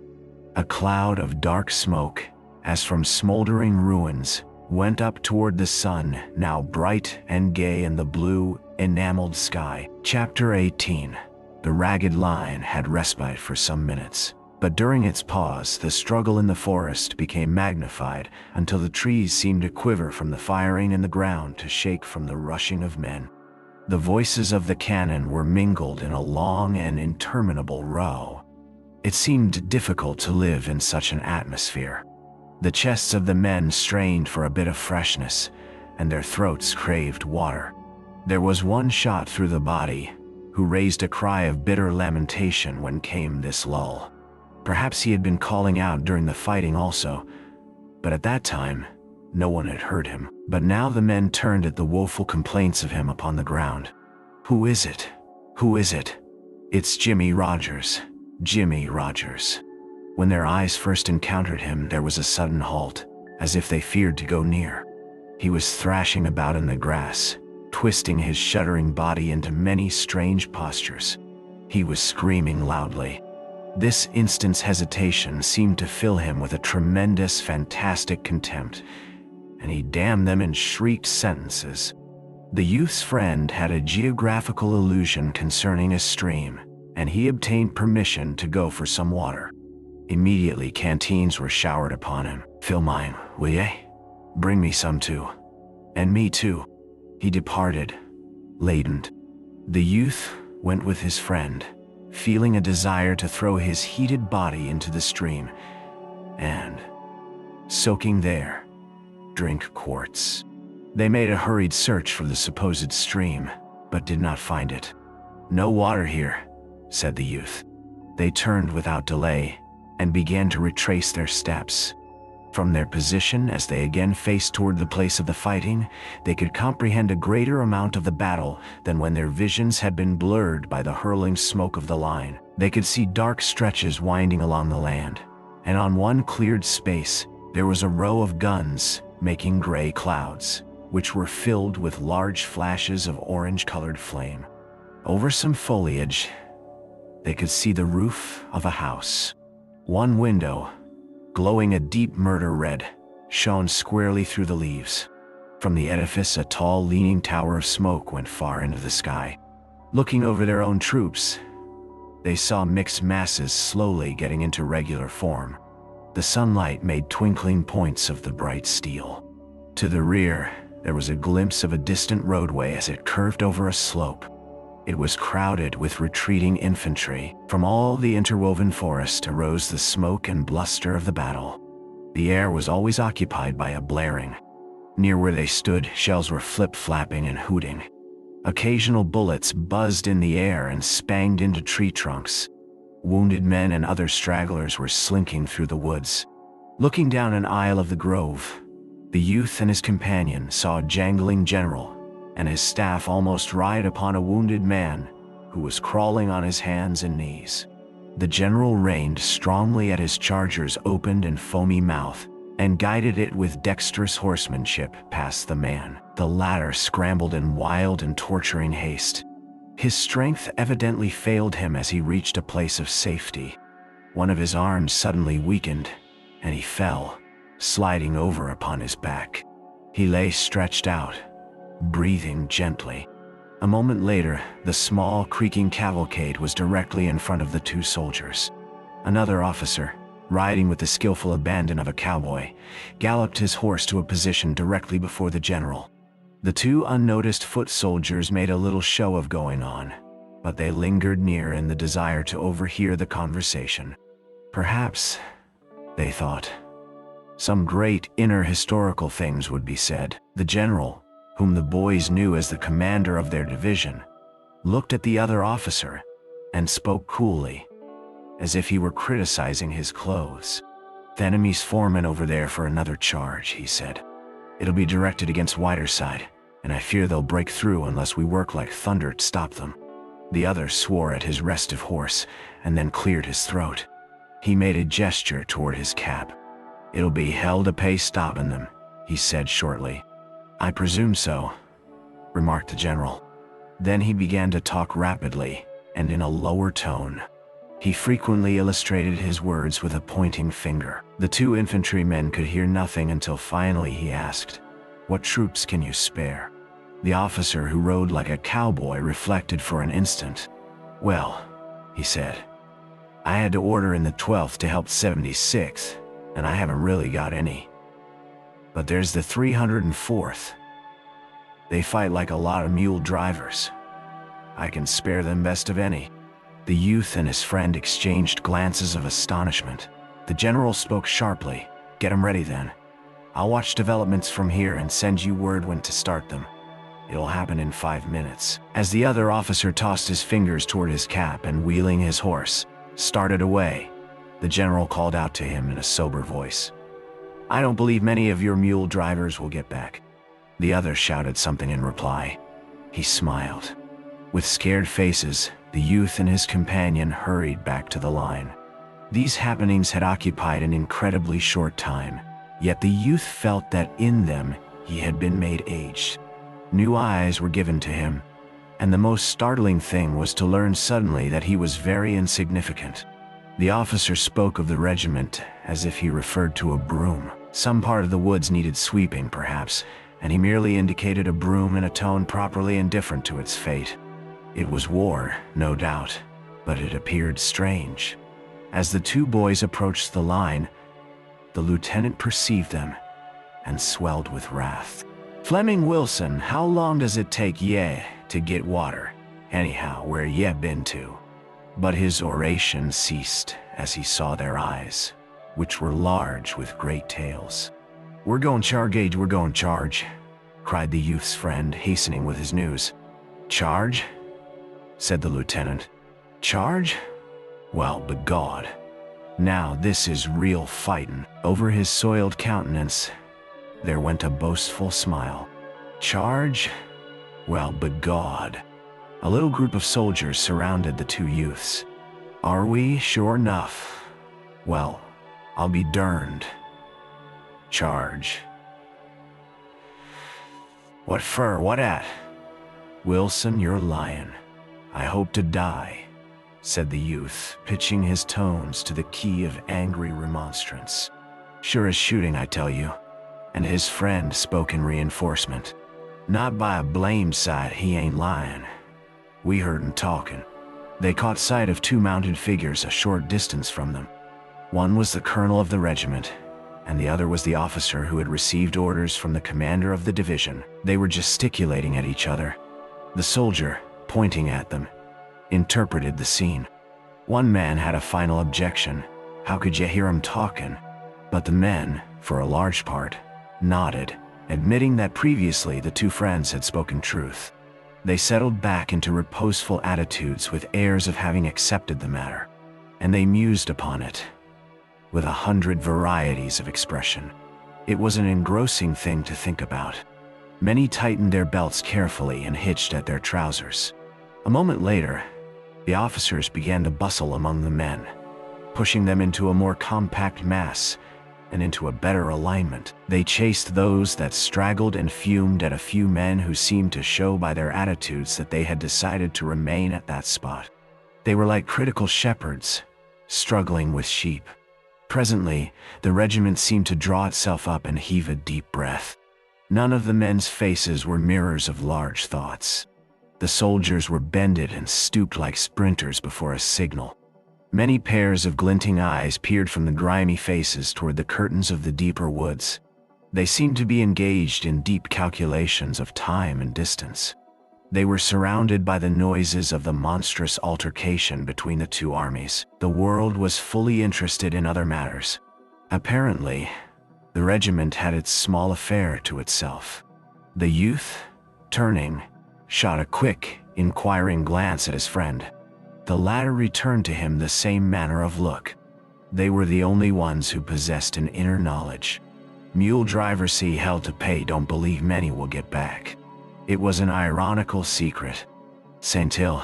A cloud of dark smoke, as from smoldering ruins, went up toward the sun, now bright and gay in the blue, enameled sky. Chapter 18. The ragged line had respite for some minutes, but during its pause, the struggle in the forest became magnified until the trees seemed to quiver from the firing and the ground to shake from the rushing of men. The voices of the cannon were mingled in a long and interminable row. It seemed difficult to live in such an atmosphere. The chests of the men strained for a bit of freshness, and their throats craved water. There was one shot through the body, who raised a cry of bitter lamentation when came this lull. Perhaps he had been calling out during the fighting also, but at that time, no one had heard him. But now the men turned at the woeful complaints of him upon the ground. "Who is it? Who is it? It's Jimmy Rogers. Jimmy Rogers." When their eyes first encountered him, there was a sudden halt, as if they feared to go near. He was thrashing about in the grass, twisting his shuddering body into many strange postures. He was screaming loudly. This instant's hesitation seemed to fill him with a tremendous, fantastic contempt, and he damned them in shrieked sentences. The youth's friend had a geographical illusion concerning a stream, and he obtained permission to go for some water. Immediately, canteens were showered upon him. "Fill mine, will ye? Bring me some too. And me too." He departed, ladened. The youth went with his friend, feeling a desire to throw his heated body into the stream and, soaking there, drink quarts. They made a hurried search for the supposed stream, but did not find it. "No water here," said the youth. They turned without delay and began to retrace their steps. From their position as they again faced toward the place of the fighting, they could comprehend a greater amount of the battle than when their visions had been blurred by the hurling smoke of the line. They could see dark stretches winding along the land, and on one cleared space there was a row of guns making gray clouds, which were filled with large flashes of orange-colored flame. Over some foliage, they could see the roof of a house. One window, glowing a deep murder red, shone squarely through the leaves. From the edifice, a tall, leaning tower of smoke went far into the sky. Looking over their own troops, they saw mixed masses slowly getting into regular form. The sunlight made twinkling points of the bright steel. To the rear, there was a glimpse of a distant roadway as it curved over a slope. It was crowded with retreating infantry. From all the interwoven forest arose the smoke and bluster of the battle. The air was always occupied by a blaring. Near where they stood, shells were flip-flapping and hooting. Occasional bullets buzzed in the air and spanged into tree trunks. Wounded men and other stragglers were slinking through the woods. Looking down an aisle of the grove, the youth and his companion saw a jangling general and his staff almost ride upon a wounded man who was crawling on his hands and knees. The general reined strongly at his charger's opened and foamy mouth and guided it with dexterous horsemanship past the man. The latter scrambled in wild and torturing haste. His strength evidently failed him as he reached a place of safety. One of his arms suddenly weakened, and he fell, sliding over upon his back. He lay stretched out, breathing gently. A moment later, the small, creaking cavalcade was directly in front of the two soldiers. Another officer, riding with the skillful abandon of a cowboy, galloped his horse to a position directly before the general. The two unnoticed foot soldiers made a little show of going on, but they lingered near in the desire to overhear the conversation. Perhaps, they thought, some great inner historical things would be said. The general, whom the boys knew as the commander of their division, looked at the other officer and spoke coolly, as if he were criticizing his clothes. "The enemy's foreman over there for another charge," he said. "It'll be directed against Whiterside, and I fear they'll break through unless we work like thunder to stop them." The other swore at his restive horse and then cleared his throat. He made a gesture toward his cap. "It'll be hell to pay stopping them," he said shortly. "I presume so," remarked the general. Then he began to talk rapidly and in a lower tone. He frequently illustrated his words with a pointing finger. The two infantrymen could hear nothing until finally he asked, "What troops can you spare?" The officer, who rode like a cowboy, reflected for an instant. "Well," he said, "I had to order in the 12th to help 76th, and I haven't really got any. But there's the 304th. They fight like a lot of mule drivers. I can spare them best of any." The youth and his friend exchanged glances of astonishment. The general spoke sharply. "Get 'em ready then. I'll watch developments from here and send you word when to start them. It'll happen in 5 minutes." As the other officer tossed his fingers toward his cap and, wheeling his horse, started away, the general called out to him in a sober voice, "I don't believe many of your mule drivers will get back." The other shouted something in reply. He smiled. With scared faces, the youth and his companion hurried back to the line. These happenings had occupied an incredibly short time, yet the youth felt that in them he had been made aged. New eyes were given to him, and the most startling thing was to learn suddenly that he was very insignificant. The officer spoke of the regiment as if he referred to a broom. Some part of the woods needed sweeping, perhaps, and he merely indicated a broom in a tone properly indifferent to its fate. It was war, no doubt, but it appeared strange. As the two boys approached the line, the lieutenant perceived them and swelled with wrath. "Fleming Wilson, how long does it take ye to get water? Anyhow, where ye been to?" But his oration ceased as he saw their eyes, which were large with great tails. "We're going charge, we're going charge," cried the youth's friend, hastening with his news. "Charge?" said the lieutenant. "Charge? Well, begawd. Now this is real fightin'." Over his soiled countenance there went a boastful smile. "Charge? Well, begawd." A little group of soldiers surrounded the two youths. "Are we? Sure enough. Well, I'll be derned. Charge." "What fer? What at?" "Wilson, you're lying. I hope to die," said the youth, pitching his tones to the key of angry remonstrance. "Sure as shooting, I tell you." And his friend spoke in reinforcement. "Not by a blamed sight he ain't lying. We heard him talking." They caught sight of two mounted figures a short distance from them. One was the colonel of the regiment, and the other was the officer who had received orders from the commander of the division. They were gesticulating at each other. The soldier, pointing at them, interpreted the scene. One man had a final objection. How could you hear him talking? But the men, for a large part, nodded, admitting that previously the two friends had spoken truth. They settled back into reposeful attitudes with airs of having accepted the matter, and they mused upon it with 100 varieties of expression. It was an engrossing thing to think about. Many tightened their belts carefully and hitched at their trousers. A moment later, the officers began to bustle among the men, pushing them into a more compact mass and into a better alignment. They chased those that straggled and fumed at a few men who seemed to show by their attitudes that they had decided to remain at that spot. They were like critical shepherds, struggling with sheep. Presently, the regiment seemed to draw itself up and heave a deep breath. None of the men's faces were mirrors of large thoughts. The soldiers were bended and stooped like sprinters before a signal. Many pairs of glinting eyes peered from the grimy faces toward the curtains of the deeper woods. They seemed to be engaged in deep calculations of time and distance. They were surrounded by the noises of the monstrous altercation between the two armies. The world was fully interested in other matters. Apparently, the regiment had its small affair to itself. The youth, turning, shot a quick, inquiring glance at his friend. The latter returned to him the same manner of look. They were the only ones who possessed an inner knowledge. Mule driver see hell to pay, don't believe many will get back. It was an ironical secret. St. Hill.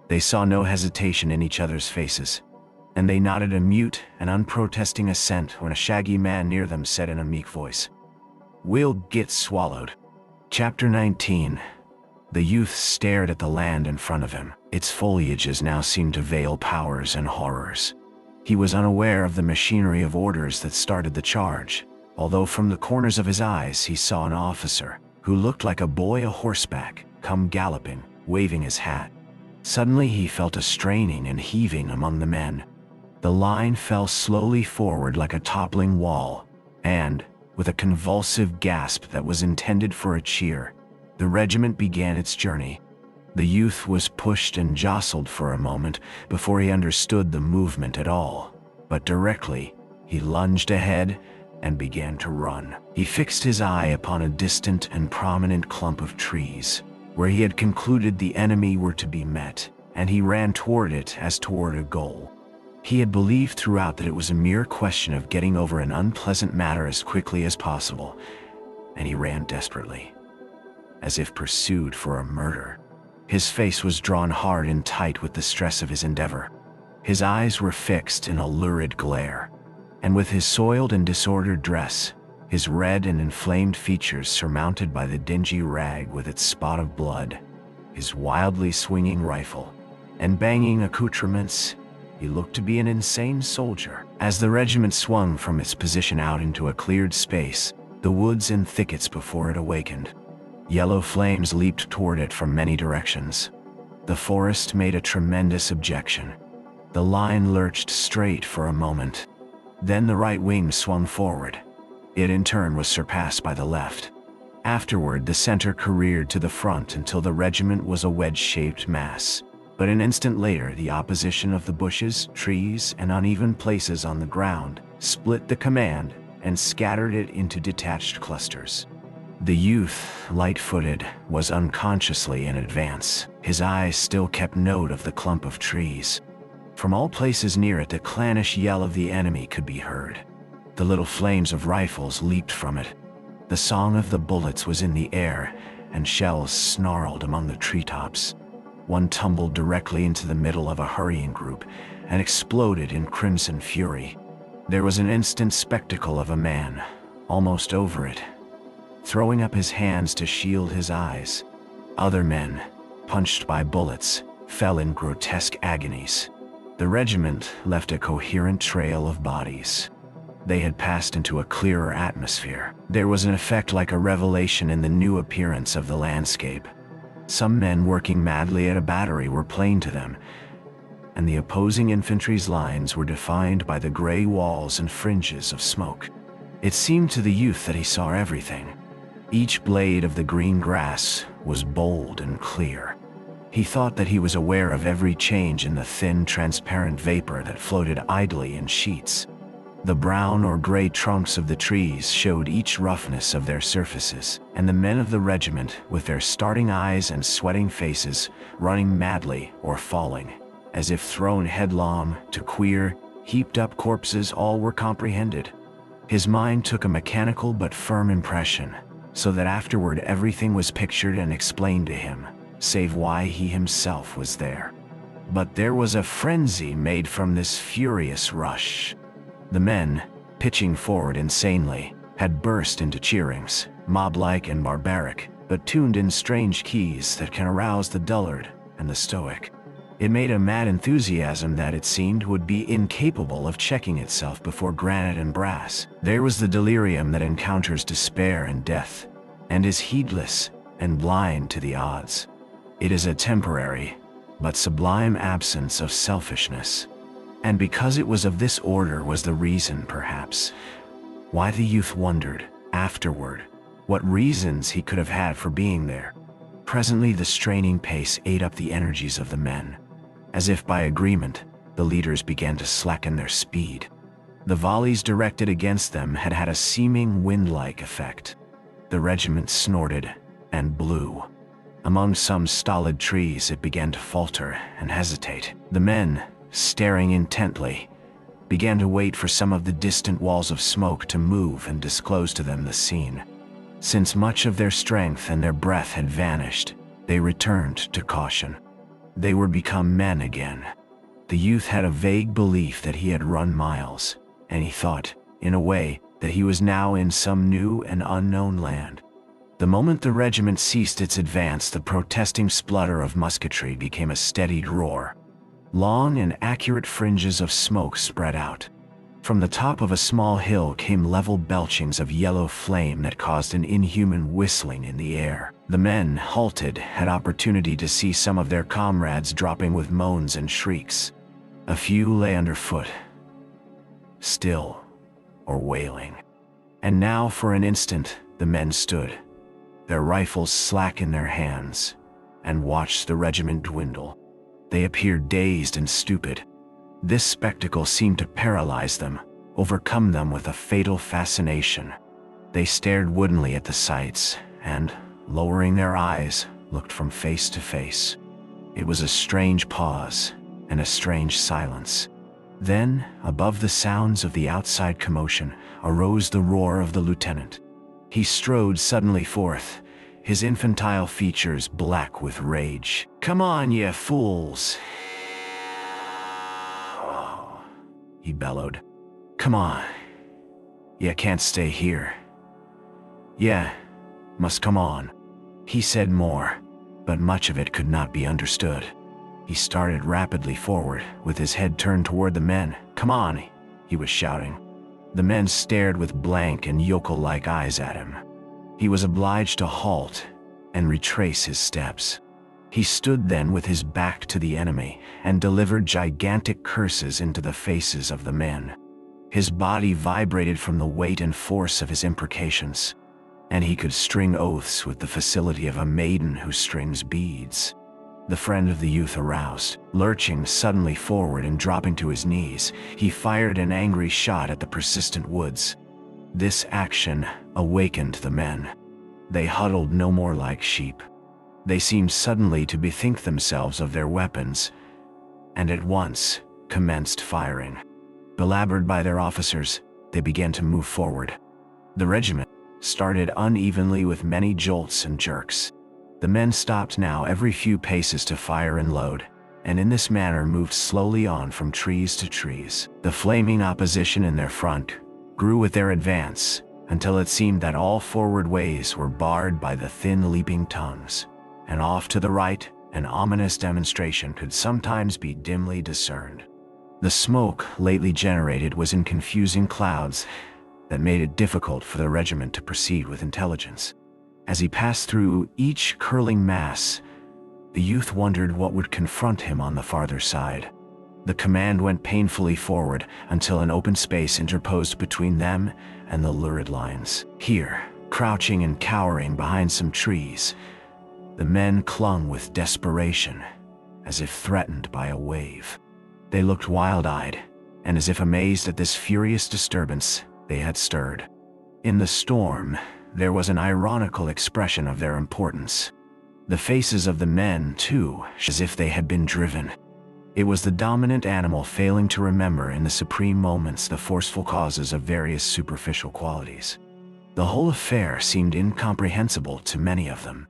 They saw no hesitation in each other's faces, and they nodded a mute and unprotesting assent when a shaggy man near them said in a meek voice, "We'll get swallowed." Chapter 19. The youth stared at the land in front of him. Its foliages now seemed to veil powers and horrors. He was unaware of the machinery of orders that started the charge, although from the corners of his eyes he saw an officer, who looked like a boy a horseback, come galloping, waving his hat. Suddenly he felt a straining and heaving among the men. The line fell slowly forward like a toppling wall, and, with a convulsive gasp that was intended for a cheer, the regiment began its journey. The youth was pushed and jostled for a moment before he understood the movement at all, but directly he lunged ahead and began to run. He fixed his eye upon a distant and prominent clump of trees, where he had concluded the enemy were to be met, and he ran toward it as toward a goal. He had believed throughout that it was a mere question of getting over an unpleasant matter as quickly as possible, and he ran desperately, as if pursued for a murder. His face was drawn hard and tight with the stress of his endeavor. His eyes were fixed in a lurid glare, and with his soiled and disordered dress, his red and inflamed features surmounted by the dingy rag with its spot of blood, his wildly swinging rifle, and banging accoutrements. He looked to be an insane soldier. As the regiment swung from its position out into a cleared space, the woods and thickets before it awakened. Yellow flames leaped toward it from many directions. The forest made a tremendous objection. The line lurched straight for a moment. Then the right wing swung forward. It in turn was surpassed by the left. Afterward, the center careered to the front until the regiment was a wedge-shaped mass. But an instant later, the opposition of the bushes, trees, and uneven places on the ground split the command and scattered it into detached clusters. The youth, light-footed, was unconsciously in advance. His eyes still kept note of the clump of trees. From all places near it, the clannish yell of the enemy could be heard. The little flames of rifles leaped from it. The song of the bullets was in the air, and shells snarled among the treetops. One tumbled directly into the middle of a hurrying group and exploded in crimson fury. There was an instant spectacle of a man, almost over it, throwing up his hands to shield his eyes. Other men, punched by bullets, fell in grotesque agonies. The regiment left a coherent trail of bodies. They had passed into a clearer atmosphere. There was an effect like a revelation in the new appearance of the landscape. Some men working madly at a battery were plain to them, and the opposing infantry's lines were defined by the gray walls and fringes of smoke. It seemed to the youth that he saw everything. Each blade of the green grass was bold and clear. He thought that he was aware of every change in the thin, transparent vapor that floated idly in sheets. The brown or gray trunks of the trees showed each roughness of their surfaces, and the men of the regiment, with their starting eyes and sweating faces, running madly or falling, as if thrown headlong to queer, heaped-up corpses, all were comprehended. His mind took a mechanical but firm impression, so that afterward everything was pictured and explained to him, save why he himself was there. But there was a frenzy made from this furious rush. The men, pitching forward insanely, had burst into cheerings, mob-like and barbaric, but tuned in strange keys that can arouse the dullard and the stoic. It made a mad enthusiasm that, it seemed, would be incapable of checking itself before granite and brass. There was the delirium that encounters despair and death, and is heedless and blind to the odds. It is a temporary, but sublime absence of selfishness. And because it was of this order was the reason, perhaps, why the youth wondered, afterward, what reasons he could have had for being there. Presently the straining pace ate up the energies of the men. As if by agreement, the leaders began to slacken their speed. The volleys directed against them had had a seeming wind-like effect. The regiment snorted and blew. Among some stolid trees it began to falter and hesitate. The men, staring intently, began to wait for some of the distant walls of smoke to move and disclose to them the scene. Since much of their strength and their breath had vanished, they returned to caution. They were become men again. The youth had a vague belief that he had run miles, and he thought, in a way, that he was now in some new and unknown land. The moment the regiment ceased its advance, the protesting splutter of musketry became a steadied roar. Long and accurate fringes of smoke spread out. From the top of a small hill came level belchings of yellow flame that caused an inhuman whistling in the air. The men, halted, had opportunity to see some of their comrades dropping with moans and shrieks. A few lay underfoot, still or wailing. And now, for an instant, the men stood, their rifles slack in their hands, and watched the regiment dwindle. They appeared dazed and stupid. This spectacle seemed to paralyze them, overcome them with a fatal fascination. They stared woodenly at the sights and, lowering their eyes, looked from face to face. It was a strange pause and a strange silence. Then, above the sounds of the outside commotion, arose the roar of the lieutenant. He strode suddenly forth, his infantile features black with rage. "Come on, ye fools!" he bellowed. "Come on. You can't stay here. Yeah, must come on. He said more, but much of it could not be understood. He started rapidly forward, with his head turned toward the men. Come on, he was shouting. The men stared with blank and yokel-like eyes at him. He was obliged to halt and retrace his steps. He stood then with his back to the enemy and delivered gigantic curses into the faces of the men. His body vibrated from the weight and force of his imprecations, and he could string oaths with the facility of a maiden who strings beads. The friend of the youth aroused, lurching suddenly forward and dropping to his knees. He fired an angry shot at the persistent woods. This action awakened the men. They huddled no more like sheep. They seemed suddenly to bethink themselves of their weapons, and at once commenced firing. Belabored by their officers, they began to move forward. The regiment started unevenly with many jolts and jerks. The men stopped now every few paces to fire and load, and in this manner moved slowly on from trees to trees. The flaming opposition in their front grew with their advance, until it seemed that all forward ways were barred by the thin leaping tongues, and off to the right, an ominous demonstration could sometimes be dimly discerned. The smoke lately generated was in confusing clouds that made it difficult for the regiment to proceed with intelligence. As he passed through each curling mass, the youth wondered what would confront him on the farther side. The command went painfully forward until an open space interposed between them and the lurid lines. Here, crouching and cowering behind some trees, the men clung with desperation, as if threatened by a wave. They looked wild-eyed, and as if amazed at this furious disturbance they had stirred. In the storm, there was an ironical expression of their importance. The faces of the men, too, as if they had been driven. It was the dominant animal failing to remember in the supreme moments the forceful causes of various superficial qualities. The whole affair seemed incomprehensible to many of them.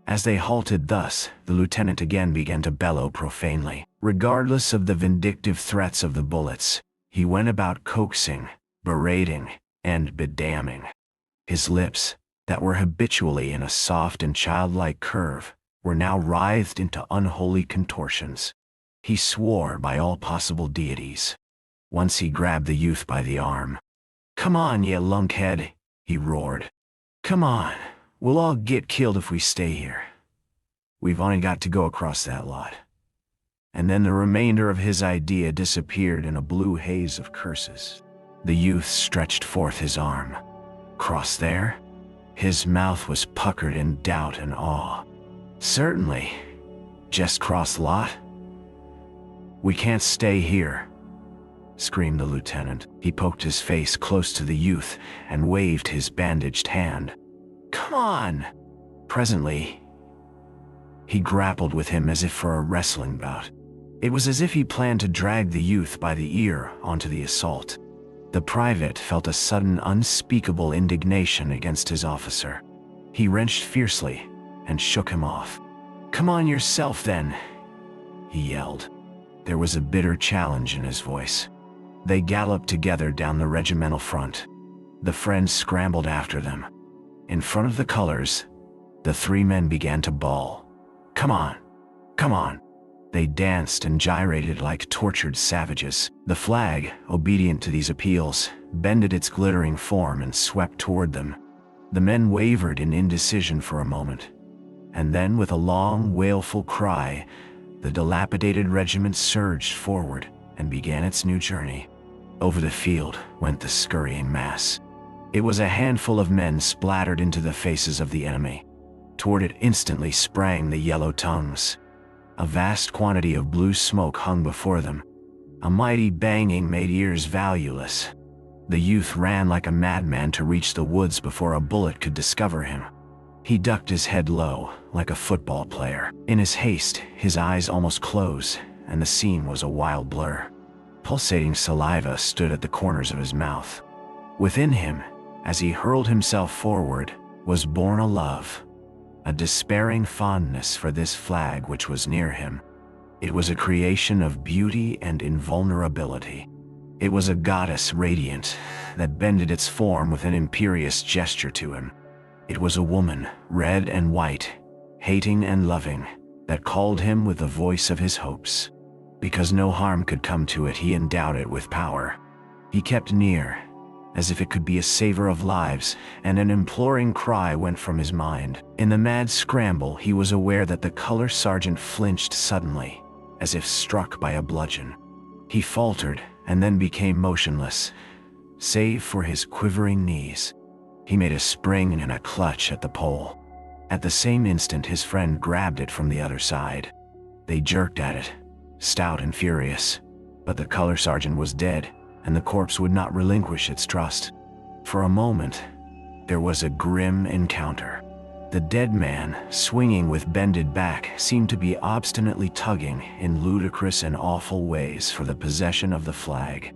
As they halted thus, the lieutenant again began to bellow profanely. Regardless of the vindictive threats of the bullets, he went about coaxing, berating, and bedamning. His lips, that were habitually in a soft and childlike curve, were now writhed into unholy contortions. He swore by all possible deities. Once he grabbed the youth by the arm. "Come on, ye lunkhead," he roared. "Come on, we'll all get killed if we stay here. We've only got to go across that lot." And then the remainder of his idea disappeared in a blue haze of curses. The youth stretched forth his arm. Cross there? His mouth was puckered in doubt and awe. "Certainly. Just cross lot?" "We can't stay here," screamed the lieutenant. He poked his face close to the youth and waved his bandaged hand. "Come on!" Presently, he grappled with him as if for a wrestling bout. It was as if he planned to drag the youth by the ear onto the assault. The private felt a sudden unspeakable indignation against his officer. He wrenched fiercely and shook him off. "Come on yourself then," he yelled. There was a bitter challenge in his voice. They galloped together down the regimental front. The friends scrambled after them. In front of the colors, the three men began to bawl. "Come on! Come on!" They danced and gyrated like tortured savages. The flag, obedient to these appeals, bended its glittering form and swept toward them. The men wavered in indecision for a moment, and then with a long, wailful cry, the dilapidated regiment surged forward and began its new journey. Over the field went the scurrying mass. It was a handful of men splattered into the faces of the enemy. Toward it instantly sprang the yellow tongues. A vast quantity of blue smoke hung before them. A mighty banging made ears valueless. The youth ran like a madman to reach the woods before a bullet could discover him. He ducked his head low, like a football player. In his haste, his eyes almost closed, and the scene was a wild blur. Pulsating saliva stood at the corners of his mouth. Within him, as he hurled himself forward, was born a love, a despairing fondness for this flag which was near him. It was a creation of beauty and invulnerability. It was a goddess radiant that bended its form with an imperious gesture to him. It was a woman, red and white, hating and loving, that called him with the voice of his hopes. Because no harm could come to it, he endowed it with power. He kept near, as if it could be a saver of lives, and an imploring cry went from his mind. In the mad scramble, he was aware that the color sergeant flinched suddenly, as if struck by a bludgeon. He faltered and then became motionless, save for his quivering knees. He made a spring and a clutch at the pole. At the same instant, his friend grabbed it from the other side. They jerked at it, stout and furious, but the color sergeant was dead, and the corpse would not relinquish its trust. For a moment, there was a grim encounter. The dead man, swinging with bended back, seemed to be obstinately tugging in ludicrous and awful ways for the possession of the flag.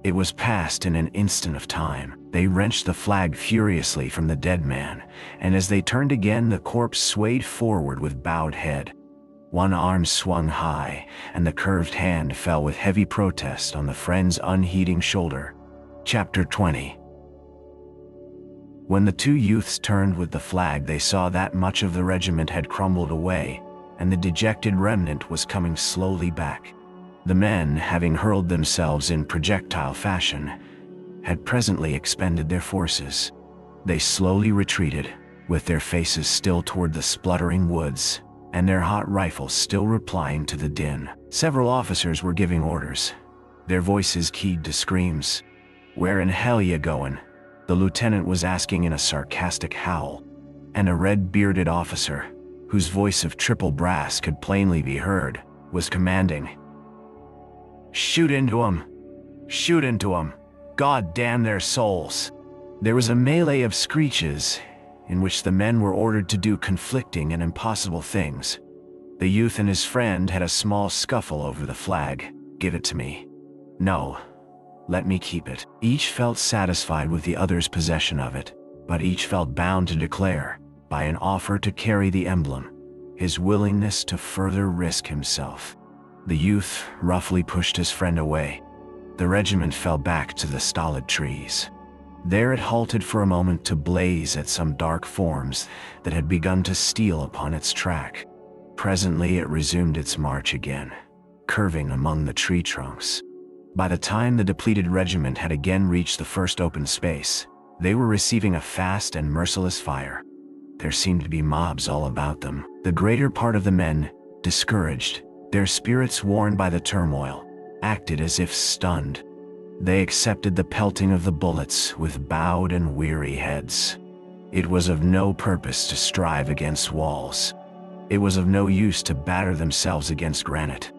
It was passed in an instant of time. They wrenched the flag furiously from the dead man, and as they turned again, the corpse swayed forward with bowed head. One arm swung high, and the curved hand fell with heavy protest on the friend's unheeding shoulder. Chapter 20. When the two youths turned with the flag, they saw that much of the regiment had crumbled away, and the dejected remnant was coming slowly back. The men, having hurled themselves in projectile fashion, had presently expended their forces. They slowly retreated, with their faces still toward the spluttering woods, and their hot rifles still replying to the din. Several officers were giving orders, their voices keyed to screams. "Where in hell ya goin'?" the lieutenant was asking in a sarcastic howl, and a red-bearded officer, whose voice of triple brass could plainly be heard, was commanding, "Shoot into 'em! Shoot into 'em! God damn their souls!" There was a melee of screeches, in which the men were ordered to do conflicting and impossible things. The youth and his friend had a small scuffle over the flag. "Give it to me." "No. Let me keep it." Each felt satisfied with the other's possession of it, but each felt bound to declare, by an offer to carry the emblem, his willingness to further risk himself. The youth roughly pushed his friend away. The regiment fell back to the stolid trees. There it halted for a moment to blaze at some dark forms that had begun to steal upon its track. Presently it resumed its march again, curving among the tree trunks. By the time the depleted regiment had again reached the first open space, they were receiving a fast and merciless fire. There seemed to be mobs all about them. The greater part of the men, discouraged, their spirits worn by the turmoil, acted as if stunned. They accepted the pelting of the bullets with bowed and weary heads. It was of no purpose to strive against walls. It was of no use to batter themselves against granite.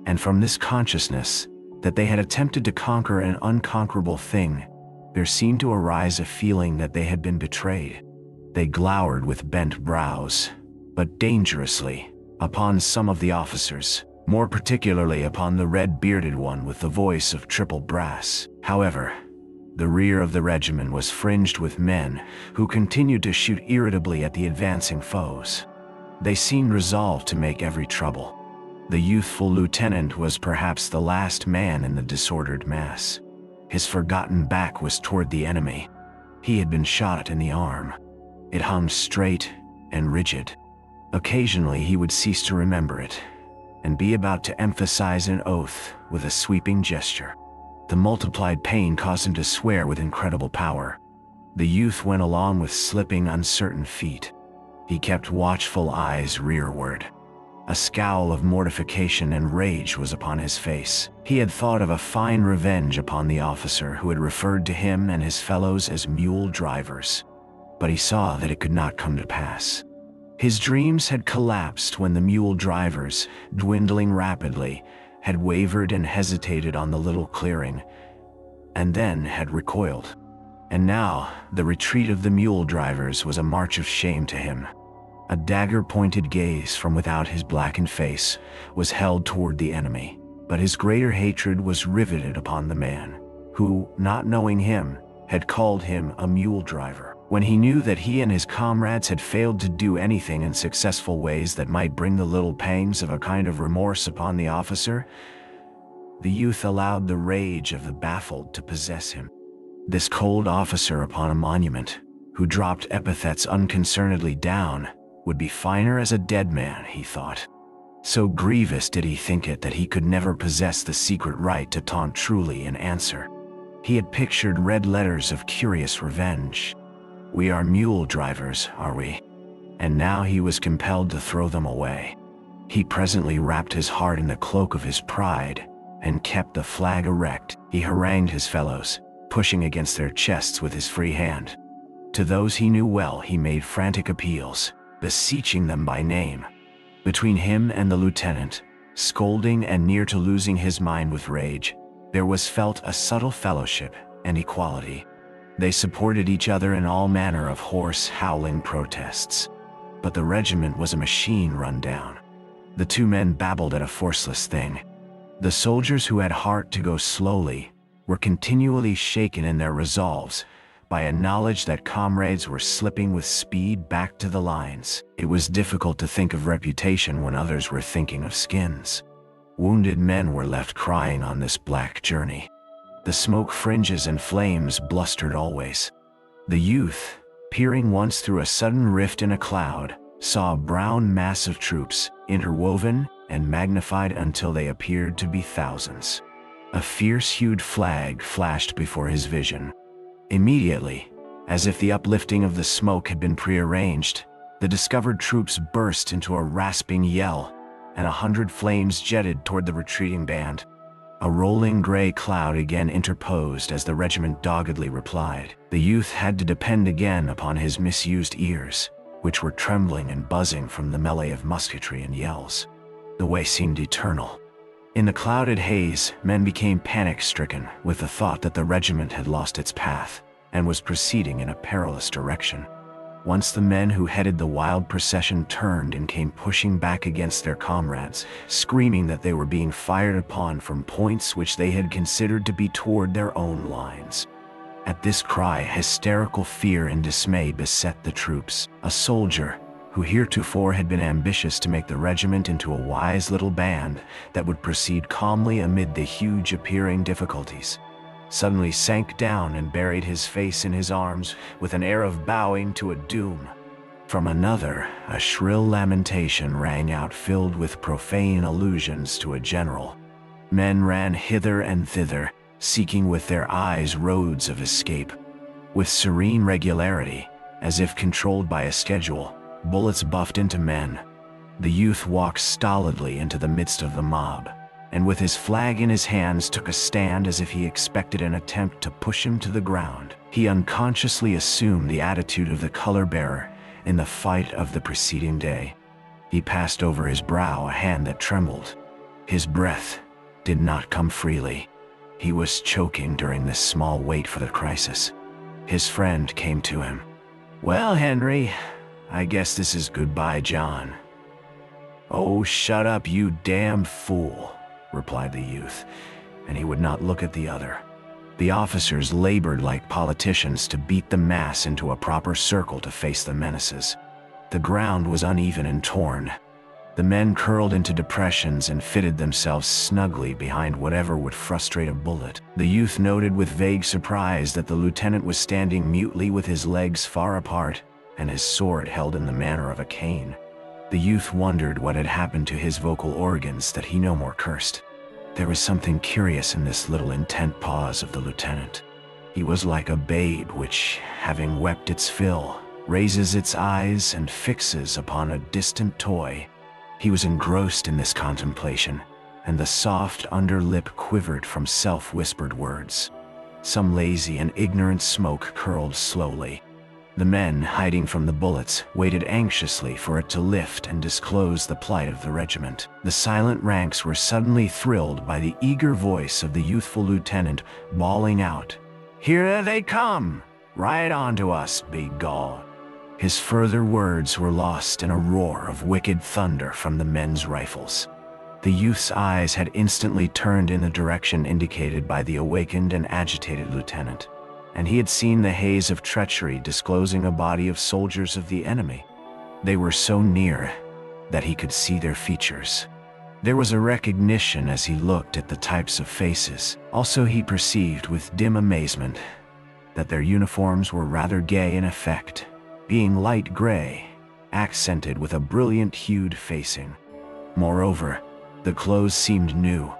And from this consciousness, that they had attempted to conquer an unconquerable thing, there seemed to arise a feeling that they had been betrayed. They glowered with bent brows, but dangerously, upon some of the officers, more particularly upon the red-bearded one with the voice of triple brass. However, the rear of the regiment was fringed with men who continued to shoot irritably at the advancing foes. They seemed resolved to make every trouble. The youthful lieutenant was perhaps the last man in the disordered mass. His forgotten back was toward the enemy. He had been shot in the arm. It hung straight and rigid. Occasionally he would cease to remember it, and be about to emphasize an oath with a sweeping gesture. The multiplied pain caused him to swear with incredible power. The youth went along with slipping, uncertain feet. He kept watchful eyes rearward. A scowl of mortification and rage was upon his face. He had thought of a fine revenge upon the officer who had referred to him and his fellows as mule drivers, but he saw that it could not come to pass. His dreams had collapsed when the mule drivers, dwindling rapidly, had wavered and hesitated on the little clearing, and then had recoiled. And now, the retreat of the mule drivers was a march of shame to him. A dagger-pointed gaze from without his blackened face was held toward the enemy, but his greater hatred was riveted upon the man, who, not knowing him, had called him a mule driver. When he knew that he and his comrades had failed to do anything in successful ways that might bring the little pangs of a kind of remorse upon the officer, the youth allowed the rage of the baffled to possess him. This cold officer upon a monument, who dropped epithets unconcernedly down, would be finer as a dead man, he thought. So grievous did he think it that he could never possess the secret right to taunt truly in answer. He had pictured red letters of curious revenge. We are mule drivers, are we? And now he was compelled to throw them away. He presently wrapped his heart in the cloak of his pride and kept the flag erect. He harangued his fellows, pushing against their chests with his free hand. To those he knew well he made frantic appeals, beseeching them by name. Between him and the lieutenant, scolding and near to losing his mind with rage, there was felt a subtle fellowship and equality. They supported each other in all manner of hoarse, howling protests. But the regiment was a machine run down. The two men babbled at a forceless thing. The soldiers who had heart to go slowly were continually shaken in their resolves by a knowledge that comrades were slipping with speed back to the lines. It was difficult to think of reputation when others were thinking of skins. Wounded men were left crying on this black journey. The smoke fringes and flames blustered always. The youth, peering once through a sudden rift in a cloud, saw a brown mass of troops, interwoven and magnified until they appeared to be thousands. A fierce-hued flag flashed before his vision. Immediately, as if the uplifting of the smoke had been prearranged, the discovered troops burst into a rasping yell, and 100 flames jetted toward the retreating band. A rolling gray cloud again interposed as the regiment doggedly replied. The youth had to depend again upon his misused ears, which were trembling and buzzing from the melee of musketry and yells. The way seemed eternal. In the clouded haze, men became panic-stricken with the thought that the regiment had lost its path and was proceeding in a perilous direction. Once the men who headed the wild procession turned and came pushing back against their comrades, screaming that they were being fired upon from points which they had considered to be toward their own lines. At this cry, hysterical fear and dismay beset the troops. A soldier, who heretofore had been ambitious to make the regiment into a wise little band that would proceed calmly amid the huge appearing difficulties, suddenly sank down and buried his face in his arms with an air of bowing to a doom. From another, a shrill lamentation rang out filled with profane allusions to a general. Men ran hither and thither, seeking with their eyes roads of escape. With serene regularity, as if controlled by a schedule, bullets buffed into men. The youth walked stolidly into the midst of the mob, and with his flag in his hands took a stand as if he expected an attempt to push him to the ground. He unconsciously assumed the attitude of the color-bearer in the fight of the preceding day. He passed over his brow a hand that trembled. His breath did not come freely. He was choking during this small wait for the crisis. His friend came to him. "Well, Henry, I guess this is goodbye, John." "Oh, shut up, you damn fool," replied the youth, and he would not look at the other. The officers labored like politicians to beat the mass into a proper circle to face the menaces. The ground was uneven and torn. The men curled into depressions and fitted themselves snugly behind whatever would frustrate a bullet. The youth noted with vague surprise that the lieutenant was standing mutely with his legs far apart and his sword held in the manner of a cane. The youth wondered what had happened to his vocal organs that he no more cursed. There was something curious in this little intent pause of the lieutenant. He was like a babe which, having wept its fill, raises its eyes and fixes upon a distant toy. He was engrossed in this contemplation, and the soft under lip quivered from self-whispered words. Some lazy and ignorant smoke curled slowly. The men, hiding from the bullets, waited anxiously for it to lift and disclose the plight of the regiment. The silent ranks were suddenly thrilled by the eager voice of the youthful lieutenant bawling out, "Here they come! Right on to us, begone!" His further words were lost in a roar of wicked thunder from the men's rifles. The youth's eyes had instantly turned in the direction indicated by the awakened and agitated lieutenant, and he had seen the haze of treachery disclosing a body of soldiers of the enemy. They were so near that he could see their features. There was a recognition as he looked at the types of faces. Also he perceived with dim amazement that their uniforms were rather gay in effect, being light gray, accented with a brilliant-hued facing. Moreover, the clothes seemed new.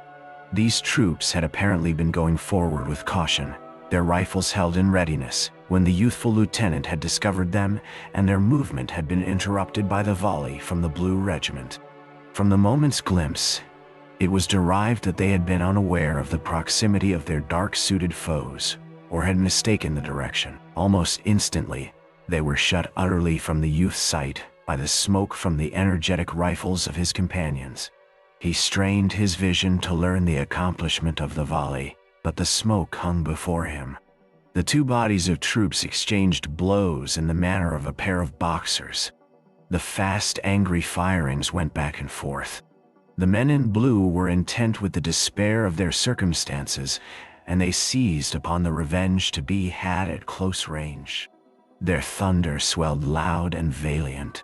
These troops had apparently been going forward with caution, their rifles held in readiness, when the youthful lieutenant had discovered them, and their movement had been interrupted by the volley from the Blue Regiment. From the moment's glimpse, it was derived that they had been unaware of the proximity of their dark-suited foes, or had mistaken the direction. Almost instantly, they were shut utterly from the youth's sight by the smoke from the energetic rifles of his companions. He strained his vision to learn the accomplishment of the volley, but the smoke hung before him. The two bodies of troops exchanged blows in the manner of a pair of boxers. The fast, angry firings went back and forth. The men in blue were intent with the despair of their circumstances, and they seized upon the revenge to be had at close range. Their thunder swelled loud and valiant.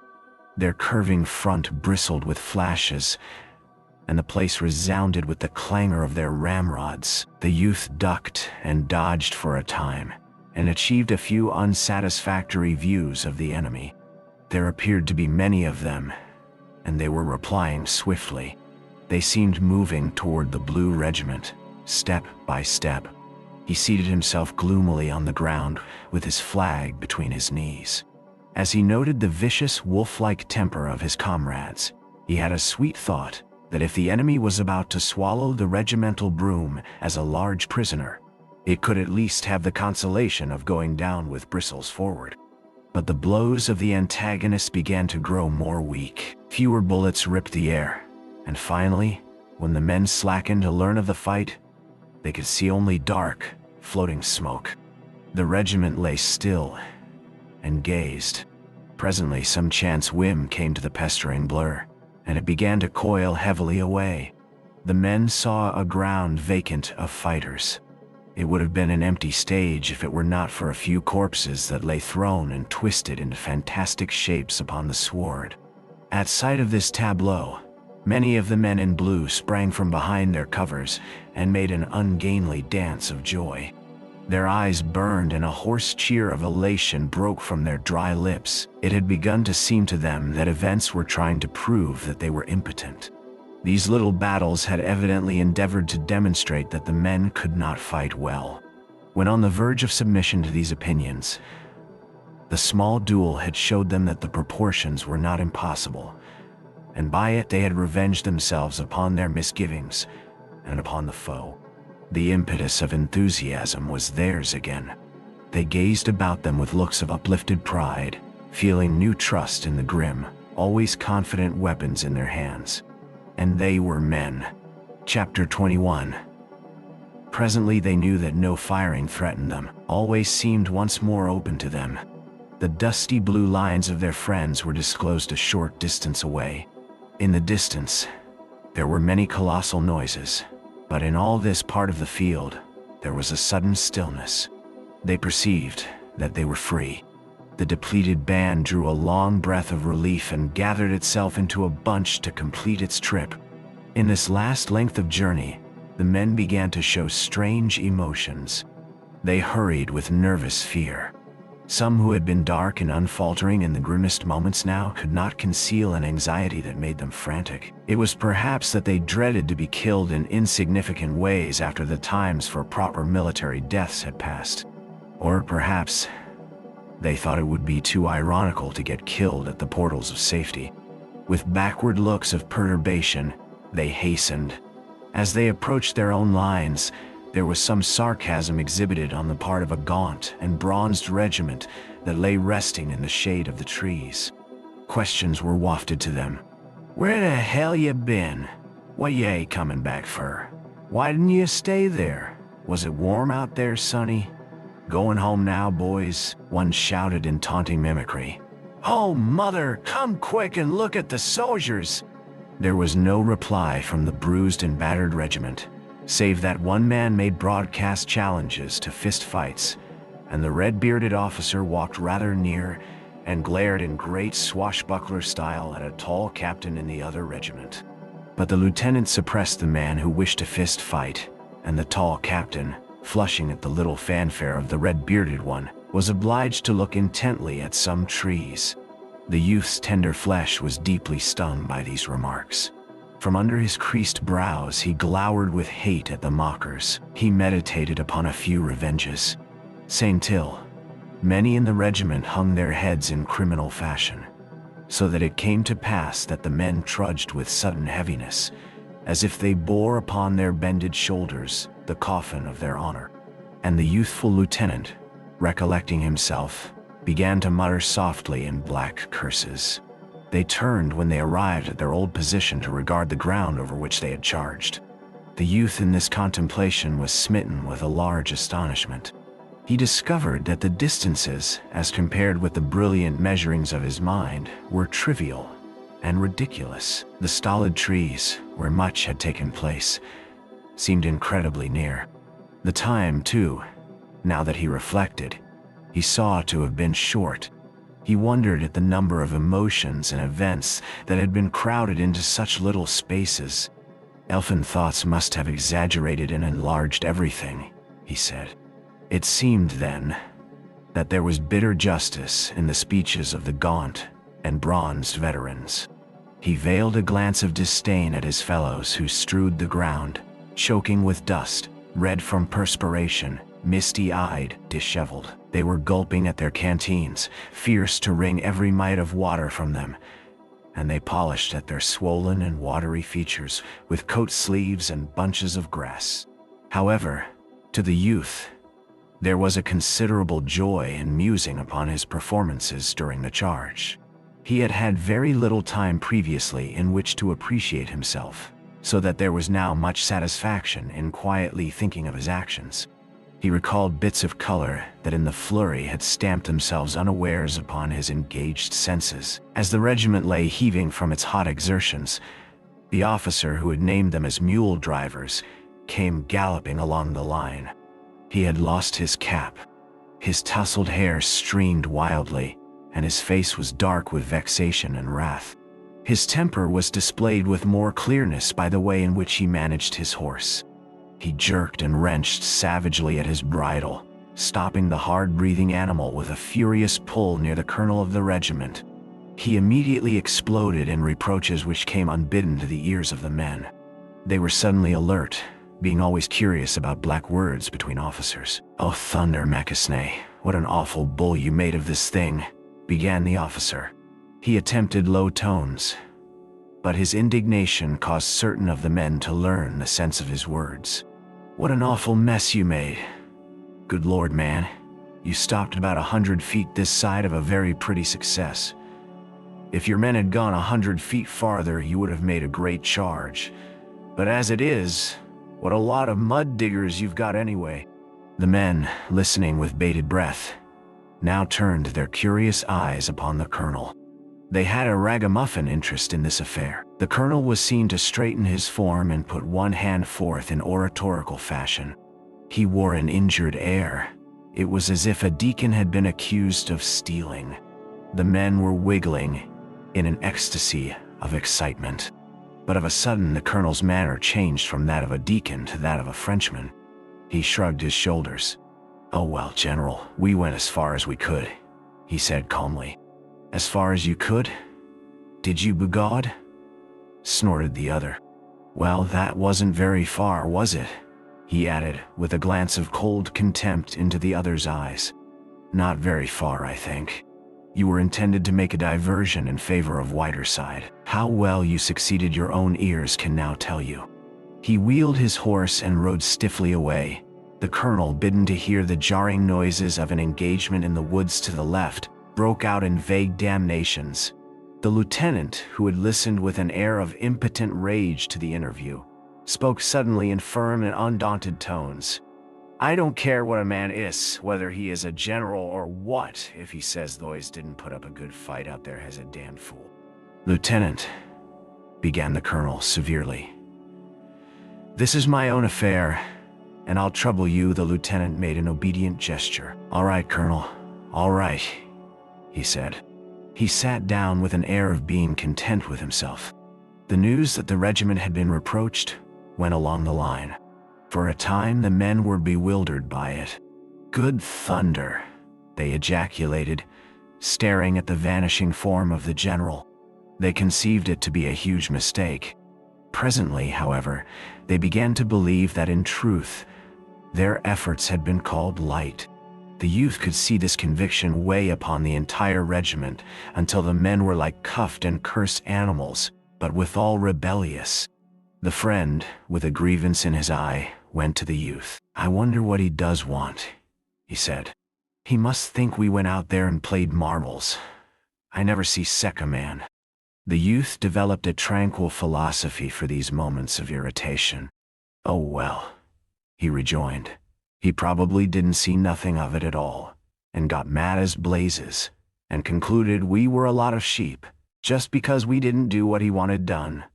Their curving front bristled with flashes, and the place resounded with the clangor of their ramrods. The youth ducked and dodged for a time, and achieved a few unsatisfactory views of the enemy. There appeared to be many of them, and they were replying swiftly. They seemed moving toward the Blue Regiment, step by step. He seated himself gloomily on the ground, with his flag between his knees. As he noted the vicious, wolf-like temper of his comrades, he had a sweet thought that if the enemy was about to swallow the regimental broom as a large prisoner, it could at least have the consolation of going down with bristles forward. But the blows of the antagonist began to grow more weak. Fewer bullets ripped the air, and finally, when the men slackened to learn of the fight, they could see only dark, floating smoke. The regiment lay still and gazed. Presently some chance whim came to the pestering blur, and it began to coil heavily away. The men saw a ground vacant of fighters. It would have been an empty stage if it were not for a few corpses that lay thrown and twisted into fantastic shapes upon the sward. At sight of this tableau, many of the men in blue sprang from behind their covers and made an ungainly dance of joy. Their eyes burned and a hoarse cheer of elation broke from their dry lips. It had begun to seem to them that events were trying to prove that they were impotent. These little battles had evidently endeavored to demonstrate that the men could not fight well. When on the verge of submission to these opinions, the small duel had showed them that the proportions were not impossible, and by it they had revenged themselves upon their misgivings and upon the foe. The impetus of enthusiasm was theirs again. They gazed about them with looks of uplifted pride, feeling new trust in the grim, always confident weapons in their hands. And they were men. Chapter 21. Presently they knew that no firing threatened them, always seemed once more open to them. The dusty blue lines of their friends were disclosed a short distance away. In the distance, there were many colossal noises, but in all this part of the field, there was a sudden stillness. They perceived that they were free. The depleted band drew a long breath of relief and gathered itself into a bunch to complete its trip. In this last length of journey, the men began to show strange emotions. They hurried with nervous fear. Some who had been dark and unfaltering in the grimmest moments now could not conceal an anxiety that made them frantic. It was perhaps that they dreaded to be killed in insignificant ways after the times for proper military deaths had passed. Or perhaps they thought it would be too ironical to get killed at the portals of safety. With backward looks of perturbation, they hastened. As they approached their own lines, there was some sarcasm exhibited on the part of a gaunt and bronzed regiment that lay resting in the shade of the trees. Questions were wafted to them. "Where the hell you been? What you coming back for? Why didn't you stay there? Was it warm out there, sonny? Going home now, boys?" one shouted in taunting mimicry. "Oh, mother, come quick and look at the soldiers!" There was no reply from the bruised and battered regiment, save that one man made broadcast challenges to fist fights, and the red-bearded officer walked rather near and glared in great swashbuckler style at a tall captain in the other regiment. But the lieutenant suppressed the man who wished to fist fight, and the tall captain, flushing at the little fanfare of the red-bearded one, was obliged to look intently at some trees. The youth's tender flesh was deeply stung by these remarks. From under his creased brows he glowered with hate at the mockers. He meditated upon a few revenges. Till many in the regiment hung their heads in criminal fashion, so that it came to pass that the men trudged with sudden heaviness, as if they bore upon their bended shoulders the coffin of their honor. And the youthful lieutenant, recollecting himself, began to mutter softly in black curses. They turned when they arrived at their old position to regard the ground over which they had charged. The youth in this contemplation was smitten with a large astonishment. He discovered that the distances, as compared with the brilliant measurings of his mind, were trivial and ridiculous. The stolid trees, where much had taken place, seemed incredibly near. The time, too, now that he reflected, he saw to have been short. He wondered at the number of emotions and events that had been crowded into such little spaces. Elfin thoughts must have exaggerated and enlarged everything, he said. It seemed, then, that there was bitter justice in the speeches of the gaunt and bronzed veterans. He veiled a glance of disdain at his fellows who strewed the ground, choking with dust, red from perspiration, misty-eyed, disheveled. They were gulping at their canteens, fierce to wring every mite of water from them, and they polished at their swollen and watery features with coat sleeves and bunches of grass. However, to the youth, there was a considerable joy in musing upon his performances during the charge. He had had very little time previously in which to appreciate himself, so that there was now much satisfaction in quietly thinking of his actions. He recalled bits of color that in the flurry had stamped themselves unawares upon his engaged senses. As the regiment lay heaving from its hot exertions, the officer who had named them as mule drivers came galloping along the line. He had lost his cap. His tousled hair streamed wildly, and his face was dark with vexation and wrath. His temper was displayed with more clearness by the way in which he managed his horse. He jerked and wrenched savagely at his bridle, stopping the hard-breathing animal with a furious pull near the colonel of the regiment. He immediately exploded in reproaches which came unbidden to the ears of the men. They were suddenly alert, being always curious about black words between officers. "Oh, thunder, Mackesnay, what an awful bull you made of this thing," began the officer. He attempted low tones, but his indignation caused certain of the men to learn the sense of his words. "What an awful mess you made. Good Lord, man, you stopped about 100 feet this side of a very pretty success. If your men had gone 100 feet farther, you would have made a great charge. But as it is, what a lot of mud diggers you've got anyway." The men, listening with bated breath, now turned their curious eyes upon the colonel. They had a ragamuffin interest in this affair. The colonel was seen to straighten his form and put one hand forth in oratorical fashion. He wore an injured air. It was as if a deacon had been accused of stealing. The men were wiggling in an ecstasy of excitement. But of a sudden the colonel's manner changed from that of a deacon to that of a Frenchman. He shrugged his shoulders. "Oh well, General, we went as far as we could," he said calmly. "As far as you could? Did you, begod?" snorted the other. "Well, that wasn't very far, was it?" he added, with a glance of cold contempt into the other's eyes. "Not very far, I think. You were intended to make a diversion in favor of Whiterside. How well you succeeded your own ears can now tell you." He wheeled his horse and rode stiffly away. The colonel, bidden to hear the jarring noises of an engagement in the woods to the left, broke out in vague damnations. The lieutenant, who had listened with an air of impotent rage to the interview, spoke suddenly in firm and undaunted tones. "I don't care what a man is, whether he is a general or what, if he says Lois didn't put up a good fight out there as a damned fool." "Lieutenant," began the colonel severely, "this is my own affair, and I'll trouble you." The lieutenant made an obedient gesture. "All right, Colonel, all right," he said. He sat down with an air of being content with himself. The news that the regiment had been reproached went along the line. For a time the men were bewildered by it. "Good thunder," they ejaculated, staring at the vanishing form of the general. They conceived it to be a huge mistake. Presently, however, they began to believe that in truth, their efforts had been called light. The youth could see this conviction weigh upon the entire regiment until the men were like cuffed and cursed animals, but withal rebellious. The friend, with a grievance in his eye, went to the youth. "I wonder what he does want," he said. "He must think we went out there and played marbles. I never see sick a man." The youth developed a tranquil philosophy for these moments of irritation. "Oh well," he rejoined. "He probably didn't see nothing of it at all, and got mad as blazes, and concluded we were a lot of sheep, just because we didn't do what he wanted done.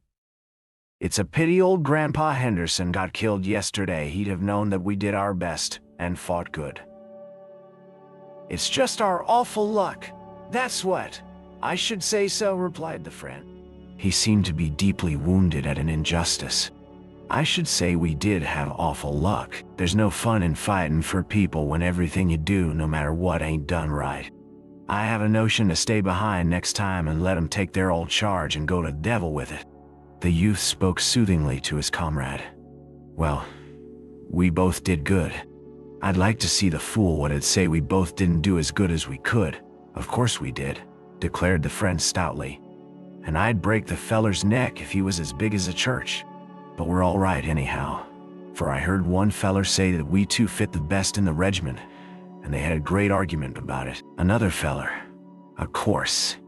It's a pity old Grandpa Henderson got killed yesterday. He'd have known that we did our best and fought good. It's just our awful luck, that's what." "I should say so," replied the friend. He seemed to be deeply wounded at an injustice. "I should say we did have awful luck. There's no fun in fighting for people when everything you do, no matter what, ain't done right. I have a notion to stay behind next time and let 'em take their old charge and go to devil with it." The youth spoke soothingly to his comrade. "Well, we both did good. I'd like to see the fool what'd say we both didn't do as good as we could." "Of course we did," declared the friend stoutly. "And I'd break the feller's neck if he was as big as a church. But we're all right anyhow, for I heard one feller say that we two fit the best in the regiment, and they had a great argument about it. Another feller, of course,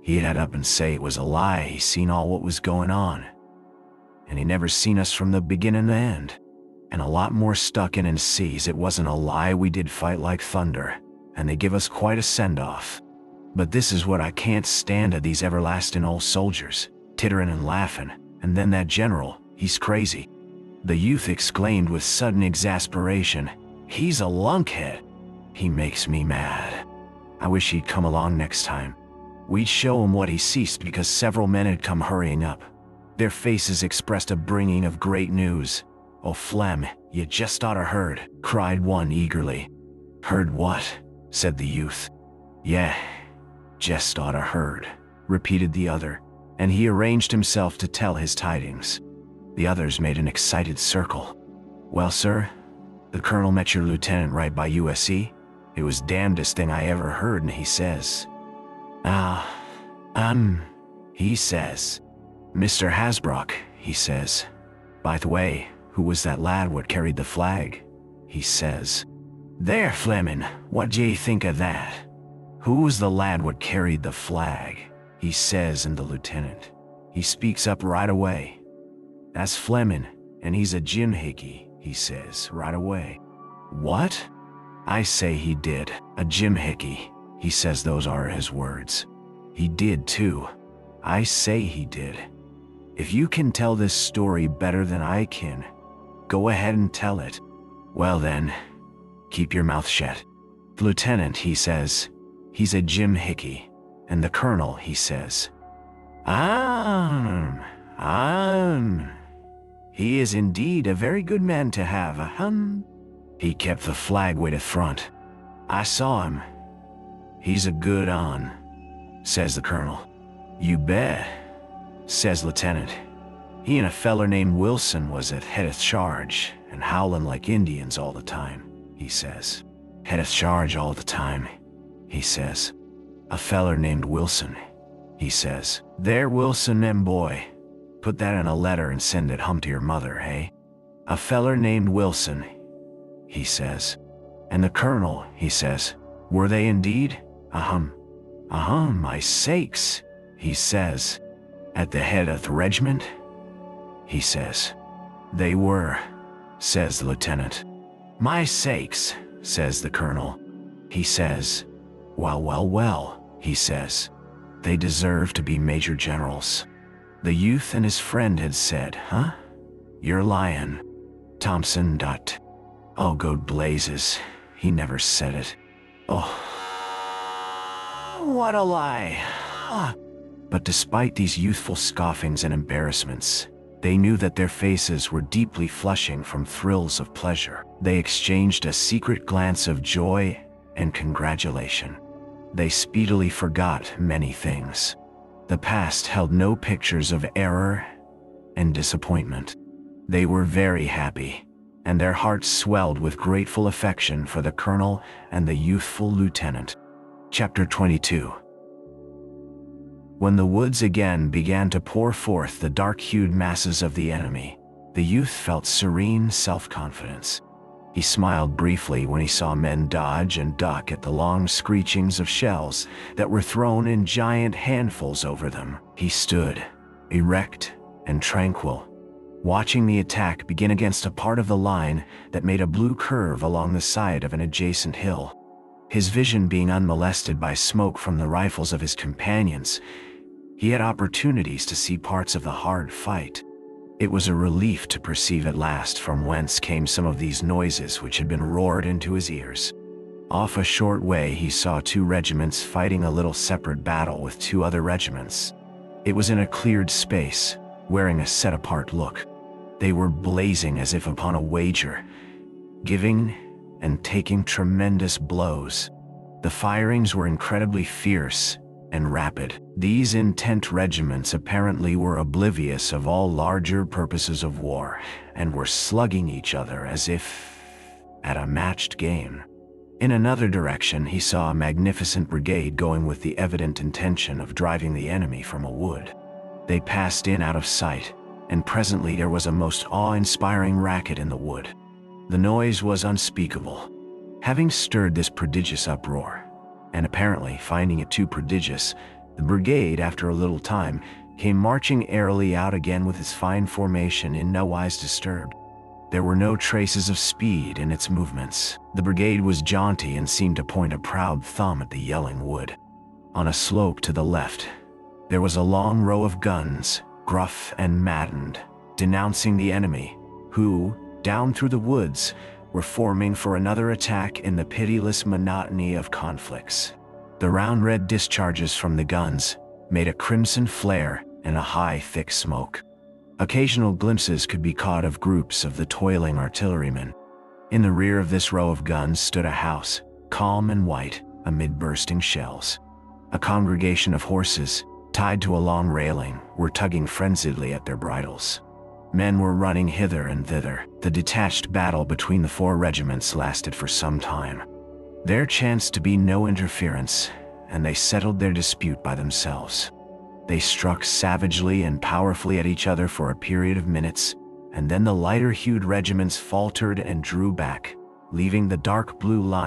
he'd head up and say it was a lie, he seen all what was going on, and he never seen us from the beginning to end. And a lot more stuck in and sees it wasn't a lie, we did fight like thunder, and they give us quite a send-off. But this is what I can't stand of these everlasting old soldiers, tittering and laughing, and then that general, he's crazy." The youth exclaimed with sudden exasperation, "He's a lunkhead. He makes me mad. I wish he'd come along next time. We'd show him what he ceased," because several men had come hurrying up. Their faces expressed a bringing of great news. "Oh, Flem, you just oughta heard," cried one eagerly. "Heard what?" said the youth. "Yeah, just oughta heard," repeated the other, and he arranged himself to tell his tidings. The others made an excited circle. "Well, sir, the colonel met your lieutenant right by USC. It was damnedest thing I ever heard, and he says, he says, Mr. Hasbrook, he says, by the way, who was that lad what carried the flag? He says, there, Fleming, what d'ye think of that? Who was the lad what carried the flag? He says, and the lieutenant, he speaks up right away. That's Fleming, and he's a jimhickey, he says, right away. What? I say he did, a jimhickey, he says those are his words. He did too. I say he did. If you can tell this story better than I can, go ahead and tell it. Well then, keep your mouth shut. The lieutenant, he says, he's a jimhickey, and the colonel, he says, he is indeed a very good man to have, He kept the flag way to front. I saw him. He's a good on, says the colonel. You bet, says lieutenant. He and a feller named Wilson was at head of charge and howling like Indians all the time, he says. Head of charge all the time, he says. A feller named Wilson, he says. There, Wilson, M boy. Put that in a letter and send it home to your mother, hey? A feller named Wilson, he says. And the colonel, he says. Were they indeed? My sakes, he says. At the head of the regiment? He says. They were, says the lieutenant. My sakes, says the colonel. He says. Well, he says. They deserve to be major generals. The youth and his friend had said, huh? You're lying. Thompson. Oh, God blazes. He never said it. Oh, what a lie. But despite these youthful scoffings and embarrassments, They knew that their faces were deeply flushing from thrills of pleasure. They exchanged a secret glance of joy and congratulation. They speedily forgot many things. The past held no pictures of error and disappointment. They were very happy, and their hearts swelled with grateful affection for the colonel and the youthful lieutenant. Chapter 22. When the woods again began to pour forth the dark-hued masses of the enemy, the youth felt serene self-confidence. He smiled briefly when he saw men dodge and duck at the long screechings of shells that were thrown in giant handfuls over them. He stood, erect and tranquil, watching the attack begin against a part of the line that made a blue curve along the side of an adjacent hill. His vision being unmolested by smoke from the rifles of his companions, he had opportunities to see parts of the hard fight. It was a relief to perceive at last from whence came some of these noises which had been roared into his ears. Off a short way he saw 2 regiments fighting a little separate battle with 2 other regiments. It was in a cleared space, wearing a set-apart look. They were blazing as if upon a wager, giving and taking tremendous blows. The firings were incredibly fierce and rapid. These intent regiments apparently were oblivious of all larger purposes of war and were slugging each other as if at a matched game. In another direction, he saw a magnificent brigade going with the evident intention of driving the enemy from a wood. They passed in out of sight, and presently there was a most awe-inspiring racket in the wood. The noise was unspeakable. Having stirred this prodigious uproar, and apparently finding it too prodigious, the brigade, after a little time, came marching airily out again with its fine formation in no wise disturbed. There were no traces of speed in its movements. The brigade was jaunty and seemed to point a proud thumb at the yelling wood. On a slope to the left, there was a long row of guns, gruff and maddened, denouncing the enemy, who, down through the woods, were forming for another attack in the pitiless monotony of conflicts. The round red discharges from the guns made a crimson flare and a high, thick smoke. Occasional glimpses could be caught of groups of the toiling artillerymen. In the rear of this row of guns stood a house, calm and white, amid bursting shells. A congregation of horses, tied to a long railing, were tugging frenziedly at their bridles. Men were running hither and thither. The detached battle between the 4 regiments lasted for some time. There chanced to be no interference, and they settled their dispute by themselves. They struck savagely and powerfully at each other for a period of minutes, and then the lighter-hued regiments faltered and drew back, leaving the dark blue line